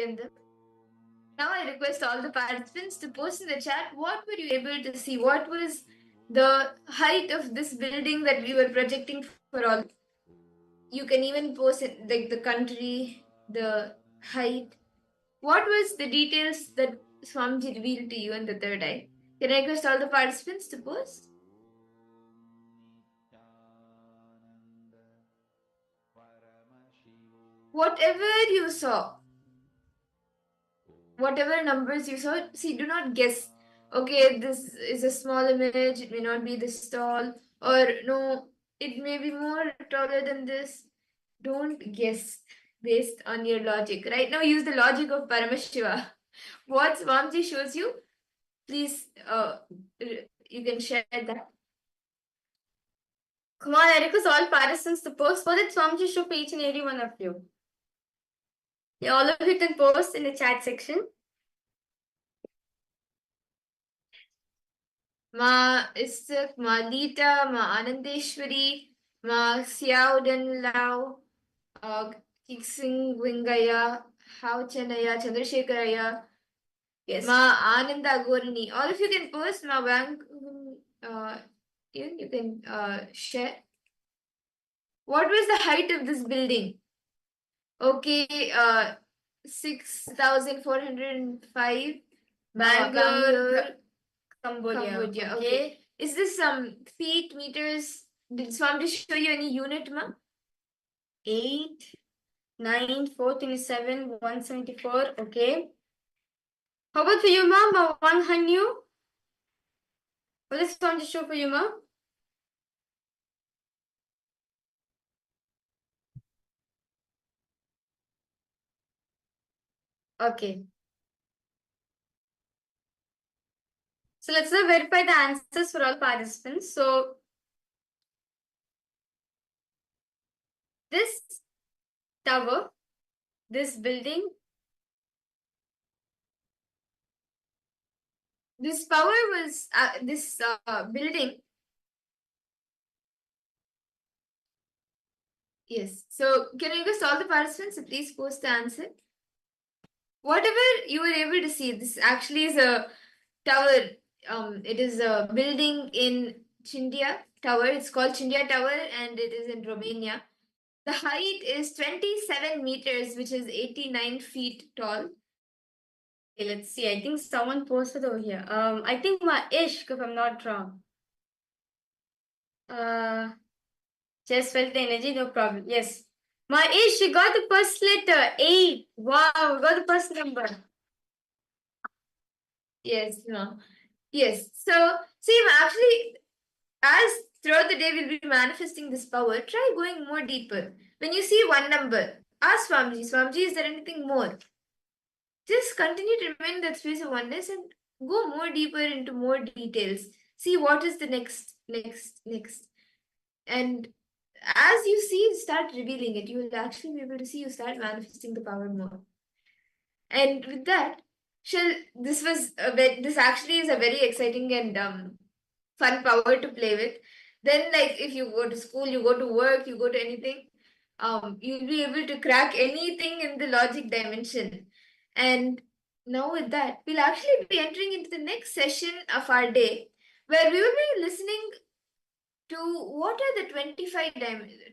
Nithyananda. Now I request all the participants to post in the chat what were you able to see? What was the height of this building that we were projecting for all? You can even post it like the country, the height. What was the details that Swamiji revealed to you in the third eye? Can I request all the participants to post? Whatever you saw, whatever numbers you saw, see, do not guess. Okay, this is a small image, it may not be this tall, or no, it may be more taller than this. Don't guess based on your logic. Right now, use the logic of Paramashiva. What Swamiji shows you, please, you can share that. Come on, I request all participants to post. What did Swamiji show for each and every one of you? Yeah, all of you can post in the chat section. Ma Isaac, Ma Lita, Ma Anandeshwari, Ma Xiaodan Lau, Kiksing Wingaya, How Chanaya, Chandrasekharaya, yes, Ma Ananda Gorini. All of you can post. Ma Wang, you can share. What was the height of this building? Okay, 6,405. Bangalore, Cambodia. Okay. Is this some feet, meters? Did Swamiji show you any unit, ma? 8, 9, 427, 174. Okay. How about for you, ma? 100? What does Swamiji show for you, ma? Okay. So let's now verify the answers for all participants. So this tower, this building, this power was this building. Yes. So can you request all the participants to please post the answer? Whatever you were able to see, this actually is a tower. It is a building in Chindia Tower. It's called Chindia Tower and it is in Romania. The height is 27 meters, which is 89 feet tall. Okay, let's see. I think someone posted over here. I think my Ishq, if I'm not wrong. Just felt the energy, no problem. Yes. My Ishq, you got the first letter, 8. Wow, we got the first number. Yes, no. Yes. So, see, actually, as throughout the day we'll be manifesting this power, try going more deeper. When you see one number, ask Swamiji, Swamiji, is there anything more? Just continue to remain in that space of oneness and go more deeper into more details. See what is the next. And as you see, start revealing it. You will actually be able to see you start manifesting the power more. And with that, this actually is a very exciting and fun power to play with. Then, like if you go to school, you go to work, you go to anything, you'll be able to crack anything in the logic dimension. And now with that, we'll actually be entering into the next session of our day, where we will be listening to what are the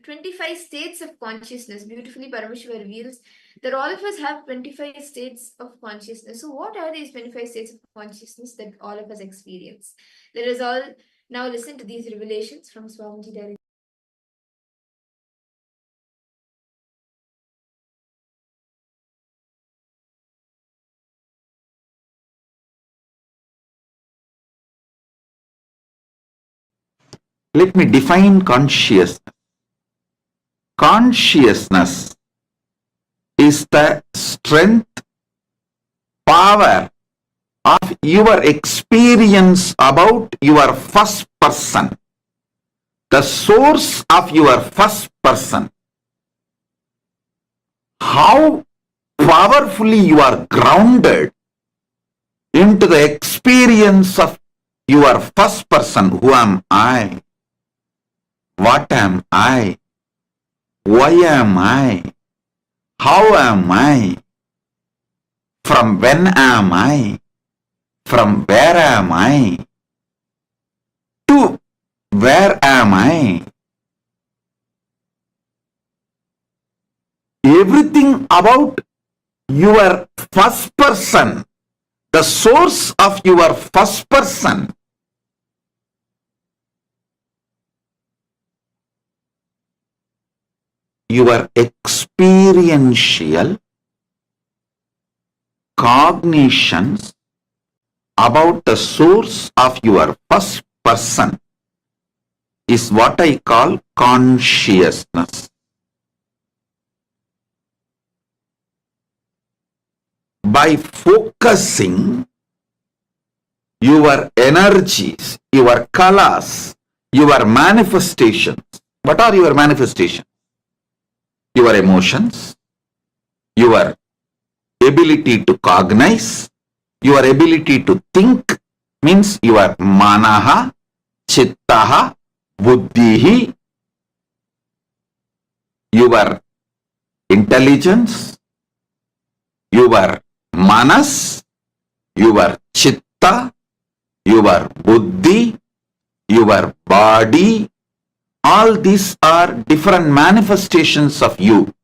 25 states of consciousness. Beautifully, Paramashiva reveals that all of us have 25 states of consciousness. So what are these 25 states of consciousness that all of us experience? Let us all now listen to these revelations from Swamiji directly. Let me define consciousness. Consciousness is the strength, power of your experience about your first person, the source of your first person. How powerfully you are grounded into the experience of your first person. Who am I? What am I? Why am I? How am I? From when am I? From where am I? To where am I? Everything about your first person, the source of your first person, your experiential cognitions about the source of your first person is what I call consciousness. By focusing your energies, your kalas, your manifestations. What are your manifestations? Your emotions, your ability to cognize, your ability to think, means your manaha, chittaha, buddhihi, your intelligence, your manas, your chitta, your buddhi, your body. All these are different manifestations of you.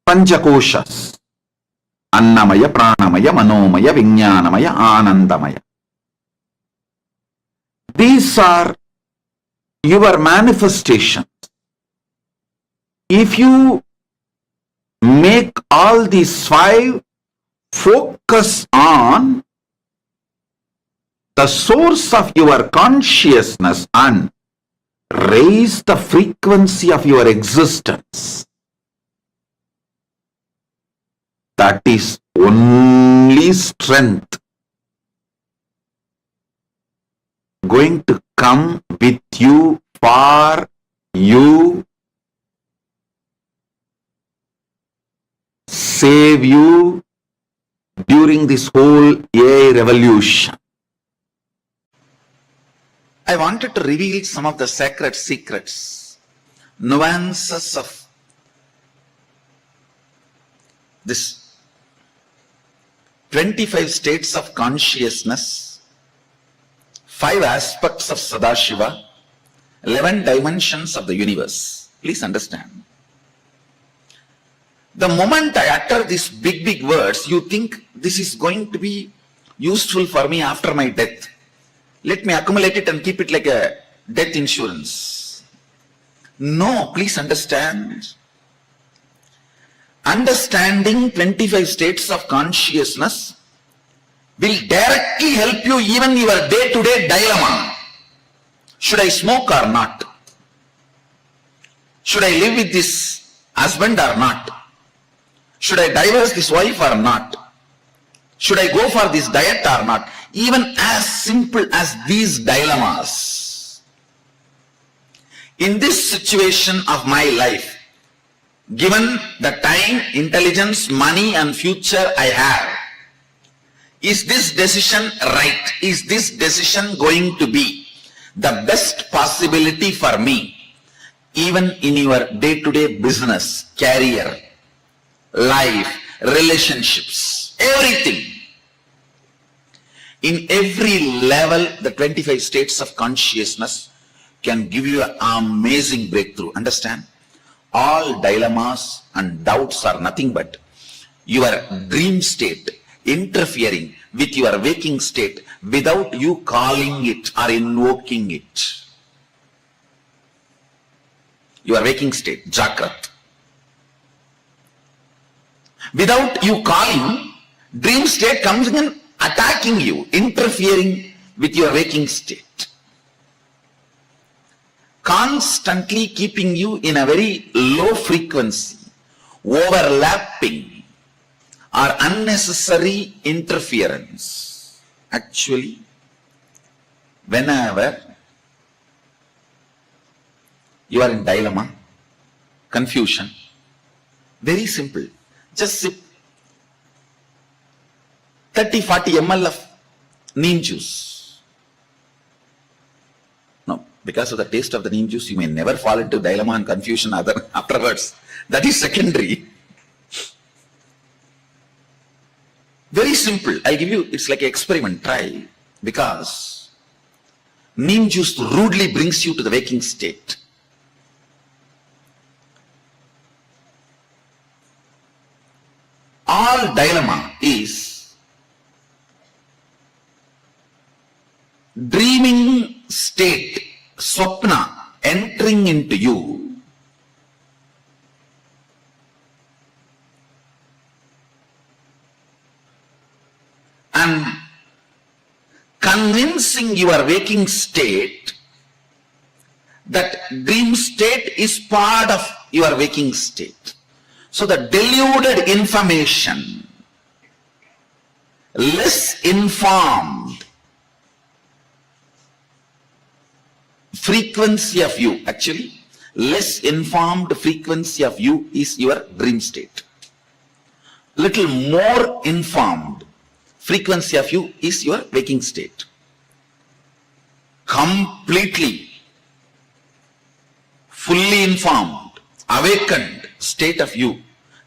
Panchakoshas. Annamaya, Pranamaya, Manomaya, Vijnanamaya, Anandamaya. These are your manifestations. If you make all these five focus on the source of your consciousness and raise the frequency of your existence, that is only strength going to come with you, for you, save you during this whole AI revolution. I wanted to reveal some of the sacred secrets, nuances of this 25 states of consciousness, 5 aspects of Sadashiva, 11 dimensions of the universe. Please understand. The moment I utter these big words, you think this is going to be useful for me after my death. Let me accumulate it and keep it like a death insurance. No, please understand. Understanding 25 states of consciousness will directly help you even your day-to-day dilemma. Should I smoke or not? Should I live with this husband or not? Should I divorce this wife or not? Should I go for this diet or not? Even as simple as these dilemmas. In this situation of my life, given the time, intelligence, money and future I have, is this decision right? Is this decision going to be the best possibility for me? Even in your day-to-day business, career, life, relationships, everything. In every level, the 25 states of consciousness can give you an amazing breakthrough. Understand? All dilemmas and doubts are nothing but your dream state interfering with your waking state without you calling it or invoking it. Your waking state, Jagrat. Without you calling, dream state comes in attacking you, interfering with your waking state. Constantly keeping you in a very low frequency, overlapping or unnecessary interference. Actually, whenever you are in dilemma, confusion, very simple. Just sip 30-40 ml of neem juice. No, because of the taste of the neem juice, you may never fall into dilemma and confusion afterwards. That is secondary. Very simple. I'll give you, it's like an experiment. Try. Because neem juice rudely brings you to the waking state. All dilemma is dreaming state, swapna, entering into you, and convincing your waking state that dream state is part of your waking state. So the deluded information, less informed frequency of you, actually, less informed frequency of you is your dream state. Little more informed frequency of you is your waking state. Completely, fully informed, awakened state of you,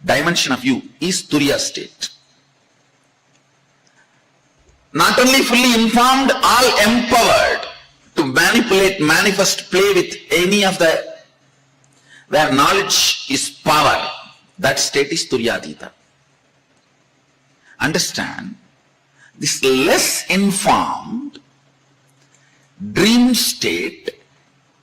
dimension of you is Turiya state. Not only fully informed, all empowered to manipulate, manifest, play with any of the, where knowledge is power, that state is Turyadita. Understand, this less informed dream state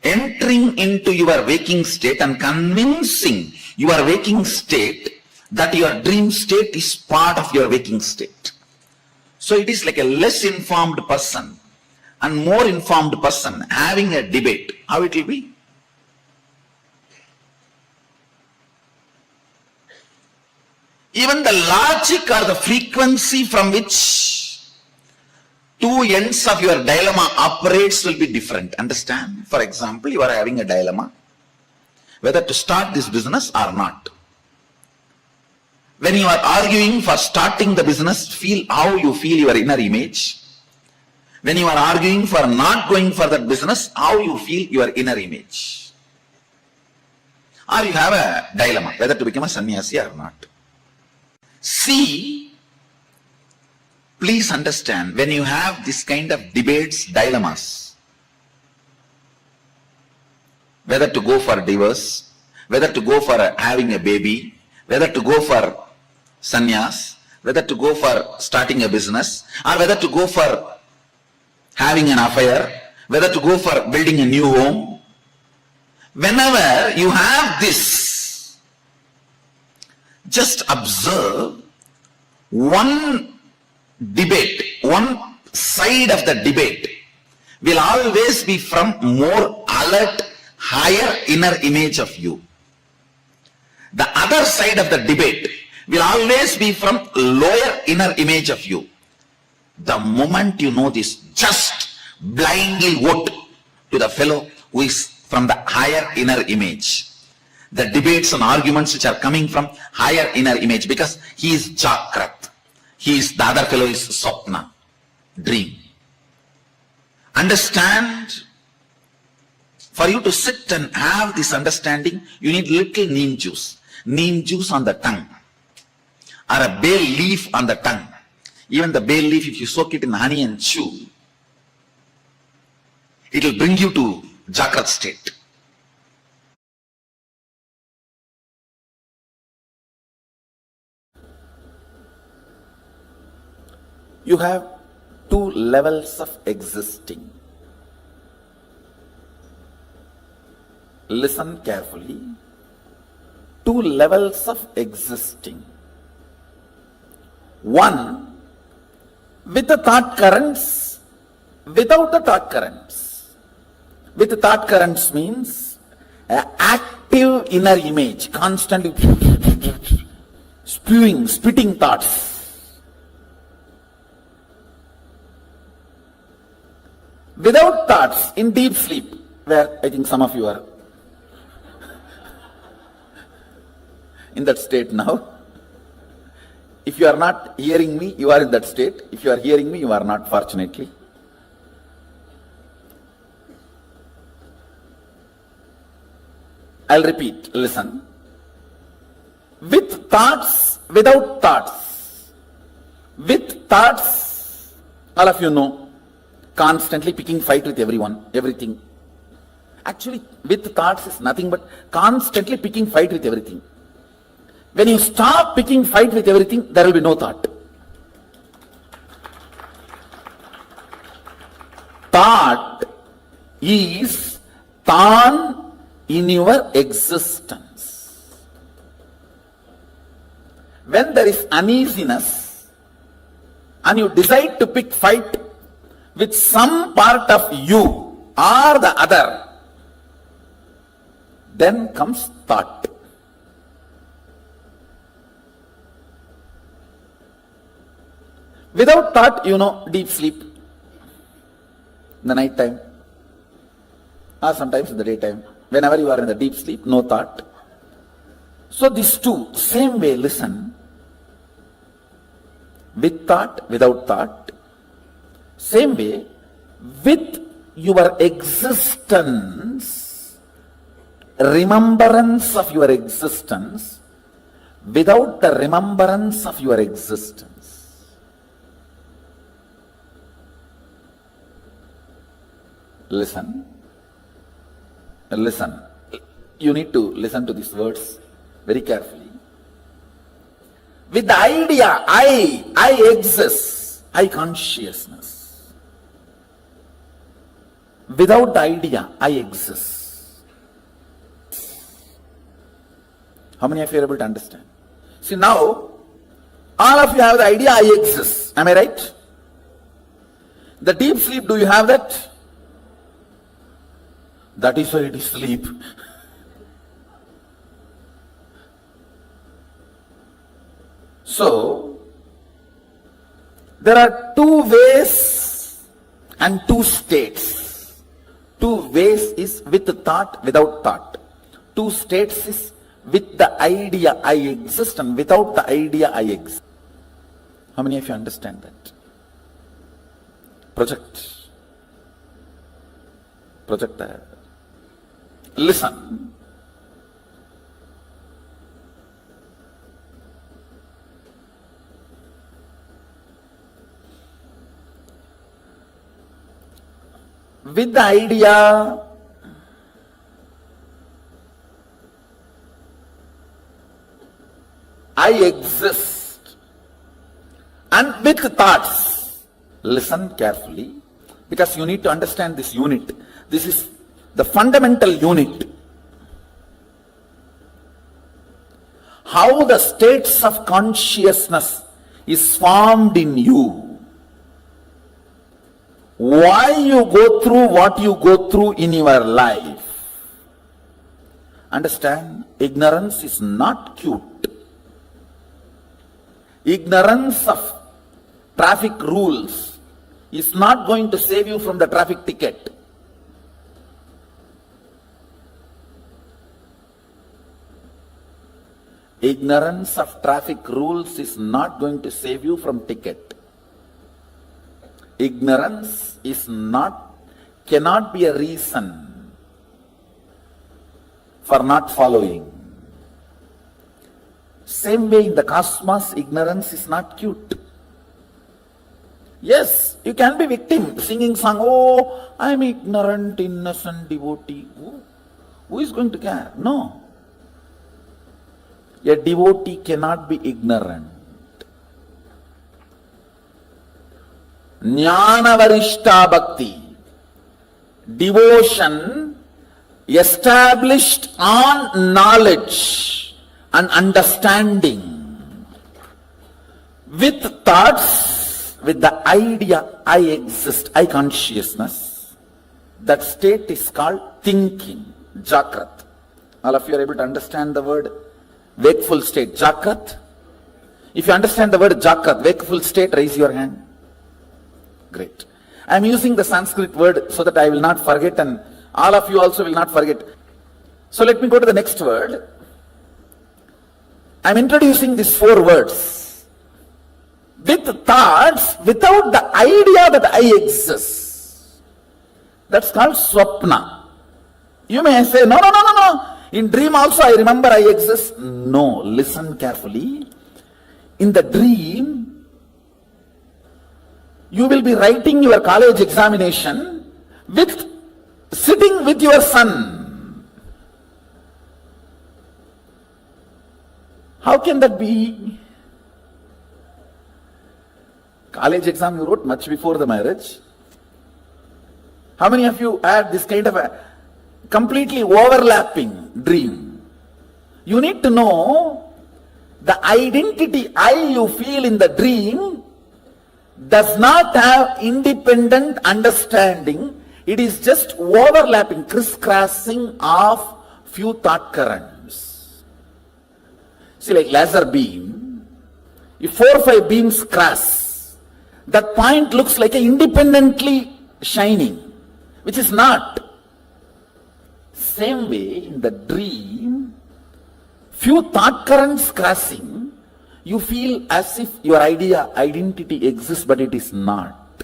entering into your waking state and convincing your waking state that your dream state is part of your waking state. So it is like a less informed person and more informed person having a debate. How it will be? Even the logic or the frequency from which two ends of your dilemma operates will be different. Understand? For example, you are having a dilemma whether to start this business or not. When you are arguing for starting the business, feel how you feel your inner image. When you are arguing for not going for that business, how you feel your inner image. Or you have a dilemma whether to become a sannyasi or not. See, please understand, when you have this kind of debates, dilemmas, whether to go for divorce, whether to go for having a baby, whether to go for sannyas, whether to go for starting a business, or whether to go for having an affair, whether to go for building a new home. Whenever you have this, just observe one debate, one side of the debate will always be from more alert, higher inner image of you. The other side of the debate will always be from lower inner image of you. The moment you know this, just blindly vote to the fellow who is from the higher inner image. The debates and arguments which are coming from higher inner image, because he is Jakrat. He is, the other fellow is Swapna, dream. Understand, for you to sit and have this understanding, you need little neem juice. Neem juice on the tongue, or a bay leaf on the tongue. Even the bay leaf, if you soak it in honey and chew, it will bring you to Jakrat state. You have two levels of existing. Listen carefully. Two levels of existing. One with the thought currents, without the thought currents. With the thought currents means an active inner image, constantly spitting thoughts. Without thoughts, in deep sleep, where I think some of you are in that state now. If you are not hearing me, you are in that state. If you are hearing me, you are not, fortunately. I'll repeat, listen. With thoughts, without thoughts. With thoughts, all of you know, constantly picking fight with everyone, everything. Actually, with thoughts is nothing but constantly picking fight with everything. When you stop picking fight with everything, there will be no thought. Thought is Tan in your existence. When there is uneasiness and you decide to pick fight with some part of you or the other, then comes thought. Without thought, you know, deep sleep in the night time or sometimes in the daytime. Whenever you are in the deep sleep, no thought. So these two, same way, listen. With thought, without thought. Same way, with your existence, remembrance of your existence, without the remembrance of your existence. Listen. Listen. You need to listen to these words very carefully. With the idea, I exist, I consciousness. Without the idea, I exist. How many of you are able to understand? See, now, all of you have the idea, I exist. Am I right? The deep sleep, do you have that? That is why it is sleep. So, there are two ways and two states. Two ways is with thought, without thought. Two states is with the idea I exist and without the idea I exist. How many of you understand that? Projector. Listen. With the idea, I exist, and with thoughts, listen carefully, because you need to understand this unit. This is the fundamental unit. How the states of consciousness is formed in you. Why you go through what you go through in your life. Understand? Ignorance is not cute. Ignorance of traffic rules is not going to save you from the traffic ticket. Ignorance of traffic rules is not going to save you from ticket. Ignorance is cannot be a reason for not following. Same way in the cosmos, ignorance is not cute. Yes, you can be victim, singing song, oh, I am ignorant, innocent devotee. Who is going to care? No. A devotee cannot be ignorant. Jnana varishta bhakti, devotion established on knowledge and understanding, with thoughts, with the idea I exist, I consciousness. That state is called thinking, Jagrat. All of you are able to understand the word wakeful state, Jagrat? If you understand the word Jagrat, wakeful state, raise your hand. Great. I am using the Sanskrit word so that I will not forget and all of you also will not forget. So let me go to the next word. I am introducing these 4 words. With thoughts, without the idea that I exist. That's called swapna. You may say, no. In dream also I remember I exist. No, listen carefully. In the dream, You will be writing your college examination with sitting with your son. How can that be? College exam you wrote much before the marriage. How many of you had this kind of a completely overlapping dream? You need to know the identity I you feel in the dream does not have independent understanding. It is just overlapping, crisscrossing of few thought currents. See, like laser beam, if 4 or 5 beams cross, that point looks like a independently shining, which is not. Same way, in the dream, few thought currents crossing, you feel as if your identity exists, but it is not.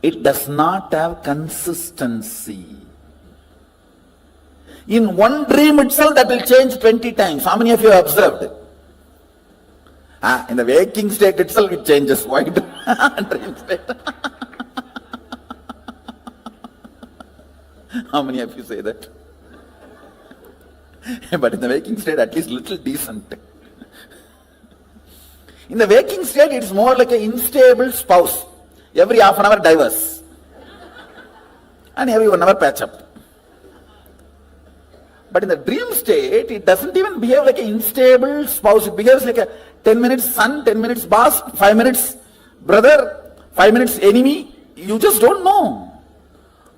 It does not have consistency. In one dream itself, that will change 20 times. How many of you have observed it? In the waking state itself, it changes. Why? Dream state. How many of you say that? But in the waking state, at least little decent. In the waking state, it's more like an unstable spouse. Every half an hour divorce. And every 1 hour patch up. But in the dream state, it doesn't even behave like an unstable spouse. It behaves like a 10 minutes son, 10 minutes boss, 5 minutes brother, 5 minutes enemy. You just don't know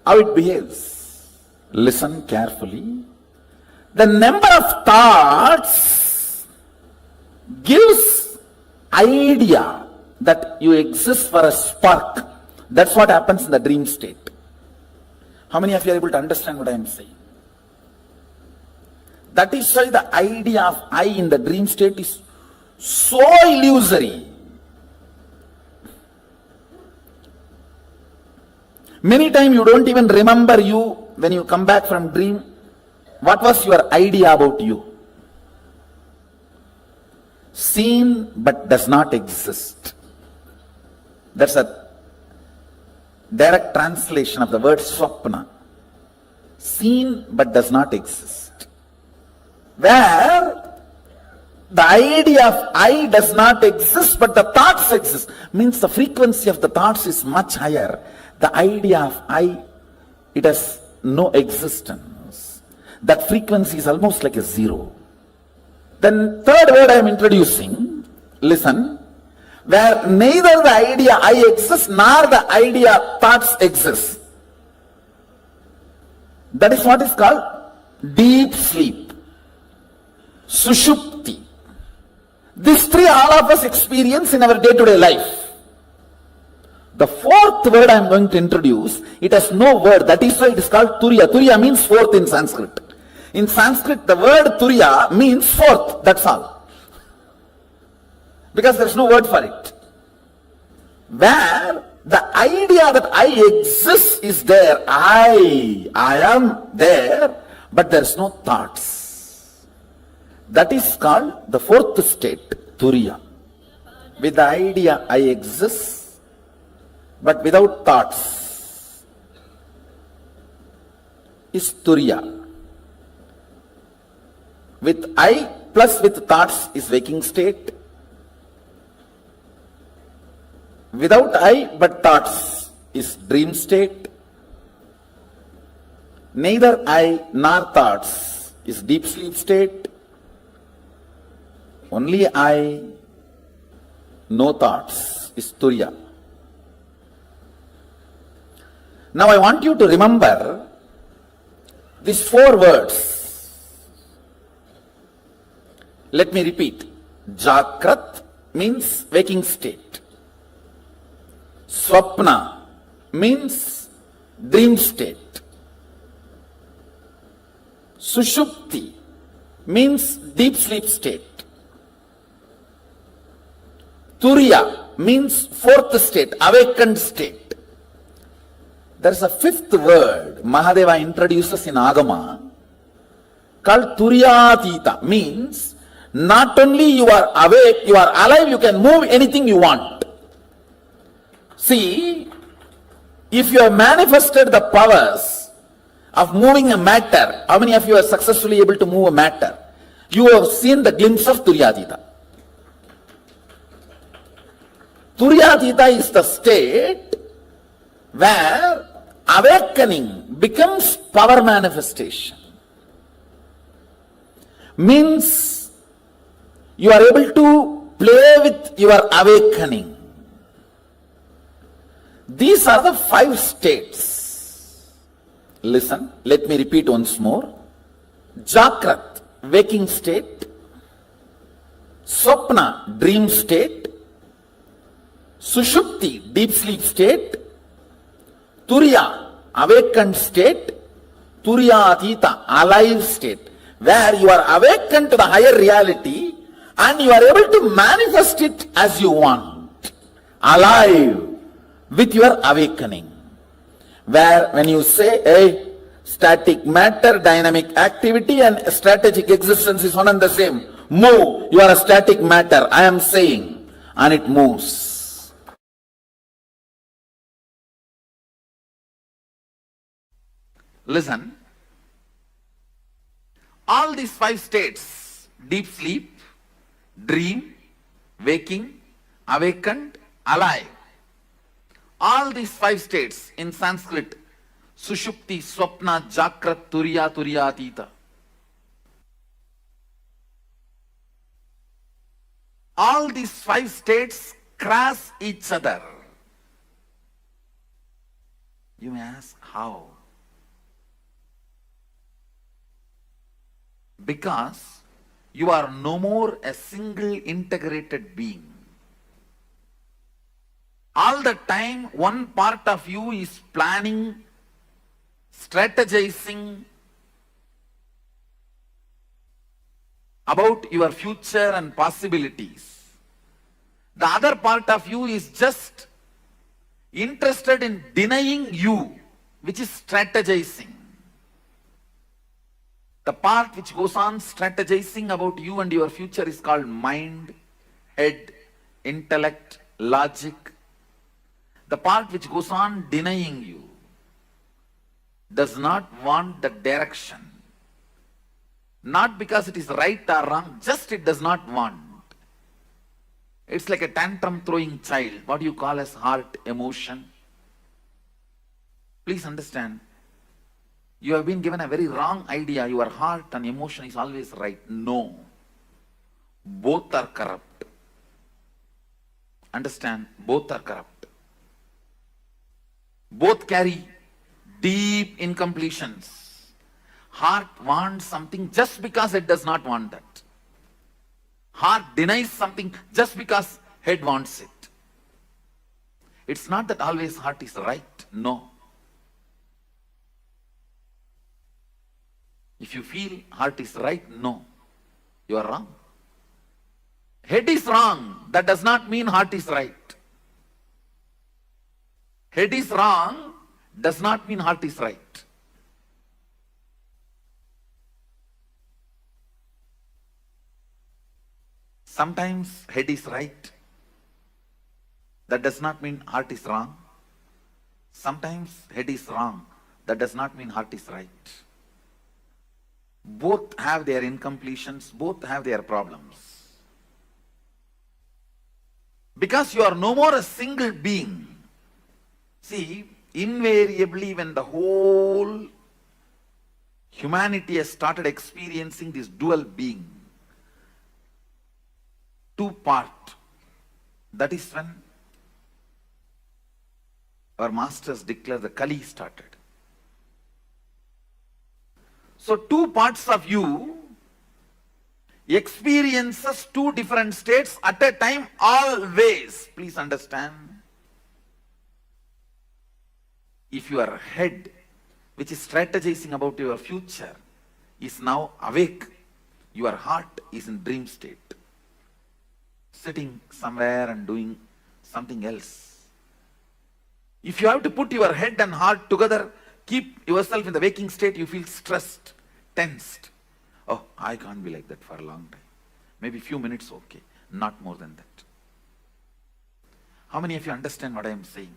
how it behaves. Listen carefully. The number of thoughts gives idea that you exist for a spark. That's what happens in the dream state. How many of you are able to understand what I am saying? That is why the idea of I in the dream state is so illusory. Many times you don't even remember you when you come back from dream. What was your idea about you? Seen but does not exist. That's a direct translation of the word swapna. Seen but does not exist. Where the idea of I does not exist, but the thoughts exist. Means the frequency of the thoughts is much higher. The idea of I, it has no existence. That frequency is almost like a zero. Then third word I am introducing, listen, where neither the idea I exists nor the idea thoughts exist. That is what is called deep sleep. Sushupti. These three all of us experience in our day-to-day life. The fourth word I am going to introduce, it has no word. That is why it is called Turiya. Turiya means fourth in Sanskrit. In Sanskrit, the word Turiya means fourth. That's all. Because there is no word for it. Where the idea that I exist is there. I am there, but there is no thoughts. That is called the fourth state, Turiya. With the idea I exist, but without thoughts, is Turiya. With I plus with thoughts is waking state. Without I but thoughts is dream state. Neither I nor thoughts is deep sleep state. Only I, no thoughts is Turiya. Now I want you to remember these four words. Let me repeat. Jakrat means waking state. Swapna means dream state. Sushupti means deep sleep state. Turiya means fourth state, awakened state. There is a fifth word Mahadeva introduces in Agama called Turiyatita, means not only you are awake, you are alive, you can move anything you want. See, if you have manifested the powers of moving a matter, how many of you are successfully able to move a matter? You have seen the glimpse of Turyatita. Turyatita is the state where awakening becomes power manifestation. Means you are able to play with your awakening. These are the 5 states. Listen, let me repeat once more. Jagrat, waking state. Swapna, dream state. Sushupti, deep sleep state. Turiya, awakened state. Turyatita, alive state, where you are awakened to the higher reality and you are able to manifest it as you want. Alive with your awakening. Where when you say, hey, static matter, dynamic activity and strategic existence is one and the same. Move, you are a static matter, I am saying, and it moves. Listen, all these 5 states, deep sleep, dream, waking, awakened, alive, all these 5 states in Sanskrit, Sushupti, Swapna, Jagrat, Turiya, Turyatita. All these 5 states cross each other. You may ask, how? Because you are no more a single integrated being. All the time, one part of you is planning, strategizing about your future and possibilities. The other part of you is just interested in denying you, which is strategizing. The part which goes on strategizing about you and your future is called mind, head, intellect, logic. The part which goes on denying you does not want the direction. Not because it is right or wrong, just it does not want. It's like a tantrum throwing child, what you call as heart emotion. Please understand, you have been given a very wrong idea. Your heart and emotion is always right. No. Both are corrupt. Understand? Both are corrupt. Both carry deep incompletions. Heart wants something just because it does not want that. Heart denies something just because head wants it. It's not that always heart is right. No. If you feel heart is right, no, you are wrong. Head is wrong, that does not mean heart is right. Head is wrong, does not mean heart is right. Sometimes head is right, that does not mean heart is wrong. Sometimes head is wrong, that does not mean heart is right. Both have their incompletions, both have their problems. Because you are no more a single being. See, invariably when the whole humanity has started experiencing this dual being, two-part, that is when our masters declare the Kali started. So two parts of you experiences two different states at a time always. Please understand. If your head, which is strategizing about your future, is now awake, your heart is in dream state, sitting somewhere and doing something else. If you have to put your head and heart together, keep yourself in the waking state, you feel stressed, tensed. Oh, I can't be like that for a long time. Maybe few minutes, okay. Not more than that. How many of you understand what I am saying?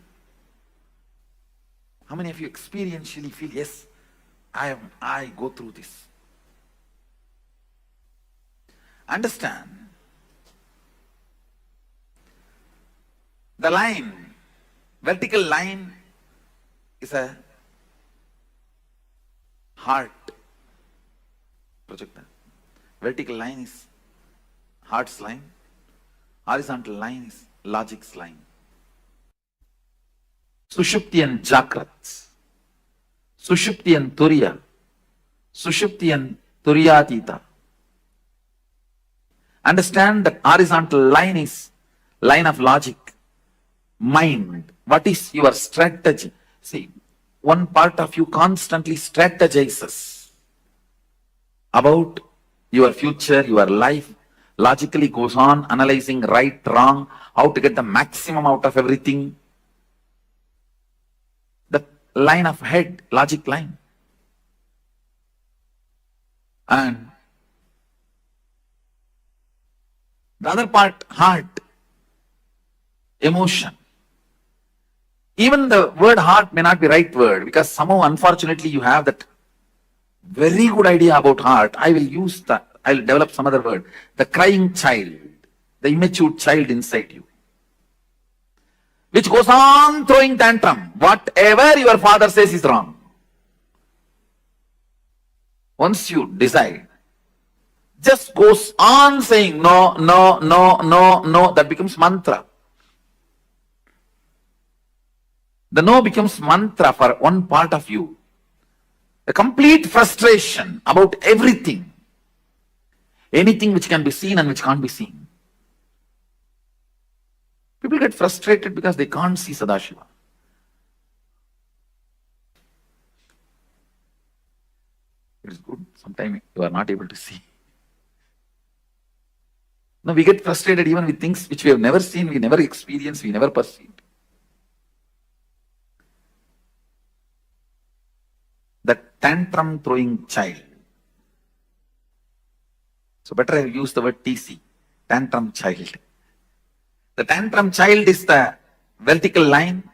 How many of you experientially feel, yes, I go through this? Understand, the line, vertical line is a heart projector. Vertical line is heart's line. Horizontal line is logic's line. Sushupti and Jakrat, Sushupti and Turiya, Sushupti and Turyatita. Understand that horizontal line is line of logic, mind. What is your strategy? See, one part of you constantly strategizes about your future, your life, logically goes on analyzing right, wrong, how to get the maximum out of everything. The line of head, logic line. And the other part, heart, emotion. Even the word heart may not be right word, because somehow unfortunately you have that very good idea about heart. I will develop some other word. The crying child, the immature child inside you, which goes on throwing tantrum. Whatever your father says is wrong. Once you decide, just goes on saying no, no, no, no, no. That becomes mantra. The no becomes mantra for one part of you. A complete frustration about everything. Anything which can be seen and which can't be seen. People get frustrated because they can't see Sadashiva. It is good. Sometimes you are not able to see. No, we get frustrated even with things which we have never seen, we never experienced, we never perceived. The tantrum throwing child. So better I use the word TC, tantrum child. The tantrum child is the vertical line.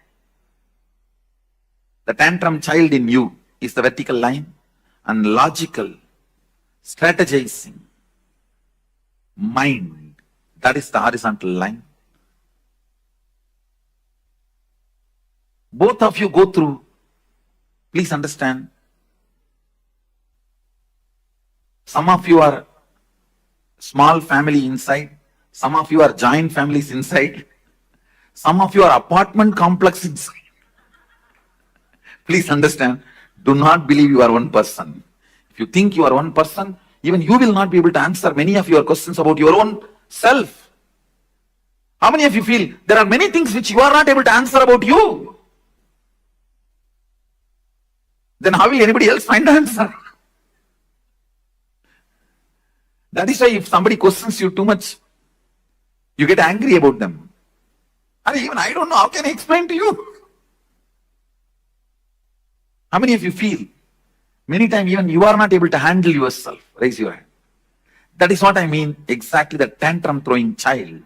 The tantrum child in you is the vertical line, and logical, strategizing mind, that is the horizontal line. Both of you go through, please understand, some of you are small family inside, some of you are giant families inside, some of you are apartment complex inside. Please understand, do not believe you are one person. If you think you are one person, even you will not be able to answer many of your questions about your own self. How many of you feel there are many things which you are not able to answer about you? Then how will anybody else find the answer? That is why if somebody questions you too much, you get angry about them. And even I don't know, how can I explain to you? How many of you feel many times even you are not able to handle yourself? Raise your hand. That is what I mean, exactly the tantrum throwing child.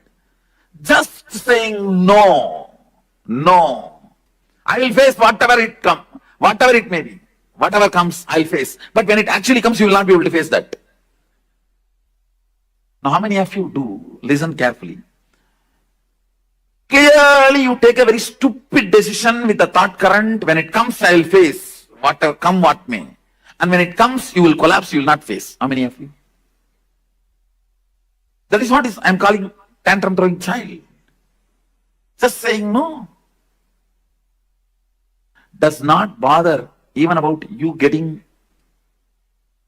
Just saying no, no. I will face whatever it comes, whatever it may be. Whatever comes, I'll face. But when it actually comes, you will not be able to face that. Now, how many of you do? Listen carefully. Clearly, you take a very stupid decision with the thought current. When it comes, I will face. Whatever come, what may. And when it comes, you will collapse, you will not face. How many of you? That is what I am calling tantrum throwing child. Just saying no. Does not bother even about you getting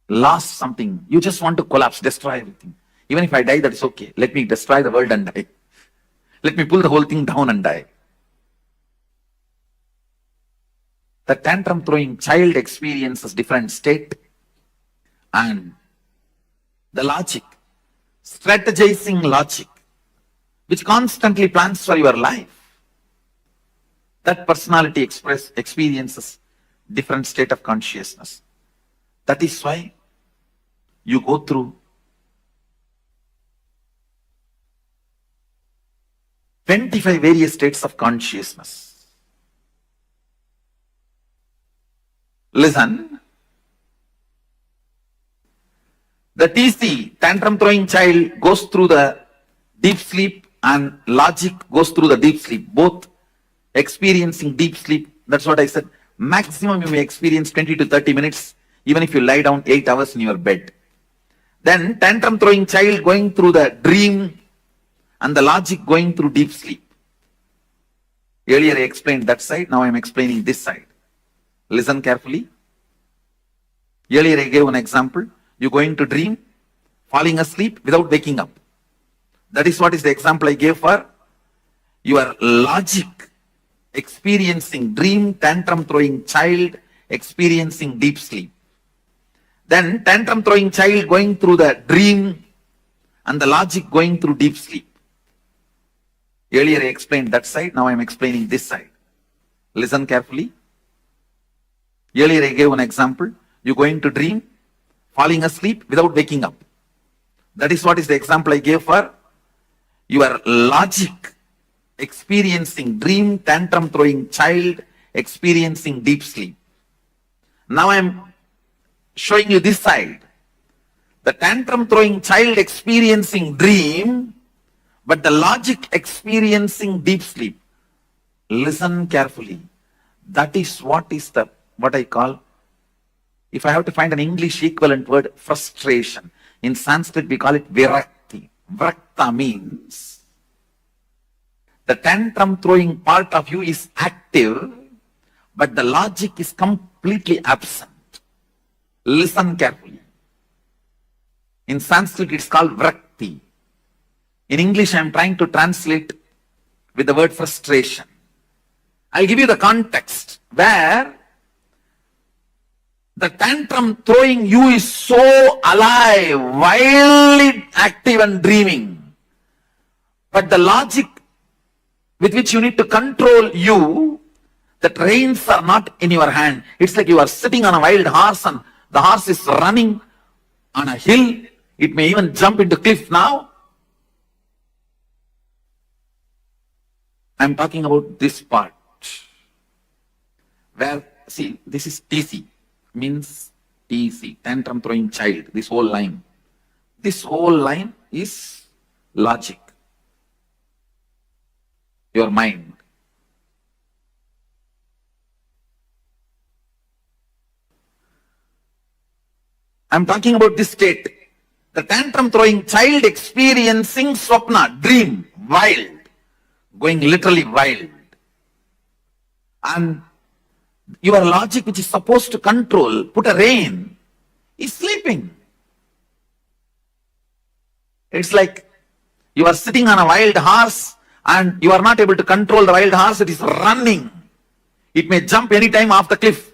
lost something. You just want to collapse, destroy everything. Even if I die, that is okay. Let me destroy the world and die. Let me pull the whole thing down and die. The tantrum throwing child experiences different state, and the logic, strategizing logic, which constantly plans for your life. That personality experiences different state of consciousness. That is why you go through 25 various states of consciousness. Listen. The TC, tantrum throwing child, goes through the deep sleep and logic goes through the deep sleep, both experiencing deep sleep. That's what I said. Maximum you may experience 20 to 30 minutes, even if you lie down 8 hours in your bed. Then tantrum throwing child going through the dream and the logic going through deep sleep. Earlier I explained that side, now I am explaining this side. Listen carefully. Earlier I gave an example. You go into dream, falling asleep without waking up. That is what is the example I gave for your logic experiencing dream, tantrum throwing child experiencing deep sleep. Then tantrum throwing child going through the dream and the logic going through deep sleep. Earlier I explained that side, now I am explaining this side. Listen carefully. Earlier I gave an example. You go into dream, falling asleep without waking up. That is what is the example I gave for your logic experiencing dream, tantrum throwing child experiencing deep sleep. Now I am showing you this side. The tantrum throwing child experiencing dream, but the logic experiencing deep sleep. Listen carefully. That is what I call, if I have to find an English equivalent word, frustration. In Sanskrit we call it virakti. Vrakta means the tantrum throwing part of you is active, but the logic is completely absent. Listen carefully. In Sanskrit it's called vrakti. In English I am trying to translate with the word frustration. I'll give you the context where the tantrum throwing you is so alive, wildly active and dreaming. But the logic with which you need to control you, that reins are not in your hand. It's like you are sitting on a wild horse and the horse is running on a hill. It may even jump into cliff now. I'm talking about this part. Where, see, this is TC. Means TC, tantrum throwing child, this whole line. This whole line is logic. Your mind. I'm talking about this state. The tantrum throwing child experiencing swapna, dream, wild. Going literally wild. And your logic, which is supposed to control, put a rein, is sleeping. It's like you are sitting on a wild horse and you are not able to control the wild horse. It is running. It may jump anytime off the cliff.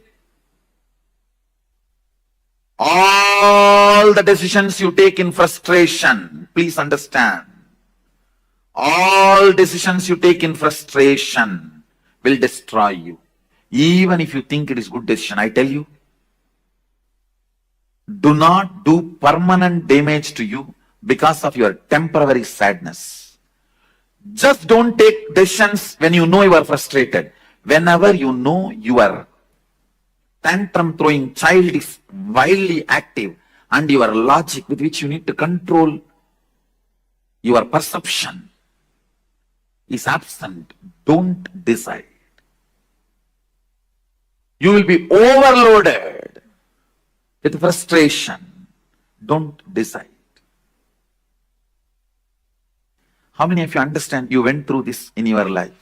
All the decisions you take in frustration, please understand, all decisions you take in frustration will destroy you. Even if you think it is good decision, I tell you, do not do permanent damage to you because of your temporary sadness. Just don't take decisions when you know you are frustrated. Whenever you know your tantrum throwing child is wildly active and your logic with which you need to control your perception is absent, don't decide. You will be overloaded with frustration. Don't decide. How many of you understand you went through this in your life?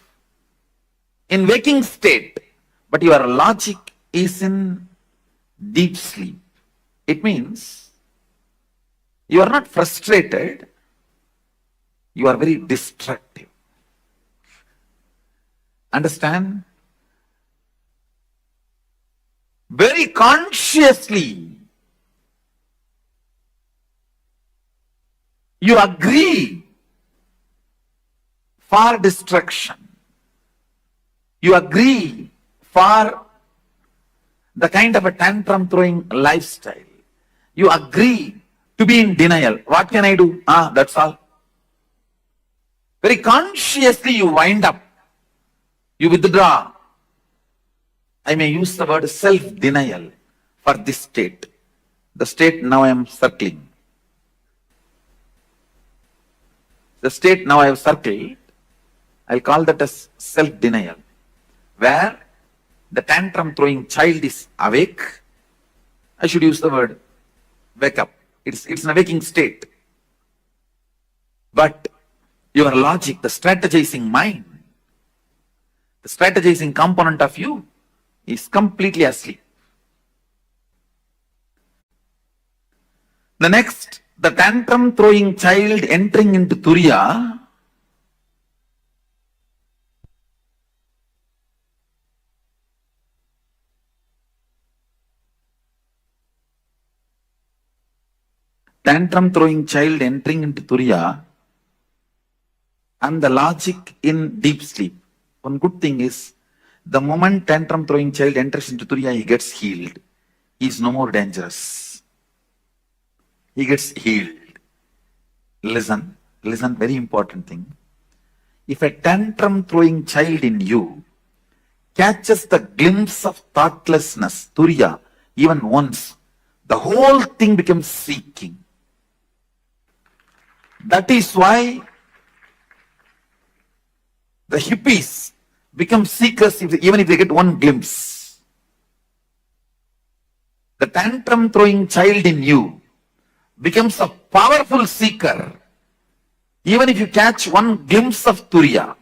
In waking state, but your logic is in deep sleep. It means you are not frustrated, you are very destructive. Understand? Very consciously you agree for destruction. You agree for the kind of a tantrum throwing lifestyle. You agree to be in denial. What can I do? That's all. very consciously you wind up, you withdraw. I may use the word self-denial for this state. The state now I am circling. The state now I have circled, I'll call that as self-denial, where the tantrum throwing child is awake. I should use the word wake up. It's an awaking state. But your logic, the strategizing mind, the strategizing component of you is completely asleep. The next, the tantrum throwing child entering into Turiya, tantrum throwing child entering into Turiya, and the logic in deep sleep. One good thing is, the moment tantrum throwing child enters into Turiya, he gets healed. He is no more dangerous. He gets healed. Listen, very important thing. If a tantrum throwing child in you catches the glimpse of thoughtlessness, Turiya, even once, the whole thing becomes seeking. That is why the hippies become seekers even if they get one glimpse. The tantrum throwing child in you becomes a powerful seeker even if you catch one glimpse of Turiya.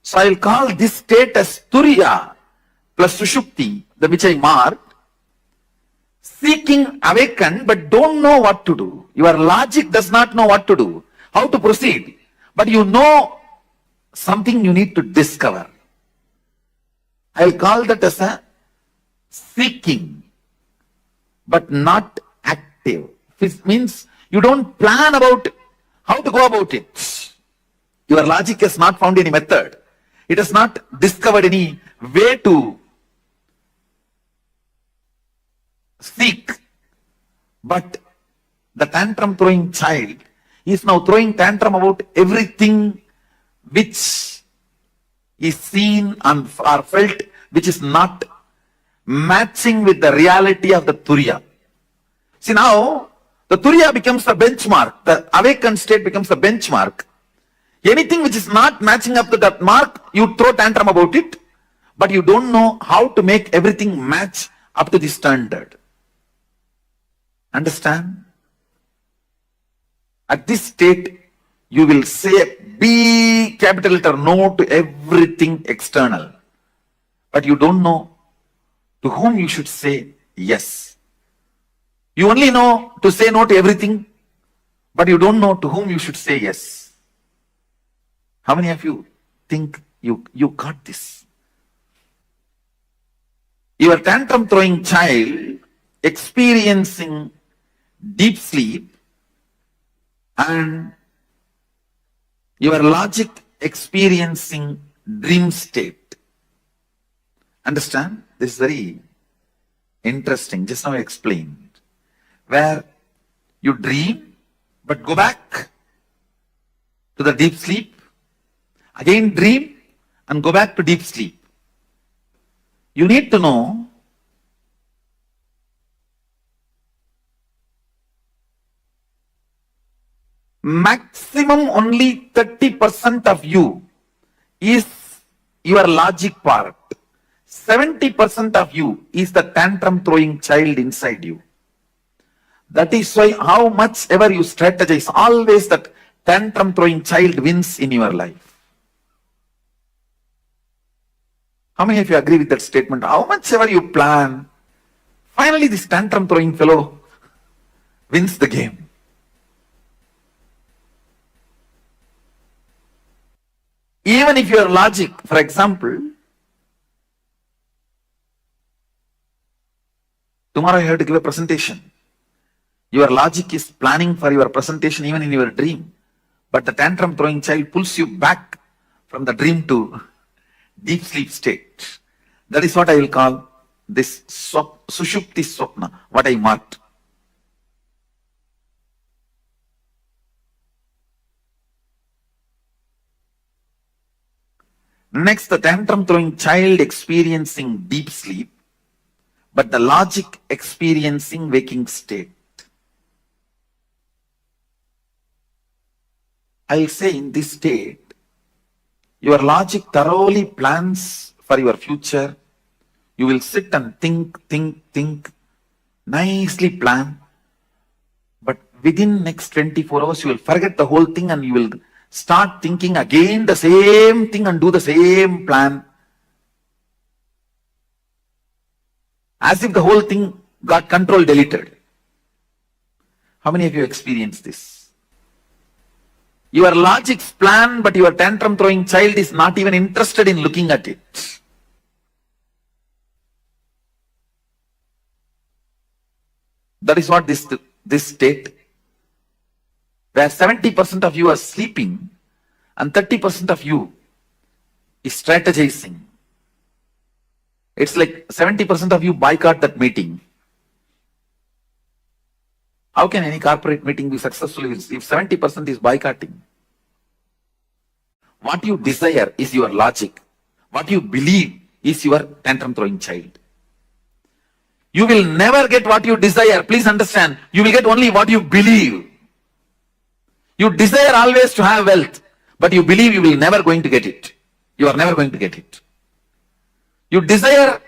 So I will call this state as Turiya plus Sushupti, the which I marked, seeking awakened but don't know what to do. Your logic does not know what to do, how to proceed, but you know something you need to discover. I will call that as a seeking but not active. It means you don't plan about how to go about it. Your logic has not found any method. It has not discovered any way to seek. But the tantrum throwing child is now throwing tantrum about everything which is seen and or felt, which is not matching with the reality of the Turiya. See, now the Turiya becomes the benchmark. The awakened state becomes the benchmark. Anything which is not matching up to that mark, you throw tantrum about it, but you don't know how to make everything match up to the standard. Understand? At this state, you will say big capital letter no to everything external. But you don't know to whom you should say yes. You only know to say no to everything, but you don't know to whom you should say yes. How many of you think you got this? Your tantrum throwing child experiencing deep sleep and your logic experiencing dream state. Understand? This is very interesting. Just now I explained. Where you dream, but go back to the deep sleep, again dream, and go back to deep sleep. You need to know maximum only 30% of you is your logic part. 70% of you is the tantrum throwing child inside you. That is why how much ever you strategize, always that tantrum throwing child wins in your life. How many of you agree with that statement? How much ever you plan, finally this tantrum throwing fellow wins the game. Even if your logic, for example, tomorrow you have to give a presentation. Your logic is planning for your presentation even in your dream. But the tantrum throwing child pulls you back from the dream to deep sleep state. That is what I will call this Sushupti Swapna, what I marked. Next, the tantrum throwing child experiencing deep sleep, but the logic experiencing waking state. I'll say in this state, your logic thoroughly plans for your future. You will sit and think, nicely plan. But within next 24 hours, you will forget the whole thing and you will start thinking again the same thing and do the same plan. As if the whole thing got control deleted. How many of you experienced this? Your logic's plan, but your tantrum throwing child is not even interested in looking at it. That is what this state, where 70% of you are sleeping and 30% of you is strategizing. It's like 70% of you boycott that meeting. How can any corporate meeting be successful if 70% is boycotting? What you desire is your logic. What you believe is your tantrum throwing child. You will never get what you desire. Please understand. You will get only what you believe. You desire always to have wealth, but you believe you will never going to get it. You are never going to get it. You desire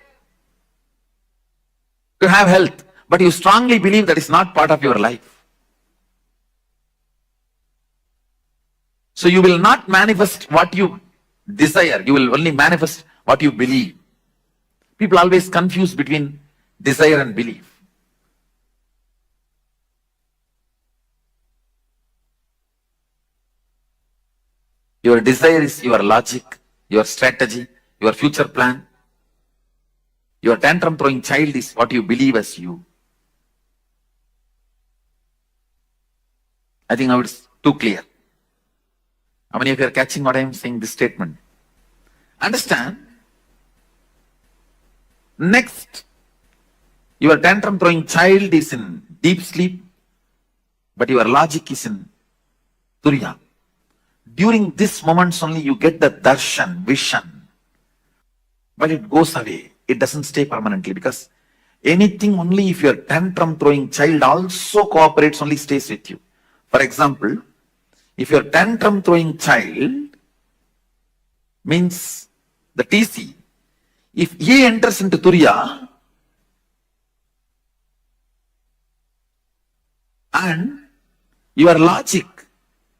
to have health, but you strongly believe that is not part of your life. So you will not manifest what you desire. You will only manifest what you believe. People always confuse between desire and belief. Your desire is your logic, your strategy, your future plan. Your tantrum throwing child is what you believe as you. I think now it's too clear. How many of you are catching what I am saying, this statement? Understand? Next, your tantrum throwing child is in deep sleep, but your logic is in Turiya. During these moments only you get the darshan, vision, but it goes away. It doesn't stay permanently, because anything only if your tantrum throwing child also cooperates only stays with you. For example, if your tantrum throwing child means the TC, if he enters into Turiya and your logic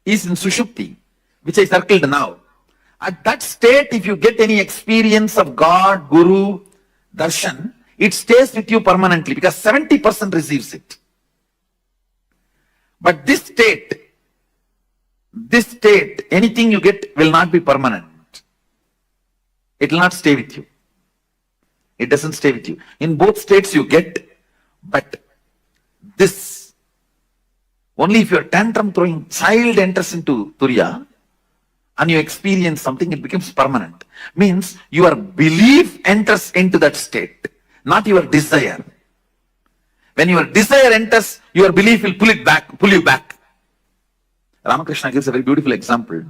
is in Sushupti, which I circled now, at that state, if you get any experience of God, Guru, Darshan, it stays with you permanently, because 70% receives it. But this state, anything you get will not be permanent. It will not stay with you. It doesn't stay with you. In both states you get, but this, only if your tantrum throwing child enters into Turiya and you experience something, it becomes permanent. Means your belief enters into that state, not your desire. When your desire enters, your belief will pull you back. Ramakrishna gives a very beautiful example.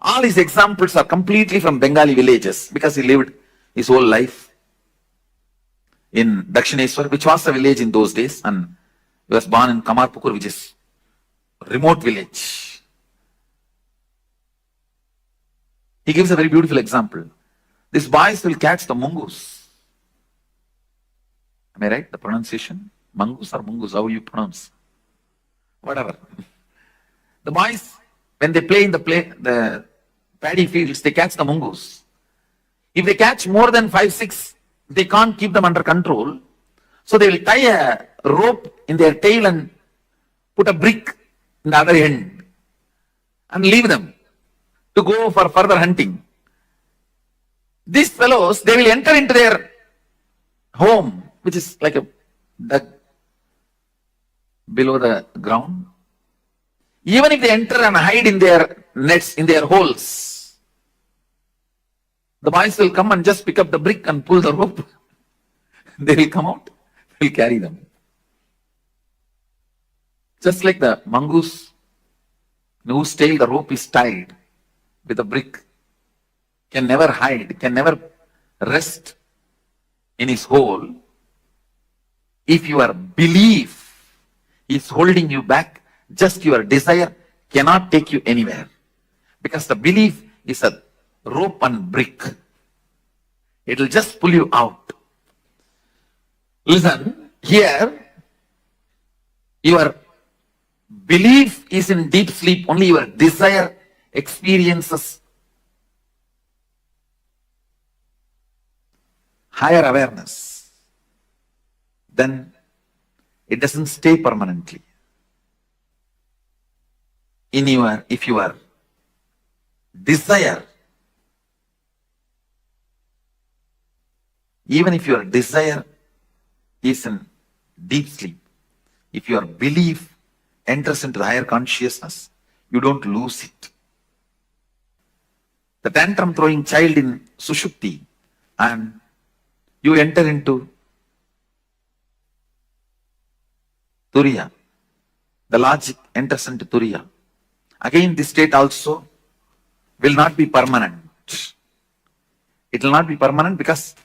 All his examples are completely from Bengali villages, because he lived his whole life in Dakshineswar, which was a village in those days, and he was born in Kamarpukur, which is a remote village. He gives a very beautiful example. These boys will catch the mongoose. Am I right? The pronunciation? Mongoose or mongoose? How you pronounce? Whatever. The boys, when they play in the paddy fields, they catch the mongoose. If they catch more than 5, 6, they can't keep them under control. So they will tie a rope in their tail and put a brick in the other end and leave them to go for further hunting. These fellows, they will enter into their home, which is like a dug below the ground. Even if they enter and hide in their nets, in their holes, the boys will come and just pick up the brick and pull the rope. They will come out, they will carry them. Just like the mongoose, whose tail the rope is tied with a brick. can never hide, can never rest in his hole if your belief is holding you back. Just your desire cannot take you anywhere, because the belief is a rope and brick. It will just pull you out. Listen, here your belief is in deep sleep, only your desire experiences higher awareness. Then it doesn't stay permanently. If your desire, even if your desire is in deep sleep, if your belief enters into the higher consciousness, you don't lose it. The tantrum throwing child in Sushupti, and you enter into Turiya. The logic enters into Turiya. Again, this state also will not be permanent. It will not be permanent because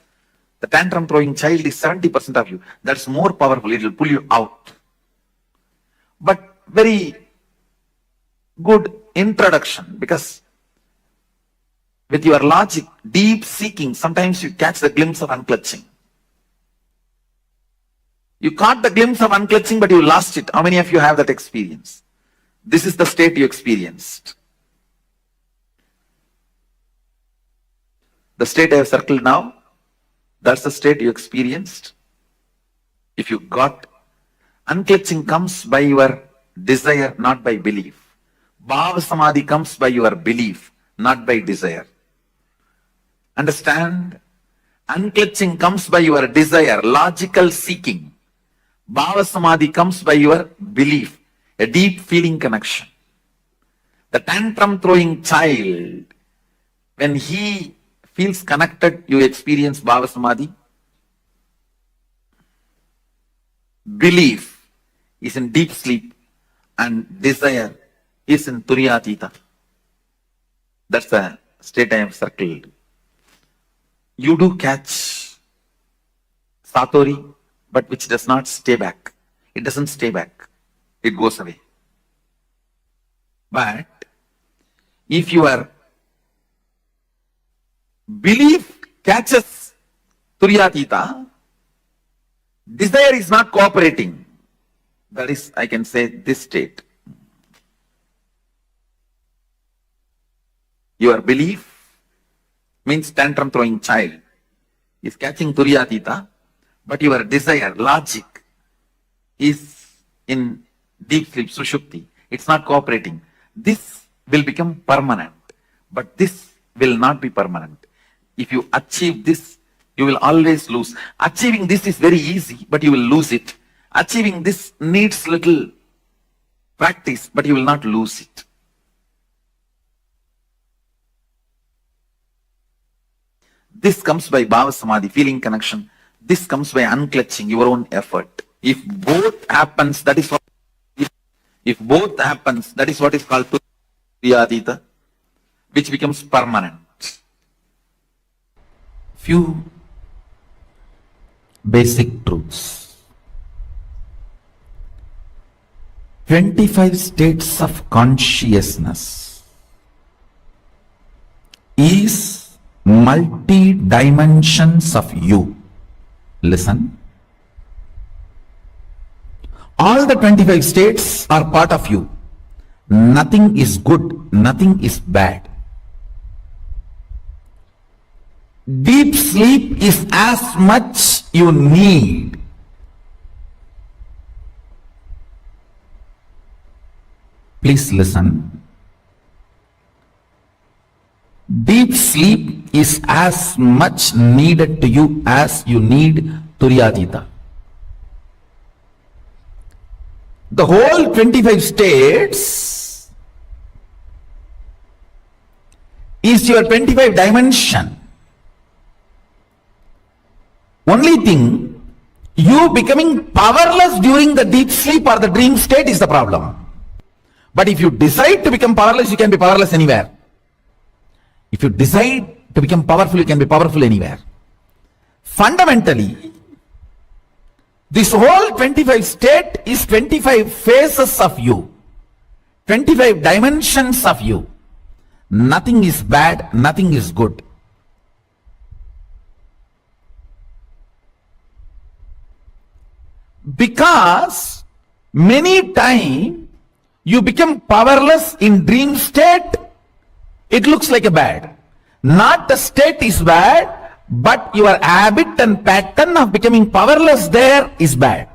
the tantrum throwing child is 70% of you. That's more powerful. It will pull you out. But very good introduction, because with your logic, deep seeking, sometimes you catch the glimpse of unclutching. You caught the glimpse of unclutching, but you lost it. How many of you have that experience? This is the state you experienced. The state I have circled now, that's the state you experienced. If you got, unclutching comes by your desire, not by belief. Bhava Samadhi comes by your belief, not by desire. Understand? Unclutching comes by your desire, logical seeking. Bhava Samadhi comes by your belief, a deep feeling connection. The tantrum throwing child, when he feels connected, you experience Bhava Samadhi. Belief is in deep sleep and desire is in Turiyatita. That's the state I have circled. You do catch Satori, but which does not stay back. It doesn't stay back. It goes away. But if your belief catches Turiyatita, desire is not cooperating. That is, I can say, this state. Your belief means tantrum throwing child is catching Turiyatita, but your desire, logic, is in deep sleep, Sushupti. It's not cooperating. This will become permanent, but this will not be permanent. If you achieve this, you will always lose. Achieving this is very easy, but you will lose it. Achieving this needs little practice, but you will not lose it. This comes by Bhava Samadhi, feeling connection. This comes by unclutching, your own effort. If both happens, that is what. If both happens, that is what is called Turiyatita, which becomes permanent. Few basic truths. 25 states of consciousness is multi-dimensions of you. Listen. All the 25 states are part of you. Nothing is good, nothing is bad. Deep sleep is as much you need. Please listen. Deep sleep is as much needed to you as you need Turiyatita. The whole 25 states is your 25 dimension. Only thing, you becoming powerless during the deep sleep or the dream state is the problem. But if you decide to become powerless, you can be powerless anywhere. If you decide To become powerful, you can be powerful anywhere. Fundamentally, this whole 25 state is 25 phases of you, 25 dimensions of you. Nothing is bad, nothing is good. Because many times you become powerless in dream state, it looks like a bad. Not the state is bad, but your habit and pattern of becoming powerless there is bad.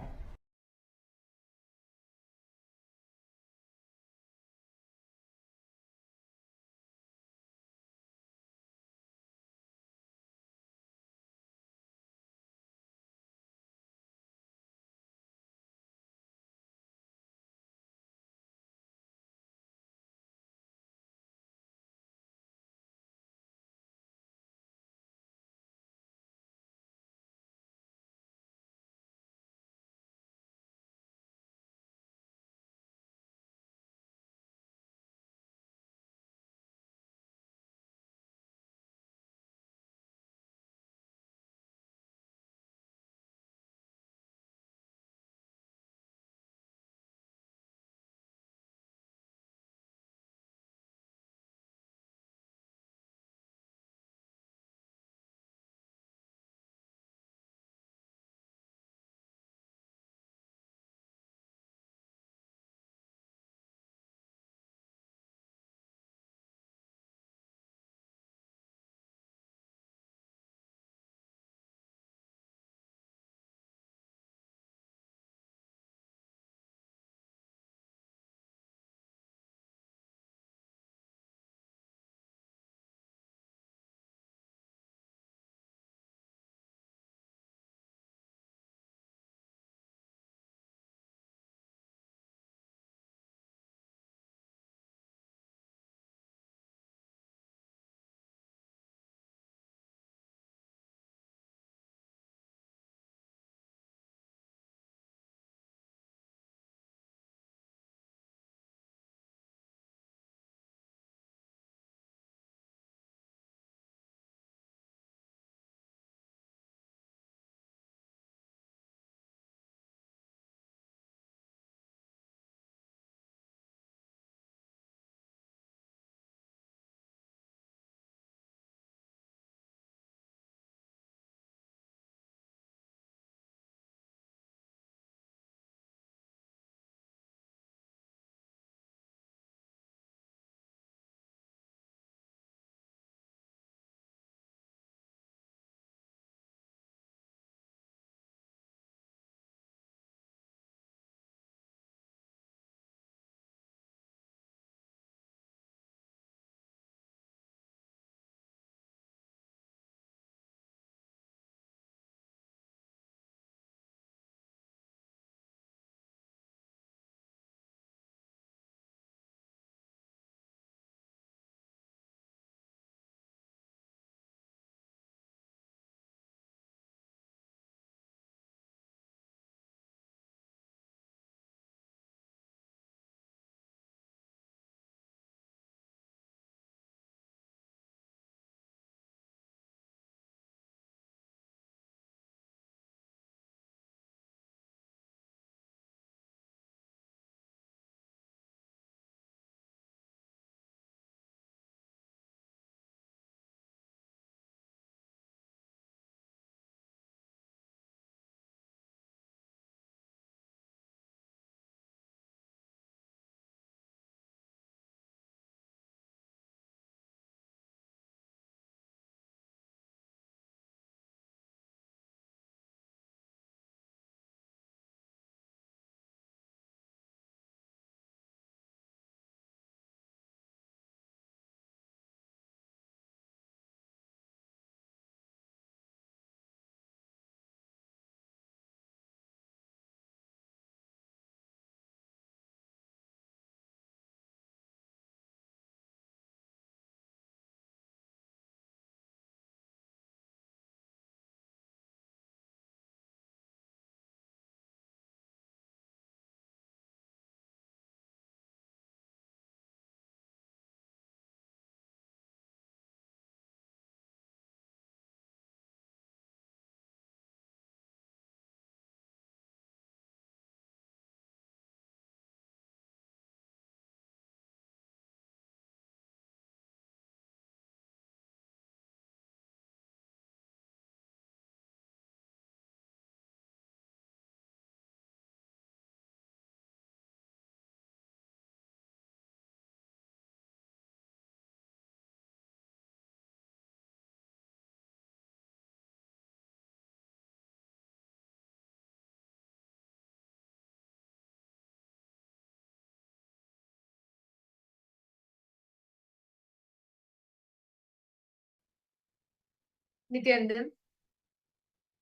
Nithyananda.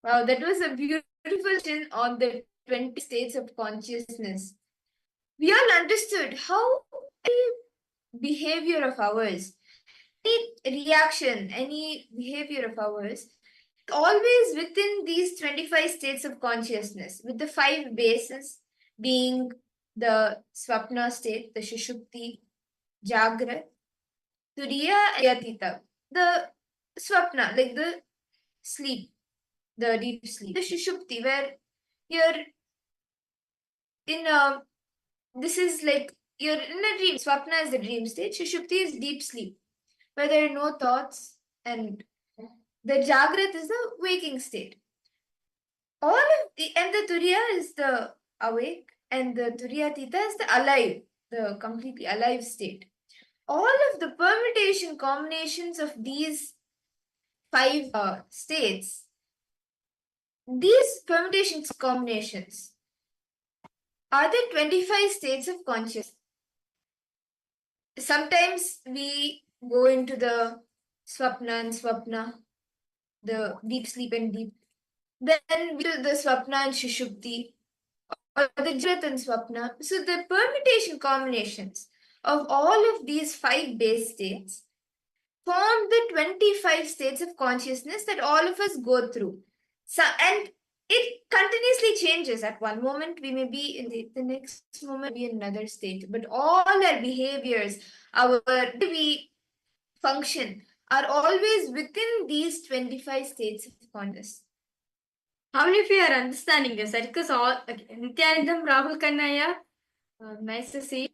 Wow, that was a beautiful question on the 20 states of consciousness. We all understood how any behavior of ours, any reaction, any behavior of ours, always within these 25 states of consciousness, with the 5 bases being the swapna state, the shushupti, jagrat, turiya, yatita, the swapna, like the sleep, the deep sleep, the shushupti, where you're in a, this is like you're in a dream. Swapna is the dream state, shushupti is deep sleep, where there are no thoughts, and the jagrat is the waking state. All of the, and the turiya is the awake, and the turiyatita is the alive, the completely alive state. All of the permutation combinations of these 5 states, these permutations combinations are the 25 states of consciousness. Sometimes we go into the swapna and swapna, the deep sleep and deep. Then we do the swapna and shushupti, or the jagrat and swapna. So the permutation combinations of all of these 5 base states form the 25 states of consciousness that all of us go through. So, and it continuously changes. At one moment, we may be in the next moment, be in another state. But all our behaviors, our way we function, are always within these 25 states of consciousness. How many of you are understanding this? Because all, okay, Nithyanandam, Rahul Kannaya, nice to see.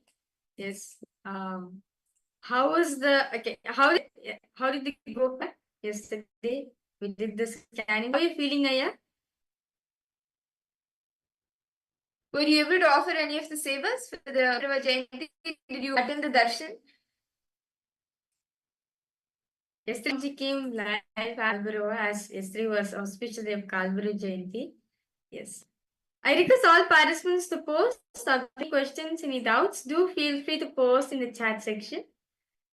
Yes. How was the, okay, how did it go back yesterday? We did the scanning. How are you feeling, Aya? Were you able to offer any of the sevas for the Jayanti? Did you attend the darshan? Yesterday she came live at Kalbaro, as yesterday was auspicious day of Kalbaro Jayanti. Yes. I request all participants to post any questions, any doubts. Do feel free to post in the chat section.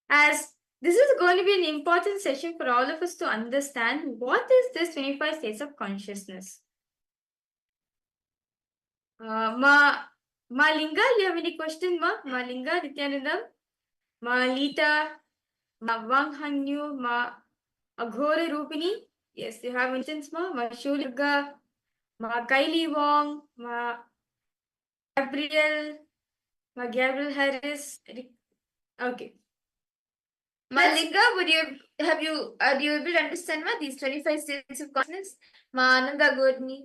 As this is going to be an important session for all of us to understand what is this 25 states of consciousness. Ma Linga, you have any question, Ma Linga, Nithyanandam? Ma Lita, Ma Wang Hanyu, Ma Aghore Rupini? Yes, you have questions, Ma Shulga, Ma Kylie Wong, Ma Gabriel Harris. Okay. Malinga, are you able to understand these 25 states of consciousness? Ma Ananda Godni,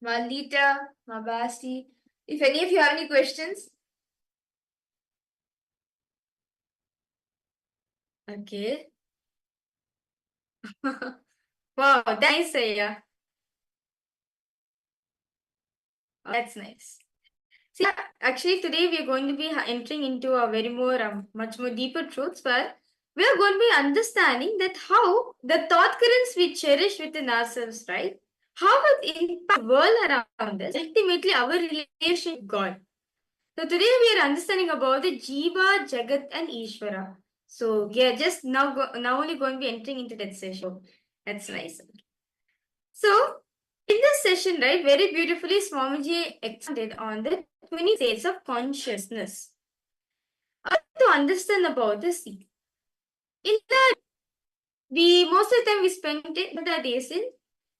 Ma Lita, Ma Basti. If any of you have any questions. Okay. Wow, nice, Aya. That's nice. See, actually, today we are going to be entering into a very more, much more deeper truths, but we are going to be understanding that how the thought currents we cherish within ourselves, right? How it impacts the world around us, ultimately our relation with God. So today we are understanding about the Jiva, Jagat, and Ishvara. So we are just now only going to be entering into that session. That's nice. So in this session, right, very beautifully, Swamiji expanded on the 20 states of consciousness. To understand about this, in that most of the time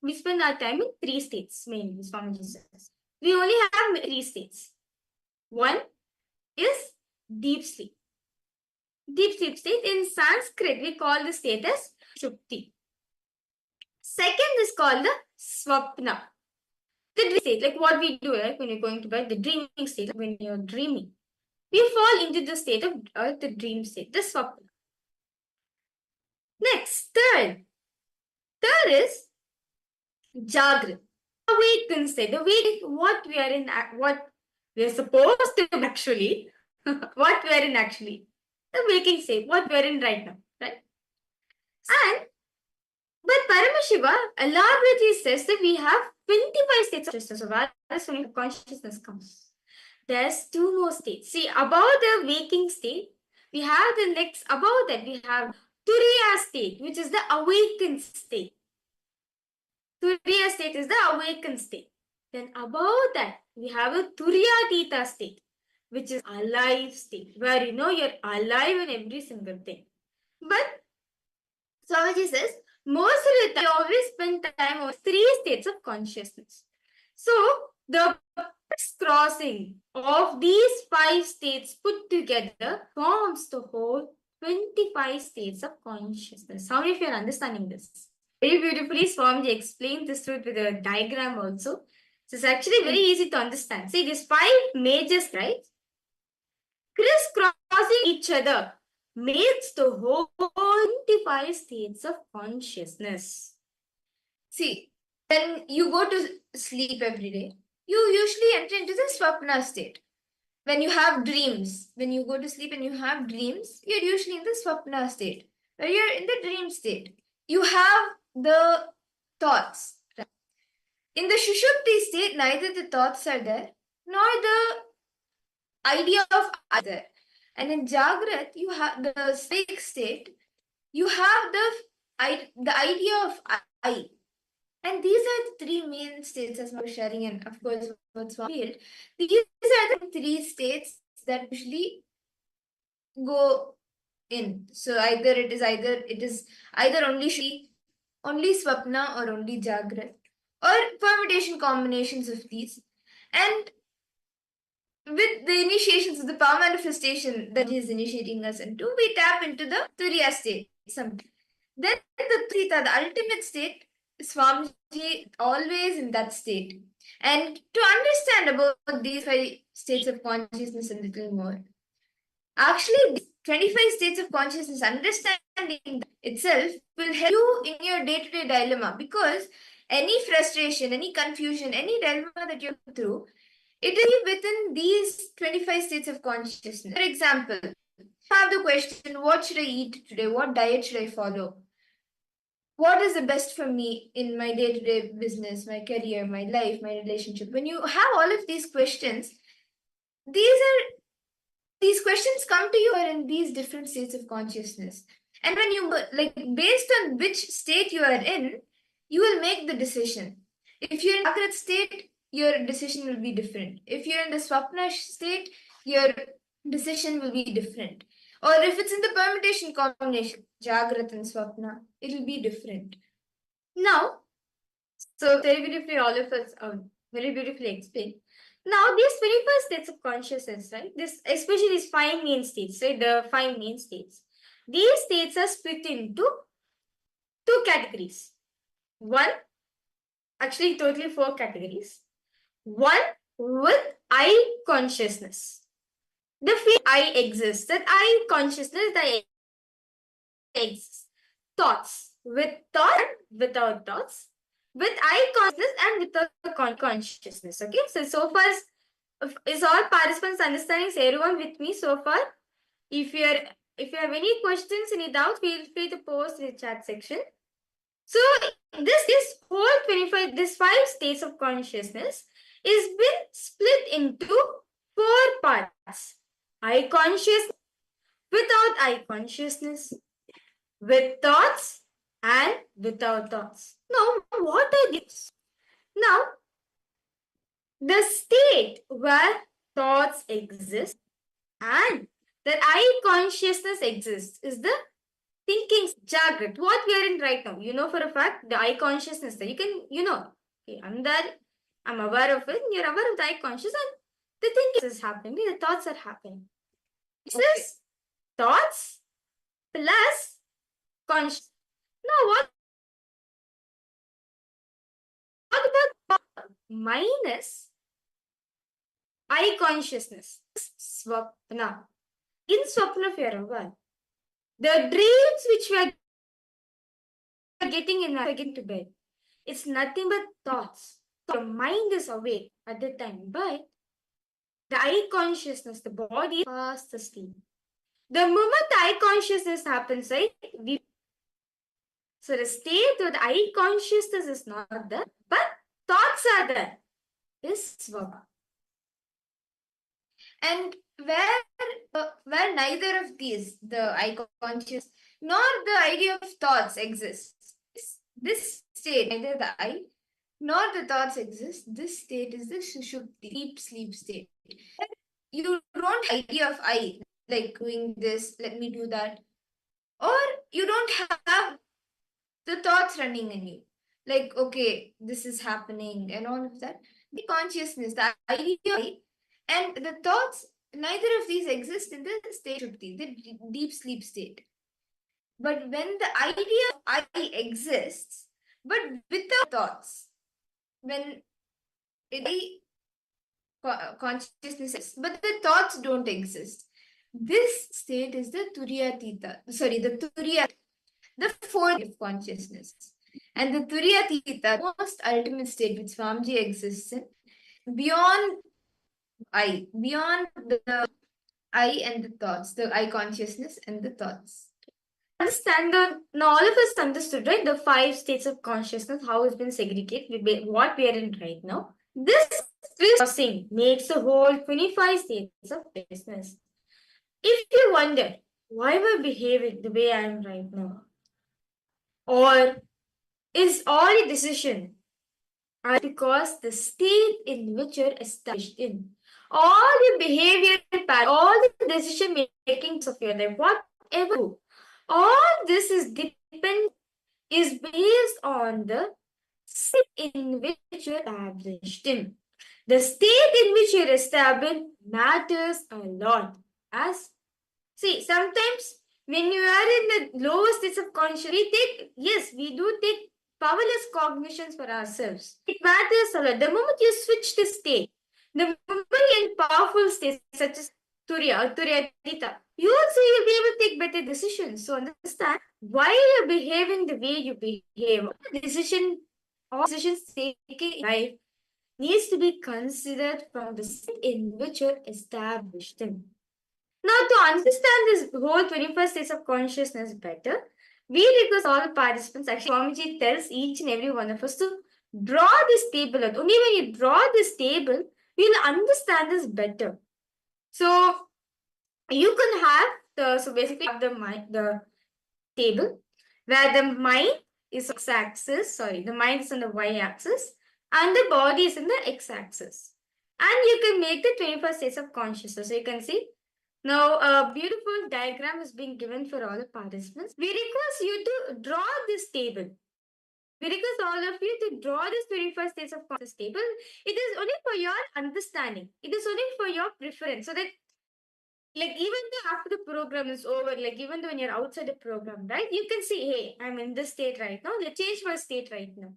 we spend our time in 3 states mainly. Swamiji says we only have 3 states. One is deep sleep. Deep sleep state in Sanskrit we call the state as Shupti. Second is called the Swapna. The dream state, like what we do, right, when you're going to bed, the dreaming state, like when you're dreaming. We fall into the state of the dream state, the swapna. Next, third is Jagrat, awakened state. The way what we are in, what we are supposed to actually, what we are in actually, the waking state, what we are in right now, right? And but Paramashiva elaborately says that we have 25 states of consciousness. So where does consciousness comes? There's 2 more states. See, above the waking state, we have the next, above that we have Turiya state, which is the awakened state. Turiya state is the awakened state. Then above that, we have a Turiyatita state, which is alive state, where you're alive in every single thing. But Swamiji says, most of the time, we always spend time on 3 states of consciousness. So, the crossing of these 5 states put together forms the whole 25 states of consciousness. How many of you are understanding this? Very beautifully, Swamiji explained this truth with a diagram also. So, it's actually very easy to understand. See, these 5 majors, right? Crisscrossing each other makes the whole 25 states of consciousness. See, when you go to sleep every day, you usually enter into the swapna state. When you have dreams, when you go to sleep and you have dreams, you're usually in the swapna state, where you're in the dream state. You have the thoughts. In the Shushupti state, neither the thoughts are there, nor the idea of other. And in Jagrat, you have the sleep state, you have the idea of I. And these are the 3 main states, as I was sharing, and of course, what's field. These are the 3 states that usually go in. So either it is either only swapna or only jagrat, or permutation combinations of these. And with the initiations of the power manifestation that he is initiating us into, we tap into the Turiya state. Then the Trita, the ultimate state, Swamiji always in that state. And to understand about these 5 states of consciousness a little more, actually, 25 states of consciousness, understanding itself will help you in your day-to-day dilemma, because any frustration, any confusion, any dilemma that you're through, it is within these 25 states of consciousness. For example, have the question, what should I eat today? What diet should I follow? What is the best for me in my day-to-day business, my career, my life, my relationship? When you have all of these questions, these questions come to you in these different states of consciousness. And when you, based on which state you are in, you will make the decision. If you're in the Jagrat state, your decision will be different. If you're in the Swapna state, your decision will be different. Or if it's in the permutation combination, Jagrat and Swapna, it will be different. Now, so very beautifully, all of us very beautifully explained. Now, these 21 states of consciousness, right? Especially these 5 main states, right? The 5 main states. These states are split into 2 categories. One, actually totally 4 categories. One with I consciousness. The feel I exist, that I consciousness, that I exist. Thoughts, with thought, without thoughts, with I consciousness and without consciousness. Okay, so far is all participants understanding? Is everyone with me so far? If you have any questions, any doubts, feel free to post in the chat section. So this whole 25, this 5 states of consciousness is been split into 4 parts. I consciousness, without I consciousness, with thoughts and without thoughts. Now, what are these? Now, the state where thoughts exist and that I consciousness exists is the thinking Jagrat. What we are in right now, you know for a fact, the I consciousness, you can, okay, I'm there, I'm aware of it, you're aware of the I consciousness, and the thinking is happening, the thoughts are happening. This is thoughts plus conscious. Now, what about minus I consciousness? Swapna. In Swapna, if you are aware, the dreams which we are getting to bed, it's nothing but thoughts. Your mind is awake at the time, but the I consciousness, the body is fast asleep. The moment the I consciousness happens, right? So the state of the I consciousness is not there, but thoughts are there. Is Swapna. And where neither of these, the I conscious nor the idea of thoughts exists, This state, neither the I nor the thoughts exist. This state is the sushupti, deep sleep state. You don't have idea of I, like doing this, let me do that. Or you don't have the thoughts running in you. Like, okay, this is happening and all of that. The consciousness, the idea of I, and the thoughts, neither of these exist in the state sushupti, the deep sleep state. But when the idea of I exists, but without thoughts, when it consciousness exists, but the thoughts don't exist, this state is the Turyatita. Sorry, the Turya, the fourth of consciousness. And the Turyatita, most ultimate state which Swamiji exists in, beyond beyond the I and the thoughts, the I consciousness and the thoughts. Understand that now all of us understood, right? The 5 states of consciousness, how it's been segregated, what we are in right now. This processing makes the whole 25 states of consciousness. If you wonder why am I behaving the way I am right now, or is all a decision, because the state in which you're established in, all the behavior, all the decision making of your life, whatever, all this is based on the state in which you're established in. The state in which you're established matters a lot. As see, sometimes when you are in the lowest states of consciousness, we do take powerless cognitions for ourselves. It matters a lot. The moment you switch the state, the moment you're in powerful states such as Turiya or Turyatita, you also will be able to take better decisions. So understand why you're behaving the way you behave. Decisions taken in life needs to be considered from the state in which you're established in. Now, to understand this whole 21st states of consciousness better, we request all the participants, actually, Swamiji tells each and every one of us to draw this table out. Only when you draw this table, you'll understand this better. So, you can have so basically have the table where the mind is x-axis, the mind is on the y-axis and the body is in the x-axis. And you can make the 21st states of consciousness. So you can see now a beautiful diagram is being given for all the participants. We request you to draw this table. We request all of you to draw this 21st states of consciousness table. It is only for your understanding. It is only for your preference. So that like even though after the program is over, like even though when you're outside the program, right, you can see, hey, I'm in this state right now. Let's change my state right now.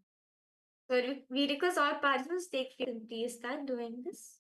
So we request all participants take few and please start doing this.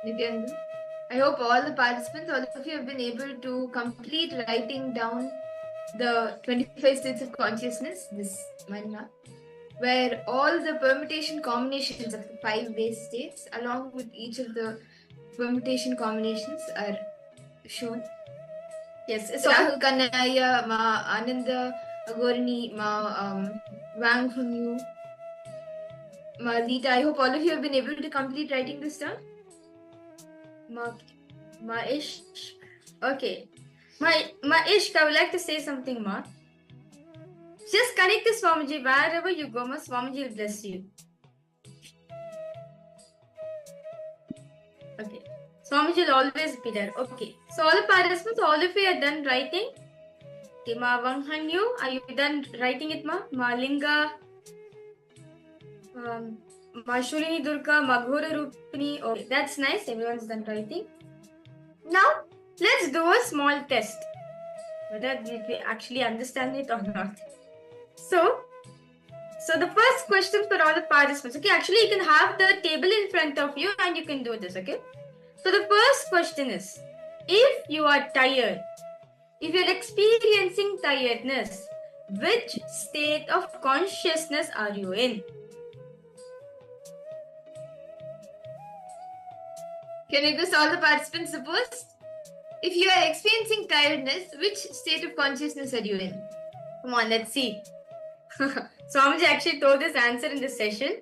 Nithyananda. I hope all the participants, all of you have been able to complete writing down the 25 states of consciousness, this manna, where all the permutation combinations of the 5 base states along with each of the permutation combinations are shown. Yes, it's Rahul Kanaya, Ma Ananda Agorini, Ma Wang Hunyu, Ma Lita. I hope all of you have been able to complete writing this down. Ma Ish. Okay. Ma Ishq, I would like to say something, Ma. Just connect to Swamiji wherever you go, Ma. Swamiji will bless you. Okay. Swamiji will always be there. Okay. So all the participants, all of you are done writing. Okay, Ma Wang Hanyu, are you done writing it, Ma? Ma Linga, Ma Shulini Durga, Ma Ghora Rupini. Okay, that's nice. Everyone's done writing. Now, let's do a small test. Whether we actually understand it or not. So the first question for all the participants. Okay, actually you can have the table in front of you and you can do this, okay? So the first question is, if you are tired, if you're experiencing tiredness, which state of consciousness are you in? Can you guess all the participants suppose? If you are experiencing tiredness, which state of consciousness are you in? Come on, let's see. Swamiji actually told this answer in this session.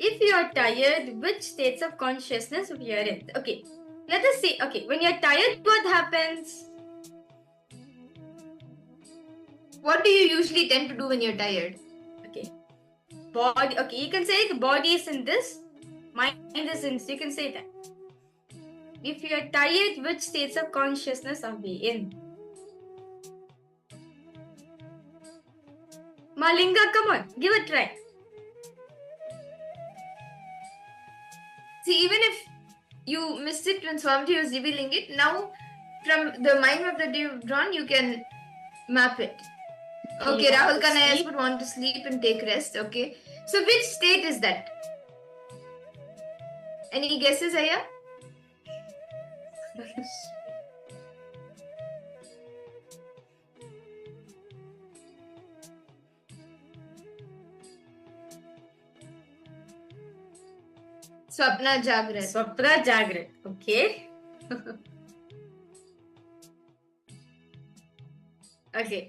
If you are tired, which states of consciousness we are in? Okay, let us see. Okay, when you're tired, what happens? What do you usually tend to do when you're tired? Okay, body. Okay, you can say the body is in this, mind is in this. You can say that. If you are tired, which states of consciousness are we in? Malinga, come on, give a try. See, even if you missed it when Swamiji was revealing it, now from the mind map that you've drawn, you can map it. Okay, Rahul Kanayas would want to sleep and take rest. Okay, so which state is that? Any guesses, Aya? Swapna Jagrat. Swapna Jagrat. Okay. Okay.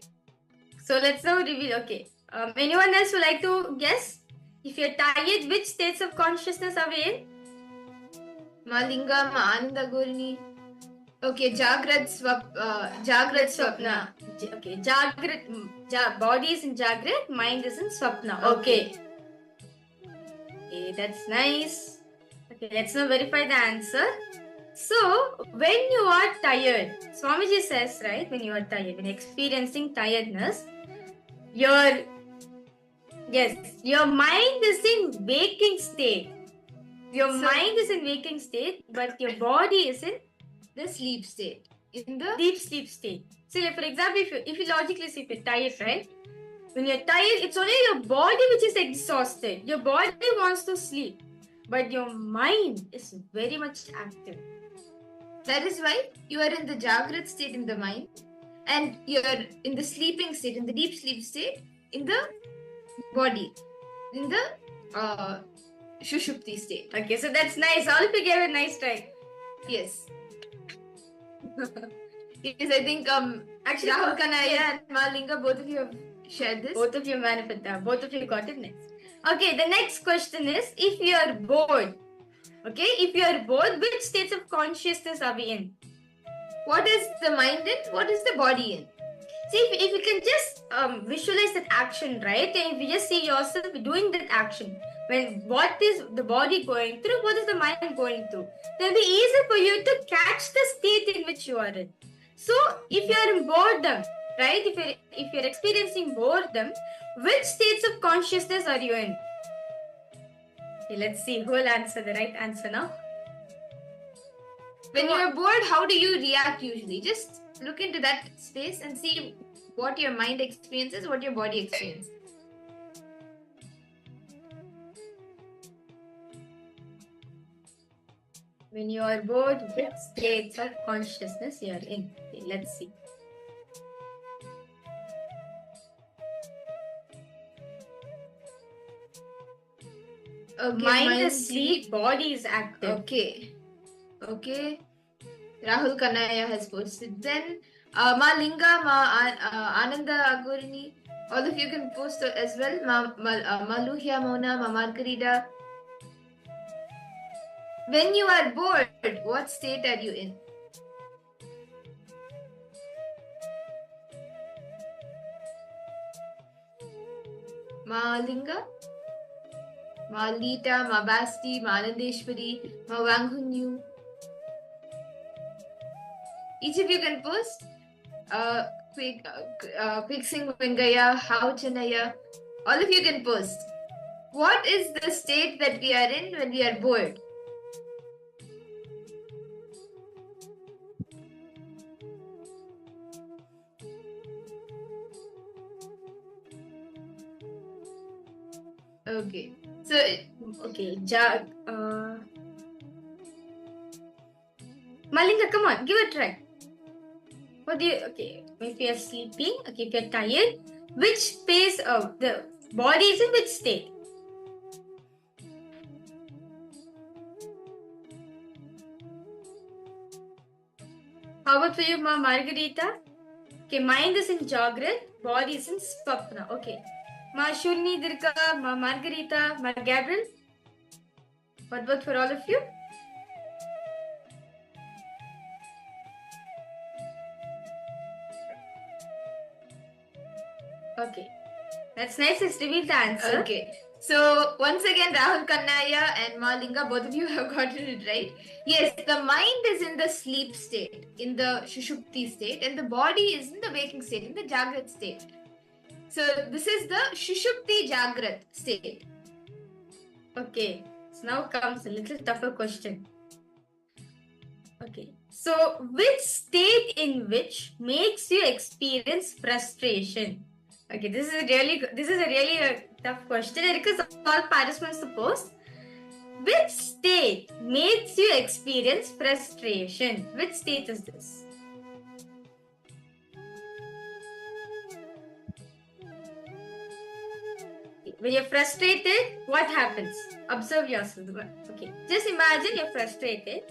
So let's now reveal. Okay. Anyone else would like to guess? If you're tired, which states of consciousness are we in? Malinga, Ma Ananda Gorini. Okay, Jagrat Swapna. Okay, Jagrat. Body is in Jagrat, mind is in Swapna. Okay. Okay, that's nice. Okay, let's now verify the answer. So, when you are tired, Swamiji says, right, when you are tired, when experiencing tiredness, your mind is in waking state. Your mind is in waking state, but your body is in the sleep state. In the deep sleep state. So, like, for example, if you logically see, if you're tired, right? When you're tired, it's only your body which is exhausted. Your body wants to sleep, but your mind is very much active. That is why you are in the Jagrat state in the mind, and you are in the sleeping state, in the deep sleep state, in the body, in the Shushupti state. Okay, so that's nice. All of you gave a nice try. Yes. Yes, I think actually Rahul Kanaya and Malinga, both of you have shared this. Both of you manifested. Both of you got it next. Okay, the next question is, if you are bored, okay, if you are bored, which states of consciousness are we in? What is the mind in? What is the body in? See, if you can just visualize that action, right? And if you just see yourself doing that action, when what is the body going through, what is the mind going through, then it'll be easy for you to catch the state in which you are in. So, if you are in boredom, right? If you're experiencing boredom, which states of consciousness are you in? Okay, let's see who will answer the right answer now. When you're bored, how do you react usually? Just look into that space and see what your mind experiences, what your body experiences. When you are bored, which states of consciousness you are in? Okay, let's see. Okay, mind is asleep, body is active. Okay. Okay. Rahul Kanaya has posted. Then Ma Linga, Ananda Agurini, all of you can post as well. Ma Luhya Mona, Ma Margarita. When you are bored, what state are you in? Ma Linga, Ma Lita, Ma Basti, Ma Anandeshwari, Ma Wanghunyu. Each of you can post. Quick Singh Vengaya, How Chanaya. All of you can post. What is the state that we are in when we are bored? Okay. So, okay. Malinga, come on, give it a try. What do you, okay, if you're sleeping, okay, if you're tired, which phase of the body is in which state? How about for you, Ma Margarita? Okay, mind is in Jagrat, body is in Swapna. Okay. Ma Shulni Dirka, Ma Margarita, Ma Gabriel. What about for all of you? Okay. That's nice. Let's reveal the answer. Okay. So, once again, Rahul Kannaya and Malinga, both of you have gotten it right. Yes, the mind is in the sleep state, in the Shushupti state, and the body is in the waking state, in the Jagrat state. So, this is the Shushupti Jagrat state. Okay. So, now comes a little tougher question. Okay. So, which state in which makes you experience frustration? Okay, this is a really tough question. It is all participants to post. Which state makes you experience frustration? Which state is this? When you're frustrated, what happens? Observe yourself. Okay, just imagine you're frustrated.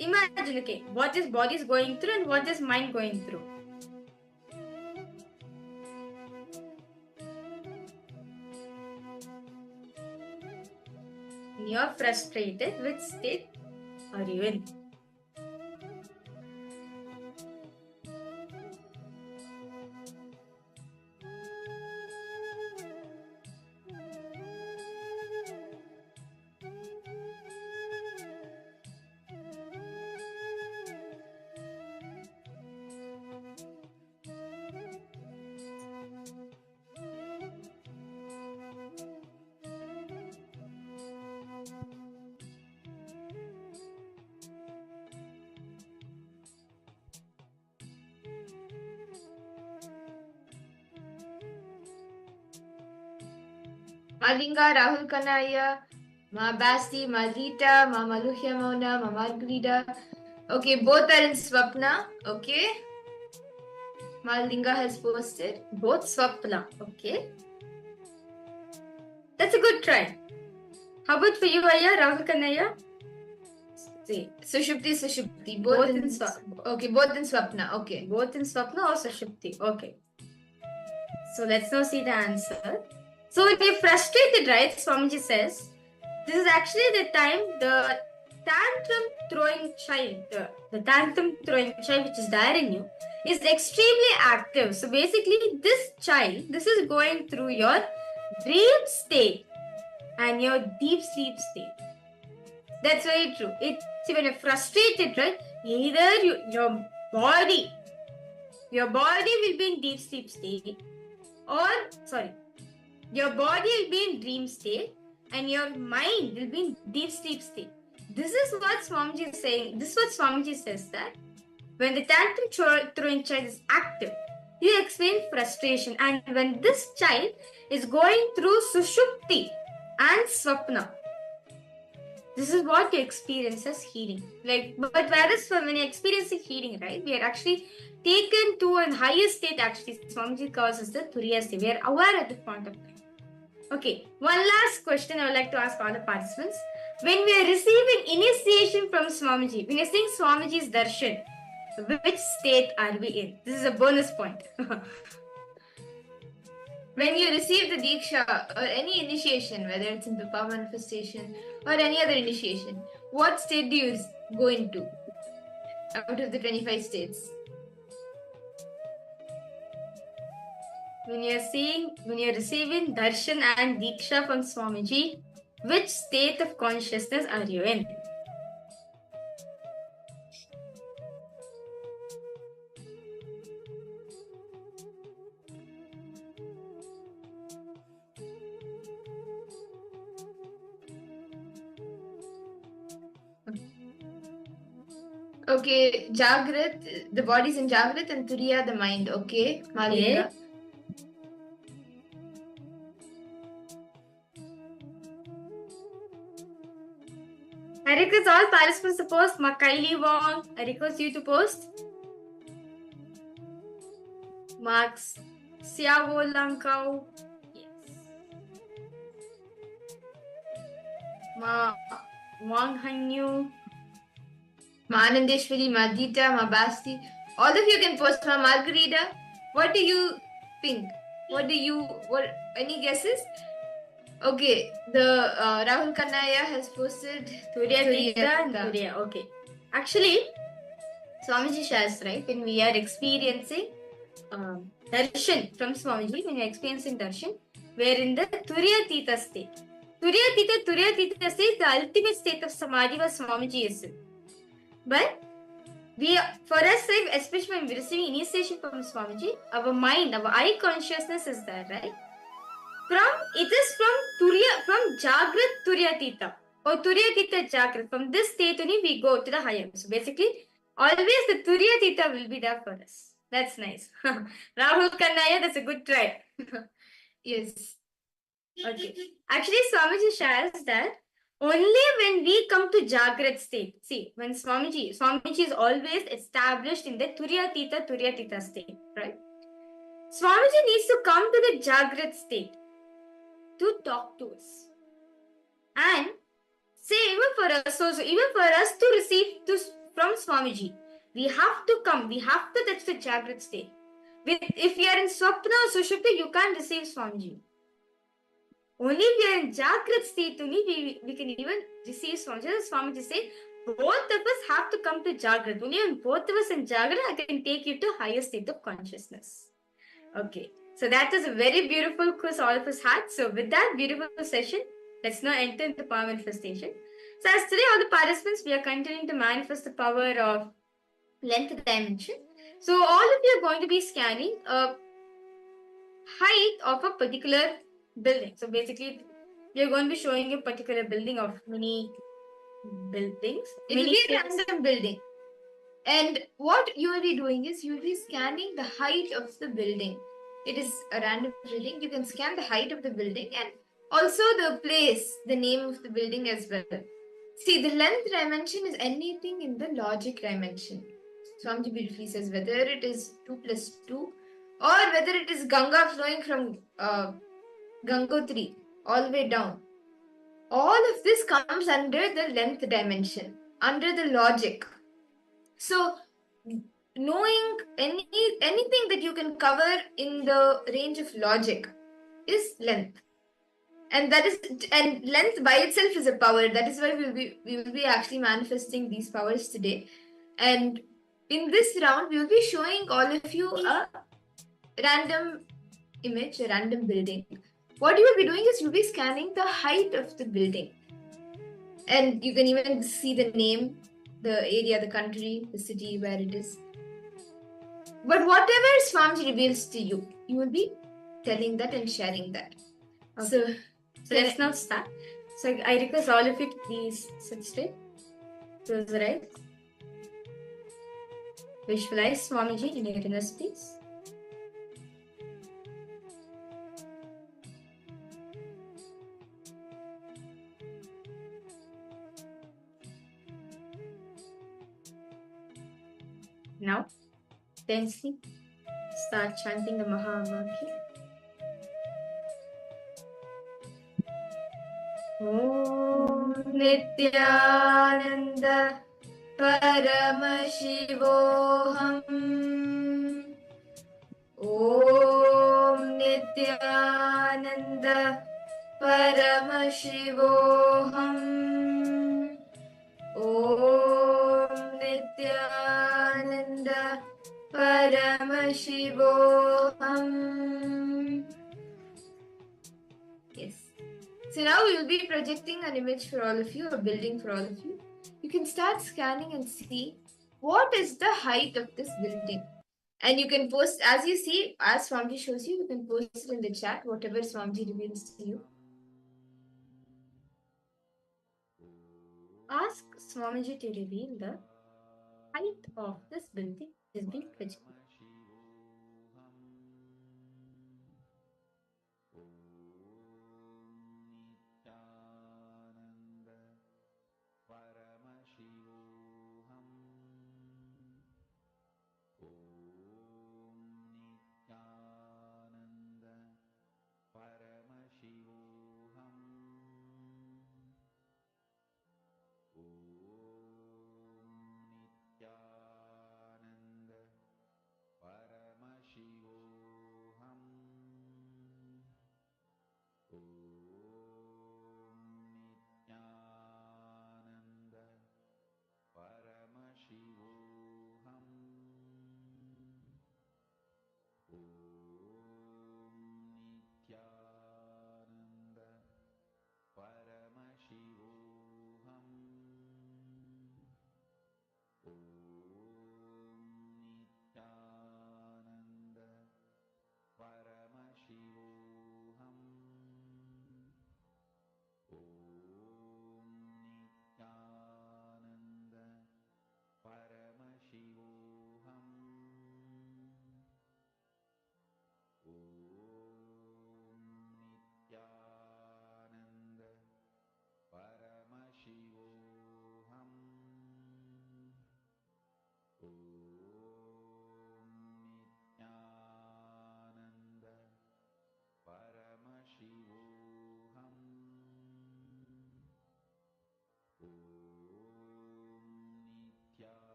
Imagine, okay, what is body is going through and what is mind going through. When you're frustrated, which state are you in? Malinga, Rahul Kanaya, Ma Basti, Ma Rita, Ma Maluhya Mona, Ma Margarita. Okay, both are in Swapna. Okay. Malinga has posted. Both Swapna. Okay. That's a good try. How about for you, Aya, Rahul Kanaya? See, Sushupti. Both in Swapna. Okay, both in Swapna. Okay. Both in Swapna or Sushupti. Okay. So let's now see the answer. So when you're frustrated, right, Swamiji says, this is actually the time the tantrum throwing child, the tantrum throwing child which is there in you, is extremely active. So basically this child, this is going through your dream state and your deep sleep state. That's very true. See, when you're frustrated, right, either your body will be in deep sleep state your body will be in dream state and your mind will be in deep sleep state. This is what Swamiji is saying. This is what Swamiji says, that when the tantrum throwing child is active, You explain frustration, and when this child is going through sushupti and swapna, this is what you experience as healing. But whereas when you experience healing, right, we are actually taken to a higher state. Actually, Swamiji calls us the Turiya state. We are aware at the point of time. Okay, one last question I would like to ask all the participants. When we are receiving initiation from Swamiji, when you're seeing Swamiji's darshan, which state are we in? This is a bonus point. When you receive the Diksha or any initiation, whether it's in the power manifestation or any other initiation, what state do you go into out of the 25 states? When you're receiving darshan and Diksha from Swamiji, which state of consciousness are you in? Okay, Jagrat, the body's in Jagrat, and Turiya, the mind. Okay, Malinga. I request all participants to post. Kylie Wong, I request you to post. Max Siavo Lankau. Yes. Wang Hanyu. Ma Anandeshwari, Ma Dita, Ma Basti. All of you can post. Ma Margarita. What do you think? Any guesses? Okay, the Rahul Kannaya has posted Turiya. Okay. Actually, Swamiji shares, right? When we are experiencing darshan from Swamiji, when we are experiencing darshan, we are in the Turiya state. Turiya state, the ultimate state of samadhi was Swamiji is in. But for us, especially when we receive initiation from Swamiji, our mind, our eye consciousness is there, right? It is from Jagrat Turyatita or Turyatita Jagrat. From this state only we go to the higher. So basically, always the Turyatita will be there for us. That's nice. Rahul Kannaya, that's a good try. Yes. Okay. Actually, Swamiji shares that only when we come to Jagrat state. See, when Swamiji is always established in the Turyatita state, right? Swamiji needs to come to the Jagrat state to talk to us. And say even for us to receive from Swamiji, we have to touch the Jagrat state. If you are in Swapna or Sushupti, you can't receive Swamiji. Only if we are in Jagrat state, only we can even receive Swamiji. Swamiji say, both of us have to come to Jagrat. Only when both of us in Jagrat, I can take you to higher state of consciousness. Okay. So that was a very beautiful quiz all of us had. So with that beautiful session, let's now enter into power manifestation. So as today all the participants, we are continuing to manifest the power of length dimension. So all of you are going to be scanning a height of a particular building. So basically, we are going to be showing a particular building of many buildings. It will be a random building. And what you will be doing is you will be scanning the height of the building. It is a random building. You can scan the height of the building and also the place, the name of the building as well. See, the length dimension is anything in the logic dimension. Swamiji beautifully says whether it is 2 plus 2 or whether it is Ganga flowing from Gangotri all the way down. All of this comes under the length dimension, under the logic. So, knowing anything that you can cover in the range of logic is length, and length by itself is a power. That is why we will be actually manifesting these powers today. And in this round, we will be showing all of you a random image, a random building. What you will be doing is you will be scanning the height of the building, and you can even see the name, the area, the country, the city where it is. But whatever Swamiji reveals to you, you will be telling that and sharing that. Okay. So let's now start. So I request all of you to please sit straight. Close your eyes. Visualize Swamiji in your inner space. Now, tensely start chanting the Mahavakya. Om Nithyananda Paramashivoham. Om Nithyananda Paramashivoham. Om Nithyananda Paramashivoham. Yes. So now we will be projecting an image for all of you, a building for all of you. You can start scanning and see what is the height of this building. And you can post, as you see, as Swamiji shows you, you can post it in the chat, whatever Swamiji reveals to you. Ask Swamiji to reveal the height of this building is being projected.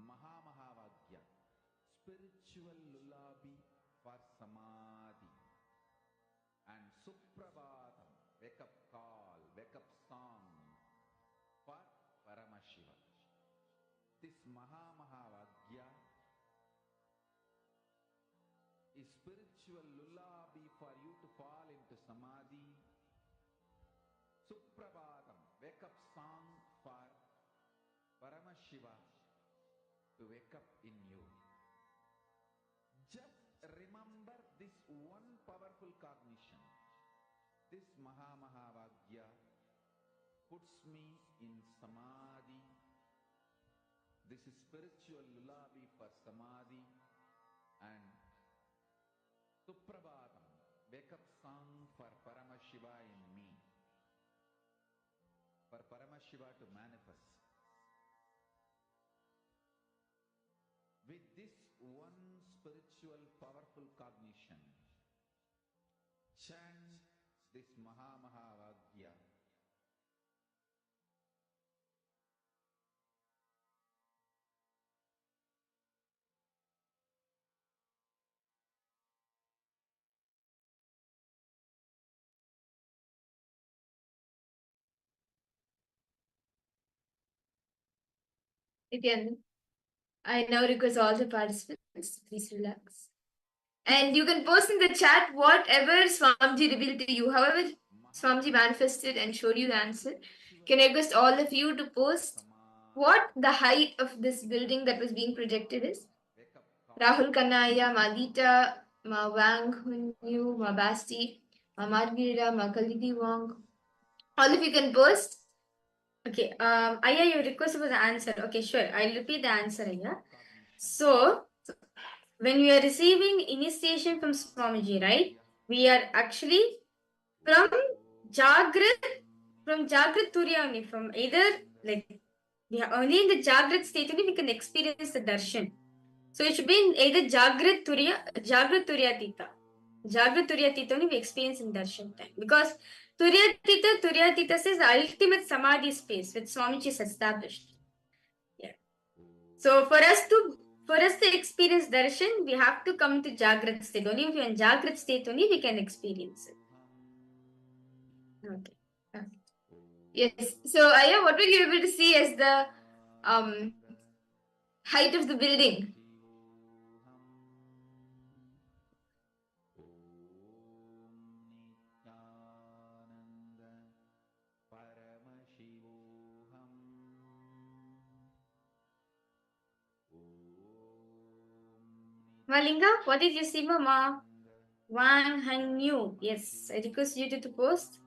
Mahavakya, spiritual lullaby for samadhi, and Suprabhatam, wake up call, wake up song for Paramashiva. This Mahavakya is spiritual lullaby for you to fall into samadhi. Suprabhatam, wake up song for Paramashiva to wake up in you. Just remember this one powerful cognition. This Mahavakya puts me in samadhi. This is spiritual lullaby for samadhi. And Suprabhatam, wake up song for Paramashiva in me. For Paramashiva to manifest. With this one spiritual powerful cognition, chant this Mahavakya. Again, I now request all the participants, please relax. And you can post in the chat whatever Swamiji revealed to you, however Swamiji manifested and showed you the answer. Can I request all of you to post what the height of this building that was being projected is? Rahul Kanaya, Malita, Ma Wang Hunyu, Ma Basti, Ma Margarita, Ma Kalidi Wong. All of you can post. Okay, Aya, your request was the answer. Okay, sure. I'll repeat the answer, Aya. So, when we are receiving initiation from Swamiji, right? We are actually from Jagrat Turiya only, from either like we are only in the Jagrat state only we can experience the darshan. So it should be in either Jagrat Turiya Tita. Jagrat Turiya Tita only we experience in darshan time. Because Turiya Tita says the ultimate samadhi space which Swamiji has established. Yeah. So for us to experience darshan, we have to come to Jagrat state. Only if you're in Jagrat state only we can experience it. Okay. Yes. So Aya, what were you able to see as the height of the building? Malinga, what did you see, Mama? Wang Hanyu. Yes, I request you to post.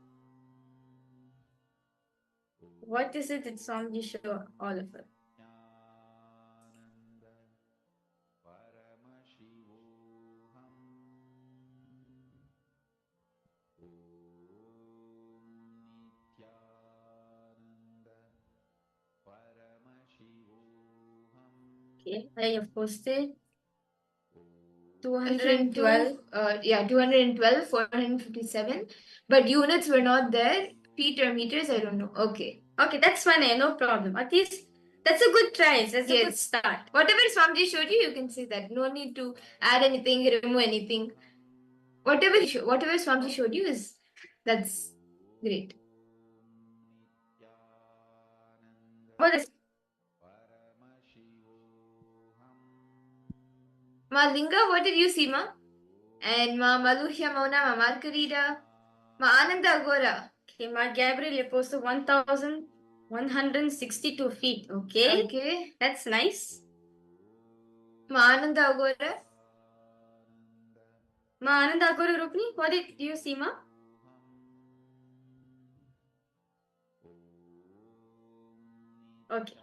What is it that Swamiji show all of us? Okay, I have posted 212, 212, 457. But units were not there. Feet or meters, I don't know. Okay. Okay, that's fine, no problem. At least that's a good try. That's a good start. Whatever Swamiji showed you, you can say that. No need to add anything, remove anything. Whatever Swamiji showed you that's great. What is Ma Linga, what did you see, Ma? And Ma Maluhya Mauna, Ma Margarita, Ma Ananda Agora. Okay, Ma Gabriel, you posted 1,162 feet. Okay. Okay. That's nice. Ma Ananda Agora. Ma Ananda Agora Rupni, what did you see, Ma? Okay.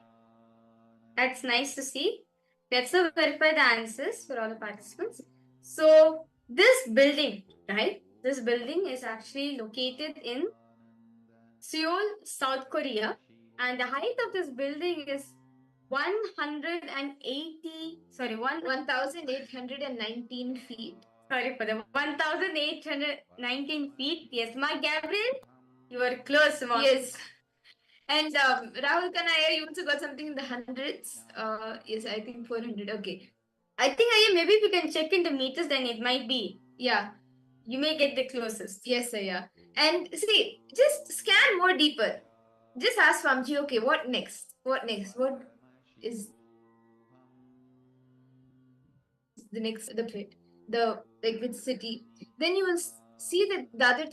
That's nice to see. Let's now verify the answers for all the participants. So, this building, right? This building is actually located in Seoul, South Korea. And the height of this building is 1,819 feet. Sorry for the 1,819 feet. Yes, Ma Gabriel, you are close, Ma. Yes. And Rahul Kanaya, you also got something in the hundreds. Yes, I think 400. Okay. I think maybe if you can check in the meters, then it might be. Yeah. You may get the closest. Yes, Aya. And see, just scan more deeper. Just ask Swamiji, okay, what next? What next? What is the next, the like which city? Then you will see that the other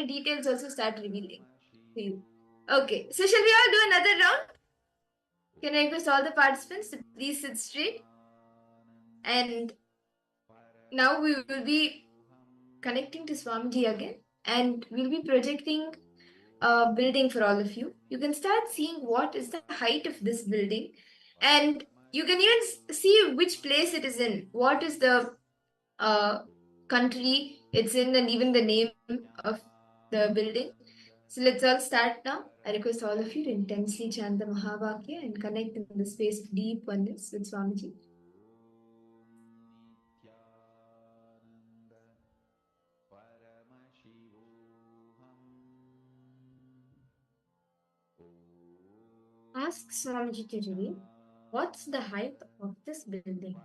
details also start revealing to you. Okay, so shall we all do another round? Can I request all the participants to please sit straight? And now we will be connecting to Swamiji again, and we'll be projecting a building for all of you. You can start seeing what is the height of this building, and you can even see which place it is in, what is the country it's in, and even the name of the building. So let's all start now. I request all of you to intensely chant the Mahavakya and connect in the space of deep oneness with Swamiji. Ask Swamiji to reveal what's the height of this building.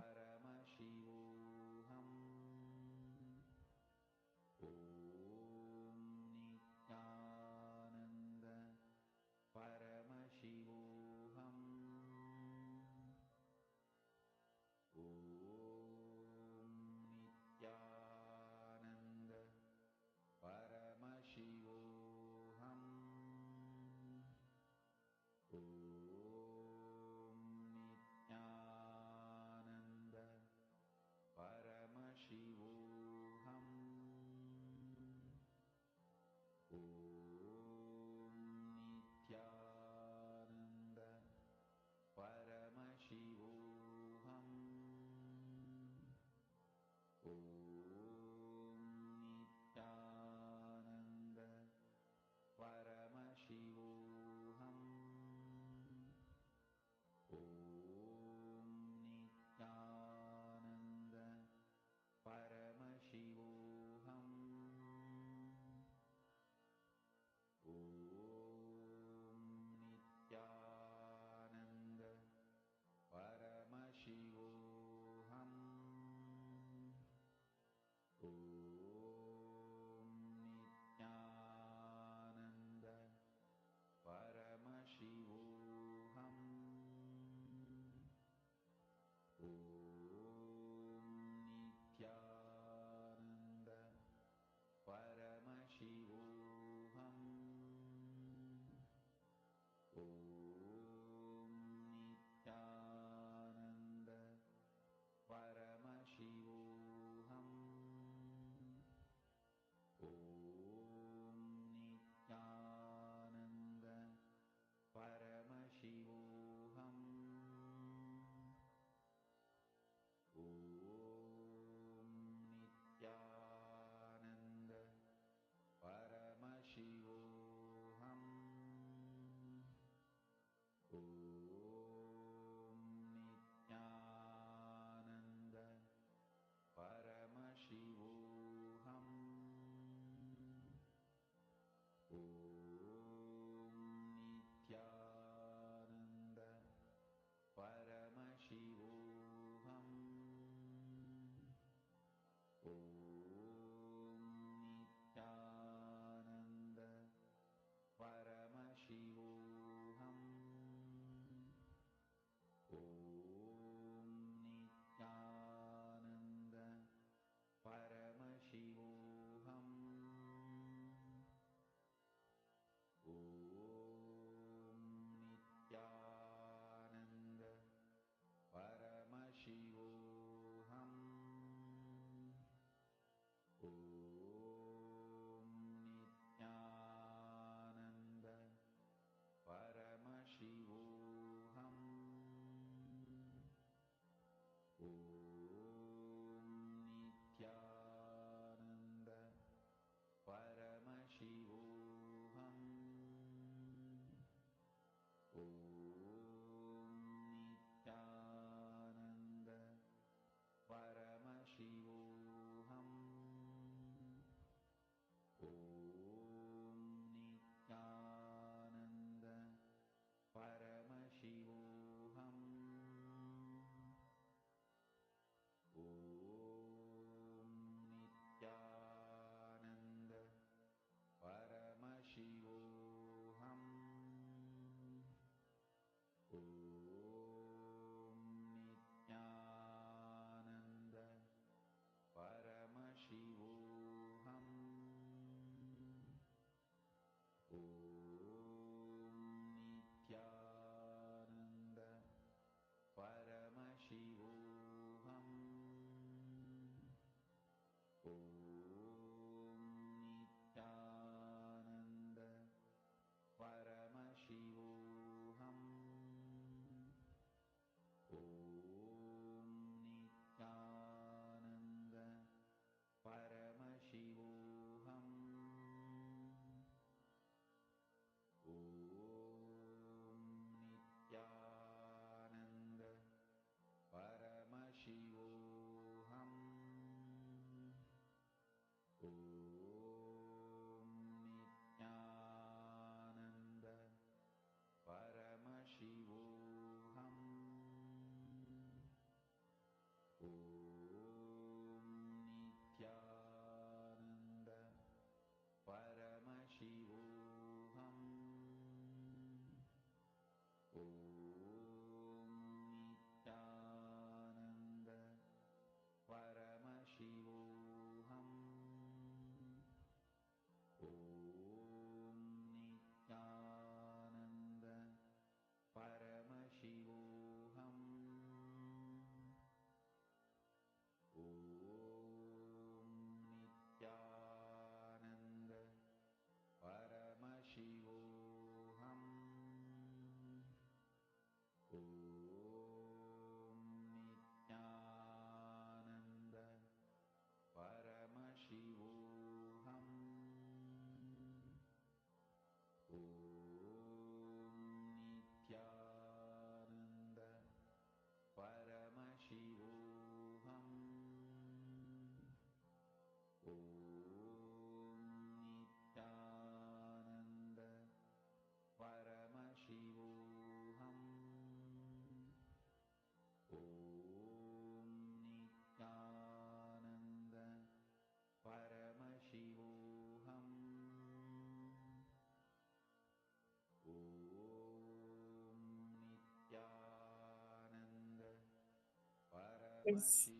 Yes.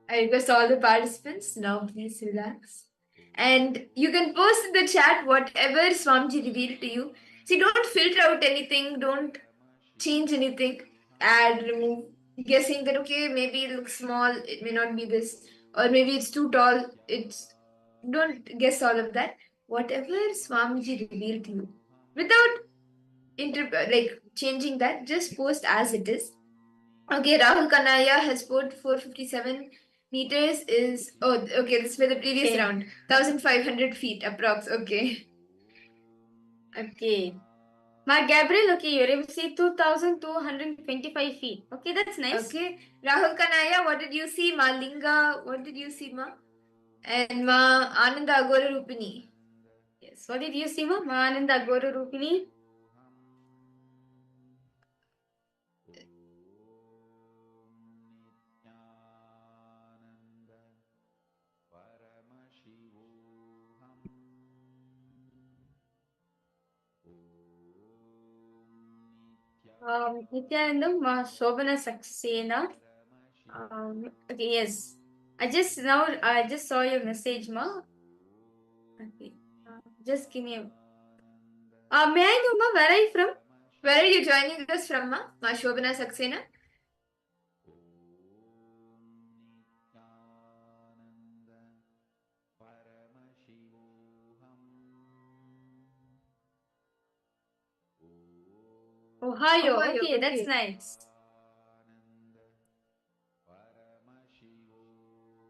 I request all the participants now please relax. And you can post in the chat whatever Swamiji revealed to you. See, don't filter out anything, don't change anything, add, remove, guessing that okay, maybe it looks small, it may not be this, or maybe it's too tall. It's don't guess all of that. Whatever Swamiji revealed to you, without like changing that, just post as it is. Okay, Rahul Kanaya has put 457 meters is okay, this is for the previous round. 1500 feet approx. Okay. Okay. Mark Gabriel, okay, you're able to see 2225 feet. Okay, that's nice. Okay. Rahul Kanaya, what did you see? Ma Linga, what did you see, Ma? And Ma Ananda Agora Rupini. Yes, what did you see, Ma? Ma Ananda Agora Rupini. Nithyananda, Ma Shobana Saxena. Okay, yes. I just saw your message, Ma. Okay. Just give me a. May I know, Ma, where are you from? Where are you joining us from, Ma? Ma Shobana Saxena. Ohio. Okay, that's nice.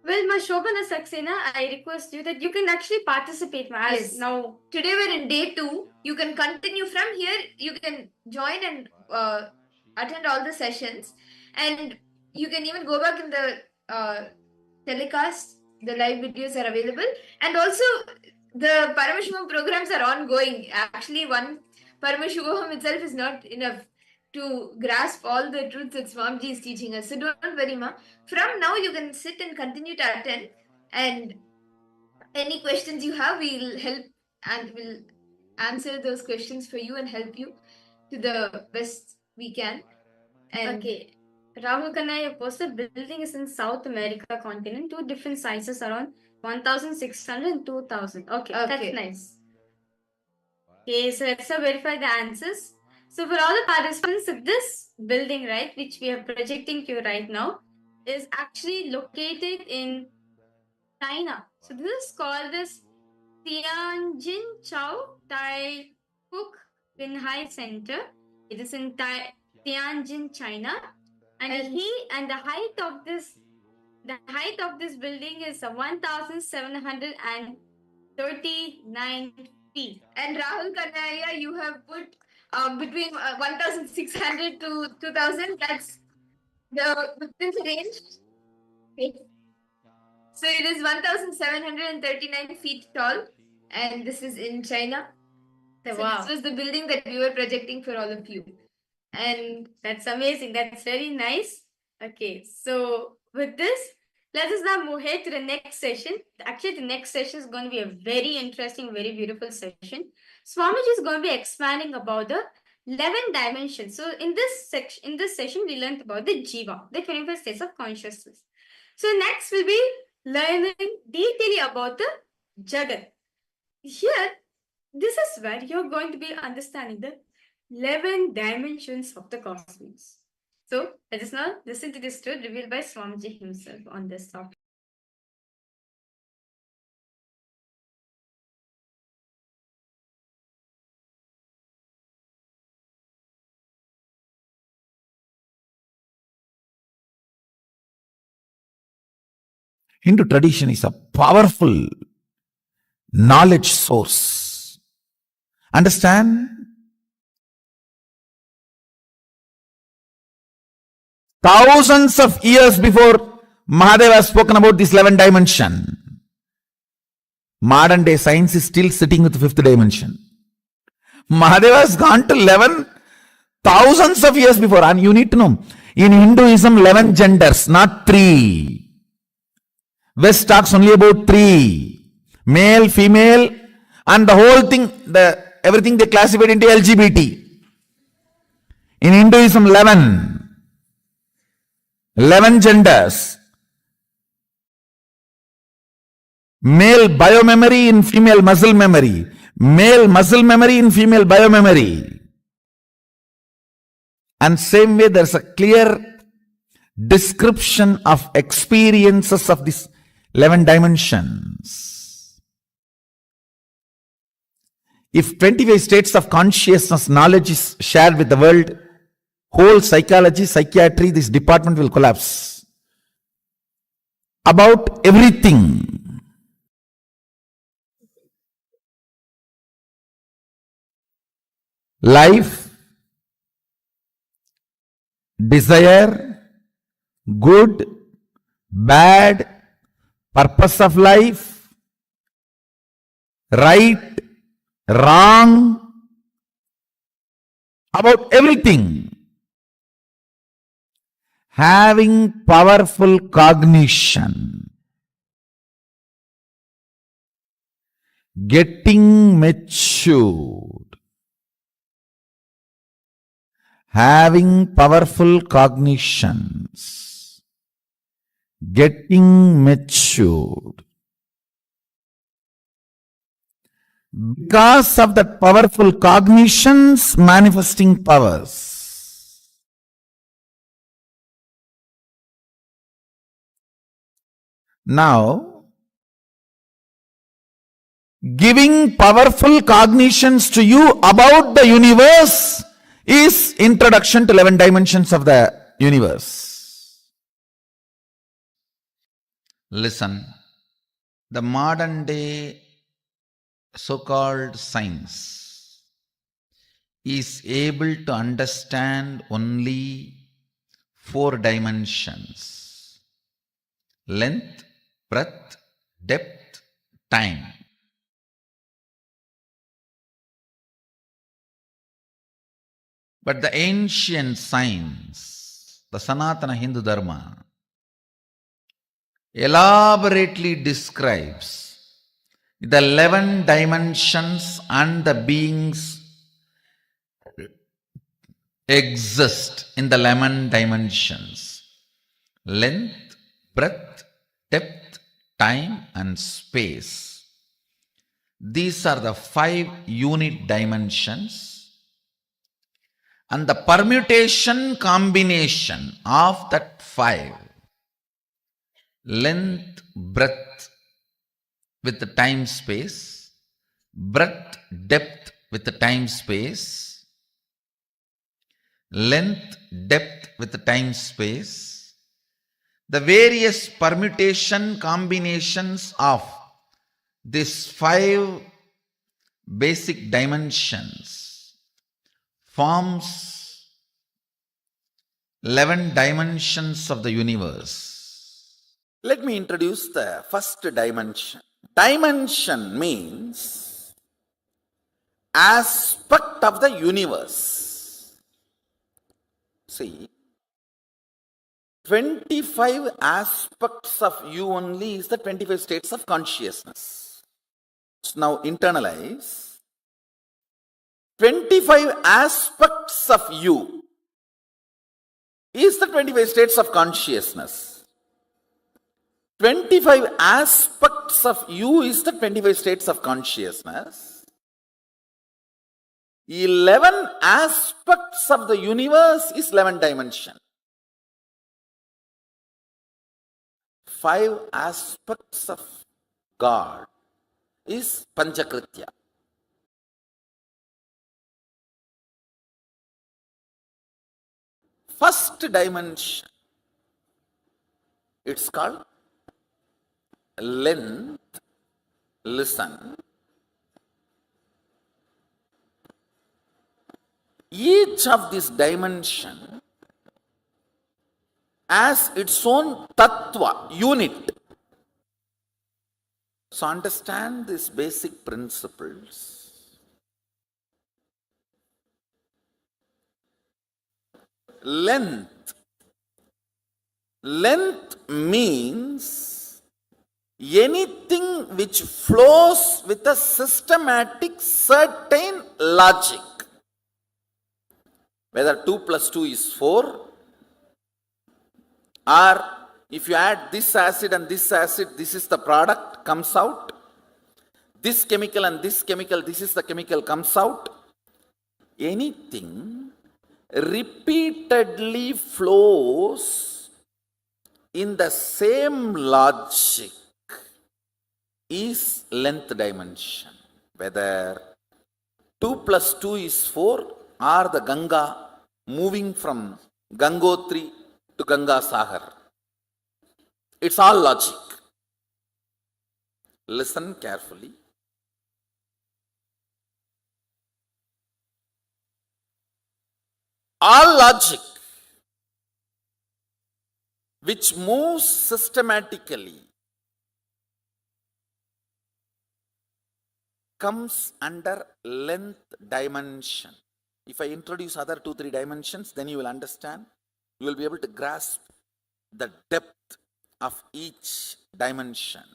Well, Ma Shobana Saxena, I request you that you can actually participate, Ma. Yes. Now, today we're in day 2. You can continue from here. You can join and attend all the sessions. And you can even go back in the telecast. The live videos are available. And also, the Paramashivoham programs are ongoing. Actually, one Paramashivoham itself is not enough to grasp all the truths that Swamiji is teaching us. So don't worry, Ma. From now, you can sit and continue to attend. And any questions you have, we'll help and we'll answer those questions for you and help you to the best we can. And okay. Rahul Kanaya posted building is in South America continent, 2 different sizes around 1,600 and 2,000. Okay, that's nice. Okay, so let's verify the answers. So for all the participants, this building, right, which we are projecting to you right now, is actually located in China. So this is called this Tianjin Chao Tai Kuk Binhai Center. It is in Tianjin, China. And the height of this building is 1,739 feet. And Rahul Kanaya, you have put between 1,600 to 2,000. That's within the range. Okay. So it is 1,739 feet tall, and this is in China. So wow. This was the building that we were projecting for all of you. And that's amazing. That's very nice. Okay, so with this, let us now move ahead to the next session. Actually, the next session is going to be a very interesting, very beautiful session. Swamiji is going to be expanding about the 11 dimensions. So in this session, we learned about the Jiva, the 21st states of consciousness. So next we'll be learning detailing about the Jagat. Here, this is where you're going to be understanding the 11 dimensions of the cosmos. So let us now listen to this truth revealed by Swamiji himself on this topic. Hindu tradition is a powerful knowledge source. Understand? Thousands of years before Mahadeva has spoken about this 11th dimension. Modern day science is still sitting with the 5th dimension. Mahadeva has gone to 11 thousands of years before. And you need to know, in Hinduism, 11 genders, not 3. West talks only about 3. Male, female, and the whole thing, everything they classified into LGBT. In Hinduism, 11. 11 genders, male biomemory in female muscle memory, male muscle memory in female biomemory. And same way there's a clear description of experiences of these 11 dimensions. If 25 states of consciousness knowledge is shared with the world, whole psychology, psychiatry, this department will collapse. About everything. Life, desire, good, bad, purpose of life, right, wrong, about everything. Having powerful cognition, getting matured, having powerful cognitions, getting matured. Because of that powerful cognitions, manifesting powers. Now, giving powerful cognitions to you about the universe is introduction to 11 dimensions of the universe. Listen, the modern day so-called science is able to understand only 4 dimensions: length, breadth, depth, time. But the ancient science, the Sanatana Hindu Dharma, elaborately describes the 11 dimensions and the beings exist in the 11 dimensions: length, breadth, depth, time and space. These are the 5 unit dimensions, and the permutation combination of that 5, length, breadth with the time space, breadth, depth with the time space, length, depth with the time space, the various permutation combinations of these 5 basic dimensions forms 11 dimensions of the universe. Let me introduce the first dimension. Dimension means aspect of the universe. See, 25 aspects of you only is the 25 states of consciousness. So now internalize. 25 aspects of you is the 25 states of consciousness. 25 aspects of you is the 25 states of consciousness. 11 aspects of the universe is 11 dimension. 5 aspects of God is Panchakritya. First dimension, it's called length. Listen. Each of this dimension has its own tattva, unit. So understand these basic principles. Length. Length means anything which flows with a systematic certain logic. Whether 2 plus 2 is 4 Or if you add this acid and this acid, this is the product, comes out. This chemical and this chemical, this is the chemical, comes out. Anything repeatedly flows in the same logic is length dimension. Whether 2 plus 2 is 4 or the Ganga moving from Gangotri to Ganga Sagar. It's all logic. Listen carefully. All logic which moves systematically comes under length dimension. If I introduce other 2-3 dimensions, then you will understand. You will be able to grasp the depth of each dimension.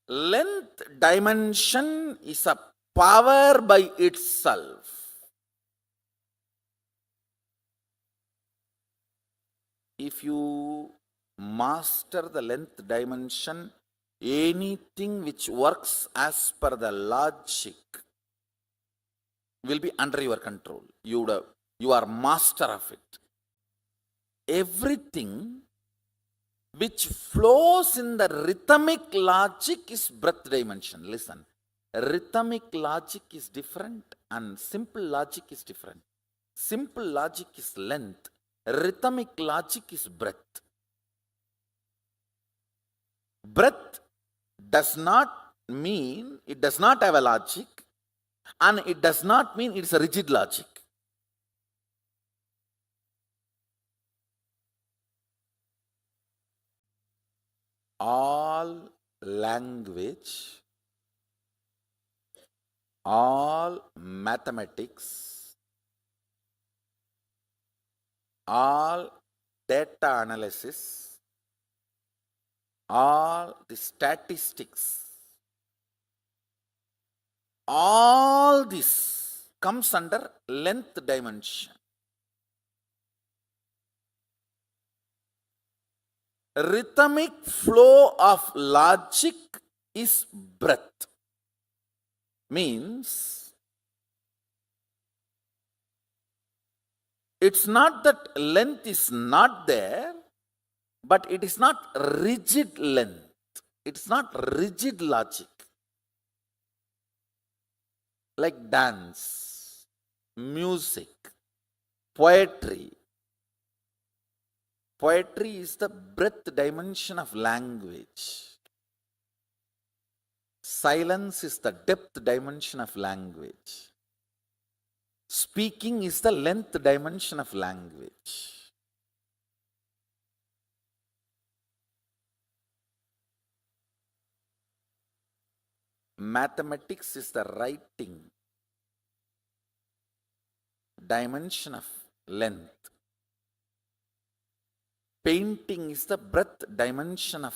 Length dimension is a power by itself. If you master the length dimension, anything which works as per the logic will be under your control. You are master of it. Everything which flows in the rhythmic logic is breadth dimension. Listen, rhythmic logic is different and simple logic is different. Simple logic is length. Rhythmic logic is breadth. Breadth does not mean it does not have a logic, and it does not mean it's a rigid logic. All language, all mathematics, all data analysis, all the statistics, all this comes under length dimension. Rhythmic flow of logic is breadth. Means it's not that length is not there, but it is not rigid length. It's not rigid logic. Like dance, music, poetry. Poetry is the breadth dimension of language. Silence is the depth dimension of language. Speaking is the length dimension of language. Mathematics is the writing dimension of length. Painting is the breadth dimension of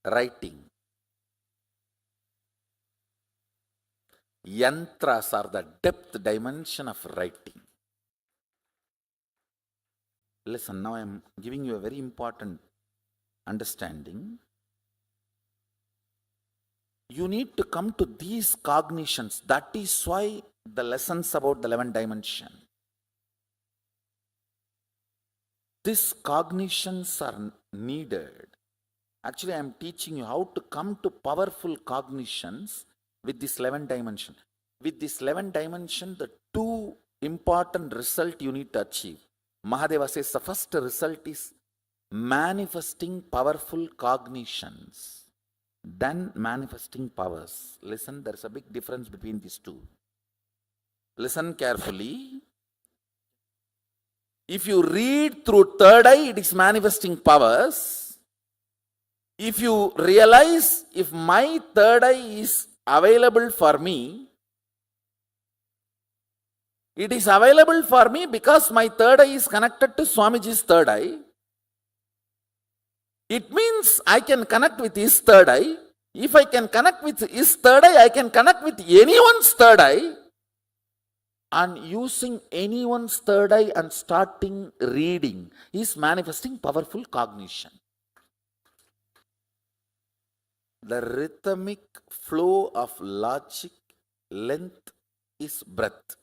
writing. Yantras are the depth dimension of writing. Listen, now I am giving you a very important understanding. You need to come to these cognitions. That is why the lessons about the 11th dimension. These cognitions are needed. Actually, I am teaching you how to come to powerful cognitions with this 11th dimension. With this 11th dimension, the two important results you need to achieve. Mahadeva says the first result is manifesting powerful cognitions, then manifesting powers. Listen, there is a big difference between these two. Listen carefully. If you read through third eye, it is manifesting powers. If you realize if my third eye is available for me, it is available for me because my third eye is connected to Swamiji's third eye. It means I can connect with his third eye. If I can connect with his third eye, I can connect with anyone's third eye. and using anyone's third eye and starting reading is manifesting powerful cognition. The rhythmic flow of logic length is breath.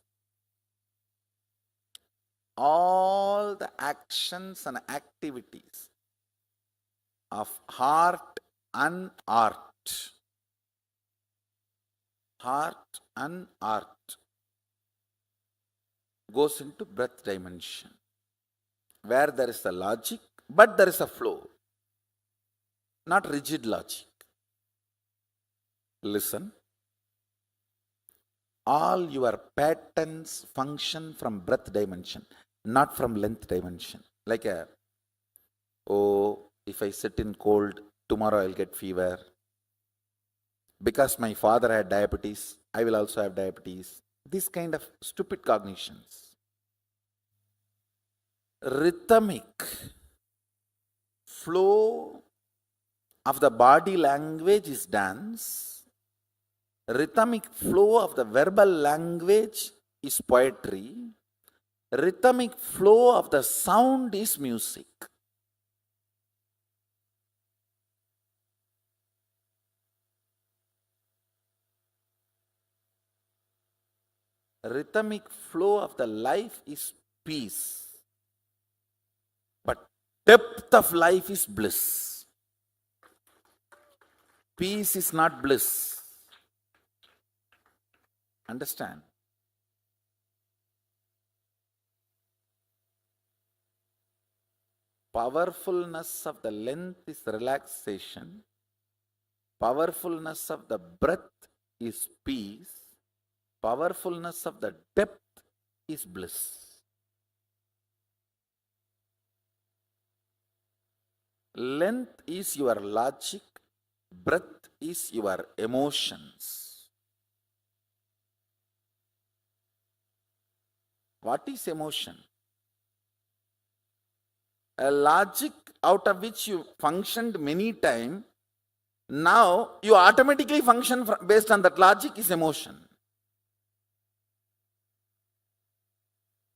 All the actions and activities of heart and art, goes into breath dimension, where there is a logic, but there is a flow, not rigid logic. Listen. All your patterns function from breath dimension, not from length dimension. Like if I sit in cold, tomorrow I'll get fever. Because my father had diabetes, I will also have diabetes. This kind of stupid cognitions. Rhythmic flow of the body language is dance. Rhythmic flow of the verbal language is poetry. Rhythmic flow of the sound is music. Rhythmic flow of the life is peace. But depth of life is bliss. Peace is not bliss. Understand? Powerfulness of the length is relaxation. Powerfulness of the breath is peace. Powerfulness of the depth is bliss. Length is your logic. Breath is your emotions. What is emotion? A logic out of which you functioned many times, now you automatically function based on that logic is emotion.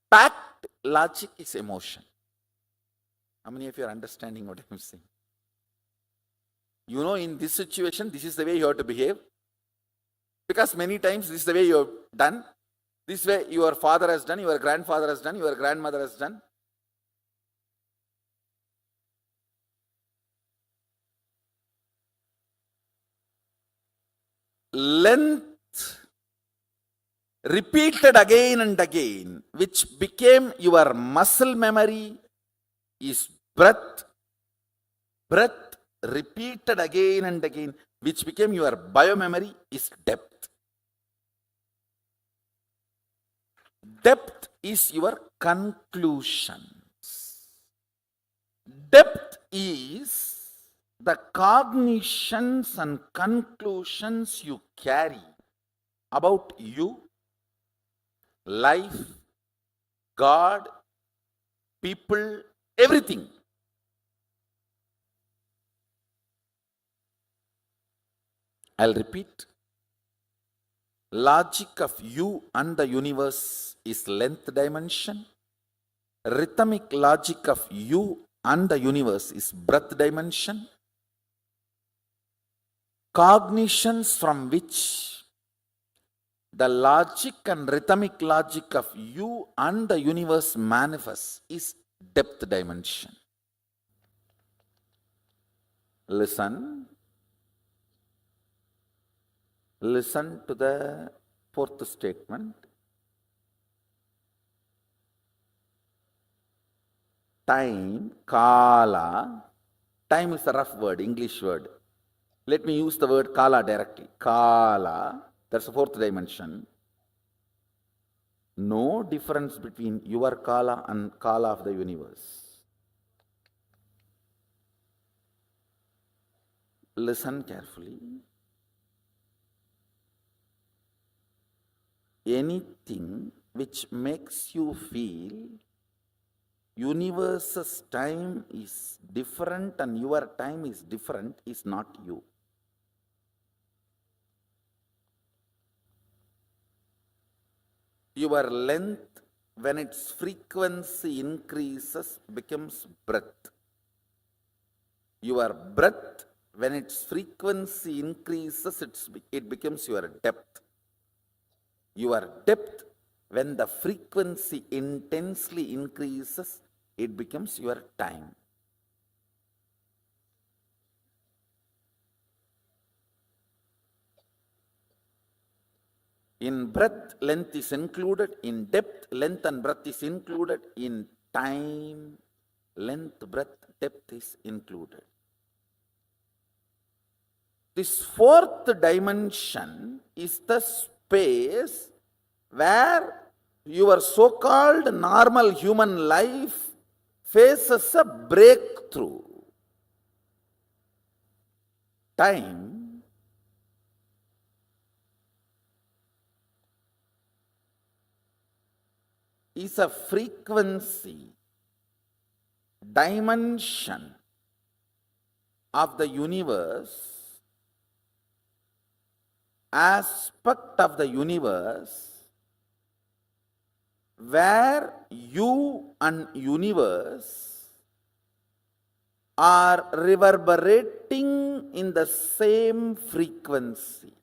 Packed logic is emotion. How many of you are understanding what I am saying? You know, in this situation, this is the way you have to behave. Because many times this is the way you have done. This way your father has done, your grandfather has done, your grandmother has done. Length repeated again and again, which became your muscle memory, is breath. Breath repeated again and again, which became your biomemory, is depth. Depth is your conclusions. Depth is the cognitions and conclusions you carry about you, life, God, people, everything. I'll repeat. Logic of you and the universe is length dimension. Rhythmic logic of you and the universe is breath dimension. Cognitions from which the logic and rhythmic logic of you and the universe manifests is depth dimension. Listen. Listen to the fourth statement. Time, kala. Time is a rough word, English word. Let me use the word kala directly. Kala, that's the fourth dimension. No difference between your kala and kala of the universe. Listen carefully. Anything which makes you feel universe's time is different and your time is different is not you. Your length, when its frequency increases, becomes breadth. Your breadth, when its frequency increases, it becomes your depth. Your depth, when the frequency intensely increases, it becomes your time. In breadth, length is included. In depth, length and breadth is included. In time, length, breadth, depth is included. This fourth dimension is the space where your so-called normal human life faces a breakthrough. Time is a frequency dimension of the universe, aspect of the universe, where you and universe are reverberating in the same frequency.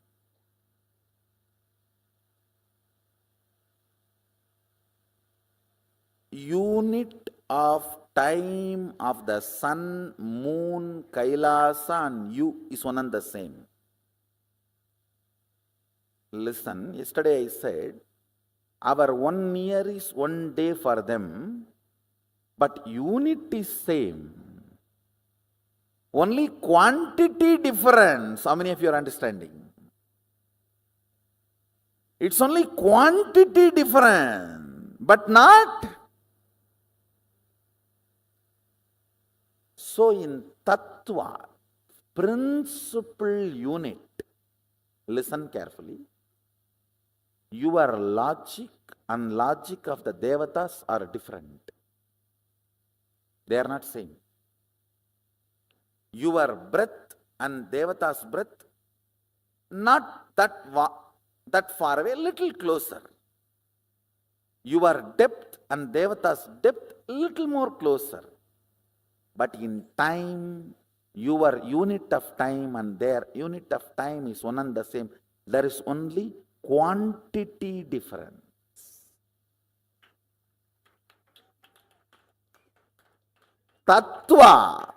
Unit of time of the sun, moon, Kailasa and you is one and the same. Listen, yesterday I said, our 1 year is 1 day for them, but unit is same. Only quantity difference. How many of you are understanding? It's only quantity difference, but not. So in Tattva, principal unit, listen carefully, your logic and logic of the Devatas are different. They are not same. Your breath and Devata's breath, not that far away, little closer. Your depth and Devata's depth, little more closer. But in time, your unit of time and their unit of time is one and the same. There is only quantity difference. Tattva,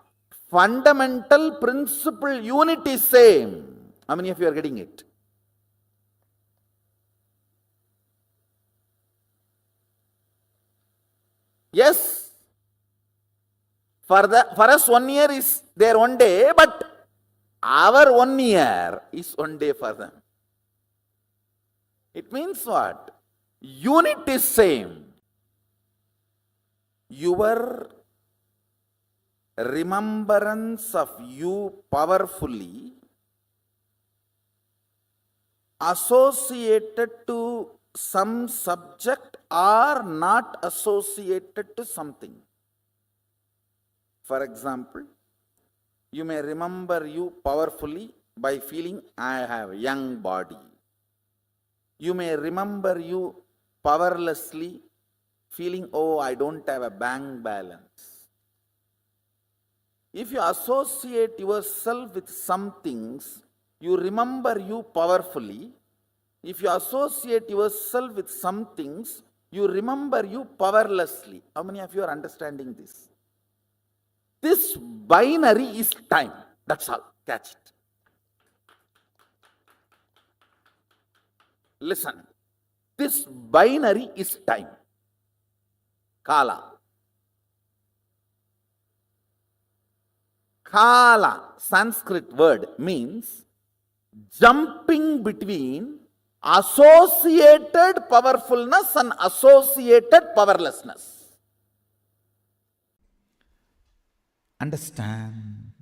fundamental principle unit is same. How many of you are getting it? Yes. For us 1 year is their 1 day, but our 1 year is 1 day for them. It means what? Unit is same. Your remembrance of you powerfully associated to some subject or not associated to something. For example, you may remember you powerfully by feeling, I have a young body. You may remember you powerlessly feeling, oh, I don't have a bank balance. If you associate yourself with some things, you remember you powerfully. If you associate yourself with some things, you remember you powerlessly. How many of you are understanding this? This binary is time. That's all. Catch it. Listen. This binary is time. Kala. Kala, Sanskrit word, means jumping between associated powerfulness and associated powerlessness. Understand.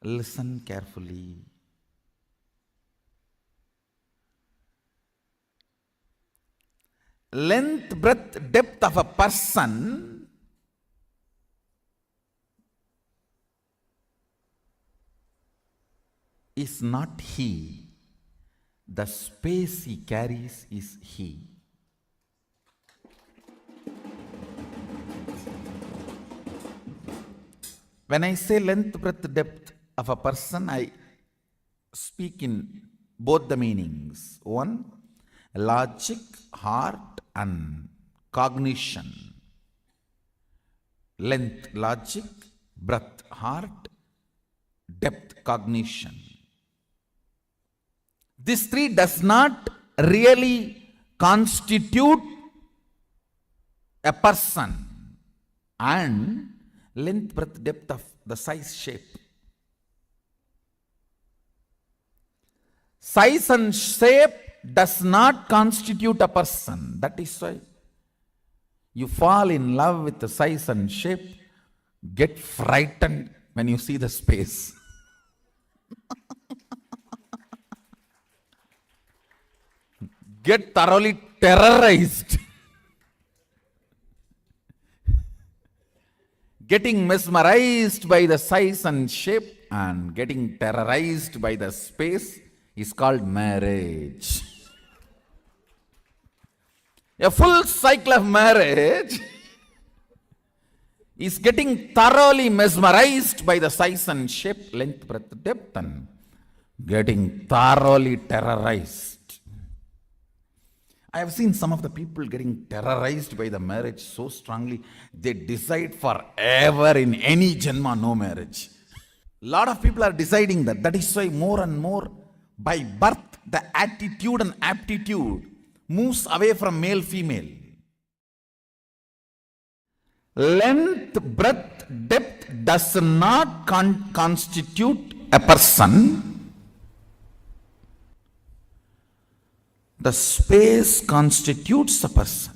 Listen carefully. Length, breadth, depth of a person is not he. The space he carries is he. When I say length, breadth, depth of a person, I speak in both the meanings. One, logic, heart, and cognition. Length, logic; breadth, heart; depth, cognition. This three does not really constitute a person. And length, breadth, depth of the size, shape. Size and shape does not constitute a person. That is why you fall in love with the size and shape, get frightened when you see the space. Get thoroughly terrorized. Getting mesmerized by the size and shape and getting terrorized by the space is called marriage. A full cycle of marriage is getting thoroughly mesmerized by the size and shape, length, breadth, depth, and getting thoroughly terrorized. I have seen some of the people getting terrorized by the marriage so strongly, they decide forever in any janma no marriage. A lot of people are deciding that. That is why more and more by birth the attitude and aptitude moves away from male female. Length, breadth, depth does not constitute a person. The space constitutes a person.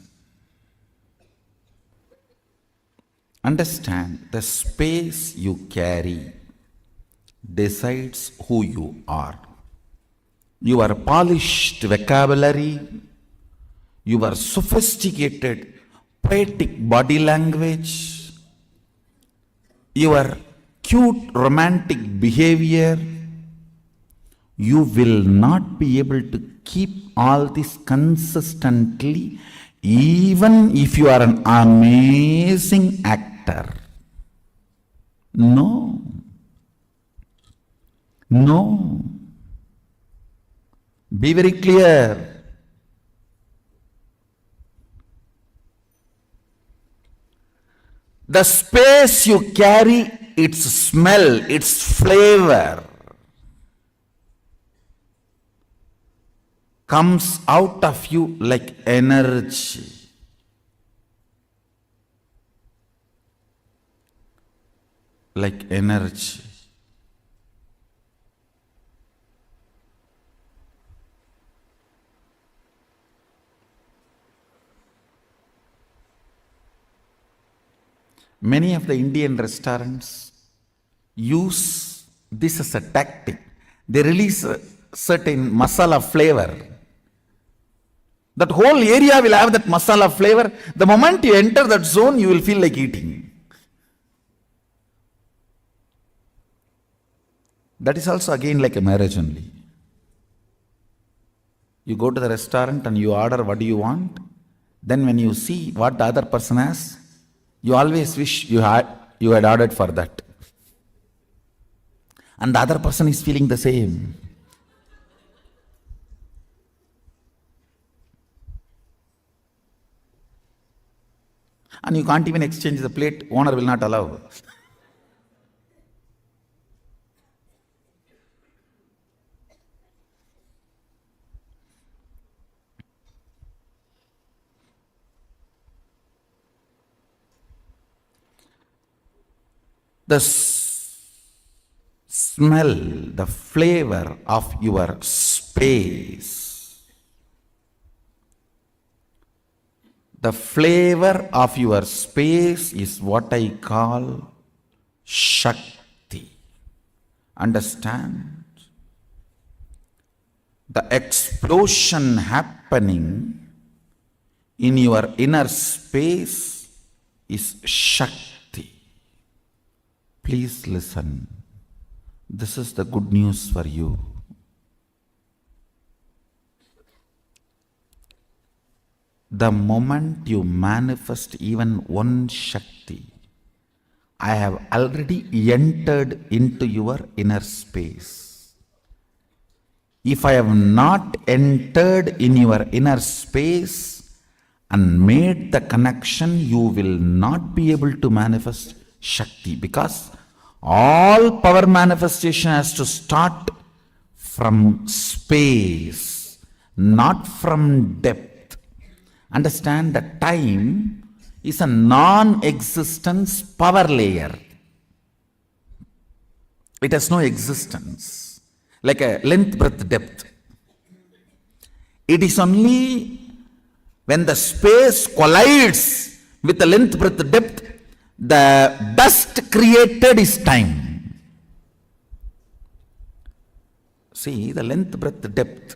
Understand, the space you carry decides who you are. Your polished vocabulary, your sophisticated poetic body language, your cute romantic behavior, you will not be able to keep all this consistently even if you are an amazing actor. No. No. Be very clear. The space you carry, its smell, its flavor comes out of you like energy. Like energy. Many of the Indian restaurants use this as a tactic. They release a certain masala flavor. That whole area will have that masala flavor. The moment you enter that zone, you will feel like eating. That is also again like a marriage only. You go to the restaurant and you order what do you want. Then when you see what the other person has, you always wish you had ordered for that. And the other person is feeling the same. And you can't even exchange the plate, owner will not allow. The smell, the flavor of your space, the flavor of your space is what I call Shakti. Understand? The explosion happening in your inner space is Shakti. Please listen. This is the good news for you. the moment you manifest even one Shakti, I have already entered into your inner space. If I have not entered in your inner space and made the connection, you will not be able to manifest Shakti, because all power manifestation has to start from space, not from depth. Understand that time is a non-existence power layer. It has no existence, like a length, breadth, depth. It is only when the space collides with the length, breadth, depth, the dust created is time. See, the length, breadth, depth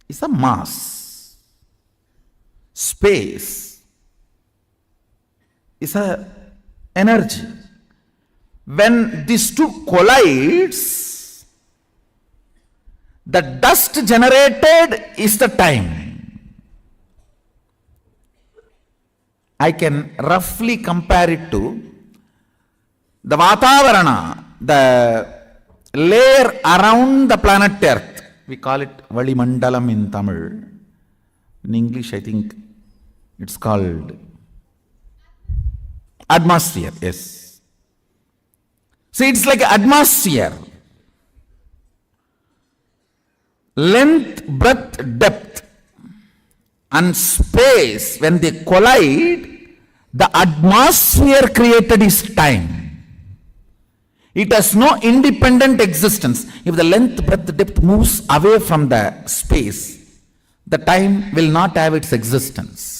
is a mass. Space is a energy. When these two collides, the dust generated is the time. I can roughly compare it to the Vatavarana, the layer around the planet Earth. We call it Valimandalam in Tamil. In English, I think it's called atmosphere. Yes. See, it's like atmosphere. Length, breadth, depth, and space, when they collide, the atmosphere created is time. It has no independent existence. If the length, breadth, depth moves away from the space, the time will not have its existence.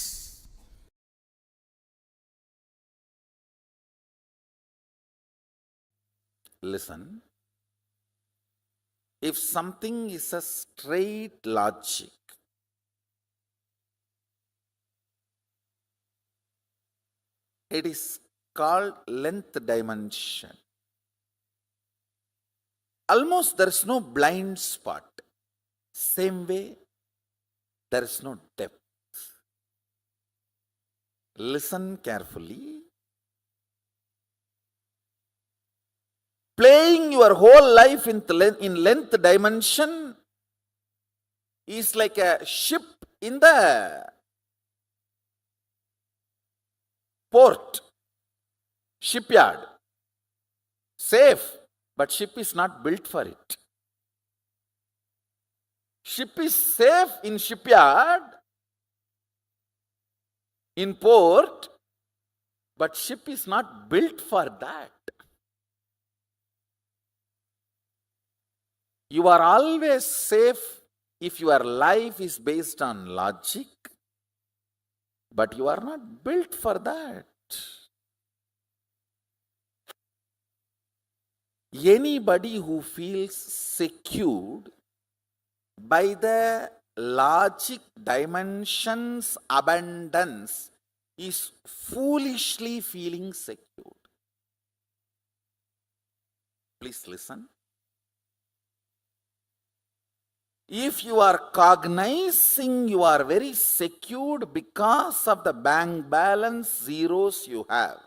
Listen. If something is a straight logic, it is called length dimension. Almost there is no blind spot. Same way, there is no depth. Listen carefully. Playing your whole life in length dimension is like a ship in the port, shipyard. Safe, but ship is not built for it. Ship is safe in shipyard, in port, but ship is not built for that. You are always safe if your life is based on logic, but you are not built for that. Anybody who feels secured by the logic dimension's abundance is foolishly feeling secured. Please listen. If you are cognizing you are very secured because of the bank balance zeros you have,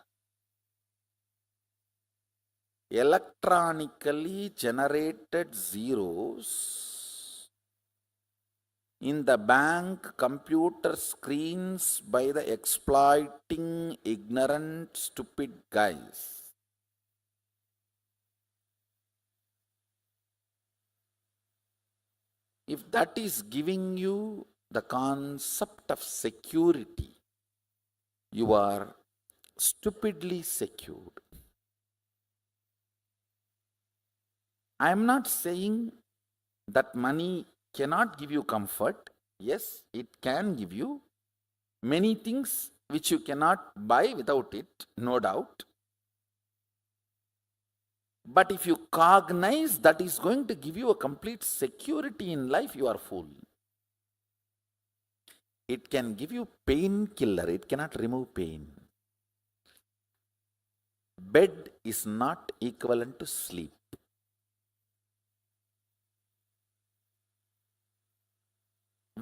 electronically generated zeros in the bank computer screens by the exploiting ignorant stupid guys, if that is giving you the concept of security, you are stupidly secured. I am not saying that money cannot give you comfort. Yes, it can give you many things which you cannot buy without it, no doubt. But if you cognize that is going to give you a complete security in life, you are fool. It can give you painkiller, it cannot remove pain. Bed is not equivalent to sleep.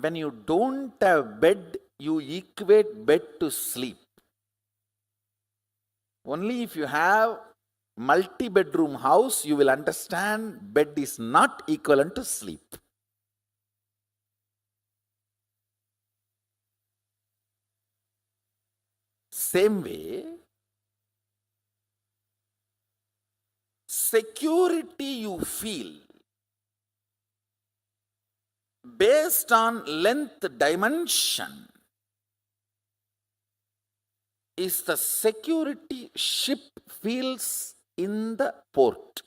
When you don't have bed you equate bed to sleep. Only if you have multi-bedroom house, you will understand bed is not equivalent to sleep. Same way, security you feel based on length dimension is the security ship feels in the port.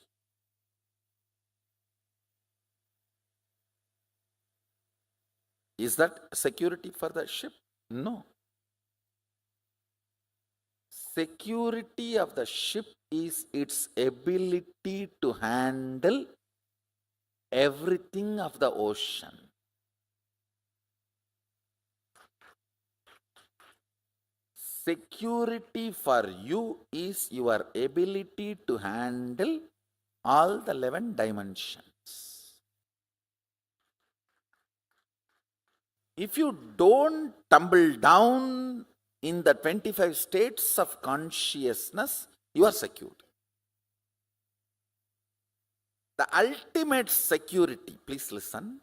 Is that security for the ship? No. Security of the ship is its ability to handle everything of the ocean. Security for you is your ability to handle all the 11 dimensions. If you don't tumble down in the 25 states of consciousness, you are secured. The ultimate security, please listen,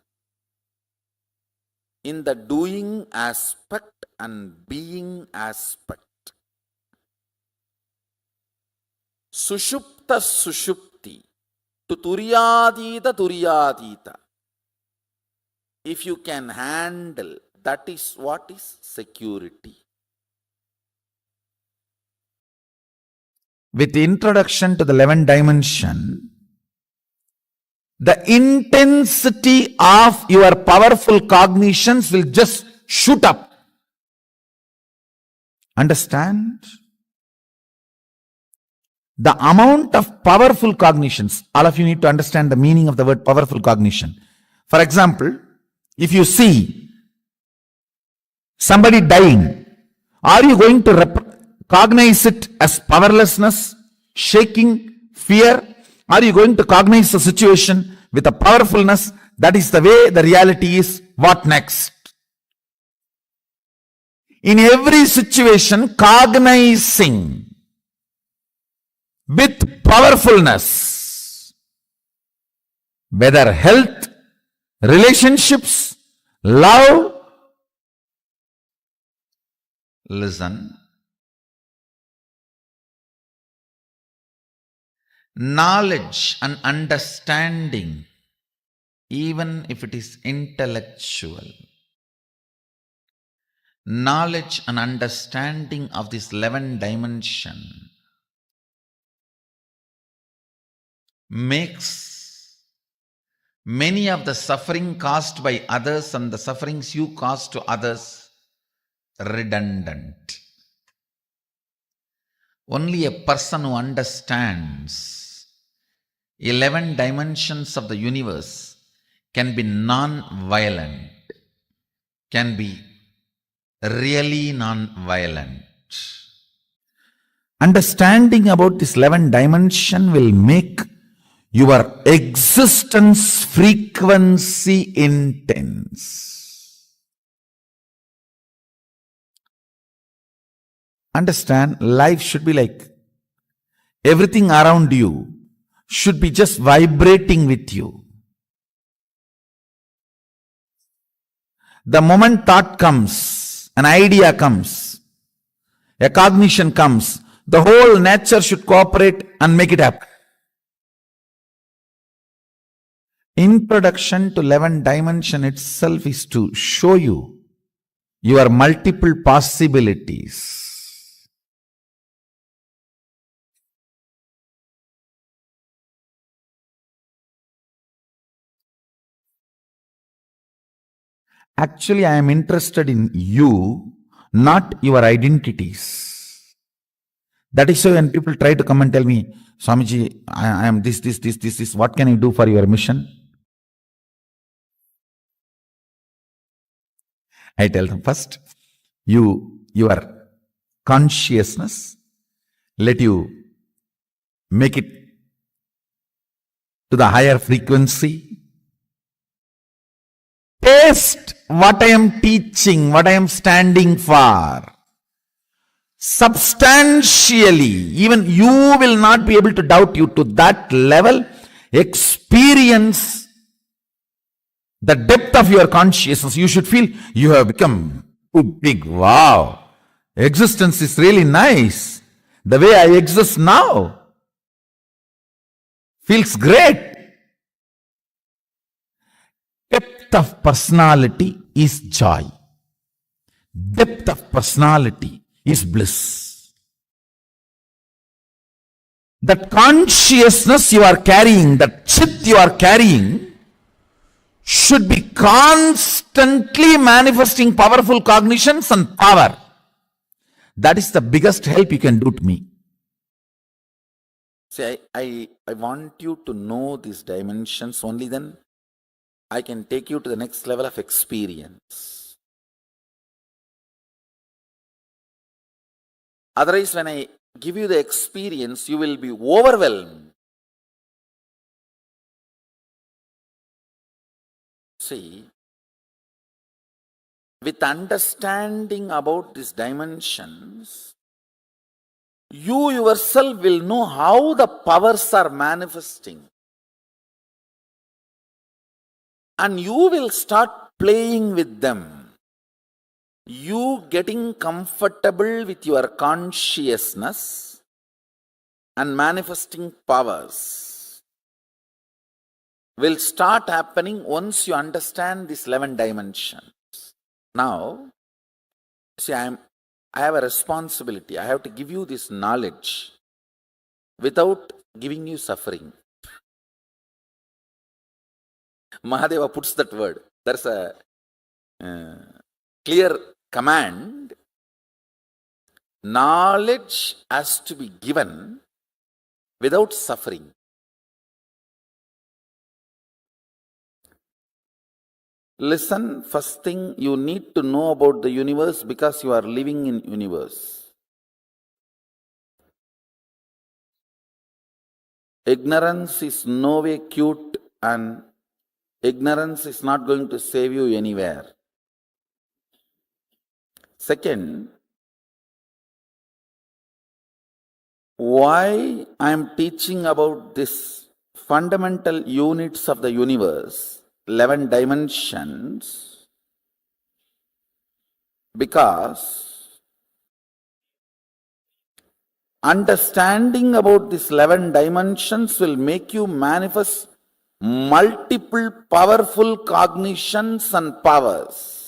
in the doing aspect and being aspect. Sushupta sushupti, to turyadita turyadita. If you can handle, that is what is security. With introduction to the 11th dimension, the intensity of your powerful cognitions will just shoot up. Understand? The amount of powerful cognitions, all of you need to understand the meaning of the word powerful cognition. For example, if you see somebody dying, are you going to cognize it as powerlessness, shaking, fear? Are you going to cognize the situation with a powerfulness? That is the way the reality is. What next? In every situation, cognizing with powerfulness, whether health, relationships, love. Listen. Knowledge and understanding, even if it is intellectual, knowledge and understanding of this 11th dimension makes many of the suffering caused by others and the sufferings you cause to others redundant. Only a person who understands 11 dimensions of the universe can be non-violent, can be really non-violent. Understanding about this 11 dimension will make your existence frequency intense. Understand, life should be like everything around you should be just vibrating with you. The moment thought comes, an idea comes, a cognition comes, the whole nature should cooperate and make it happen. Introduction to 11 dimension itself is to show you your multiple possibilities. Actually, I am interested in you, not your identities. That is why when people try to come and tell me, Swamiji, I am this, what can I do for your mission? I tell them first, your consciousness, let you make it to the higher frequency. taste what I am teaching, what I am standing for. Substantially, even you will not be able to doubt. You to that level. Experience the depth of your consciousness. You should feel you have become too big. Wow, existence is really nice. The way I exist now feels great. Depth of personality is joy. Depth of personality is bliss. That consciousness you are carrying, that chit you are carrying, should be constantly manifesting powerful cognitions and power. That is the biggest help you can do to me. See, I want you to know these dimensions, only then I can take you to the next level of experience. Otherwise, when I give you the experience, you will be overwhelmed. See, with understanding about these dimensions, you yourself will know how the powers are manifesting. And you will start playing with them. You getting comfortable with your consciousness and manifesting powers will start happening once you understand these 11 dimensions. Now, see, I have a responsibility. I have to give you this knowledge without giving you suffering. Mahadeva puts that word. There's a clear command. Knowledge has to be given without suffering. Listen, first thing you need to know about the universe because you are living in universe. Ignorance is no way cute and ignorance is not going to save you anywhere. Second, why I am teaching about this fundamental units of the universe, 11 dimensions, because understanding about these 11 dimensions will make you manifest multiple powerful cognitions and powers.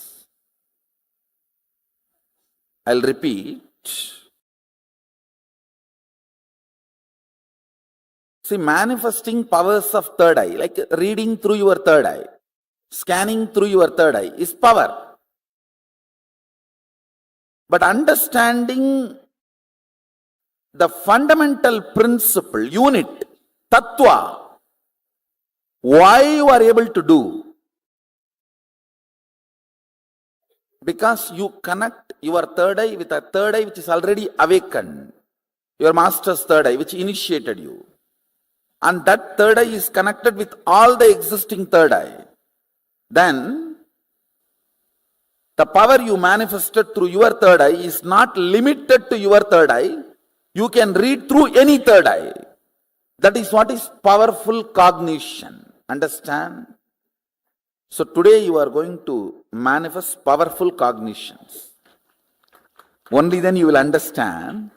I'll repeat. See, manifesting powers of third eye, like reading through your third eye, scanning through your third eye, is power. But understanding the fundamental principle, unit, tattva, why you are able to do? Because you connect your third eye with a third eye which is already awakened. Your master's third eye which initiated you. And that third eye is connected with all the existing third eye. Then, the power you manifested through your third eye is not limited to your third eye. You can read through any third eye. That is what is powerful cognition. Understand? So today you are going to manifest powerful cognitions. Only then you will understand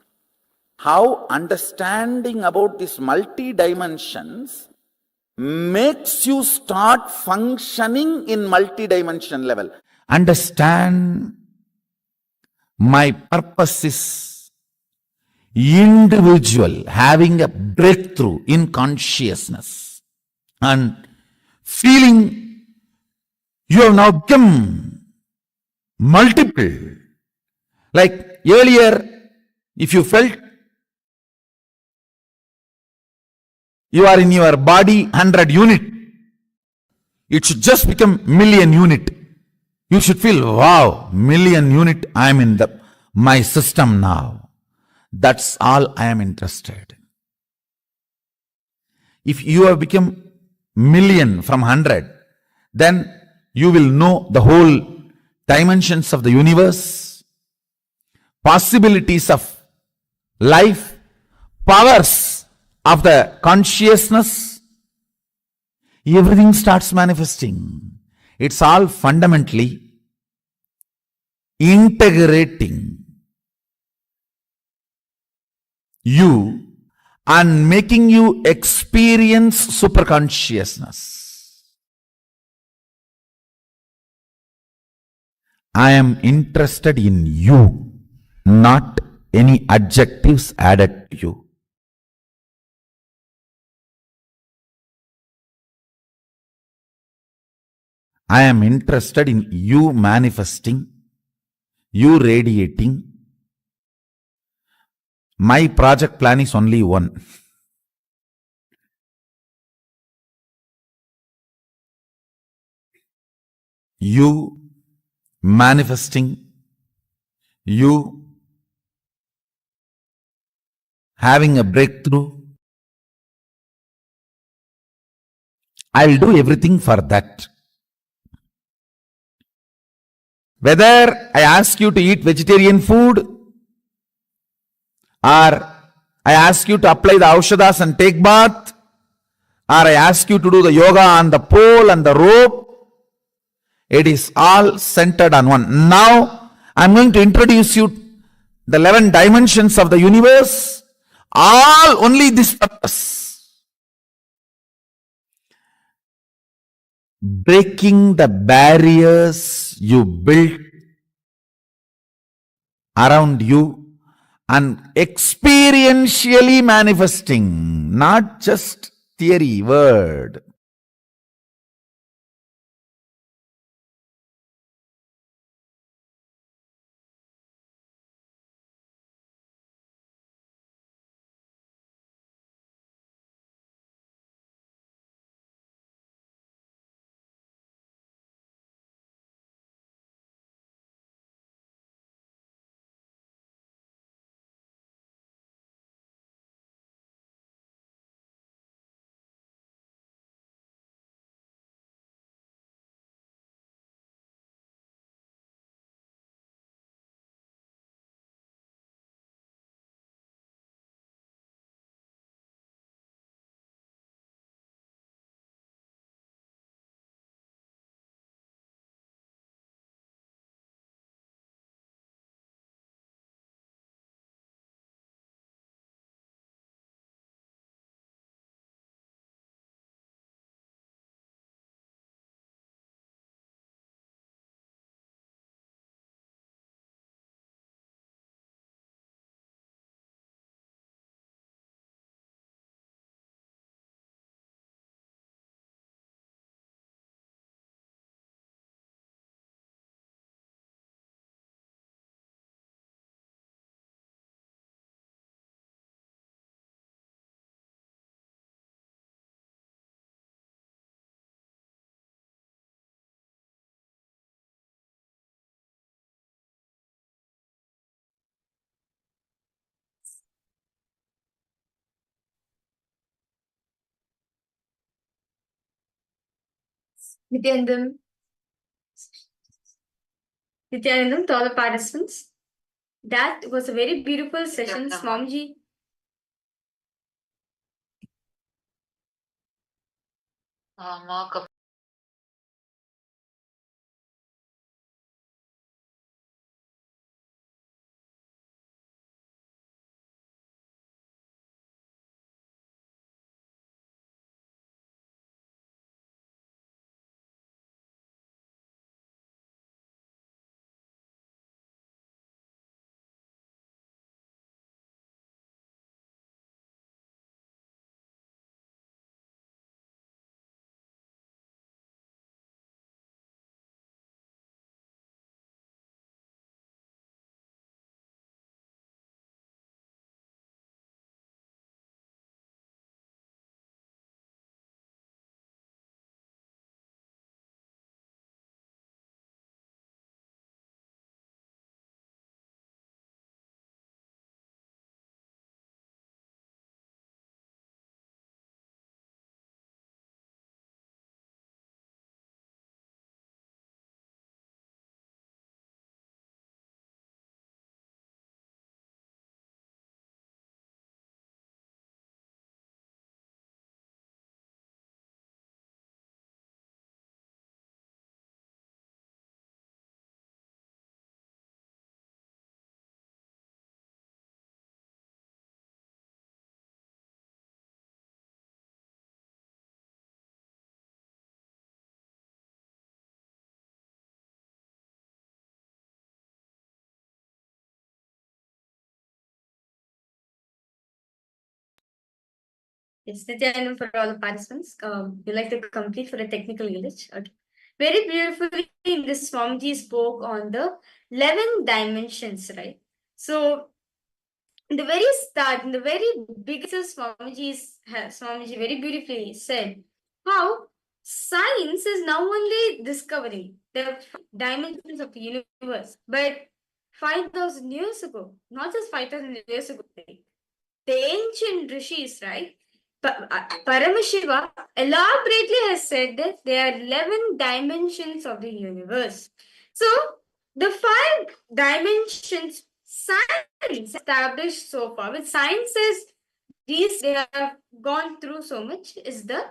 how understanding about these multi-dimensions makes you start functioning in multi-dimension level. Understand, my purpose is individual, having a breakthrough in consciousness and feeling you have now become multiple. Like earlier, if you felt you are in your body 100 unit, it should just become million unit. You should feel, wow, million unit, I am in my system now. That's all I am interested. If you have become million from 100, then you will know the whole dimensions of the universe, possibilities of life, powers of the consciousness. Everything starts manifesting. It's all fundamentally integrating you and making you experience superconsciousness. I am interested in you, not any adjectives added to you. I am interested in you manifesting, you radiating. My project plan is only one. You manifesting, you having a breakthrough. I'll do everything for that. Whether I ask you to eat vegetarian food, or I ask you to apply the aushadas and take bath, or I ask you to do the yoga on the pole and the rope, it is all centered on one. Now, I'm going to introduce you the 11 dimensions of the universe, all only this purpose. Breaking the barriers you built around you and experientially manifesting, not just theory, word. Nithyanandam, Nithyanandam, to all the participants. That was a very beautiful session, Swamiji. Yes, Nithyananda for all the participants. We like to complete for a technical glitch. Okay. Very beautifully, this Swamiji spoke on the 11 dimensions, right? So, in the very start, in the very biggest, Swamiji very beautifully said how science is now only discovering the dimensions of the universe, but 5,000 years ago, not just 5,000 years ago, the ancient rishis, right? Paramashiva elaborately has said that there are 11 dimensions of the universe. So, the 5 dimensions science established so far, with sciences, these they have gone through so much, is the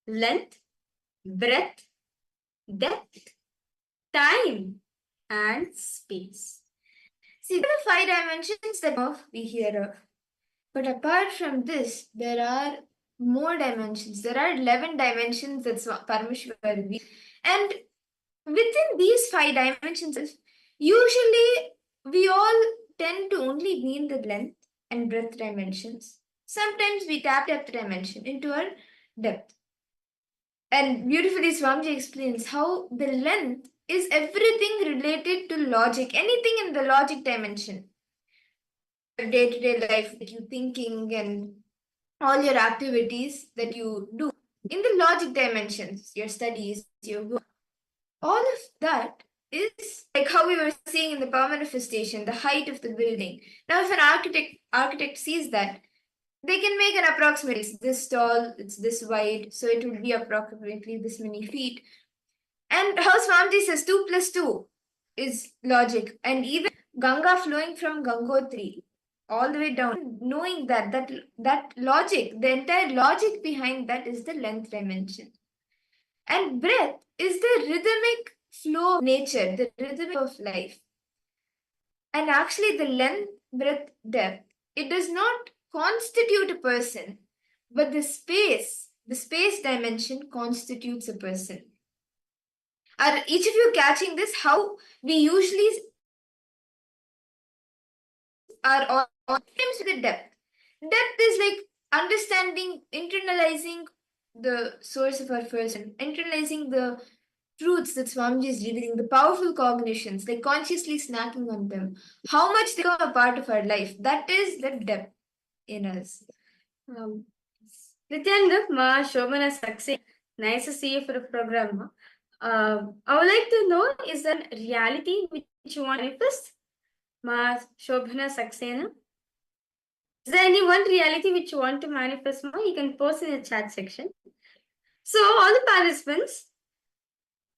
length, breadth, depth, time, and space. See, there are 5 dimensions that we hear of. But apart from this, there are more dimensions. There are 11 dimensions that Paramashiva revealed. And within these 5 dimensions, usually we all tend to only be in the length and breadth dimensions. Sometimes we tap depth dimension into our depth. And beautifully, Swamiji explains how the length is everything related to logic, anything in the logic dimension. Day-to-day life that you're thinking and all your activities that you do in the logic dimensions, your studies, your work, all of that is like how we were seeing in the power manifestation, the height of the building. Now, if an architect sees that, they can make an approximate. It's this tall, it's this wide, so it will be approximately this many feet. And how Swamiji says 2 plus 2 is logic, and even Ganga flowing from Gangotri all the way down, knowing that logic, the entire logic behind that is the length dimension. And breath is the rhythmic flow of nature, the rhythm of life. And actually the length, breadth, depth, it does not constitute a person, but the space dimension constitutes a person. Are each of you catching this? How we usually are all times with the depth. Depth is like understanding, internalizing the source of our person, internalizing the truths that Swamiji is revealing, the powerful cognitions, like consciously snacking on them, how much they become a part of our life. That is the depth in us. Nithyananda, Ma Shobhana Saxena, nice to see you for the program. I would like to know, is there reality which you want to manifest? Ma Shobhana Saxena. Is there any one reality which you want to manifest, Ma? You can post in the chat section. So, all the participants,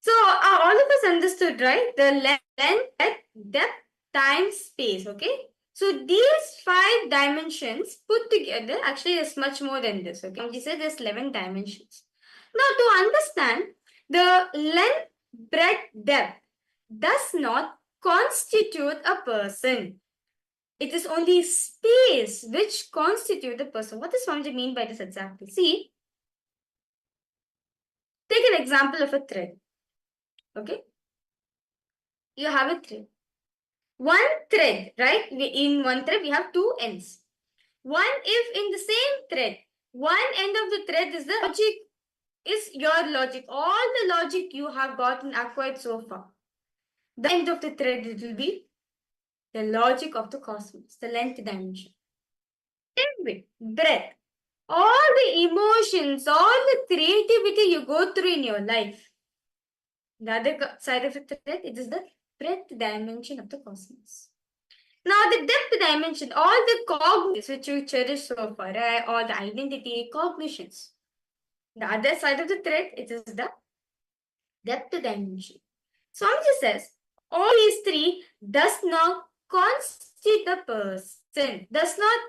so all of us understood, right? The length, depth, time, space, okay? So, these 5 dimensions put together, actually, there's much more than this, okay? We said there's 11 dimensions. Now, to understand, the length, breadth, depth does not constitute a person. It is only space which constitutes the person. What does Swamiji mean by this exactly? See, take an example of a thread. Okay? You have a thread. One thread, right? In one thread, we have 2 ends. If in the same thread, one end of the thread is the logic, is your logic. All the logic you have gotten acquired so far. The end of the thread, it will be the logic of the cosmos, the length dimension. Same way, breath. All the emotions, all the creativity you go through in your life. The other side of the thread, it is the breadth dimension of the cosmos. Now, the depth dimension, all the cognitions which you cherish so far, right? All the identity, cognitions. The other side of the thread, it is the depth dimension. Swamiji says, all these 3 does not constitute the person, does not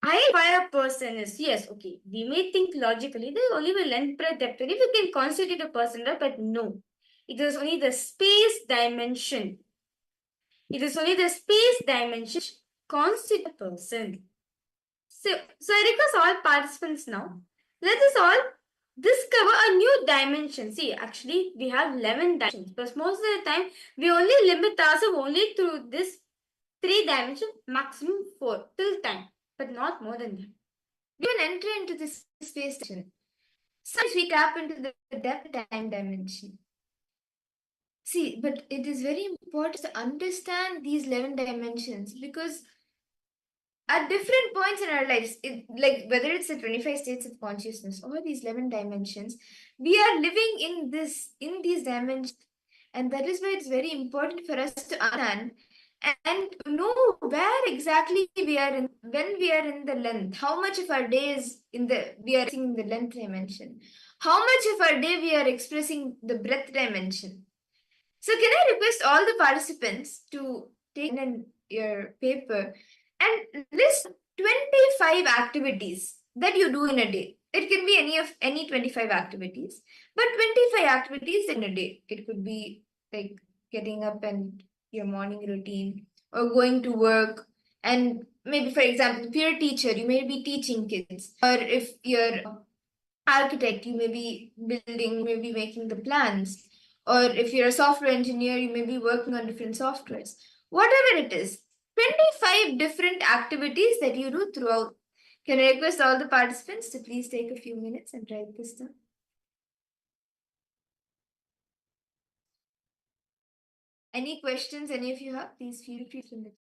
identify a person is, yes, okay, we may think logically, there only will length, breadth, depth, if we can constitute a person, right? But no, it is only the space dimension. It is only the space dimension constitute a person. So I request all participants now, let us all discover a new dimension. See, actually, we have 11 dimensions, but most of the time, we only limit ourselves only through this 3 dimensions, maximum 4 till time, but not more than that. We even enter into this space dimension. Sometimes we tap into the depth time dimension. See, but it is very important to understand these 11 dimensions because at different points in our lives, like whether it's the 25 states of consciousness or these 11 dimensions, we are living in these dimensions. And that is why it's very important for us to understand and know where exactly we are in when we are in the length, how much of our day is we are expressing the length dimension, how much of our day we are expressing the breadth dimension. So can I request all the participants to take in your paper and list 25 activities that you do in a day. It can be any 25 activities, but 25 activities in a day. It could be like getting up and your morning routine or going to work. And maybe, for example, if you're a teacher, you may be teaching kids, or if you're architect, you may be building, maybe making the plans, or if you're a software engineer, you may be working on different softwares. Whatever it is, 25 different activities that you do throughout. Can I request all the participants to please take a few minutes and write this down? Any questions any of you have, please feel free to.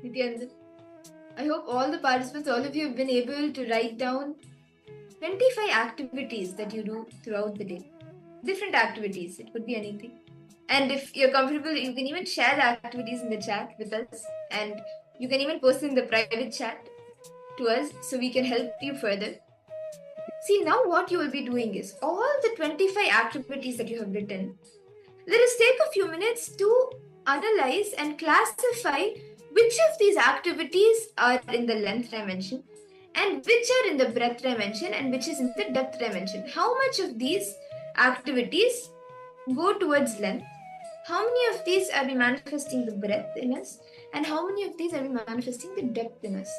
Nithyananda. I hope all the participants, all of you have been able to write down 25 activities that you do throughout the day. Different activities, it could be anything. And if you're comfortable, you can even share the activities in the chat with us, and you can even post in the private chat to us so we can help you further. See, now what you will be doing is all the 25 activities that you have written, let us take a few minutes to analyze and classify which of these activities are in the length dimension and which are in the breadth dimension and which is in the depth dimension. How much of these activities go towards length? How many of these are we manifesting the breadth in us? And how many of these are we manifesting the depth in us?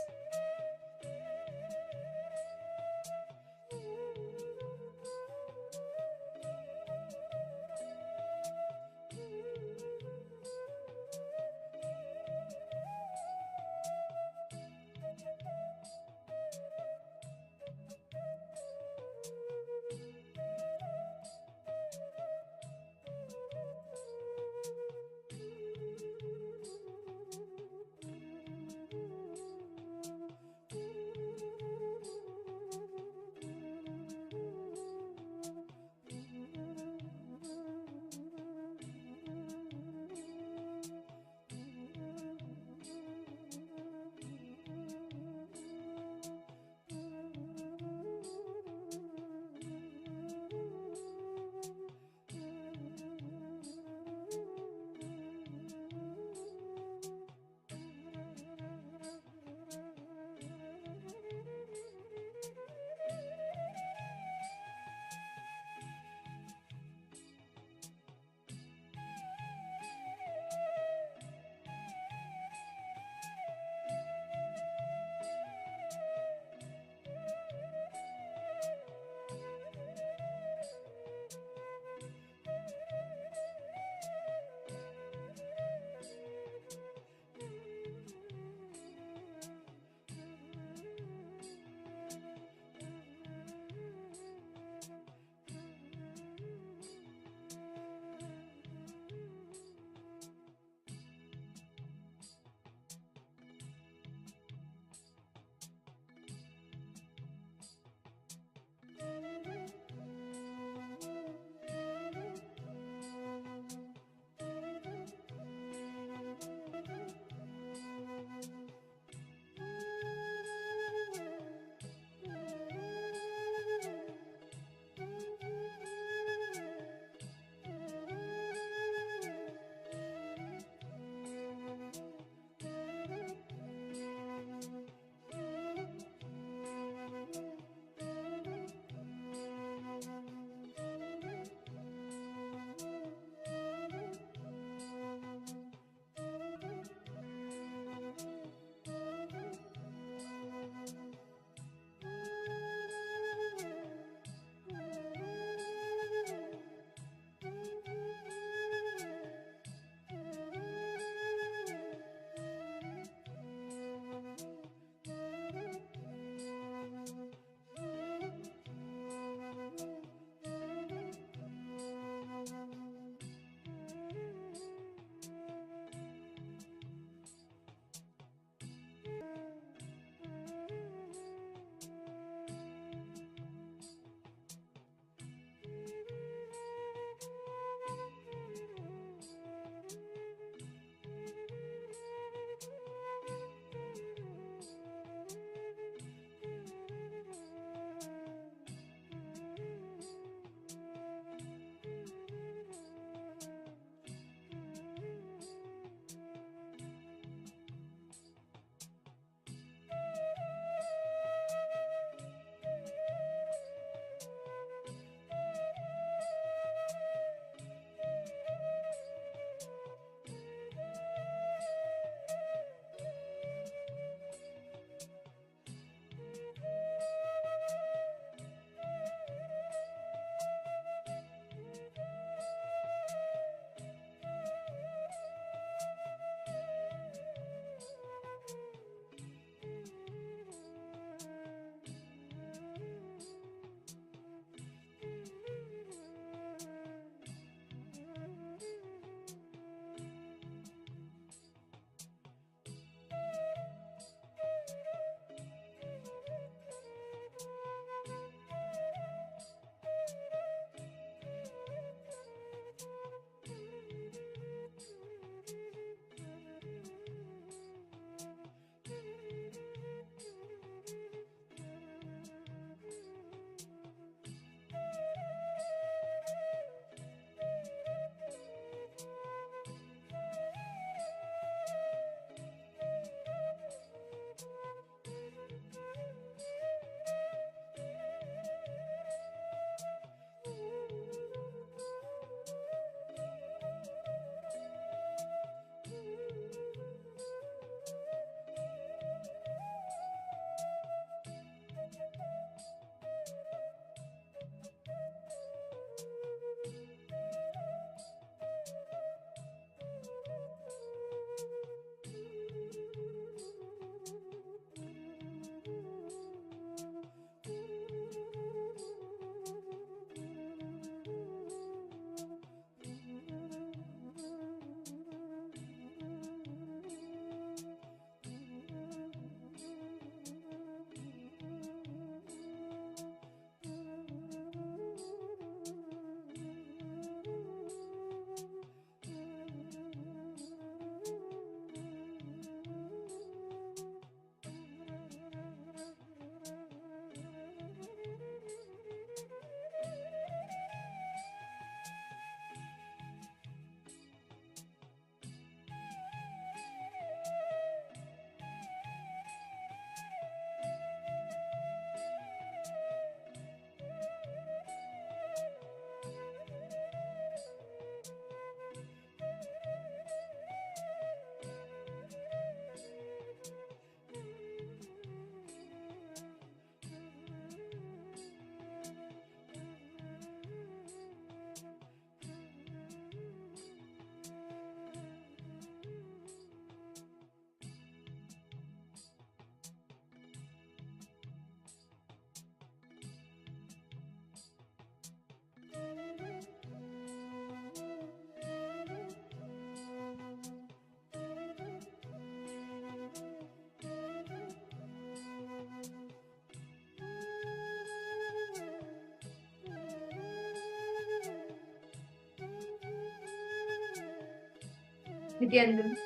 Nithyananda.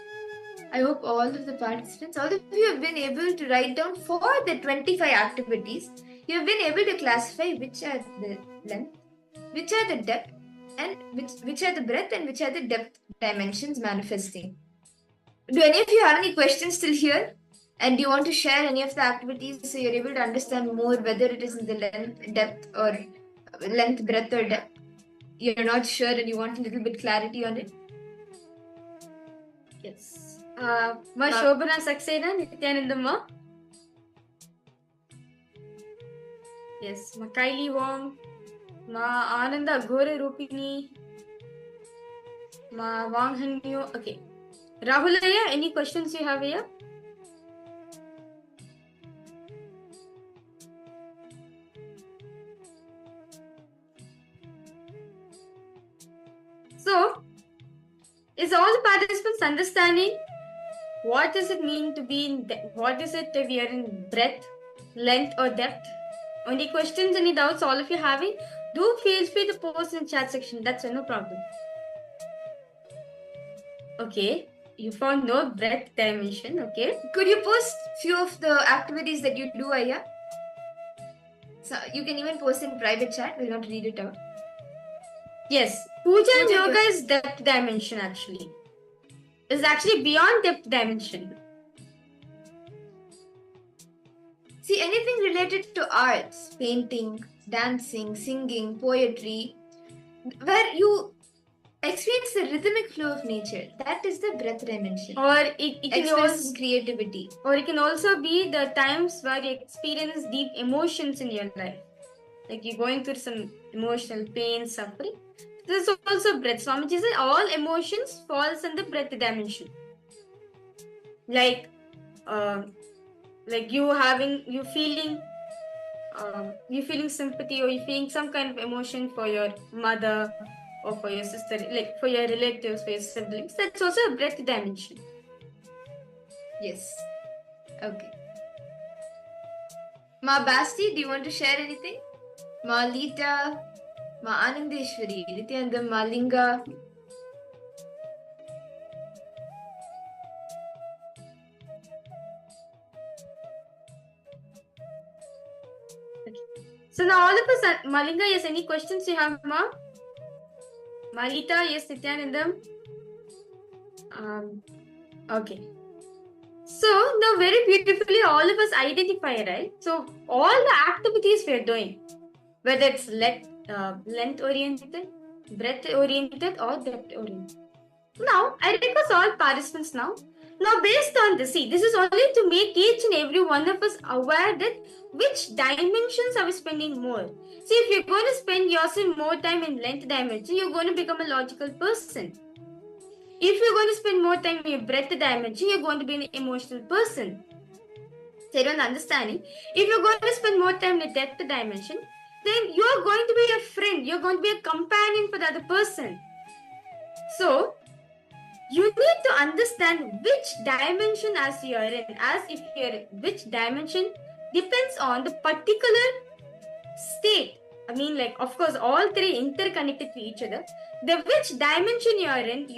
I hope all of the participants, all of you have been able to write down for the 25 activities. You have been able to classify which are the length, which are the depth, and which are the breadth and which are the depth dimensions manifesting. Do any of you have any questions still here? And do you want to share any of the activities so you're able to understand more whether it is in the length, depth, or length, breadth, or depth? You're not sure and you want a little bit clarity on it? Yes. Ma Shobana Saxena, Nithyanandamma. Yes. Ma Kylie Wong. Ma Ananda Gore Rupini. Ma Wang Hanyo. Okay. Rahulaya, any questions you have here? So, is all the participants understanding what does it mean to be in what is it if we are in breadth, length, or depth? Any questions, any doubts all of you having? Do feel free to post in chat section. That's no problem. Okay, you found no breadth dimension. Okay, could you post few of the activities that you do, Aya? So you can even post in private chat. We'll not read it out. Yes, Puja and Yoga is depth dimension actually. It's actually beyond depth dimension. See, anything related to arts, painting, dancing, singing, poetry, where you experience the rhythmic flow of nature, that is the breadth dimension. Or it can also creativity. Or it can also be the times where you experience deep emotions in your life. Like you're going through some emotional pain, suffering. This is also breadth. Swamiji said all emotions falls in the breadth dimension. Like you feeling sympathy, or you feeling some kind of emotion for your mother or for your sister, like for your relatives, for your siblings. That's also a breadth dimension. Yes. Okay. Ma Basti, do you want to share anything? Ma Lita, Ma Anandeshwari, Nithyananda, Ma Linga. So now all of us, Malinga, yes, any questions you have, Ma? Malita, yes, Nithyanandam. Okay. So now very beautifully all of us identify, right? So all the activities we are doing, whether it's length oriented, breadth oriented, or depth oriented. Now I request all participants now. Now based on this, see, this is only to make each and every one of us aware that which dimensions are we spending more. See, if you're going to spend yourself more time in length dimension, you're going to become a logical person. If you're going to spend more time in your breadth dimension, you're going to be an emotional person. So you don't understanding. If you're going to spend more time in the depth dimension, then you're going to be a friend. You're going to be a companion for the other person. So you need to understand which dimension as you are in. As if you're which dimension depends on the particular state. I mean, like, of course, all three interconnected to each other. The which dimension you are in,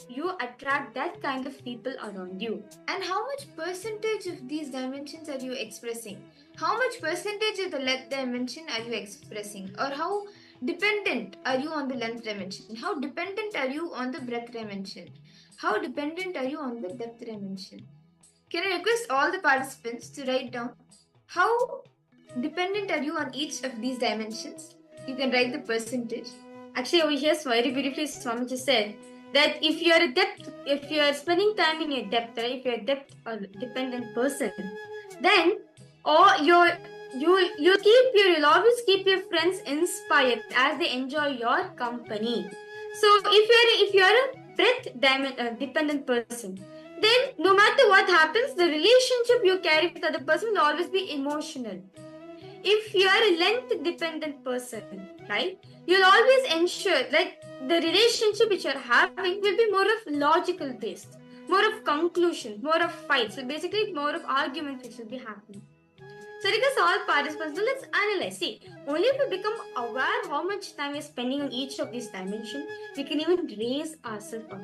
you attract that kind of people around you. And how much percentage of these dimensions are you expressing? How much percentage of the length dimension are you expressing? Or how dependent are you on the length dimension? How dependent are you on the breadth dimension? How dependent are you on the depth dimension? Can I request all the participants to write down how dependent are you on each of these dimensions? You can write the percentage. Actually, over here, very beautifully, Swamiji said that if you are spending time in your depth, right? If you're a depth or dependent person, then you'll always keep your friends inspired as they enjoy your company. So if you're a breadth dependent person, then no matter what happens, the relationship you carry with the other person will always be emotional. If you are a length dependent person, right, you'll always ensure that the relationship which you're having will be more of logical based, more of conclusion, more of fights. So basically more of arguments which will be happening. So because all participants, let's analyze. See, only if we become aware how much time we're spending on each of these dimensions, we can even raise ourselves up.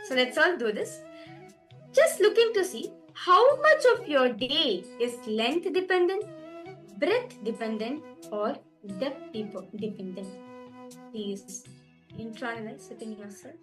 So let's all do this. Just looking to see how much of your day is length dependent, breadth dependent, or depth dependent. Please internalize it in yourself.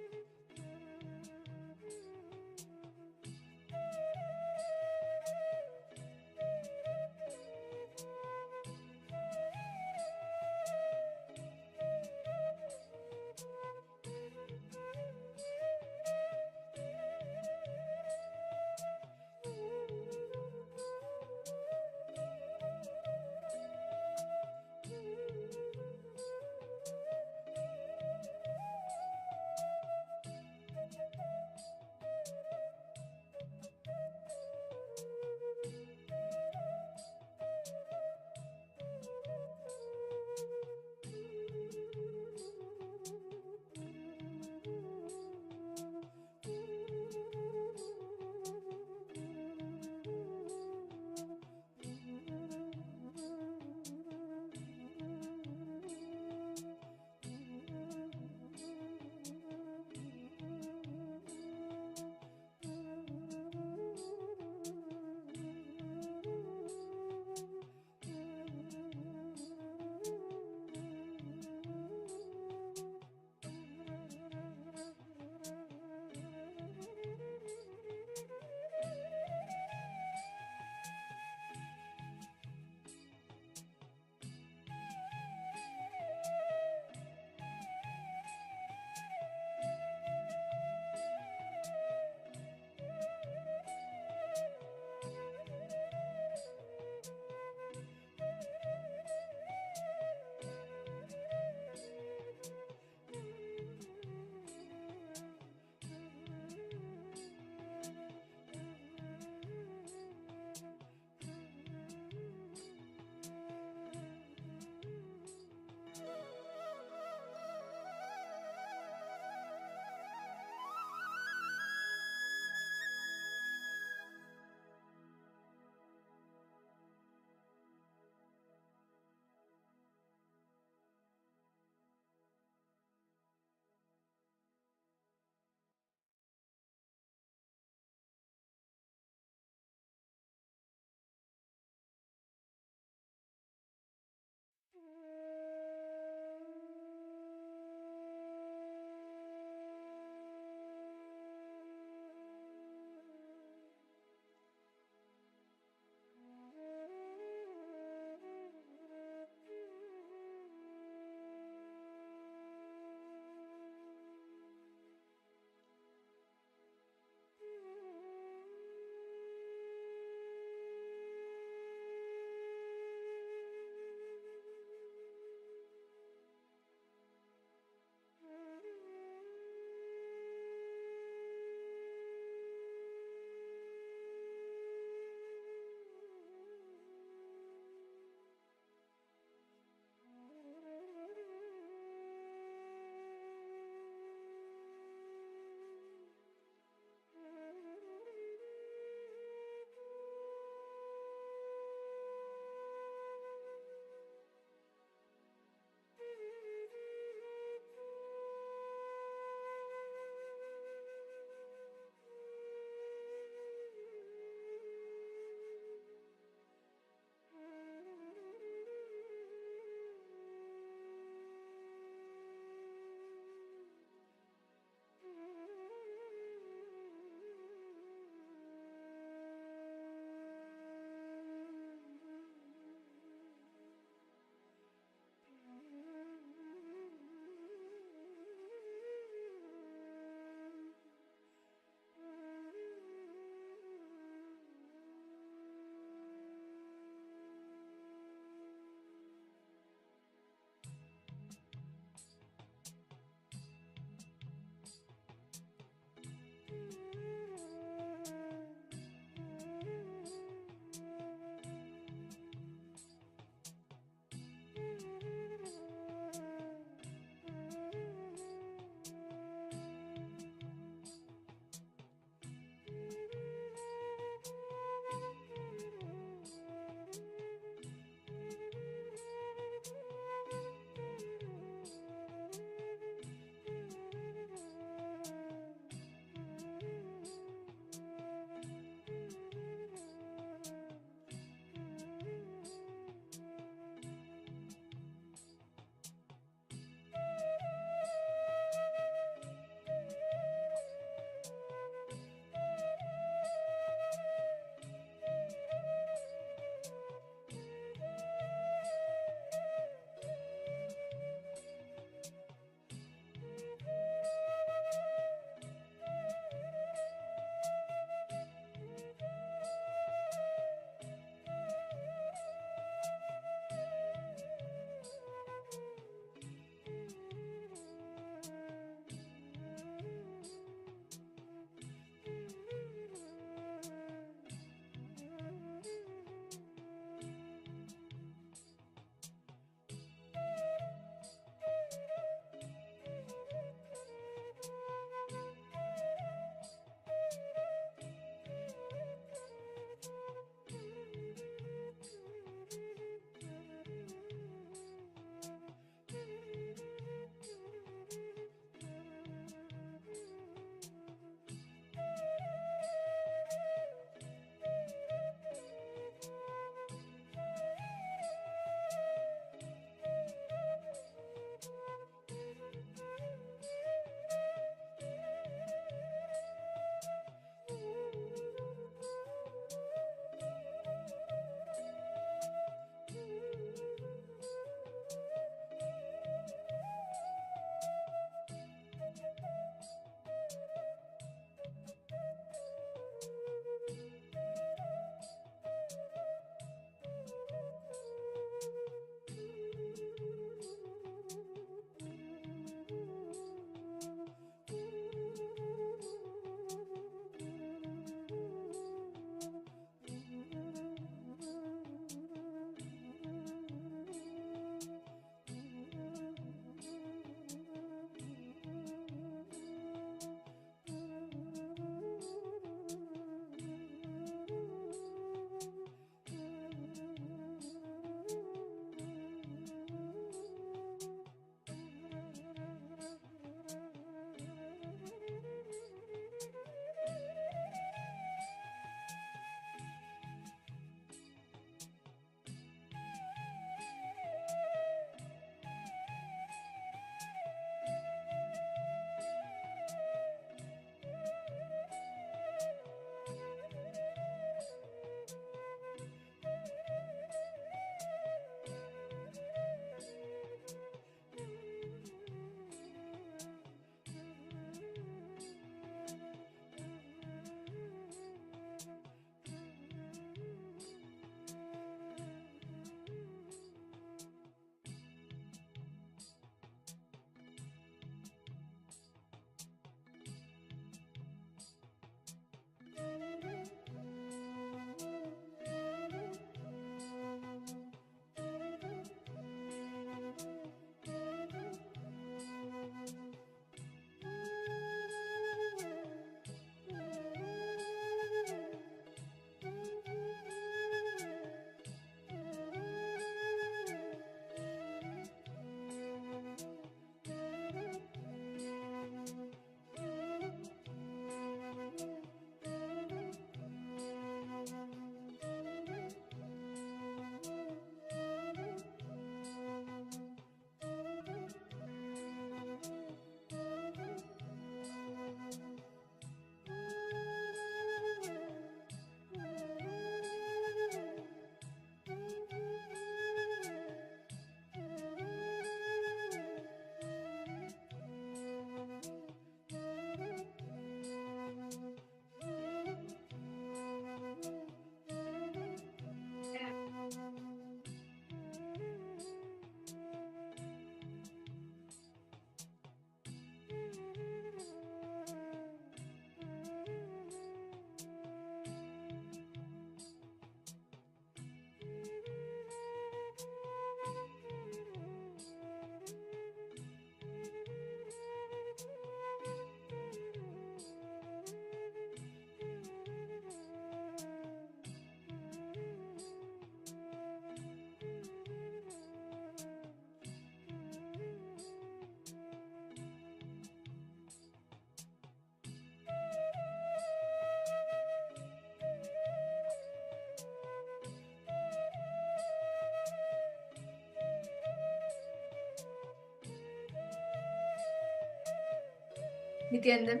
Nithyananda.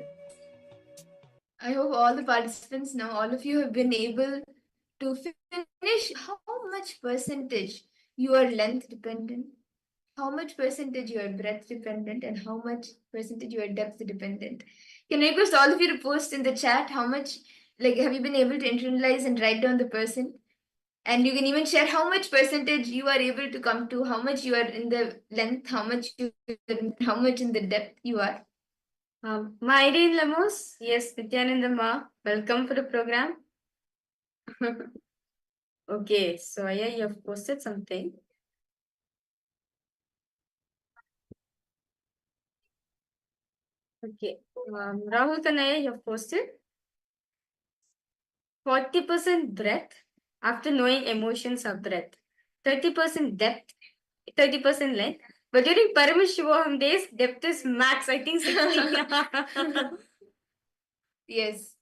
I hope all the participants now, all of you have been able to finish how much percentage you are length dependent, how much percentage you are breadth dependent, and how much percentage you are depth dependent. Can I request all of you to post in the chat how much, like, have you been able to internalize and write down the person? And you can even share how much percentage you are able to come to, how much you are in the length, how much in the depth you are. My Irene Lemos, yes, Nithyananda Ma, welcome for the program. Okay, so yeah, you have posted something. Okay, Rahul Kanaya, you have posted 40% breadth after knowing emotions are breadth, 30% depth, 30% length. But during Paramashivoham days, depth is max, I think 60. Yes.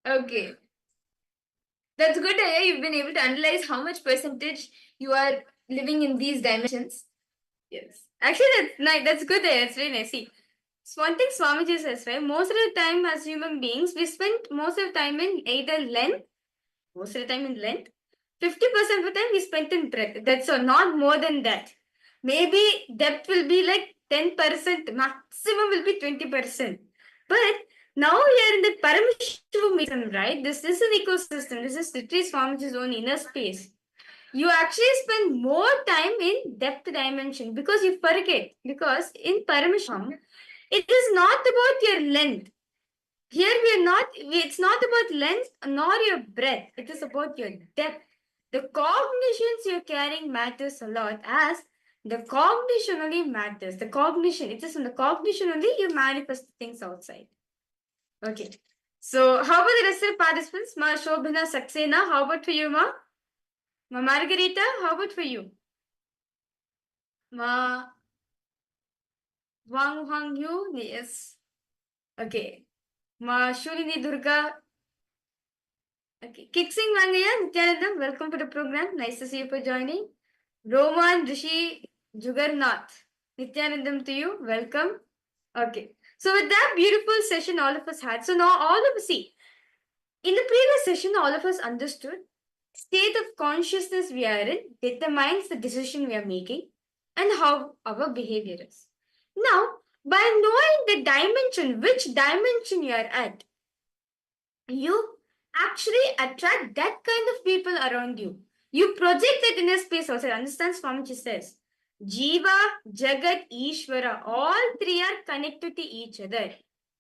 Okay. That's good. You've been able to analyze how much percentage you are living in these dimensions. Yes. Actually, that's nice. That's good. That's very nice. See, so one thing Swamiji says, right? Most of the time as human beings, we spend most of the time in either length, 50% of the time we spent in breadth. That's all, not more than that. Maybe depth will be like 10%, maximum will be 20%. But now we are in the Paramashivoham, right? This is an ecosystem. This is literally Swamiji's own inner space. You actually spend more time in depth dimension because you forget. Because in Paramashivoham, it is not about your length. Here it's not about length nor your breadth. It is about your depth. The cognitions you're carrying matters a lot, as the cognition only matters. The cognition, it is in the cognition only you manifest things outside. Okay. So how about the rest of the participants? Ma Shobhana Saxena, how about for you, Ma? Ma Margarita, how about for you? Ma Wang Hang Yu, yes. Okay. Ma Shulini Durga. Okay. Kiksing Mangaya, Nithyananda, welcome to the program. Nice to see you for joining. Roman Rishi Jugarnath. Nithyanandam to you. Welcome. Okay. So with that beautiful session all of us had. So now all of us see. In the previous session, all of us understood state of consciousness we are in determines the decision we are making and how our behavior is. Now, by knowing the dimension, which dimension you are at, you actually attract that kind of people around you. You project that inner space outside. Understand Swamiji says, Jiva, Jagat, Ishvara, all three are connected to each other.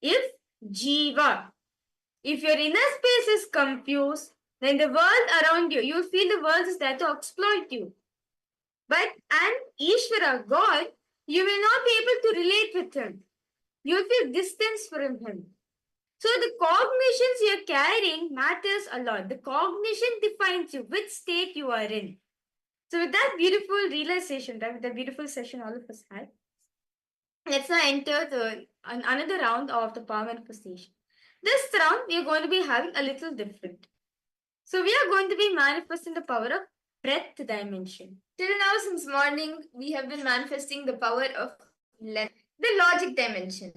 If Jiva, if your inner space is confused, then the world around you, you'll feel the world is there to exploit you. But and Ishvara, God, you will not be able to relate with him. You'll feel distance from him. So the cognitions you're carrying matters a lot. The cognition defines you, which state you are in. So with that beautiful realization, right, with the beautiful session all of us had, let's now enter another round of the power manifestation. This round, we are going to be having a little different. So we are going to be manifesting the power of breadth dimension. Till now, since morning, we have been manifesting the power of length, the logic dimension.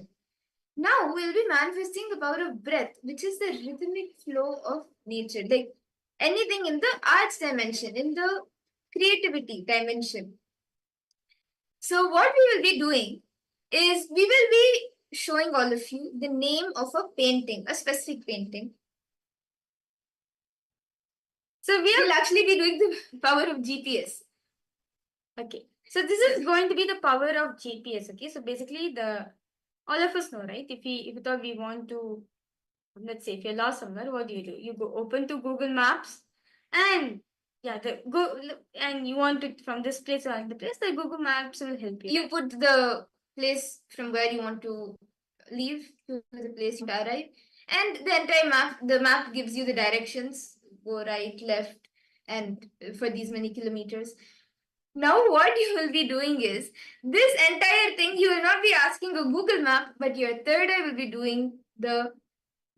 Now we'll be manifesting the power of breadth, which is the rhythmic flow of nature. Like anything in the arts dimension, in the creativity dimension. So what we will be doing is we will be showing all of you the name of a painting, a specific painting. So we will actually be doing the power of GPS. Okay. So this is going to be the power of GPS. Okay. So basically all of us know, right? If we thought we want to, let's say if you're lost somewhere, what do? You go open to Google Maps and and you want to from this place to the place, the Google Maps will help you. You put the place from where you want to leave to the place you arrive, and the entire map gives you the directions, go right, left, and for these many kilometers. Now what you will be doing is, this entire thing, you will not be asking a Google map, but your third eye will be doing the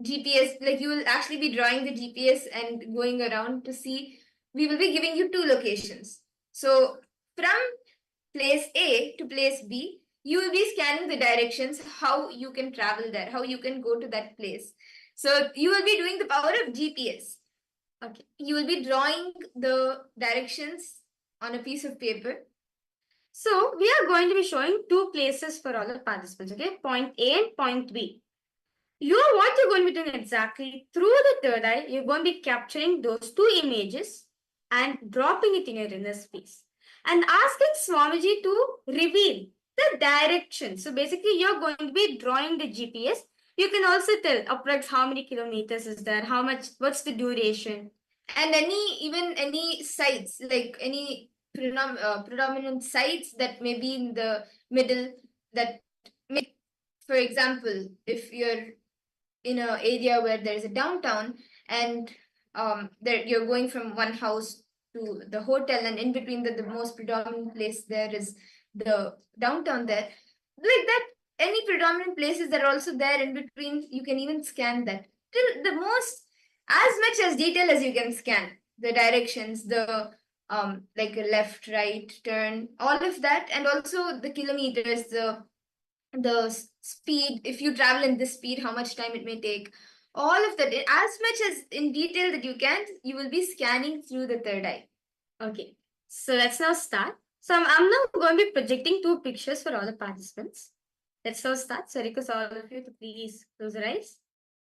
GPS. Like you will actually be drawing the GPS and going around to see. We will be giving you two locations. So from place A to place B, you will be scanning the directions, how you can travel there, how you can go to that place. So you will be doing the power of GPS. Okay. You will be drawing the directions on a piece of paper. So we are going to be showing two places for all the participants, okay? Point A and point B. What you're going to be doing exactly through the third eye, you're going to be capturing those two images and dropping it in your inner space and asking Swamiji to reveal the direction. So basically, you're going to be drawing the GPS. You can also tell approx how many kilometers is there, how much, what's the duration, and any sites, like any predominant sites that may be in the middle, that may, for example, if you're in an area where there is a downtown and there you're going from one house to the hotel, and in between the most predominant place there is the downtown there, like that, any predominant places that are also there in between, you can even scan that till the most, as much as detail as you can scan the directions, the like a left, right, turn, all of that, and also the kilometers, the speed, if you travel in this speed, how much time it may take, all of that, as much as in detail that you can, you will be scanning through the third eye. Okay, so let's now start. So I'm now going to be projecting two pictures for all the participants. Let's now start. So I request all of you to please close your eyes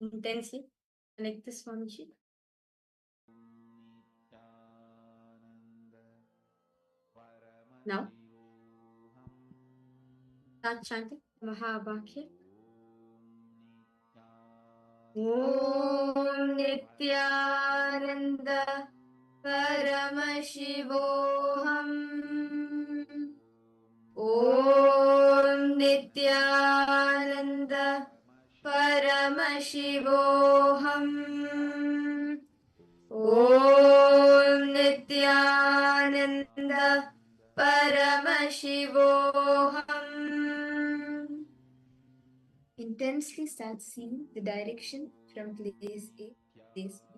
intensely. Connect this one sheet. Now start chanting Mahabhakya. Om Nithyananda Paramashivoham. Om Nithyananda Paramashivoham. Om Nithyananda Paramashivoham. Intensely start seeing the direction from place A to place B.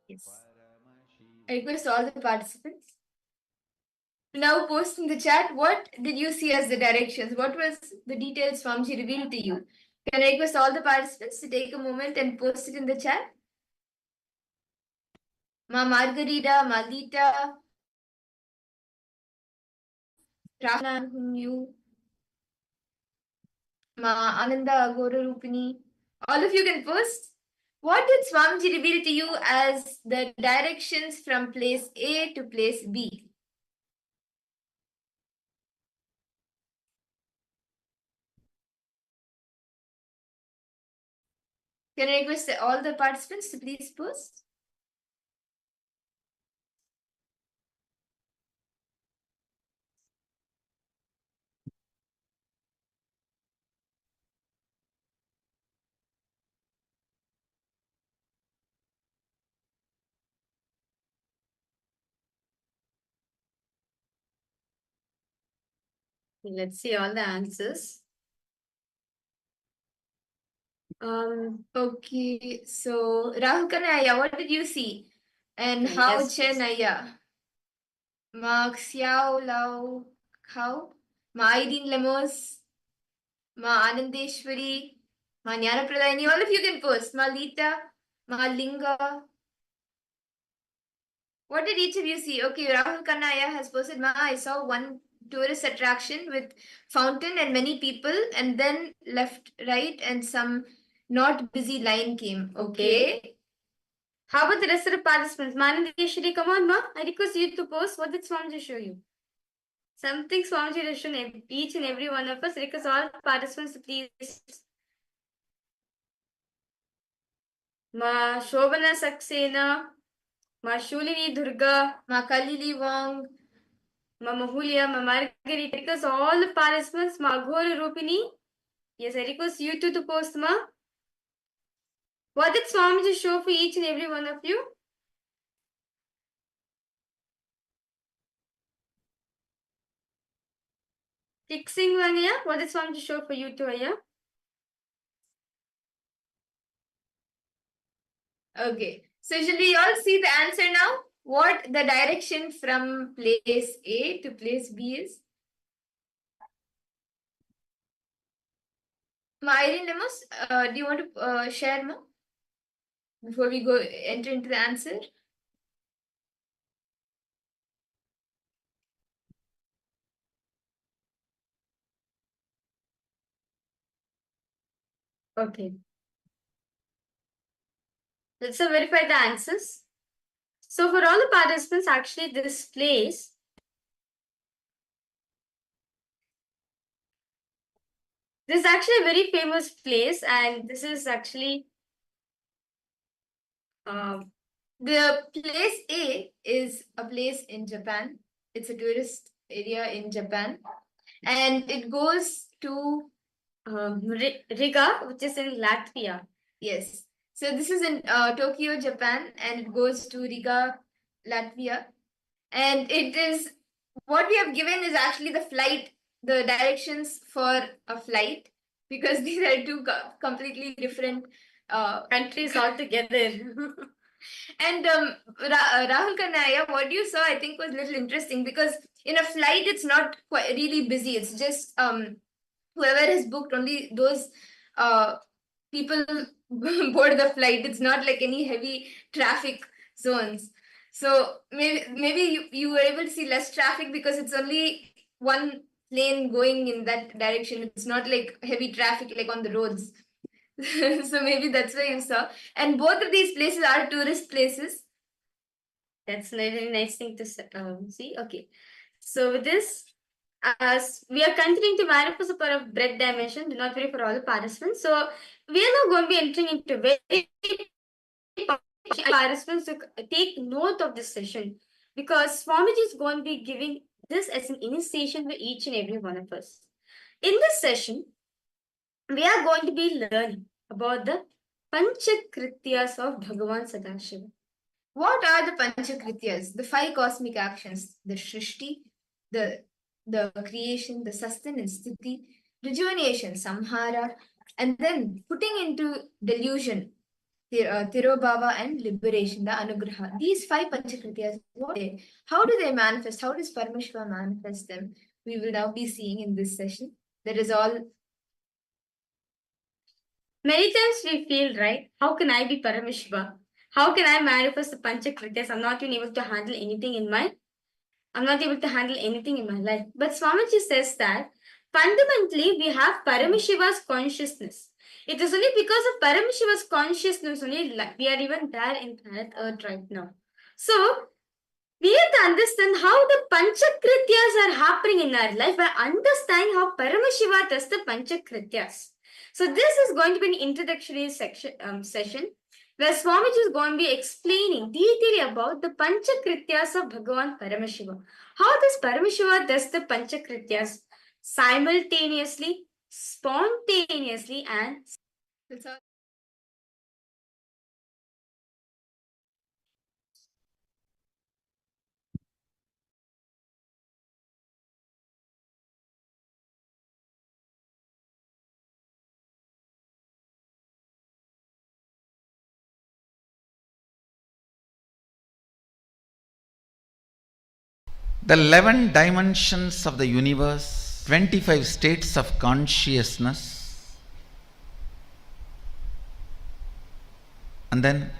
Yes. I request all the participants to now post in the chat what did you see as the directions? What was the details Swamiji revealed to you? Can I request all the participants to take a moment and post it in the chat? Ma Margarita, Malita, Rahana, whom you, Ma Ananda, Agora Rupini. All of you can post. What did Swamiji reveal to you as the directions from place A to place B? Can I request all the participants to please post? Let's see all the answers. Okay, so Rahul Kanaya, what did you see? And how Yes, Chenaya? Ma Xiao Lao Khao? Ma Aidin Lemos? Ma Anandeshwari? Ma Jnanapradayini? All of you can post. Ma Lita? Ma Linga? What did each of you see? Okay, Rahul Kanaya has posted, Ma, I saw one tourist attraction with fountain and many people, and then left, right, and some not busy line came. Okay. How about the rest of the participants? Manandeshwari, come on, Ma. I request you to post. What did Swamiji show you? Something Swamiji has shown each and every one of us. Request all participants to please. Ma Shobana Saxena, Ma Shulini Durga, Ma Kalili Wong, Ma Mahulia, Ma Margarita, request all the participants, Ma Ghora Rupini. Yes, I request you two to post, Ma. What did Swamiji show for each and every one of you? Fixing one, yeah? What did Swamiji show for you two, yeah? Okay, so should we all see the answer now? What the direction from place A to place B is? Ma Irene Lemos, do you want to share more before we go enter into the answer? Okay. Let's verify the answers. So for all the participants, actually this place is actually a very famous place, and this is actually the place A is a place in Japan. It's a tourist area in Japan, and it goes to Riga, which is in Latvia. Yes. So this is in Tokyo, Japan, and it goes to Riga, Latvia. And it is what we have given is actually the flight, the directions for a flight, because these are two completely different countries altogether. And Rahul Kanaya, what you saw, I think, was a little interesting because in a flight, it's not quite really busy. It's just whoever has booked, only those people board the flight. It's not like any heavy traffic zones. So maybe you were able to see less traffic because it's only one lane going in that direction. It's not like heavy traffic like on the roads. So maybe that's why you saw. And both of these places are tourist places. That's a really nice thing to see. Okay. So with this, as we are continuing to manifest the power of bread dimension, do not worry for all the participants. So we are now going to be entering into very participants to take note of this session, because Swamiji is going to be giving this as an initiation for each and every one of us. In this session, we are going to be learning about the Panchakrityas of Bhagavan Sadashiva. What are the Panchakrityas? The 5 cosmic actions: the Shrishti, the creation, the sustenance, Sthiti, rejuvenation, Samhara, and then putting into delusion, Tirobhava and liberation, the Anugraha. These 5 Panchakrityas, how do they manifest? How does Paramashiva manifest them? We will now be seeing in this session. That is all. Many times we feel, right, how can I be Paramashiva? How can I manifest the Panchakrityas? I'm not even able to handle anything in my life. But Swamiji says that fundamentally we have Paramashiva's consciousness. It is only because of Paramashiva's consciousness only we are even there in planet Earth right now. So we have to understand how the Panchakrityas are happening in our life by understanding how Paramashiva does the Panchakrityas. So this is going to be an introductory session where Swamiji is going to be explaining detailing about the Panchakrityas of Bhagavan Paramashiva. How does Paramashiva does the Panchakrityas simultaneously, spontaneously, and The 11 dimensions of the universe, 25 states of consciousness, and then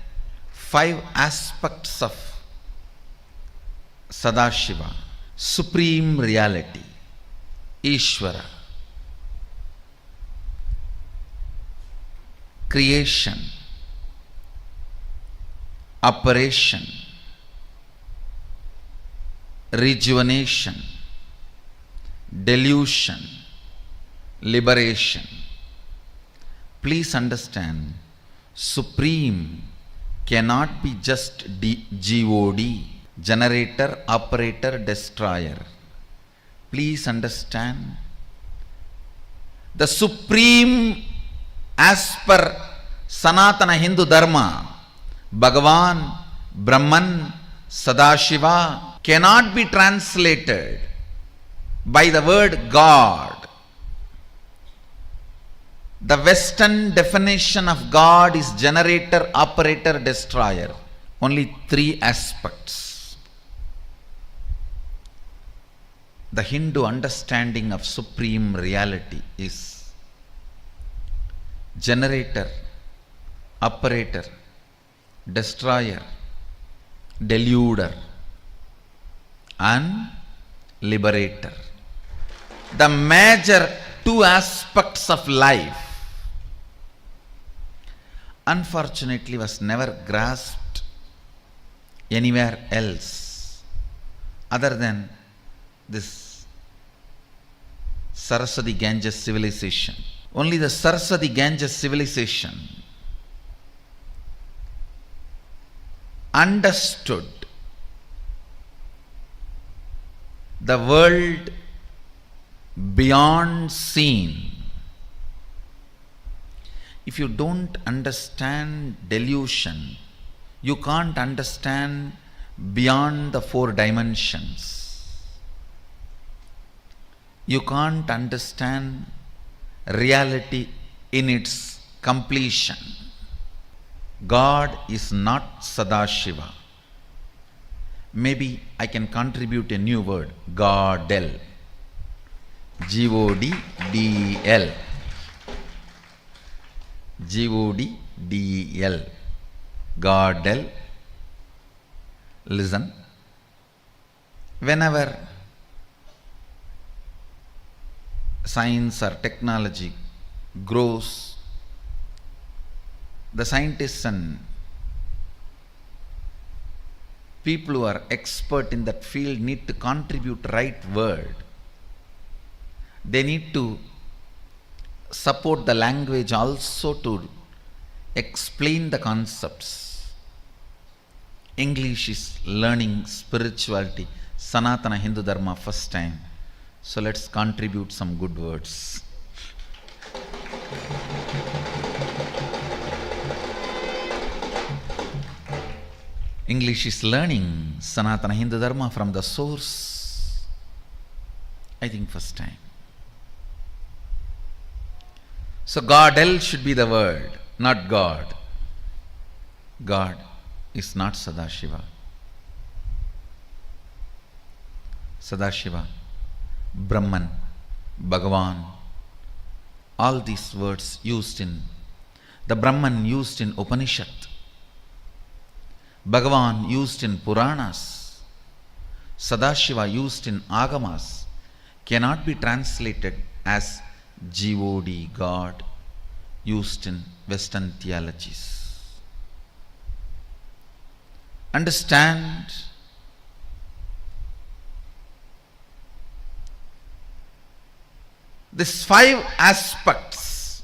5 aspects of Sadashiva, supreme reality, Ishvara, creation, operation, rejuvenation, delusion, liberation. Please understand, supreme cannot be just GOD, generator, operator, destroyer. Please understand, the supreme as per Sanatana Hindu Dharma, Bhagavan, Brahman, Sadashiva, cannot be translated by the word God. The Western definition of God is generator, operator, destroyer. Only 3 aspects. The Hindu understanding of supreme reality is generator, operator, destroyer, deluder, and liberator. The major 2 aspects of life unfortunately was never grasped anywhere else other than this Saraswati Ganges civilization. Only the Saraswati Ganges civilization understood the world beyond seen. If you don't understand delusion, you can't understand beyond the 4 dimensions. You can't understand reality in its completion. God is not Sadashiva. Maybe I can contribute a new word, Godel. G-O-D-D-E-L. G-O-D-D-E-L. Godel. Listen. Whenever science or technology grows, the scientists and people who are expert in that field need to contribute right word. They need to support the language also to explain the concepts. English is learning spirituality, Sanatana Hindu Dharma first time. So let's contribute some good words. English is learning Sanatana Hindu Dharma from the source, I think first time. So Godel should be the word, not God. God is not Sadashiva. Sadashiva, Brahman, Bhagavan, all these words used in the Brahman used in Upanishad, Bhagavan used in Puranas, Sadashiva used in Agamas cannot be translated as God, God, used in Western theologies. Understand these 5 aspects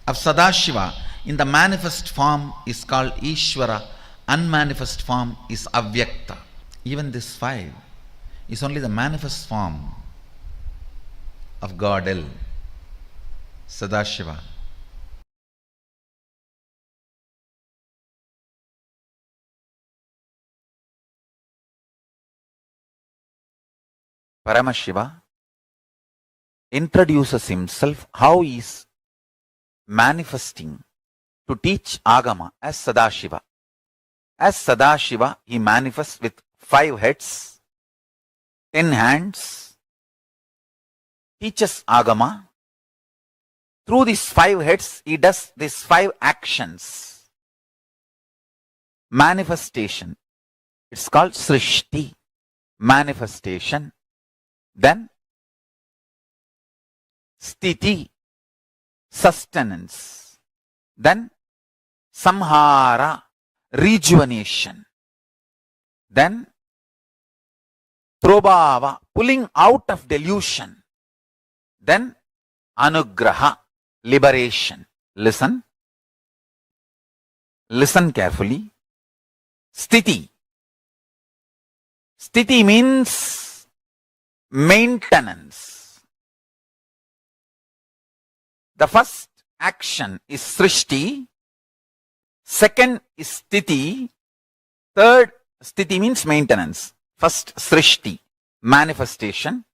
of Sadashiva in the manifest form is called Ishvara, unmanifest form is Avyakta. Even this 5 is only the manifest form of God L, Sadashiva. Paramashiva introduces himself how he is manifesting to teach Agama as Sadashiva. As Sadashiva, he manifests with 5 heads, 10 hands, teaches Agama. Through these 5 heads, he does these 5 actions. Manifestation, it's called Srishti, manifestation. Then Sthiti, sustenance. Then Samhara, rejuvenation. Then Prabhava, pulling out of delusion. Then Anugraha, liberation. Listen. Listen carefully. Sthiti. Sthiti means maintenance. The first action is Srishti. Second is Sthiti. Third, Sthiti means maintenance. First, Srishti, manifestation.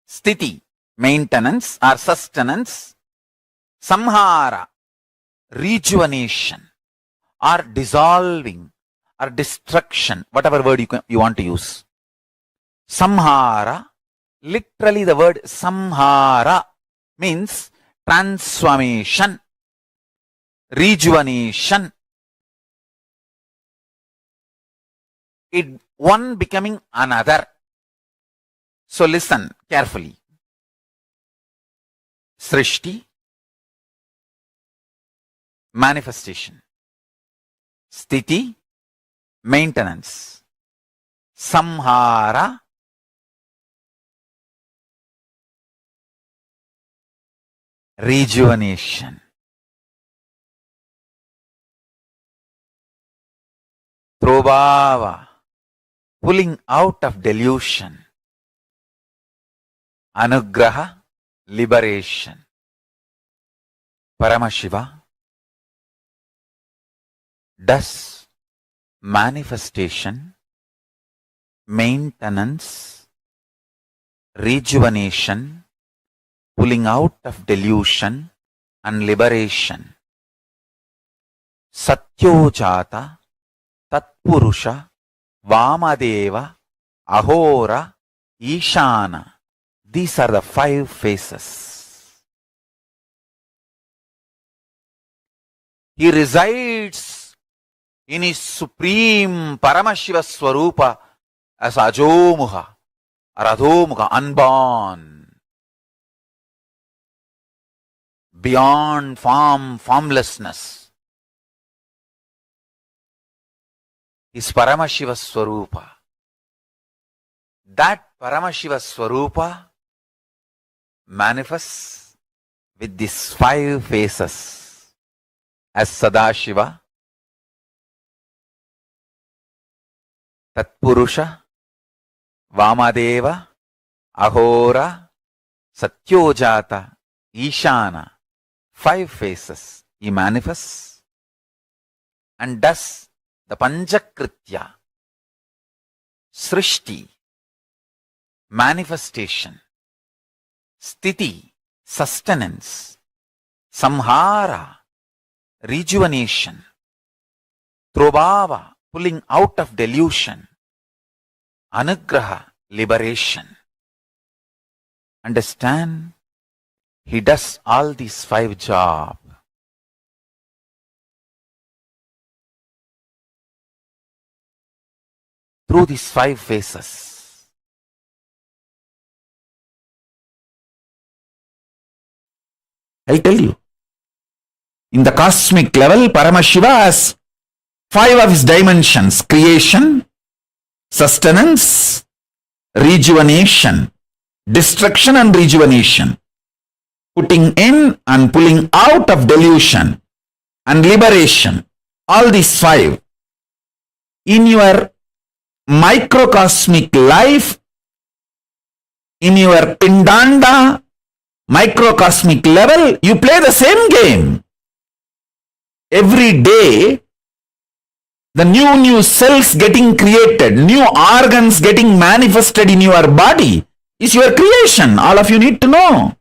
Sthiti, maintenance or sustenance. Samhara, rejuvenation or dissolving or destruction, whatever word you want to use. Samhara, literally the word Samhara means transformation, rejuvenation. It one becoming another. So listen carefully. Srishti, manifestation. Sthiti, maintenance. Samhara, rejuvenation. Prabhava, pulling out of delusion. Anugraha, liberation. Paramashiva does manifestation, maintenance, rejuvenation, pulling out of delusion and liberation. Satyojata, Tatpurusha, Vamadeva, Ahora, Ishana. These are the 5 phases. He resides in his supreme Paramashiva Swarupa as Ajomuha or Adhomuha, unborn, beyond form, formlessness. Is Paramashiva Swarupa. That Paramashiva Swarupa manifests with these 5 phases as Sadashiva, Tatpurusha, Vamadeva, Ahora, Satyojata, Ishana. 5 phases he manifests and does the Panchakritya, Srishti, manifestation, Sthiti, sustenance, Samhara, rejuvenation, Trobhava, pulling out of delusion. Anugraha, liberation. Understand? He does all these 5 jobs. Through these 5 phases. I'll tell you. In the cosmic level, Paramashiva has 5 of his dimensions: creation, sustenance, rejuvenation, destruction and rejuvenation, putting in and pulling out of delusion, and liberation. All these 5. In your microcosmic life, in your Pindanda microcosmic level, you play the same game. Every day, the new cells getting created, new organs getting manifested in your body is your creation. All of you need to know,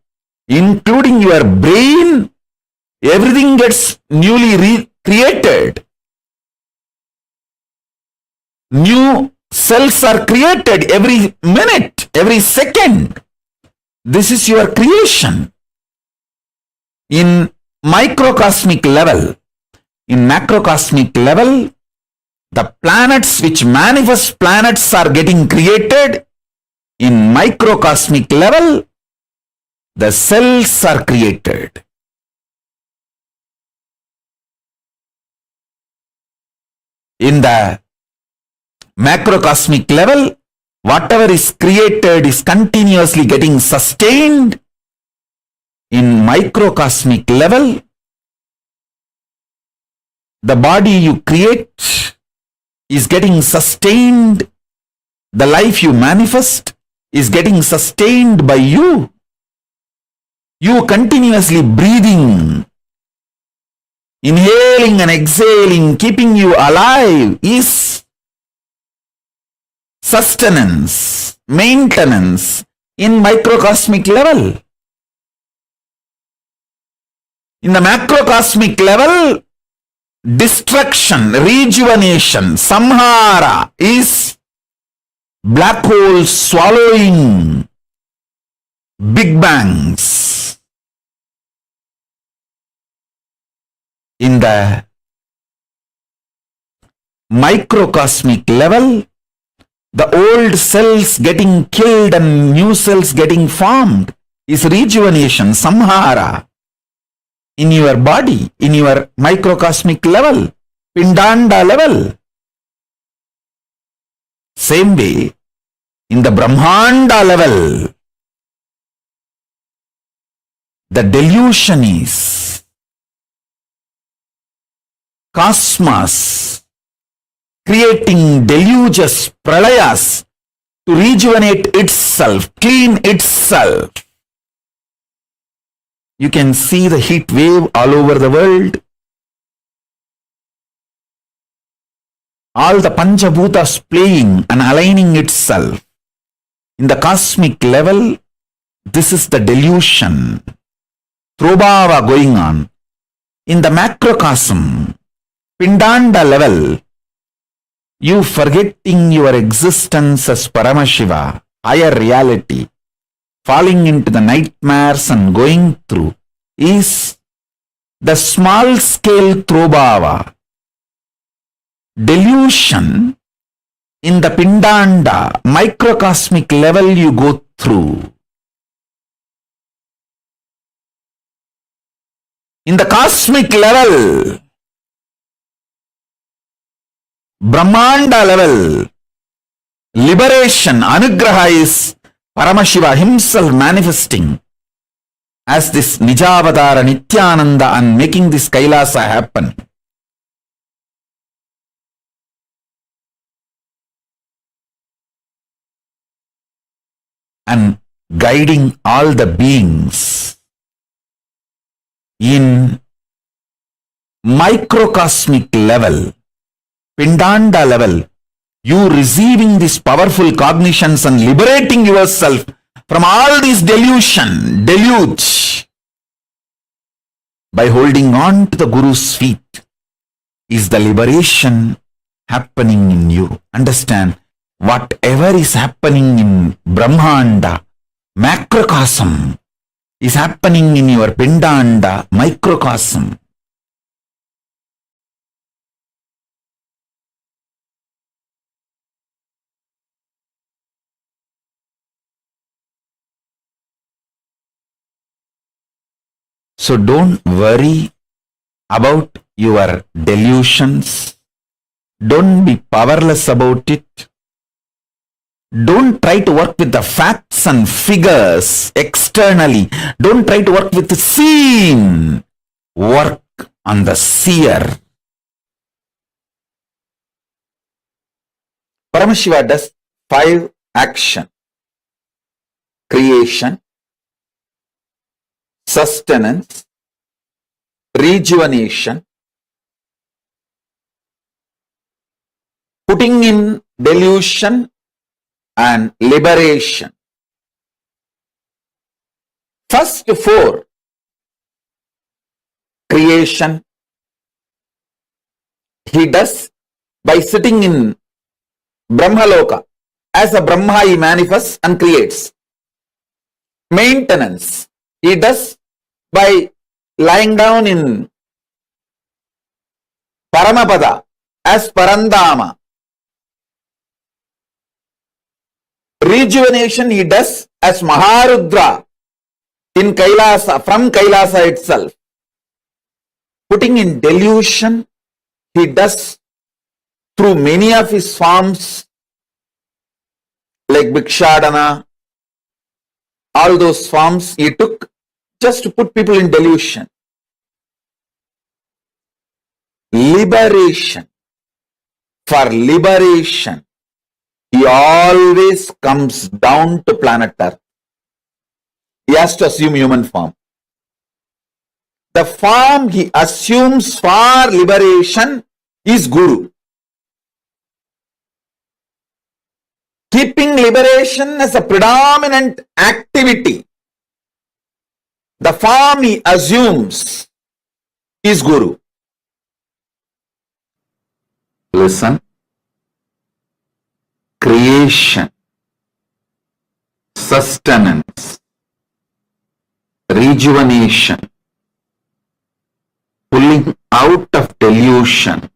including your brain. Everything gets newly created. New cells are created every minute, every second. This is your creation. In microcosmic level, in macrocosmic level, the planets which manifest planets are getting created. In microcosmic level, the cells are created. In the macrocosmic level, whatever is created is continuously getting sustained. In microcosmic level, the body you create is getting sustained. The life you manifest is getting sustained by you. You continuously breathing, inhaling and exhaling, keeping you alive is sustenance, maintenance in microcosmic level. In the macrocosmic level, destruction, rejuvenation, samhara is black holes swallowing big bangs. In the microcosmic level, the old cells getting killed and new cells getting formed is rejuvenation, samhara. In your body, in your microcosmic level, Pindanda level. Same way, in the Brahmanda level, the delusion is cosmos creating deluges, pralayas to rejuvenate itself, clean itself. You can see the heat wave all over the world. All the Panchabhutas playing and aligning itself. In the cosmic level, this is the delusion. Trobhava going on. In the macrocosm, Pindanda level, you forgetting your existence as Paramashiva, higher reality, falling into the nightmares and going through, is the small scale Trobhava. Delusion in the Pindanda microcosmic level you go through. In the cosmic level, Brahmanda level, liberation, anugraha is Paramashiva himself manifesting as this Nijavadara Nithyananda and making this KAILASA happen. And guiding all the beings in microcosmic level, Pindanda level, you receiving these powerful cognitions and liberating yourself from all this deluge by holding on to the Guru's feet is the liberation happening in you. Understand, whatever is happening in Brahmanda, macrocosm, is happening in your Pindanda, microcosm. So don't worry about your delusions. Don't be powerless about it. Don't try to work with the facts and figures externally. Don't try to work with the seen. Work on the seer. Paramashiva does 5 action: creation, sustenance, rejuvenation, putting in delusion, and liberation. First 4, creation, he does by sitting in Brahmaloka. As a Brahma, he manifests and creates. Maintenance, he does by lying down in Paramapada as Parandama. Rejuvenation he does as Maharudra in Kailasa, from Kailasa itself. Putting in delusion he does through many of his forms like Bhikshadana. All those forms he took just to put people in delusion. Liberation. For liberation, he always comes down to planet Earth. He has to assume human form. The form he assumes for liberation is Guru. Keeping liberation as a predominant activity, the form he assumes is Guru. Listen. Creation, sustenance, rejuvenation, pulling out of delusion.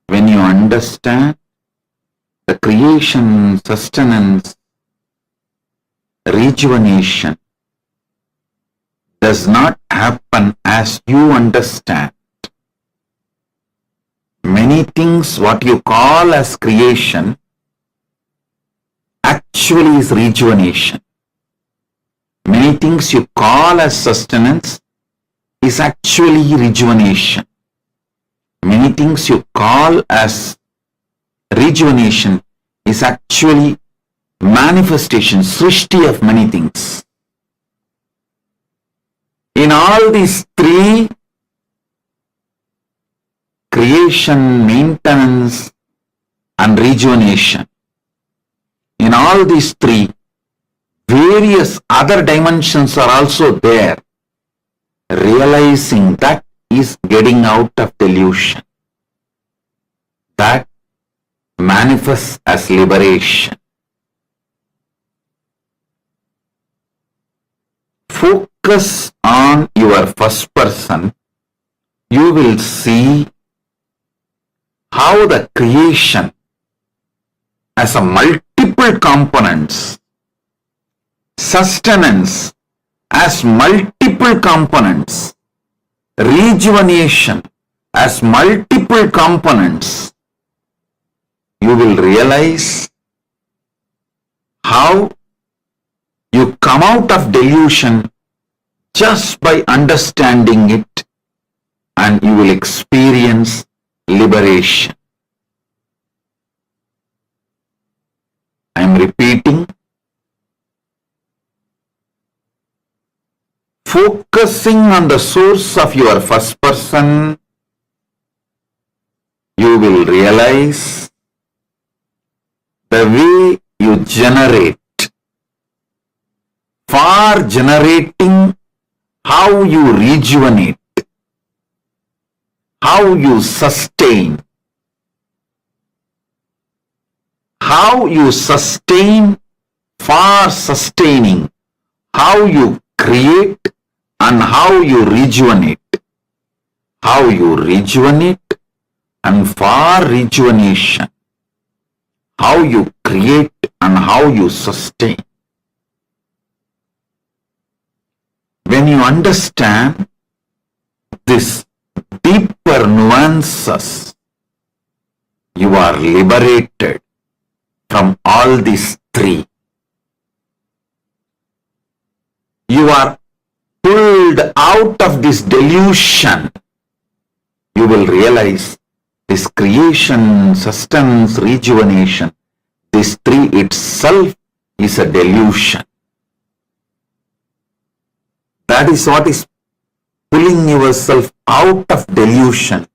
When you understand the creation, sustenance, rejuvenation does not happen as you understand. Many things what you call as creation actually is rejuvenation. Many things you call as sustenance is actually rejuvenation. Many things you call as rejuvenation is actually manifestation, srishti of many things. In all these 3, creation, maintenance, and rejuvenation, in all these 3, various other dimensions are also there. Realizing that is getting out of delusion. That manifests as liberation. Focus on your first person. You will see how the creation as a multiple components, sustenance as multiple components, rejuvenation as multiple components, you will realize how you come out of delusion just by understanding it, and you will experience liberation. I am repeating, focusing on the source of your first person, you will realize the way you generate. For generating, how you rejuvenate, how you sustain. How you sustain for sustaining. How you create and how you rejuvenate. How you rejuvenate and for rejuvenation. How you create and how you sustain. When you understand this deeper nuances, you are liberated from all these three. You are pulled out of this delusion. You will realize this creation, sustenance, rejuvenation, this three itself is a delusion. That is what is pulling yourself out of delusion.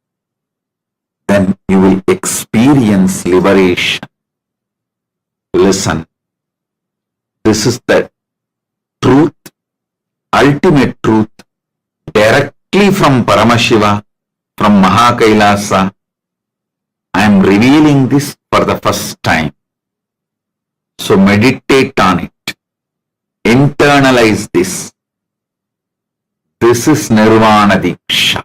Then you will experience liberation. Listen, this is the truth, ultimate truth, directly from Paramashiva, from KAILASA. I am revealing this for the first time. So meditate on it. Internalize this. This is Nirvana Diksha.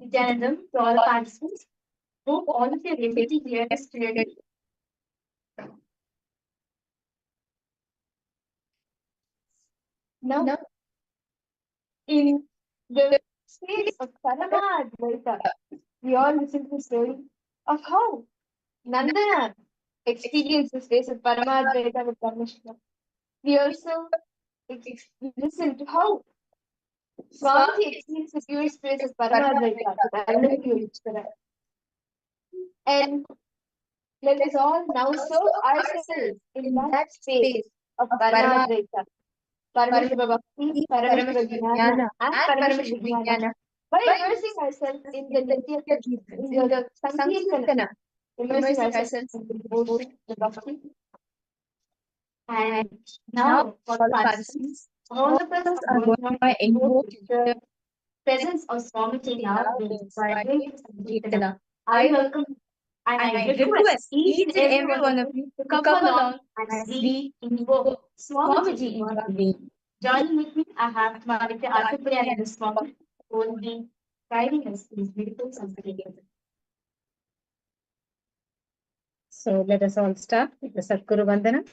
Nityanandam, to all the participants, hope all of you are able to hear us clearly. Now, in the state of Paramadvaita, we all listen to the story of how Nandana experienced the space of Paramadvaita with Paramashiva. We also listen to how Swamiji experienced the pure space of Paramadvaita with Aranapura. And let us all now serve ourselves in that space of Paramadvaita. Paramashiva Bhakti, Paramashiva Jnana, and Paramashiva Vijnana by immersing ourselves in the Sankirtana, immersing ourselves in the devotion, the Bhakti. And now, for the participants, all of us are going to invoke the presence of Swamiji in our beings by doing Sankirtana. I welcome and I request each and every one of you to come along as we invoke Swamiji in our being. Joining with me, I have Madhya Arthapurya and Swami, who will be guiding us in this beautiful Sankirtana. So let us all start with the Sadguru Vandana.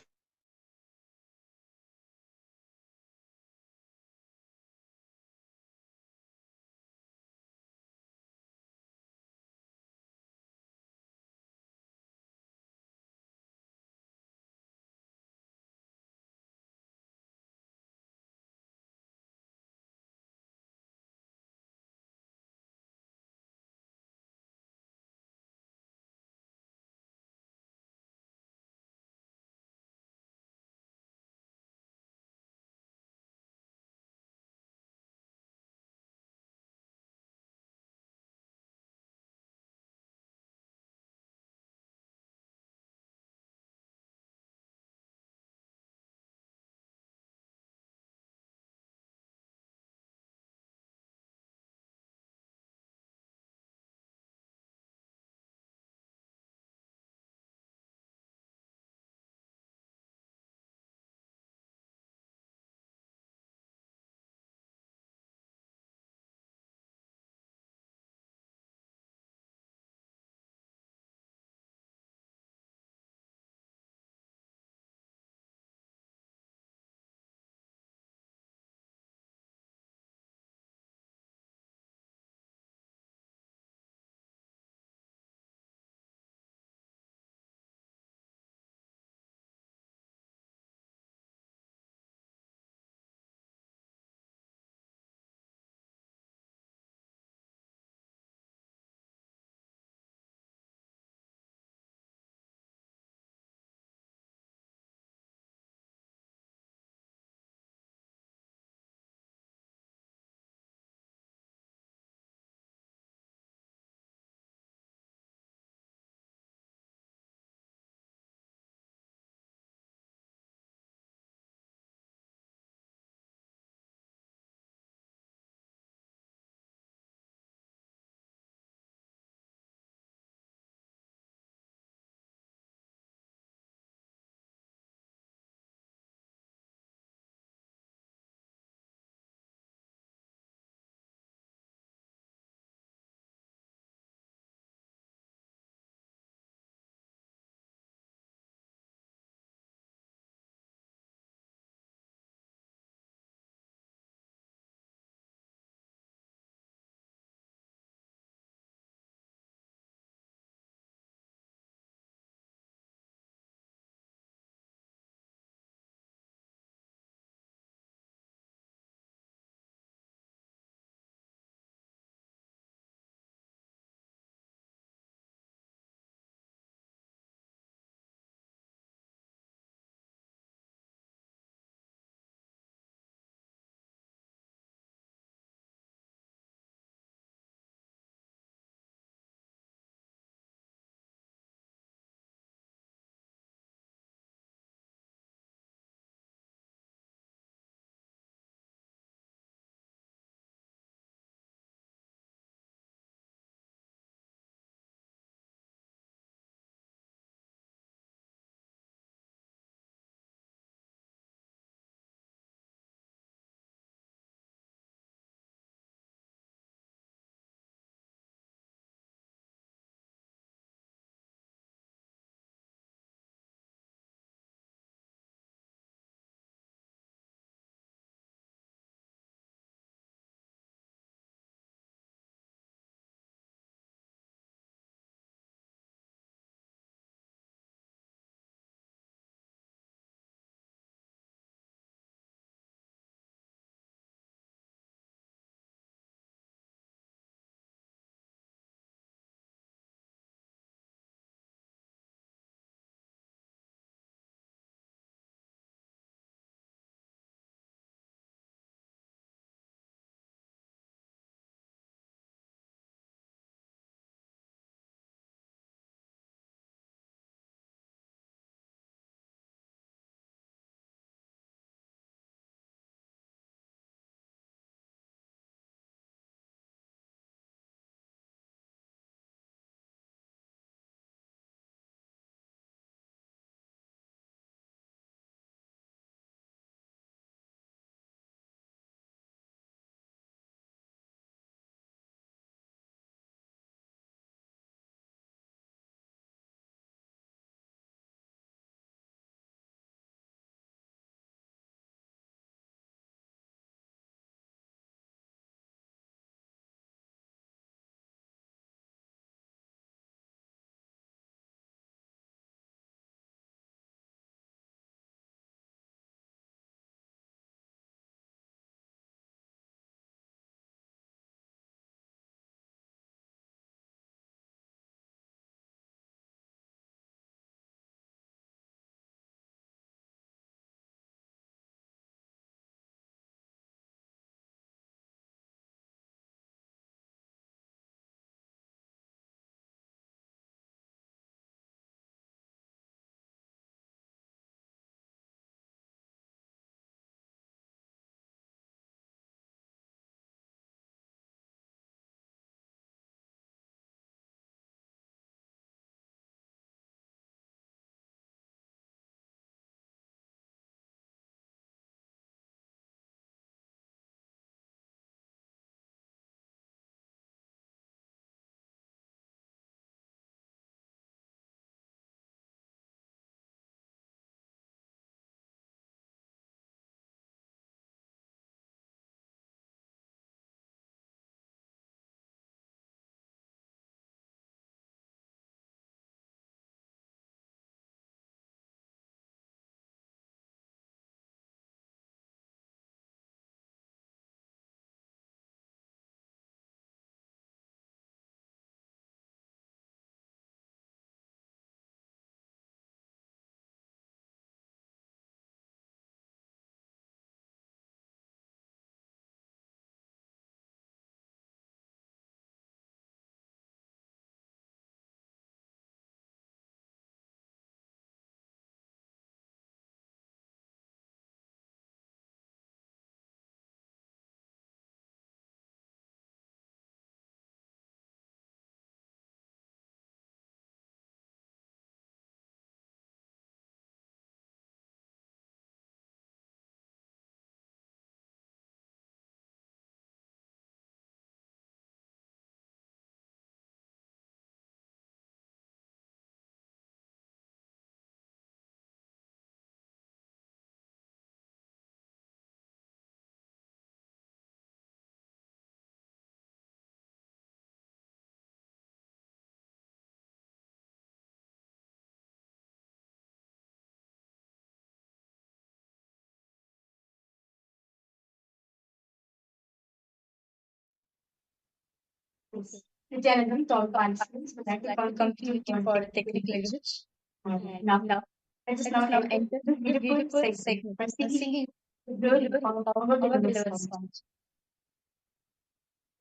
Nithyanandam, to all participants, would like to welcome you for technical glitch. Now, let us now enter the beautiful segment by singing our levels.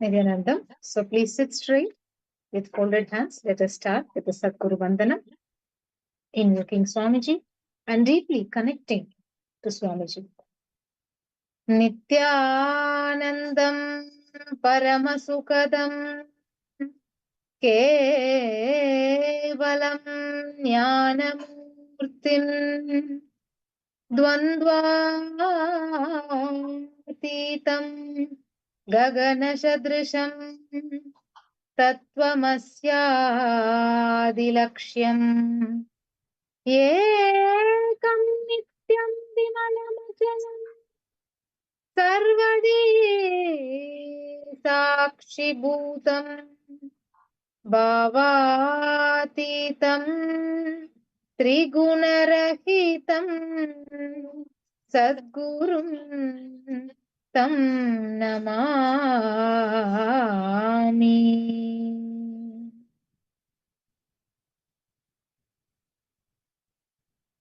Nithyananda. So please sit straight with folded hands. Let us start with the Sadguru Vandana, invoking Swamiji and deeply connecting to Swamiji. Nithyanandam Paramasukadam Kevalam Jnanamurtim Dvandvatitam Gaganashadrisham Tattvamasyadilaksham Ekam Nityam Vimalamachalam Sarvadi Sakshibhutam Bhavatitam Trigunarahitam Sadgurum Tam Namami.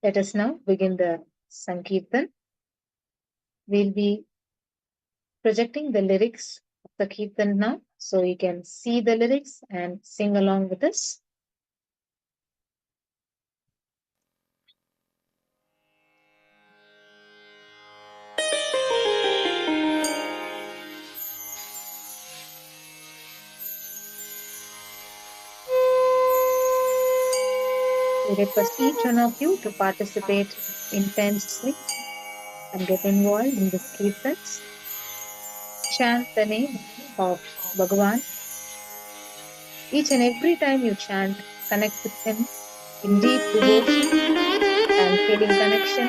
Let us now begin the Sankirtan. We'll be projecting the lyrics of the Kirtan now, so you can see the lyrics and sing along with us. We request each one of you to participate intensely and get involved in the Kirtans. Chant the name of Bhagavan. Each and every time you chant, connect with him in deep devotion and feeling connection.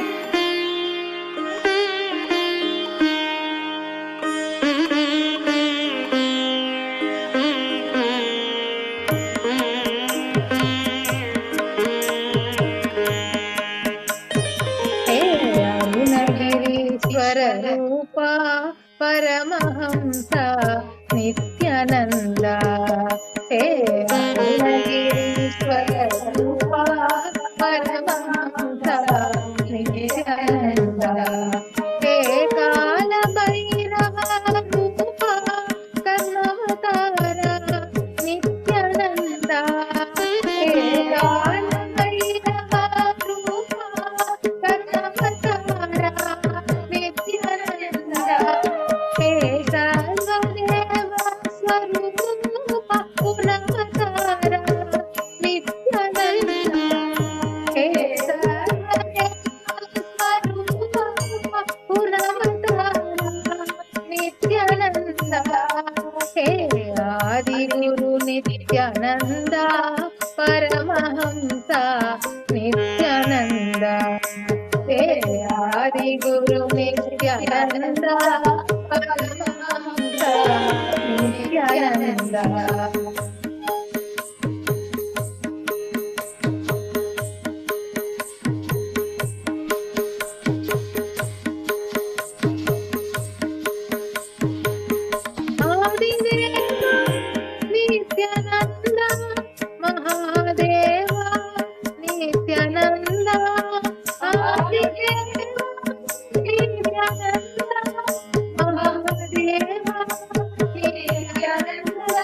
Rupa Paramahamsa Nithyananda Hey Arunagirishwara Rupa Paramahamsa Nithyananda Hey Kala Bhairava Rupa Karnavatara Nithyananda Hey Kala Bhairava Rupa Karnavatara Nithyananda, Hey Sarvadeva Swarupa Punavatara Nithyananda, Hey Sarvadeva Swarupa Punavatara Nithyananda, Hey Adi Guru Nithyananda Paramahamsa Nithyananda, Hey Adi Guru Nithyananda Paramahamsa Nithyananda. Adideva Nithyananda Mahadeva Nithyananda Adideva Nithyananda Mahadeva Nithyananda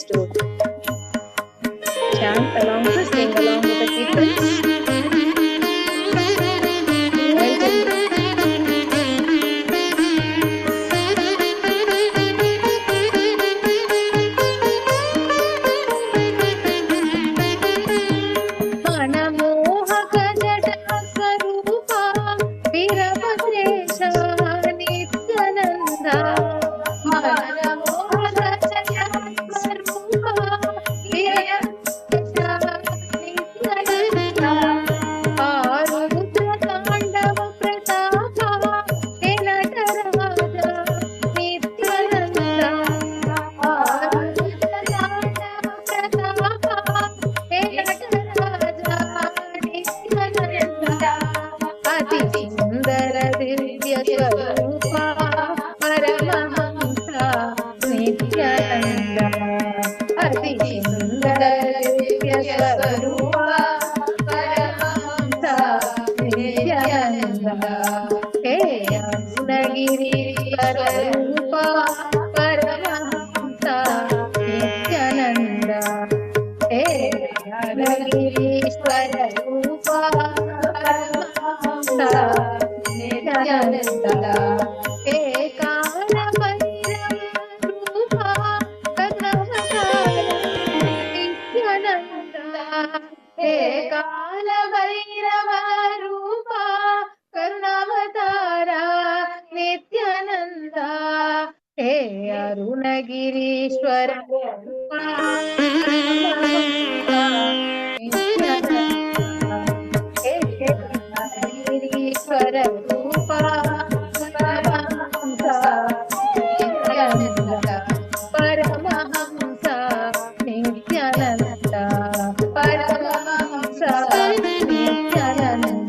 us to chant along to sing along with the Kirtans. Nithyananda, Paramashivoham Nithyananda.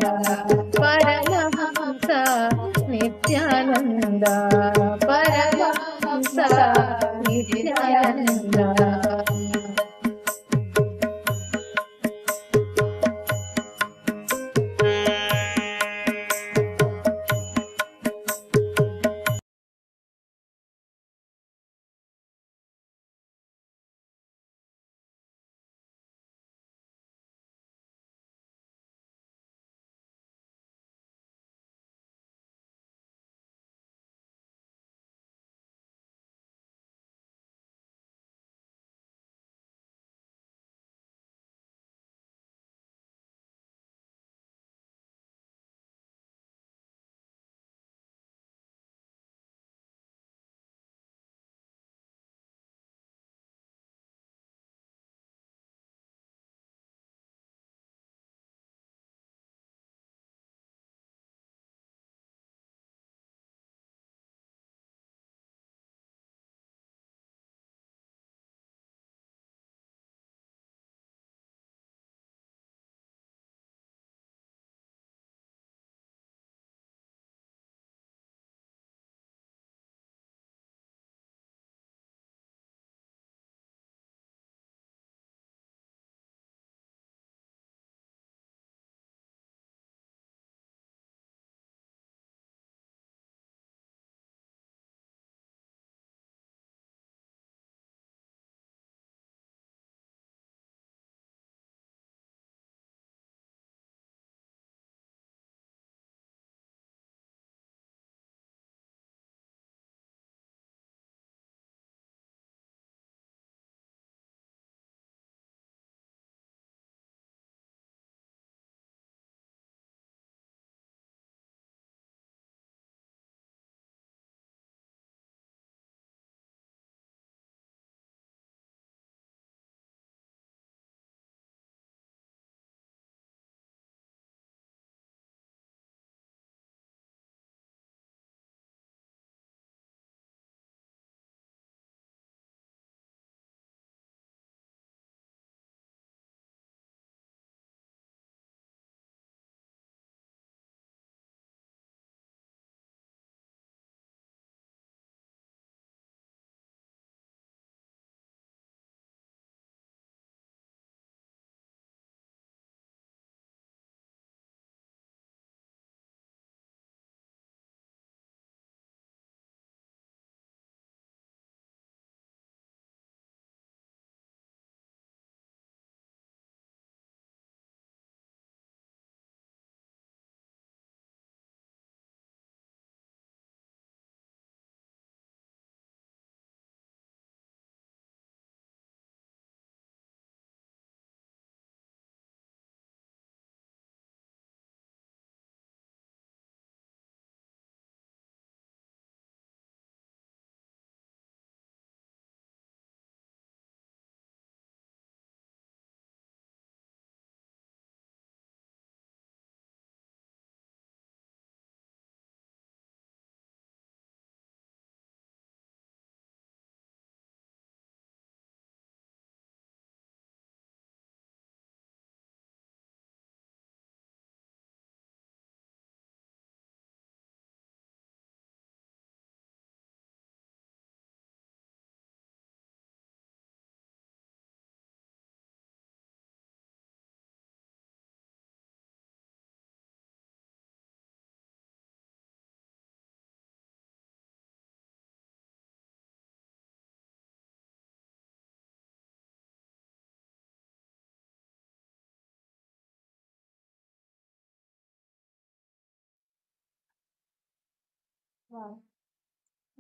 Wow,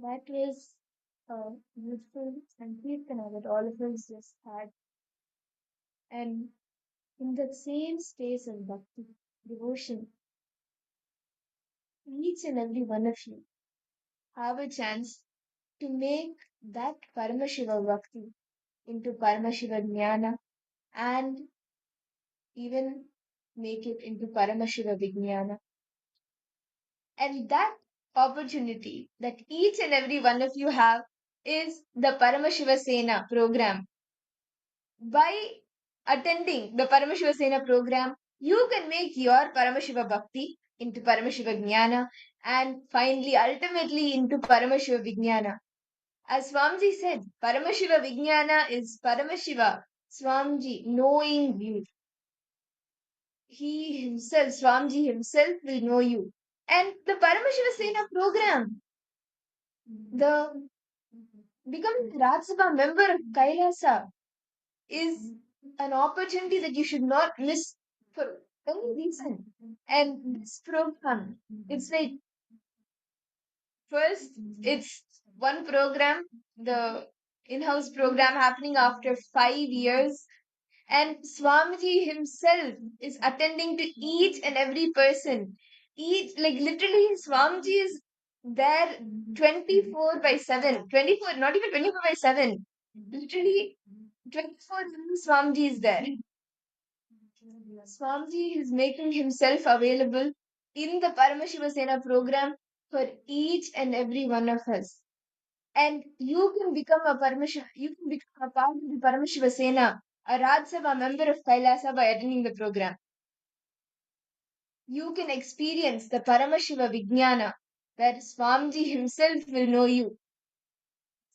that was a beautiful Sankirtana that all of us just had. And in that same space of bhakti, devotion, each and every one of you have a chance to make that Paramashiva Bhakti into Paramashiva Jnana and even make it into Paramashiva Vijnana. And that opportunity that each and every one of you have is the Paramashiva Sena program. By attending the Paramashiva Sena program, you can make your Paramashiva Bhakti into Paramashiva Jnana and finally, ultimately, into Paramashiva Vijnana. As Swamiji said, Paramashiva Vijnana is Paramashiva, Swamiji, knowing you. He himself, Swamiji himself will know you. And the Paramashiva Sena program, the becoming a Rajya Sabha member of KAILASA is an opportunity that you should not miss for any reason. And this program, it's like, first, it's one program, the in-house program happening after 5 years. And Swamiji himself is attending to each and every person. Like literally, Swamiji is there 24 by 7. 24, not even 24 by 7. Literally, 24 Swamiji is there. Swamiji is making himself available in the Paramashiva Sena program for each and every one of us. And you can become a part of the Paramashiva Sena, a Rajya Sabha member of KAILASA by attending the program. You can experience the Paramashiva Vijnana, where Swamiji himself will know you.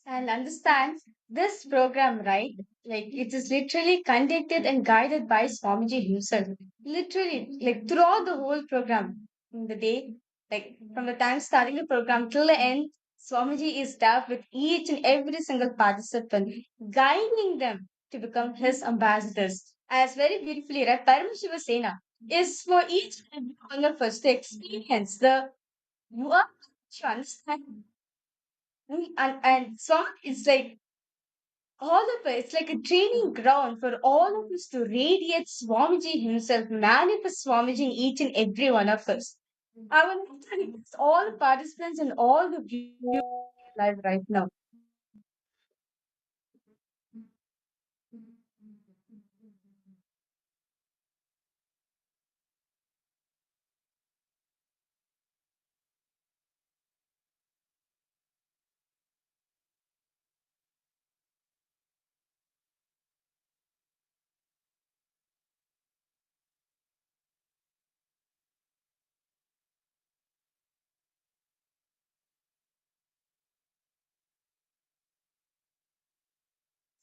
And understand this program, right? Like it is literally conducted and guided by Swamiji himself. Literally, like throughout the whole program, in the day, like from the time starting the program till the end, Swamiji is there with each and every single participant, guiding them to become his ambassadors. As very beautifully read, Paramashiva Sena is for each and every one of us to experience the you are to understand. And so it's like all of us, it's like a training ground for all of us to radiate Swamiji himself, manifest Swamiji in each and every one of us. I want to request all the participants and all the viewers live right now.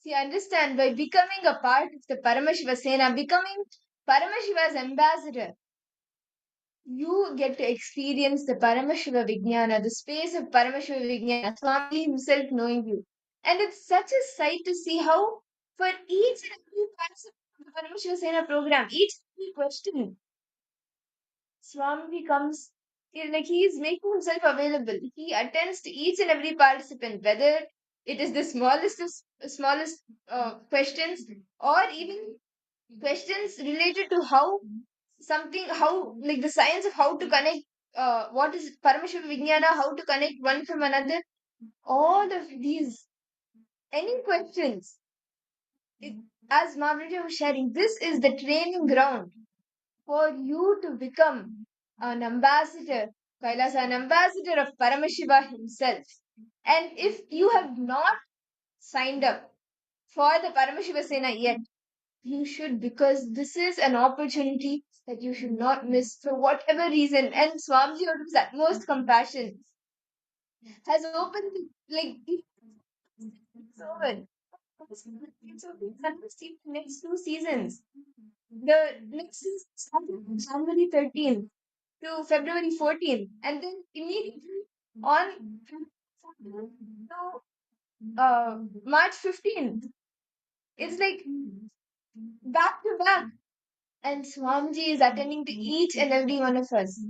See, understand by becoming a part of the Paramashiva Sena, becoming Paramashiva's ambassador, you get to experience the Paramashiva Vijnana, the space of Paramashiva Vijnana, Swami himself knowing you. And it's such a sight to see how, for each and every participant of the Paramashiva Sena program, each and every question, Swami comes, like he is making himself available. He attends to each and every participant, whether it is the smallest questions or even questions related to how like the science of how to connect what is Paramashiva Vijnana, how to connect one from another, all of these, any questions. As Mavrija was sharing, this is the training ground for you to become an ambassador, Kailasa, an ambassador of Paramashiva himself. And if you have not signed up for the Paramashiva Sena yet, you should, because this is an opportunity that you should not miss for whatever reason. And Swamiji, out of his utmost compassion, has opened like it's over. It's over. And we'll see the next 2 seasons. The next season started on January 13th to February 14th, and then immediately on to March 15th. It's like back to back. And Swamiji is attending to each and every one of us.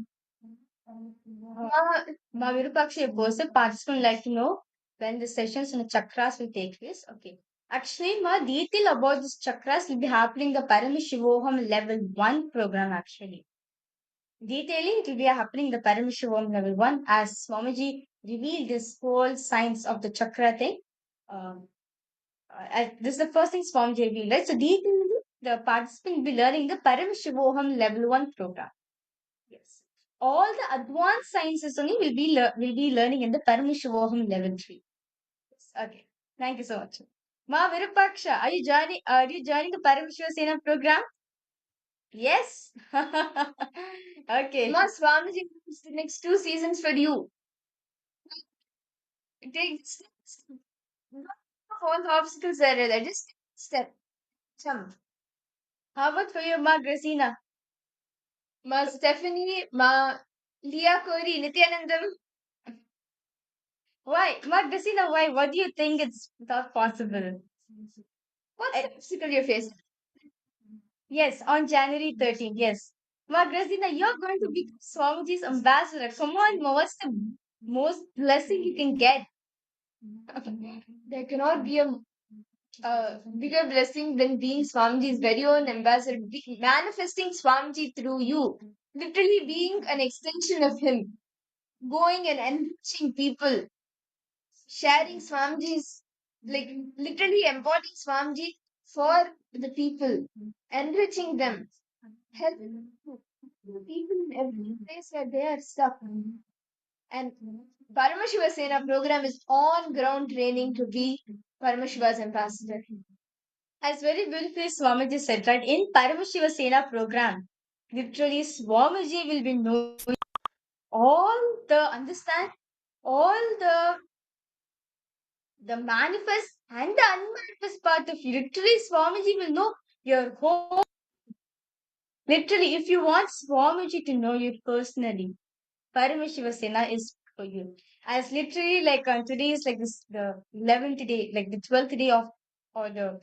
Ma Virupaksha, a person participant like to know when the sessions on the chakras will take place. Okay. Actually, ma detail about this chakras will be happening the Paramashivoham Level 1 program actually. Detailing it will be happening the Paramashivoham Level 1 as Swamiji revealed this whole science of the chakra thing. This is the first thing Swamiji revealed, right? So detailing the participant will be learning the Paramashivoham Level 1 program. Yes. All the advanced sciences only will be learning in the Paramashivoham Level 3. Yes. Okay. Thank you so much. Ma Virupaksha, are you joining the Paramashivoham program? Yes. Okay. Ma Swamiji, the next 2 seasons for you. Take steps. All the obstacles are there. Just step. Jump. How about for you, Ma Gracina? Ma Stephanie, Ma Leah Corey, Nithyanandam. Why? Ma Gracina, why? What do you think it's not possible? What's the obstacle you're facing? Yes, on January 13th. Yes. Ma Gracina, you're going to be Swamiji's ambassador. Come on, Ma. What's the most blessing you can get? There cannot be a bigger blessing than being Swamiji's very own ambassador, manifesting Swamiji through you, literally being an extension of him, going and enriching people, sharing Swamiji's, like literally embodying Swamiji for the people, enriching them, helping people in every place where they are stuck. And Paramashiva Sena program is on ground training to be Paramashiva's ambassador. As very beautifully Swamiji said, right, in Paramashiva Sena program, literally Swamiji will be knowing understand all the manifest and the unmanifest part of you. Literally Swamiji will know your whole. Literally, if you want Swamiji to know you personally, Paramashivasena is for you. As literally like today is like this the 11th day, like the 12th day of or the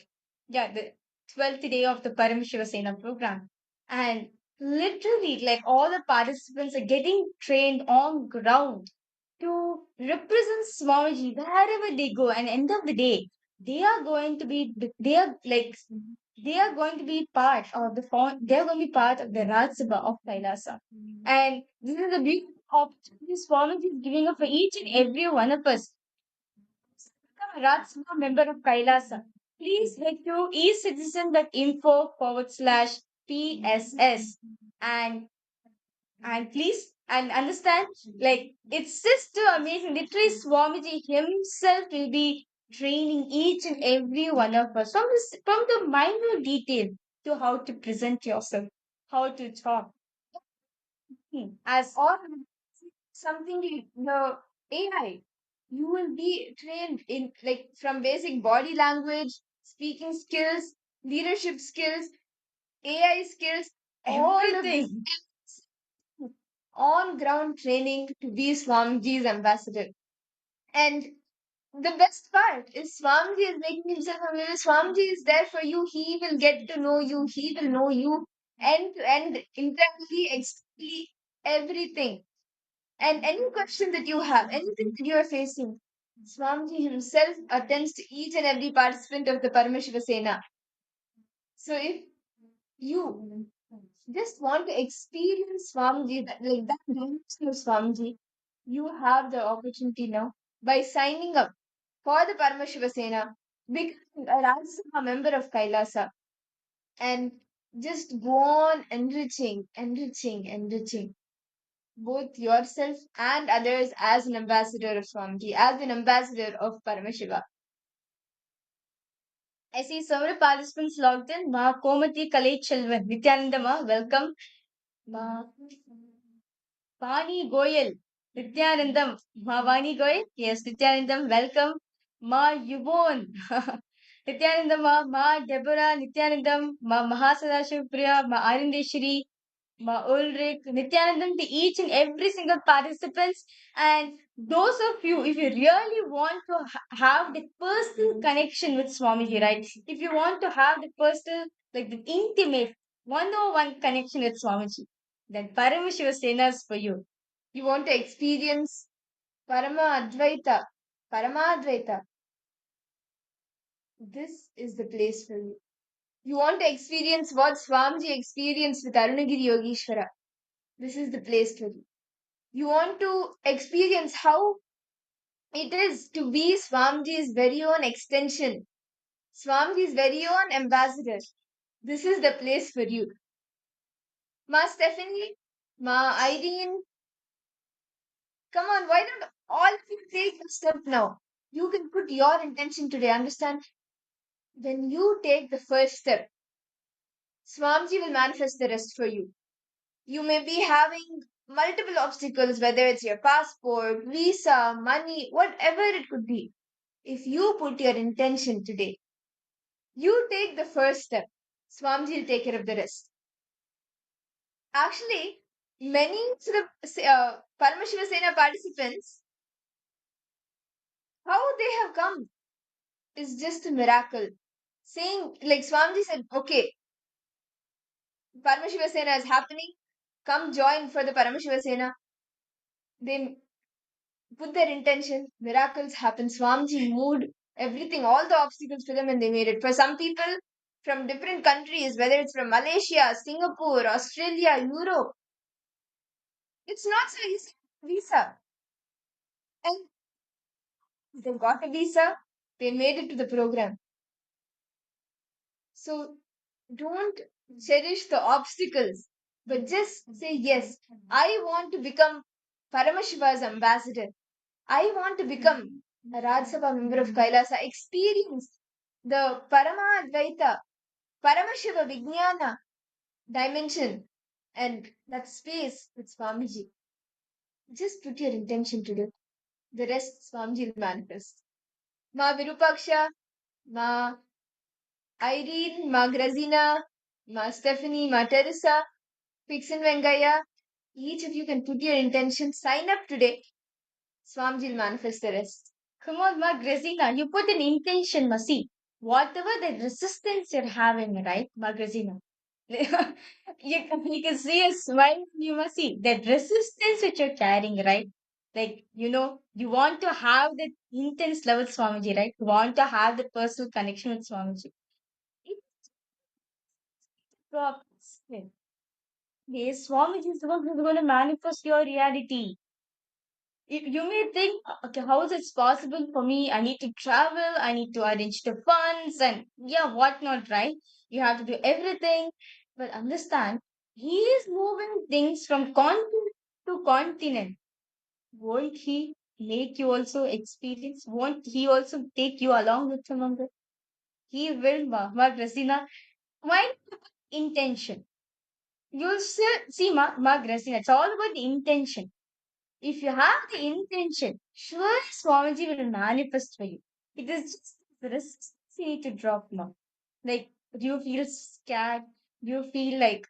12th day of the Paramashivasena program. And literally like all the participants are getting trained on ground to represent Swamiji wherever they go. And end of the day, they are going to be they are going to be part of they are going to be part of the Raj Sabha of Kailasa. And this is a big opportunity Swamiji is giving up for each and every one of us. Become a Raj Sabha member of Kailasa. Please head to ecitizen.info/PSS and please and understand like it's just too amazing. Literally Swamiji himself will be training each and every one of us from the minute detail to how to present yourself, how to talk. As all something the AI, you will be trained in like from basic body language, speaking skills, leadership skills, AI skills, everything. On ground training to be Swamiji's ambassador. And the best part is Swamiji is making himself available. Swamiji is there for you. He will get to know you. He will know you end to end, internally, externally, everything. And any question that you have, anything that you are facing, Swamiji himself attends to each and every participant of the Paramashiva Sena. So if you just want to experience Swamiji, like that dimension of Swamiji, you have the opportunity now by signing up for the Paramashiva Sena, becoming a Raj Sabha member of Kailasa, and just go on enriching both yourself and others as an ambassador of Swamiji, as an ambassador of Paramashiva. I see several participants logged in. Ma Komati Kalai Chelvan, Nithyananda, welcome. Ma Vani Goyal, Nithyanandam. Ma Vani Goyal, yes, Nithyanandam, welcome. Ma Yubon, Nithyanandam, Ma Deborah, Nithyanandam, Ma Mahasadashiv Priya, Ma Arindeshri, Ma Ulrich, Nithyanandam to each and every single participants. And those of you, if you really want to have the personal connection with Swamiji, right? If you want to have the personal, like the intimate, one-on-one connection with Swamiji, then Paramashiva Sena is for you. You want to experience Paramadvaita. This is the place for you. You want to experience what Swamiji experienced with Arunagiri Yogeshwara. This is the place for you. You want to experience how it is to be Swamiji's very own extension, Swamiji's very own ambassador. This is the place for you. Ma Stephanie, Ma Irene, come on, why don't all of you take the step now? You can put your intention today. Understand? When you take the first step, Swamiji will manifest the rest for you. You may be having multiple obstacles, whether it's your passport, visa, money, whatever it could be. If you put your intention today, you take the first step, Swamiji will take care of the rest. Actually, many sort of Paramashiva Sena participants, how they have come is just a miracle. Saying, like Swamiji said, okay, Paramashiva Sena is happening, come join for the Paramashiva Sena. They put their intention, miracles happen. Swamiji moved everything, all the obstacles to them, and they made it. For some people from different countries, whether it's from Malaysia, Singapore, Australia, Europe, it's not so easy visa. And they got a visa, they made it to the program. So don't cherish the obstacles, but just say, yes, I want to become Paramashiva's ambassador. I want to become a Rajya Sabha member of KAILASA, experience the Paramadvaita, Paramashiva Vijnana dimension and that space with Swamiji. Just put your intention to it. The rest Swamiji will manifest. Ma Virupaksha, Ma Irene, Ma Grazina, Ma Stephanie, Ma Teresa, Fixin Vengaya, each of you can put your intention, sign up today. Swamiji will manifest the rest. Come on, Ma Grazina, you put an intention, Ma. See, whatever the resistance you're having, right, Ma Grazina? You can see a smile, you must see that resistance which you're carrying, right? Like, you want to have that intense love with Swamiji, right? You want to have that personal connection with Swamiji. Yes, Swamiji is the one who's going to manifest your reality. You may think, okay, how is it possible for me? I need to travel, I need to arrange the funds, and yeah, whatnot, right? You have to do everything. But understand, he is moving things from continent to continent. Won't he make you also experience? Won't he also take you along with him on that? He will, Ma Rasina. Why intention? You'll see, Ma Rasina. It's all about the intention. If you have the intention, sure Swamiji will manifest for you. It is just the risks you need to drop now. Like, do you feel scared? Do you feel like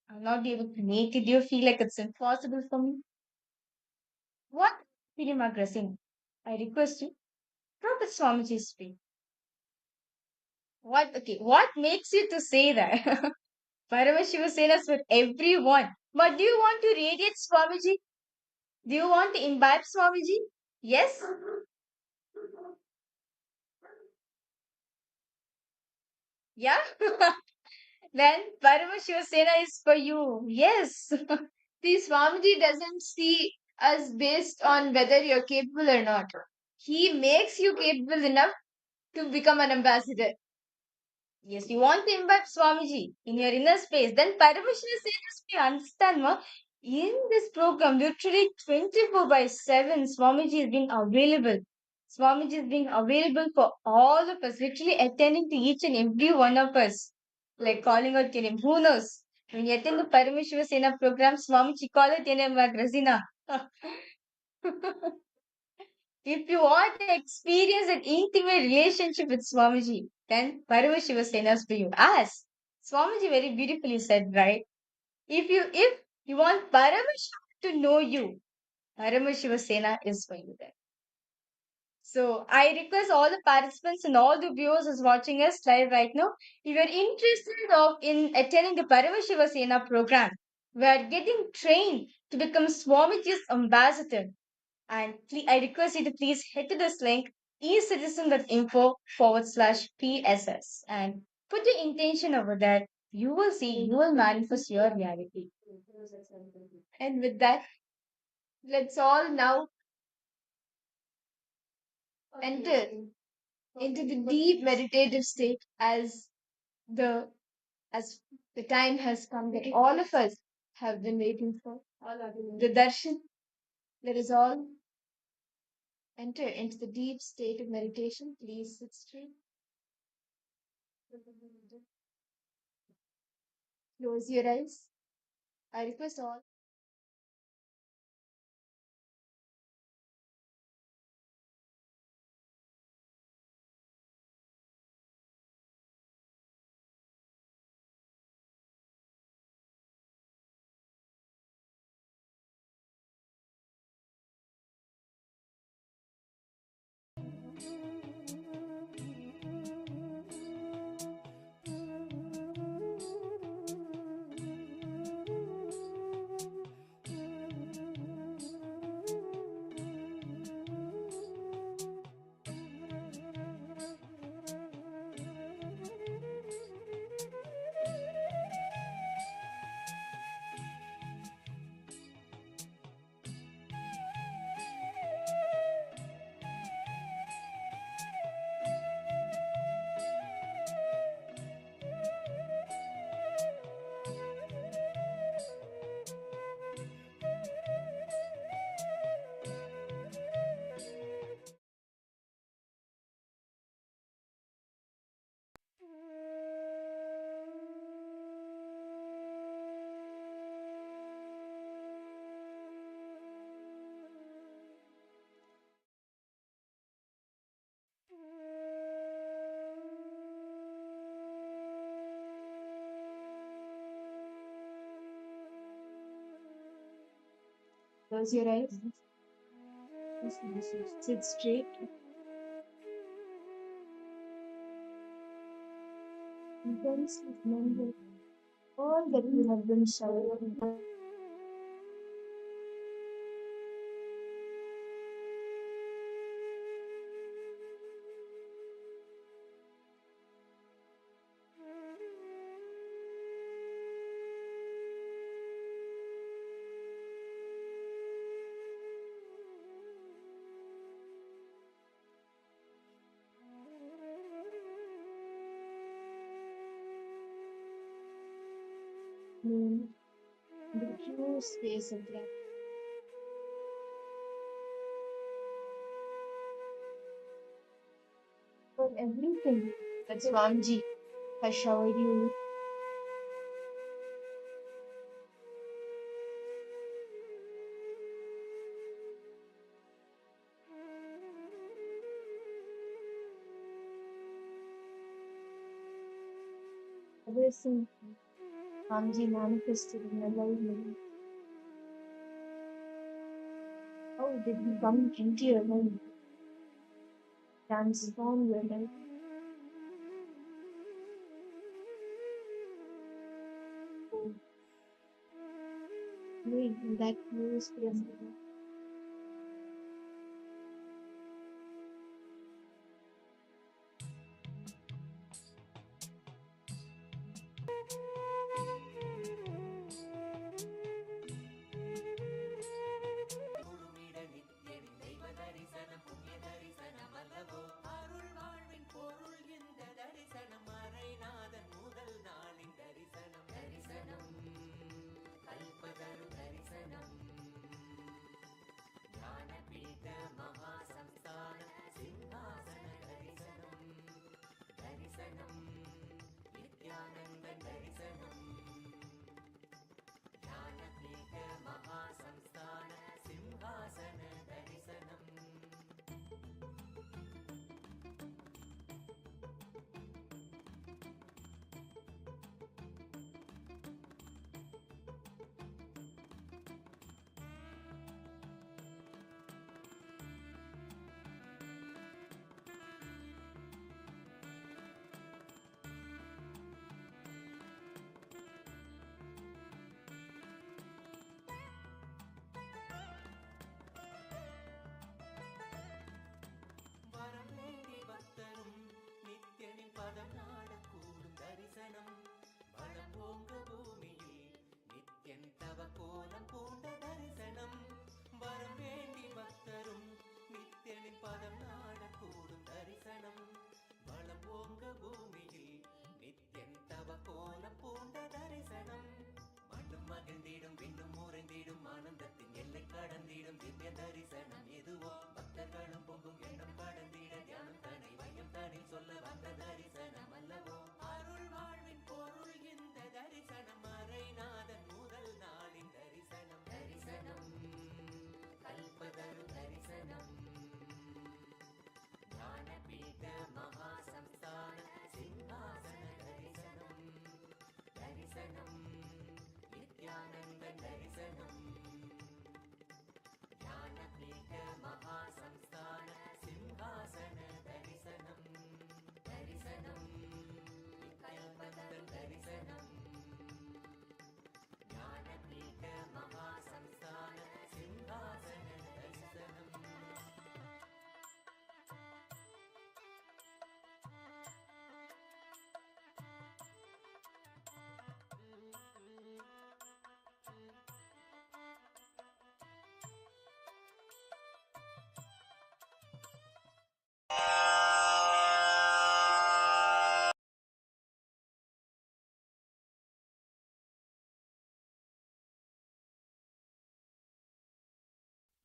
I'm not able to make it? Do you feel like it's impossible for me? What feeling aggressing? I request you, drop at Swamiji's feet. What makes you to say that? Paramashiva Senas for everyone. But do you want to radiate Swamiji? Do you want to imbibe Swamiji? Yes? Yeah? Then Paramashiva Sena is for you. Yes. See, Swamiji doesn't see us based on whether you're capable or not. He makes you capable enough to become an ambassador. Yes, you want to imbibe Swamiji in your inner space. Then Paramashiva Sena, you understand, ma? In this program, literally 24/7, Swamiji is being available. Swamiji is being available for all of us, literally attending to each and every one of us. Like calling out your name. Who knows? When you attend the Paramashiva Sena program, Swamiji call out your name, Razina. If you want to experience an intimate relationship with Swamiji, then Paramashiva Sena is for you. As Swamiji very beautifully said, right? If you want Paramashiva to know you, Paramashiva Sena is for you then. So I request all the participants and all the viewers who's watching us live right now, if you're interested in attending the Paramashiva Sena program, We are getting trained to become Swamiji's ambassador. And I request you to please head to this link, ecitizen.info/PSS, and put your intention over there. You will see, you will manifest your reality. And with that, let's all now enter into the deep meditative state the as the time has come that all of us have been waiting for. The darshan. Let us all enter into the deep state of meditation. Please sit straight. Close your eyes. I request all. Close your eyes. Sit straight. Intensely remember all that you have been showering. In the pure space of gratitude for everything that Swamiji has showered you with. Everything Swamiji manifested in your life. How did he come into your life? Transform your life. Live in that pure space of gratitude. ஆனந்தத்தின் எல்லை கடந்திடும் திவ்ய தரிசனம் எதுவோ பக்தர்களும் போகும் எண்ணம் கடந்திட தியானம் தனை வையம் தனில் சொல்ல வந்த தரிசனம் அல்லவோ அருள் வாழ்வின் பொருள் இந்த தரிசனம் மறைநாதன் முதல் நாளின் தரிசனம் தரிசனம் கல்பதரு தரிசனம் ஞானபீட மகாசம்ஸ்தான சிம்ஹாசன தரிசனம் தரிசனம் நித்யானந்த தரிசனம் ஞானபீட மகாசம்ஸ்தான சிம்ஹாசன தரிசனம் தரிசனம் கல்பதரு தரிசனம் ஞானபீட மகாசம்ஸ்தான சிம்ஹாசன தரிசனம்.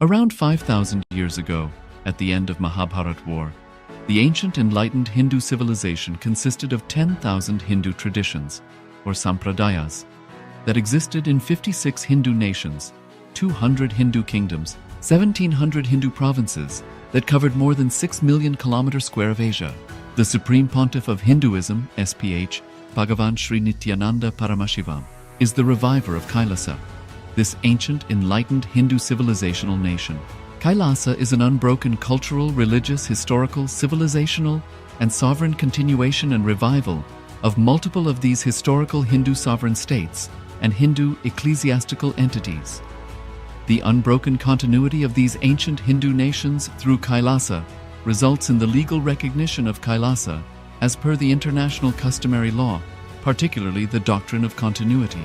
Around 5,000 years ago, at the end of Mahabharat War, the ancient enlightened Hindu civilization consisted of 10,000 Hindu traditions, or sampradayas, that existed in 56 Hindu nations, 200 Hindu kingdoms, 1,700 Hindu provinces that covered more than 6 million kilometers square of Asia. The Supreme Pontiff of Hinduism, SPH, Bhagavan Sri Nithyananda Paramashivoham, is the reviver of KAILASA, this ancient enlightened Hindu civilizational nation. KAILASA is an unbroken cultural, religious, historical, civilizational, and sovereign continuation and revival of multiple of these historical Hindu sovereign states and Hindu ecclesiastical entities. The unbroken continuity of these ancient Hindu nations through KAILASA results in the legal recognition of KAILASA as per the international customary law, particularly the doctrine of continuity.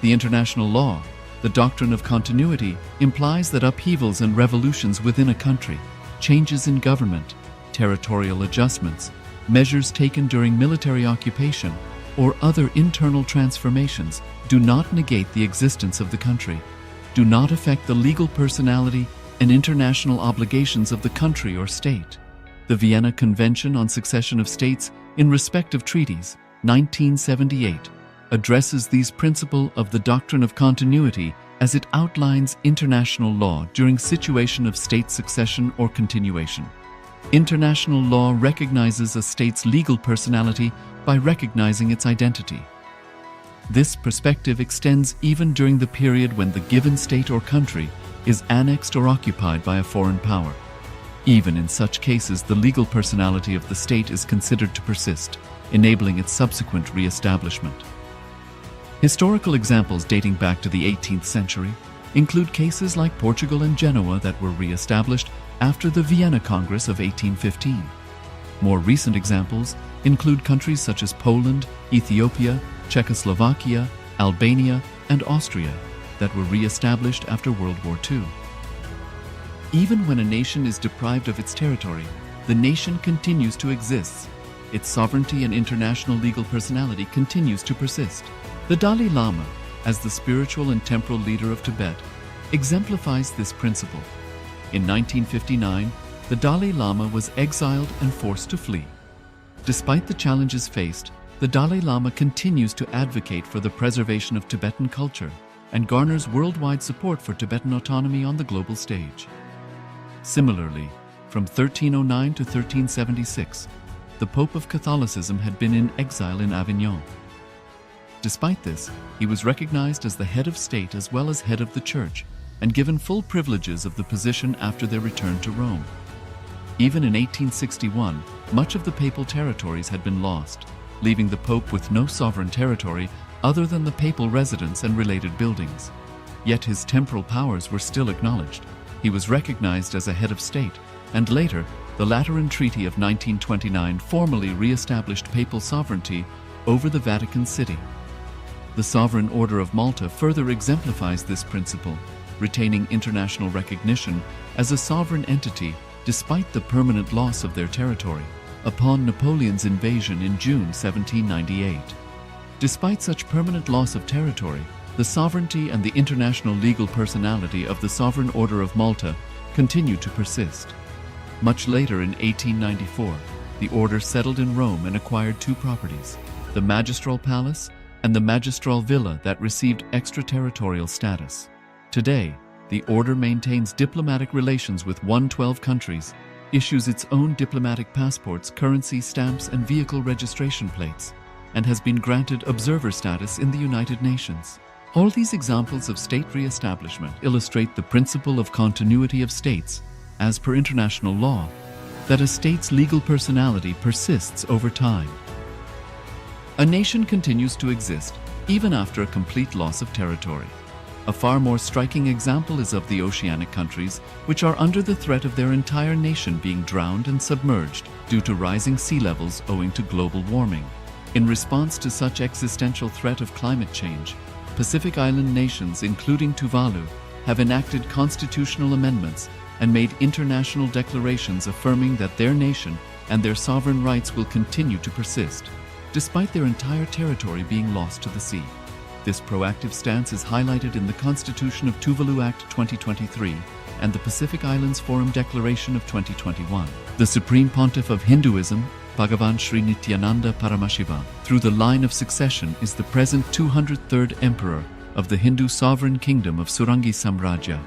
The international law, the doctrine of continuity, implies that upheavals and revolutions within a country, changes in government, territorial adjustments, measures taken during military occupation, or other internal transformations do not negate the existence of the country, do not affect the legal personality and international obligations of the country or state. The Vienna Convention on Succession of States in Respect of Treaties, 1978, addresses these principles of the doctrine of continuity as it outlines international law during situation of state succession or continuation. International law recognizes a state's legal personality by recognizing its identity. This perspective extends even during the period when the given state or country is annexed or occupied by a foreign power. Even in such cases, the legal personality of the state is considered to persist, enabling its subsequent re-establishment. Historical examples dating back to the 18th century include cases like Portugal and Genoa that were re-established after the Vienna Congress of 1815. More recent examples include countries such as Poland, Ethiopia, Czechoslovakia, Albania, and Austria that were re-established after World War II. Even when a nation is deprived of its territory, the nation continues to exist. Its sovereignty and international legal personality continues to persist. The Dalai Lama, as the spiritual and temporal leader of Tibet, exemplifies this principle. In 1959, the Dalai Lama was exiled and forced to flee. Despite the challenges faced, the Dalai Lama continues to advocate for the preservation of Tibetan culture and garners worldwide support for Tibetan autonomy on the global stage. Similarly, from 1309 to 1376, the Pope of Catholicism had been in exile in Avignon. Despite this, he was recognized as the head of state as well as head of the church and given full privileges of the position after their return to Rome. Even in 1861, much of the papal territories had been lost, leaving the Pope with no sovereign territory other than the papal residence and related buildings. Yet his temporal powers were still acknowledged. He was recognized as a head of state, and later, the Lateran Treaty of 1929 formally re-established papal sovereignty over the Vatican City. The Sovereign Order of Malta further exemplifies this principle, retaining international recognition as a sovereign entity despite the permanent loss of their territory upon Napoleon's invasion in June 1798. Despite such permanent loss of territory, the sovereignty and the international legal personality of the Sovereign Order of Malta continue to persist. Much later in 1894, the order settled in Rome and acquired two properties, the Magistral Palace and the Magistral Villa that received extraterritorial status. Today, the order maintains diplomatic relations with 112 countries, issues its own diplomatic passports, currency stamps, and vehicle registration plates, and has been granted observer status in the United Nations. All these examples of state re-establishment illustrate the principle of continuity of states, as per international law, that a state's legal personality persists over time. A nation continues to exist even after a complete loss of territory. A far more striking example is of the oceanic countries, which are under the threat of their entire nation being drowned and submerged due to rising sea levels owing to global warming. In response to such existential threat of climate change, Pacific Island nations, including Tuvalu, have enacted constitutional amendments and made international declarations affirming that their nation and their sovereign rights will continue to persist, despite their entire territory being lost to the sea. This proactive stance is highlighted in the Constitution of Tuvalu Act 2023 and the Pacific Islands Forum Declaration of 2021. The Supreme Pontiff of Hinduism, Bhagavan Sri Nithyananda Paramashivoham, through the line of succession is the present 203rd Emperor of the Hindu Sovereign Kingdom of Surangi Samrajya.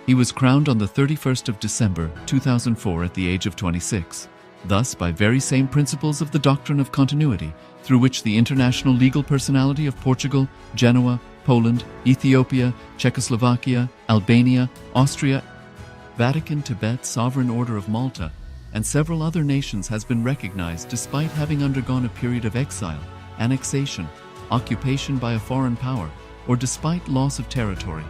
He was crowned on the 31st of December 2004 at the age of 26. Thus, by very same principles of the doctrine of continuity, through which the international legal personality of Portugal, Genoa, Poland, Ethiopia, Czechoslovakia, Albania, Austria, Vatican, Tibet, Sovereign Order of Malta, and several other nations has been recognized despite having undergone a period of exile, annexation, occupation by a foreign power, or despite loss of territory.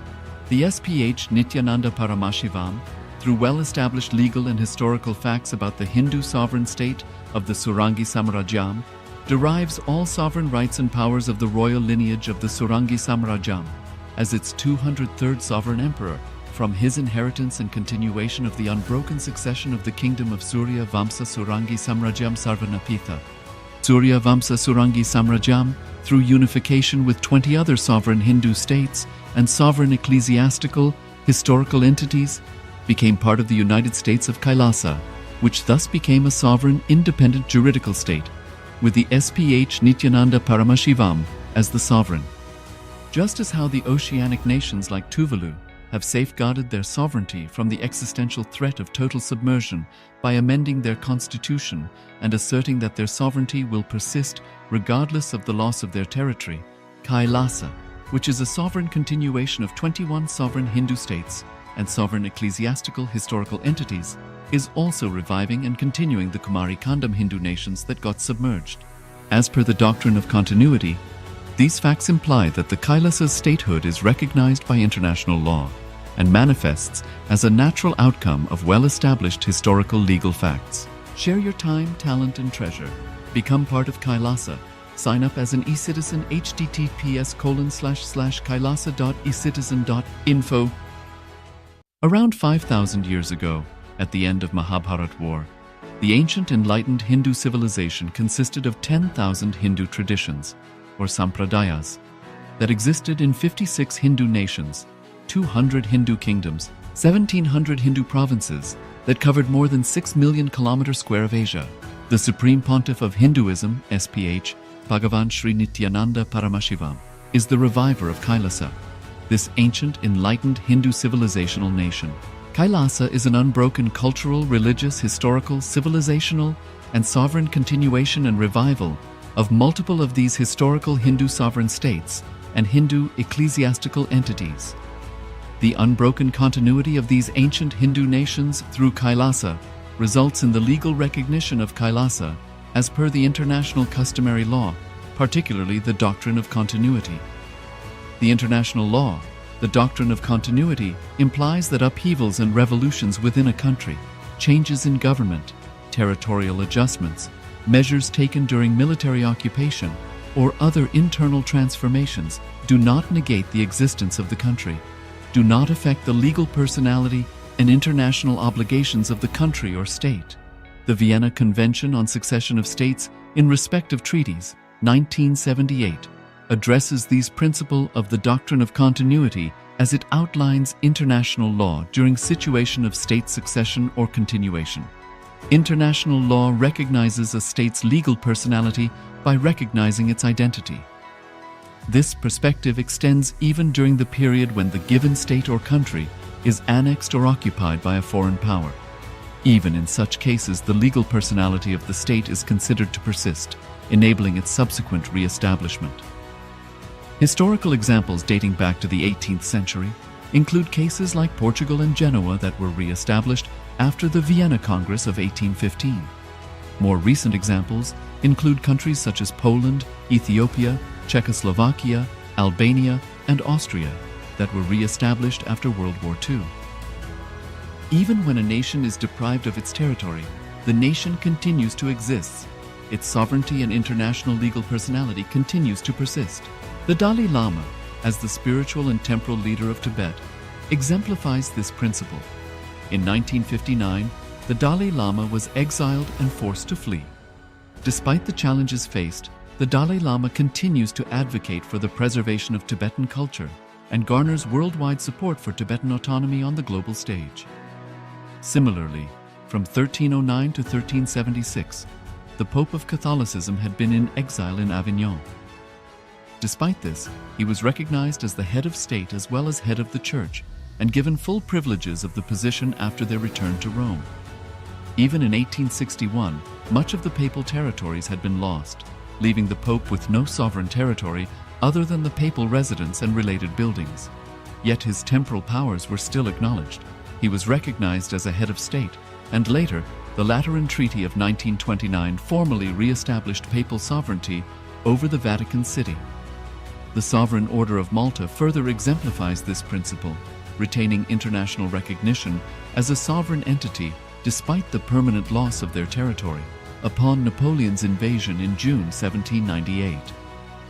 The SPH Nithyananda Paramashivoham, through well-established legal and historical facts about the Hindu sovereign state of the Surangi Samrajyam, derives all sovereign rights and powers of the royal lineage of the Surangi Samrajyam as its 203rd sovereign emperor, from his inheritance and continuation of the unbroken succession of the kingdom of Surya Vamsa Surangi Samrajyam Sarvanapitha. Surya Vamsa Surangi Samrajyam, through unification with 20 other sovereign Hindu states and sovereign ecclesiastical, historical entities, became part of the United States of KAILASA, which thus became a sovereign, independent juridical state, with the SPH Nithyananda Paramashivoham as the sovereign. Just as how the oceanic nations like Tuvalu have safeguarded their sovereignty from the existential threat of total submersion by amending their constitution and asserting that their sovereignty will persist regardless of the loss of their territory, KAILASA, which is a sovereign continuation of 21 sovereign Hindu states and sovereign ecclesiastical historical entities, is also reviving and continuing the Kumari Kandam Hindu nations that got submerged. As per the doctrine of continuity, these facts imply that the Kailasa's statehood is recognized by international law and manifests as a natural outcome of well-established historical legal facts. Share your time, talent, and treasure. Become part of KAILASA. Sign up as an eCitizen https://kailasa.ecitizen.info. Around 5,000 years ago, at the end of Mahabharat War, the ancient enlightened Hindu civilization consisted of 10,000 Hindu traditions, or sampradayas, that existed in 56 Hindu nations, 200 Hindu kingdoms, 1,700 Hindu provinces that covered more than 6 million kilometers square of Asia. The Supreme Pontiff of Hinduism, SPH, Bhagavan Sri Nithyananda Paramashivoham, is the reviver of KAILASA, this ancient enlightened Hindu civilizational nation. KAILASA is an unbroken cultural, religious, historical, civilizational, and sovereign continuation and revival of multiple of these historical Hindu sovereign states and Hindu ecclesiastical entities. The unbroken continuity of these ancient Hindu nations through KAILASA results in the legal recognition of KAILASA as per the international customary law, particularly the doctrine of continuity. The international law, the doctrine of continuity, implies that upheavals and revolutions within a country, changes in government, territorial adjustments, measures taken during military occupation, or other internal transformations do not negate the existence of the country, do not affect the legal personality and international obligations of the country or state. The Vienna Convention on Succession of States in respect of treaties, 1978, addresses these principles of the doctrine of continuity as it outlines international law during situation of state succession or continuation. International law recognizes a state's legal personality by recognizing its identity. This perspective extends even during the period when the given state or country is annexed or occupied by a foreign power. Even in such cases, the legal personality of the state is considered to persist, enabling its subsequent re-establishment. Historical examples dating back to the 18th century include cases like Portugal and Genoa that were re-established after the Vienna Congress of 1815. More recent examples include countries such as Poland, Ethiopia, Czechoslovakia, Albania, and Austria that were re-established after World War II. Even when a nation is deprived of its territory, the nation continues to exist. Its sovereignty and international legal personality continues to persist. The Dalai Lama, as the spiritual and temporal leader of Tibet, exemplifies this principle. In 1959, the Dalai Lama was exiled and forced to flee. Despite the challenges faced, the Dalai Lama continues to advocate for the preservation of Tibetan culture and garners worldwide support for Tibetan autonomy on the global stage. Similarly, from 1309 to 1376, the Pope of Catholicism had been in exile in Avignon. Despite this, he was recognized as the head of state as well as head of the church and given full privileges of the position after their return to Rome. Even in 1861, much of the papal territories had been lost, leaving the Pope with no sovereign territory other than the papal residence and related buildings. Yet his temporal powers were still acknowledged. He was recognized as a head of state, and later, the Lateran Treaty of 1929 formally re-established papal sovereignty over the Vatican City. The Sovereign Order of Malta further exemplifies this principle, retaining international recognition as a sovereign entity despite the permanent loss of their territory upon Napoleon's invasion in June 1798.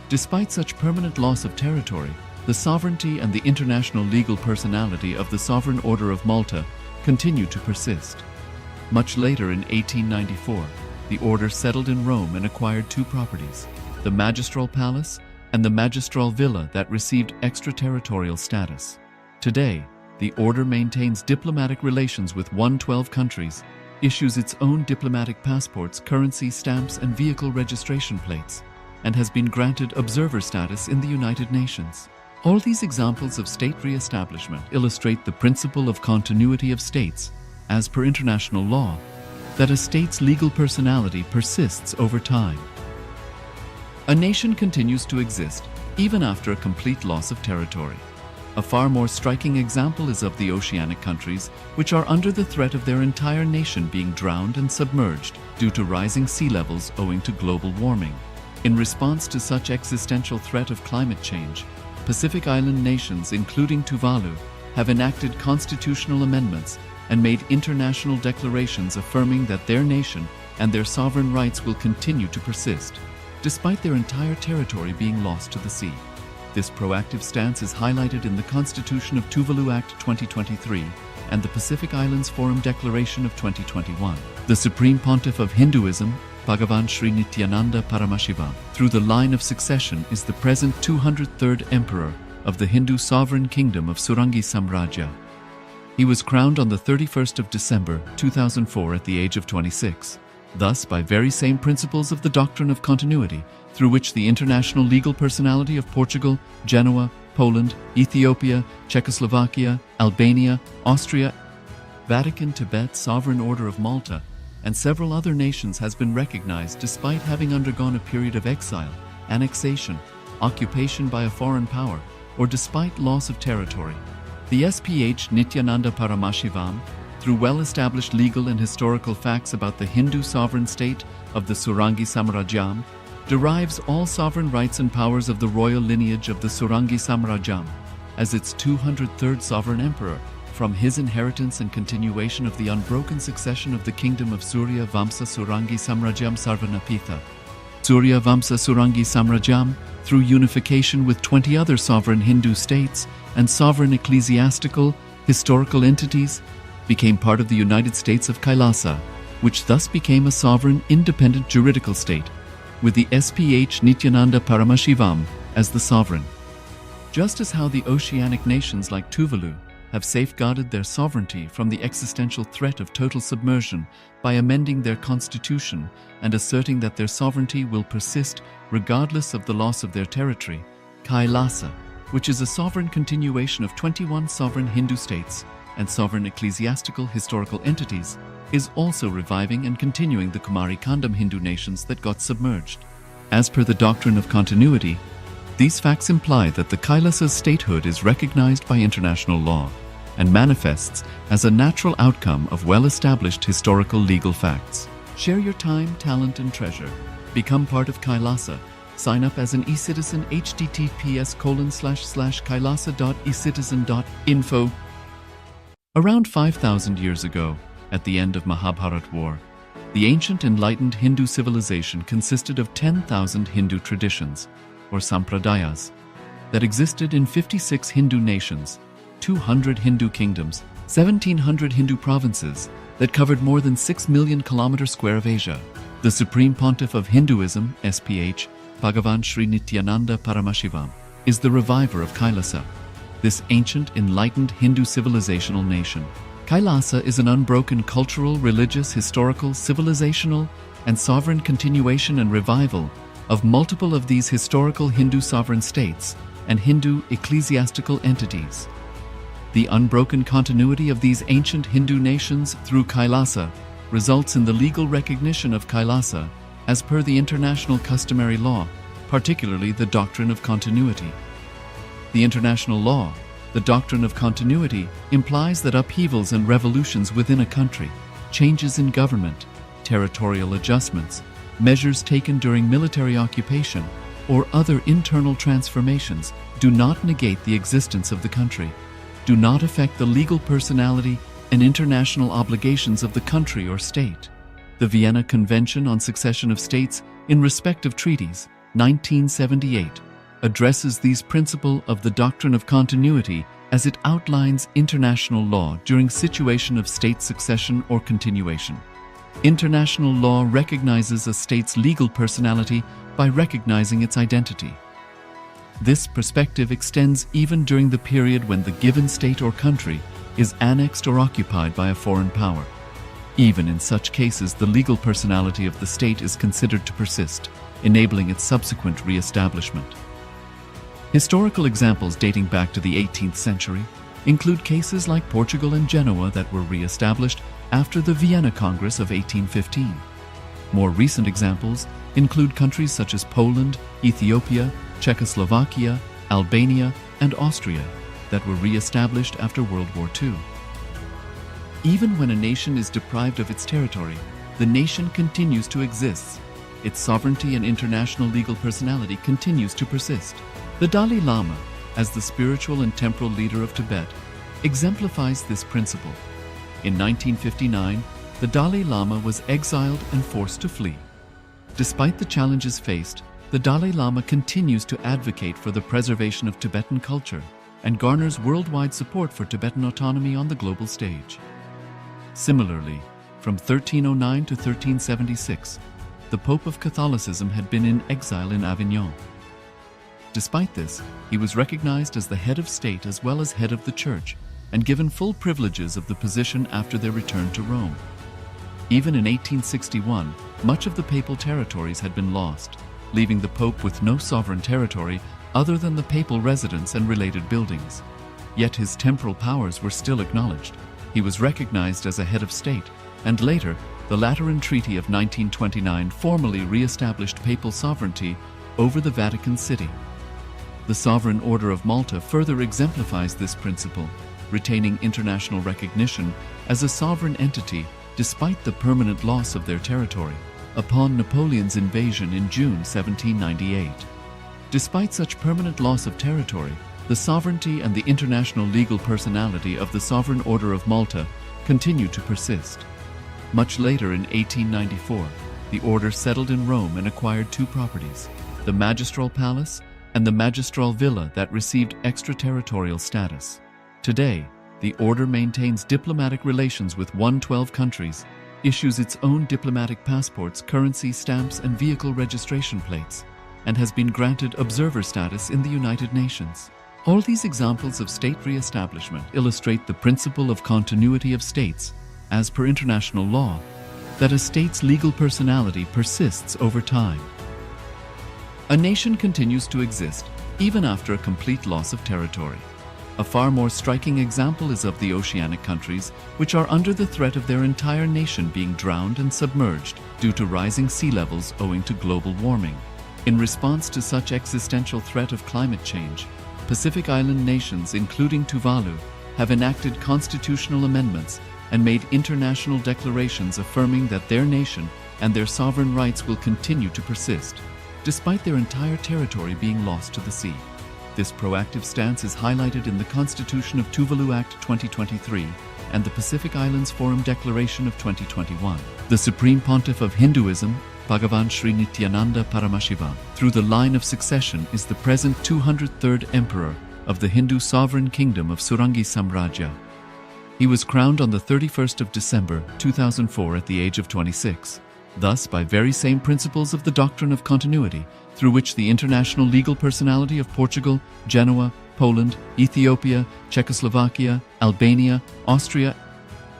Despite such permanent loss of territory, the sovereignty and the international legal personality of the Sovereign Order of Malta continue to persist. Much later in 1894, the order settled in Rome and acquired two properties, the Magistral Palace and the Magistral Villa that received extraterritorial status. Today, the order maintains diplomatic relations with 112 countries, issues its own diplomatic passports, currency stamps, and vehicle registration plates, and has been granted observer status in the United Nations. All these examples of state re-establishment illustrate the principle of continuity of states, as per international law, that a state's legal personality persists over time. A nation continues to exist even after a complete loss of territory. A far more striking example is of the oceanic countries, which are under the threat of their entire nation being drowned and submerged due to rising sea levels owing to global warming. In response to such existential threat of climate change, Pacific Island nations, including Tuvalu, have enacted constitutional amendments and made international declarations affirming that their nation and their sovereign rights will continue to persist, despite their entire territory being lost to the sea. This proactive stance is highlighted in the Constitution of Tuvalu Act 2023 and the Pacific Islands Forum Declaration of 2021. The Supreme Pontiff of Hinduism, Bhagavan Sri Nithyananda Paramashivoham, through the line of succession is the present 203rd Emperor of the Hindu Sovereign Kingdom of Surangi Samrajya. He was crowned on the 31st of December 2004 at the age of 26. Thus, by very same principles of the doctrine of continuity, through which the international legal personality of Portugal, Genoa, Poland, Ethiopia, Czechoslovakia, Albania, Austria, Vatican, Tibet, Sovereign Order of Malta, and several other nations has been recognized despite having undergone a period of exile, annexation, occupation by a foreign power, or despite loss of territory. The SPH Nithyananda Paramashivoham, through well-established legal and historical facts about the Hindu sovereign state of the Surangi Samrajyam, derives all sovereign rights and powers of the royal lineage of the Surangi Samrajyam as its 203rd sovereign emperor from his inheritance and continuation of the unbroken succession of the kingdom of Surya Vamsa Surangi Samrajyam Sarvanapitha. Surya Vamsa Surangi Samrajyam, through unification with 20 other sovereign Hindu states and sovereign ecclesiastical, historical entities, became part of the United States of KAILASA, which thus became a sovereign, independent juridical state, with the SPH Nithyananda Paramashivoham as the sovereign. Just as how the oceanic nations like Tuvalu have safeguarded their sovereignty from the existential threat of total submersion by amending their constitution and asserting that their sovereignty will persist regardless of the loss of their territory, KAILASA, which is a sovereign continuation of 21 sovereign Hindu states and sovereign ecclesiastical historical entities, is also reviving and continuing the Kumari Kandam Hindu nations that got submerged. As per the doctrine of continuity, these facts imply that the KAILASA's statehood is recognized by international law and manifests as a natural outcome of well-established historical legal facts. Share your time, talent, and treasure. Become part of KAILASA. Sign up as an eCitizen https://kailasa.ecitizen.info. Around 5,000 years ago, at the end of Mahabharat War, the ancient enlightened Hindu civilization consisted of 10,000 Hindu traditions, or sampradayas, that existed in 56 Hindu nations, 200 Hindu kingdoms, 1,700 Hindu provinces that covered more than 6 million kilometers square of Asia. The Supreme Pontiff of Hinduism, SPH, Bhagavan Sri Nithyananda Paramashivoham, is the reviver of KAILASA, this ancient enlightened Hindu civilizational nation. KAILASA is an unbroken cultural, religious, historical, civilizational, and sovereign continuation and revival of multiple of these historical Hindu sovereign states and Hindu ecclesiastical entities. The unbroken continuity of these ancient Hindu nations through KAILASA results in the legal recognition of KAILASA as per the international customary law, particularly the doctrine of continuity. The international law, the doctrine of continuity, implies that upheavals and revolutions within a country, changes in government, territorial adjustments, measures taken during military occupation, or other internal transformations do not negate the existence of the country, do not affect the legal personality and international obligations of the country or state. The Vienna Convention on Succession of States in respect of treaties, 1978, addresses these principles of the doctrine of continuity as it outlines international law during situation of state succession or continuation. International law recognizes a state's legal personality by recognizing its identity. This perspective extends even during the period when the given state or country is annexed or occupied by a foreign power. Even in such cases, the legal personality of the state is considered to persist, enabling its subsequent re-establishment. Historical examples dating back to the 18th century include cases like Portugal and Genoa that were re-established after the Vienna Congress of 1815. More recent examples include countries such as Poland, Ethiopia, Czechoslovakia, Albania, and Austria that were re-established after World War II. Even when a nation is deprived of its territory, the nation continues to exist. Its sovereignty and international legal personality continues to persist. The Dalai Lama, as the spiritual and temporal leader of Tibet, exemplifies this principle. In 1959, the Dalai Lama was exiled and forced to flee. Despite the challenges faced, the Dalai Lama continues to advocate for the preservation of Tibetan culture and garners worldwide support for Tibetan autonomy on the global stage. Similarly, from 1309 to 1376, the Pope of Catholicism had been in exile in Avignon. Despite this, he was recognized as the head of state as well as head of the church and given full privileges of the position after their return to Rome. Even in 1861, much of the papal territories had been lost, leaving the Pope with no sovereign territory other than the papal residence and related buildings. Yet his temporal powers were still acknowledged. He was recognized as a head of state, and later, the Lateran Treaty of 1929 formally re-established papal sovereignty over the Vatican City. The Sovereign Order of Malta further exemplifies this principle, retaining international recognition as a sovereign entity despite the permanent loss of their territory upon Napoleon's invasion in June 1798. Despite such permanent loss of territory, the sovereignty and the international legal personality of the Sovereign Order of Malta continue to persist. Much later in 1894, the order settled in Rome and acquired two properties, the Magistral Palace and the Magistral Villa that received extraterritorial status. Today, the order maintains diplomatic relations with 112 countries, issues its own diplomatic passports, currency stamps, and vehicle registration plates, and has been granted observer status in the United Nations. All these examples of state re-establishment illustrate the principle of continuity of states, as per international law, that a state's legal personality persists over time. A nation continues to exist even after a complete loss of territory. A far more striking example is of the oceanic countries, which are under the threat of their entire nation being drowned and submerged due to rising sea levels owing to global warming. In response to such existential threat of climate change, Pacific Island nations, including Tuvalu, have enacted constitutional amendments and made international declarations affirming that their nation and their sovereign rights will continue to persist, despite their entire territory being lost to the sea. This proactive stance is highlighted in the Constitution of Tuvalu Act 2023 and the Pacific Islands Forum Declaration of 2021. The Supreme Pontiff of Hinduism, Bhagavan Sri Nithyananda Paramashivoham, through the line of succession, is the present 203rd Emperor of the Hindu sovereign kingdom of Surangi Samrajya. He was crowned on the 31st of December 2004 at the age of 26. Thus, by very same principles of the doctrine of continuity, through which the international legal personality of Portugal, Genoa, Poland, Ethiopia, Czechoslovakia, Albania, Austria,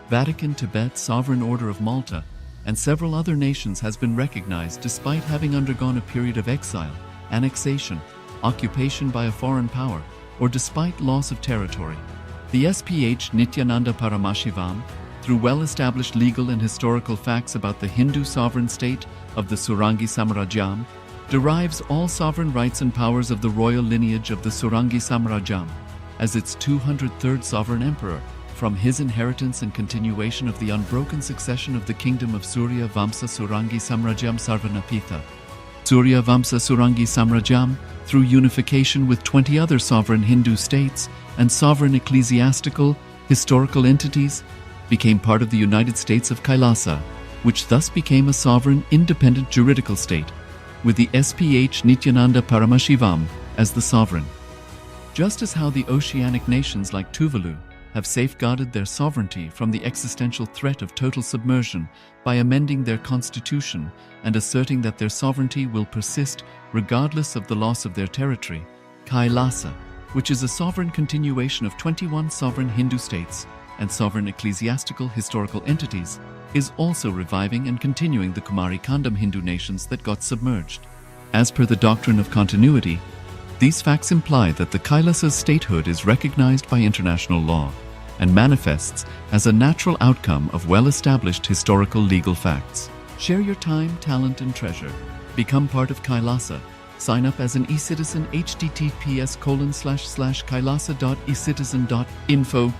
Vatican, Tibet, Sovereign Order of Malta, and several other nations has been recognized despite having undergone a period of exile, annexation, occupation by a foreign power, or despite loss of territory. The SPH Nithyananda Paramashivoham, through well-established legal and historical facts about the Hindu sovereign state of the Surangi Samrajyam, derives all sovereign rights and powers of the royal lineage of the Surangi Samrajyam as its 203rd sovereign emperor, from his inheritance and continuation of the unbroken succession of the kingdom of Surya Vamsa Surangi Samrajyam Sarvanapitha. Surya Vamsa Surangi Samrajyam, through unification with 20 other sovereign Hindu states and sovereign ecclesiastical, historical entities, became part of the United States of KAILASA, which thus became a sovereign, independent juridical state, with the SPH Nithyananda Paramashivoham as the sovereign. Just as how the oceanic nations like Tuvalu have safeguarded their sovereignty from the existential threat of total submersion by amending their constitution and asserting that their sovereignty will persist regardless of the loss of their territory, KAILASA, which is a sovereign continuation of 21 sovereign Hindu states and sovereign ecclesiastical historical entities, is also reviving and continuing the Kumari Kandam Hindu nations that got submerged. As per the doctrine of continuity, these facts imply that the Kailasa's statehood is recognized by international law and manifests as a natural outcome of well-established historical legal facts. Share your time, talent, and treasure. Become part of KAILASA. Sign up as an eCitizen https://kailasa.ecitizen.info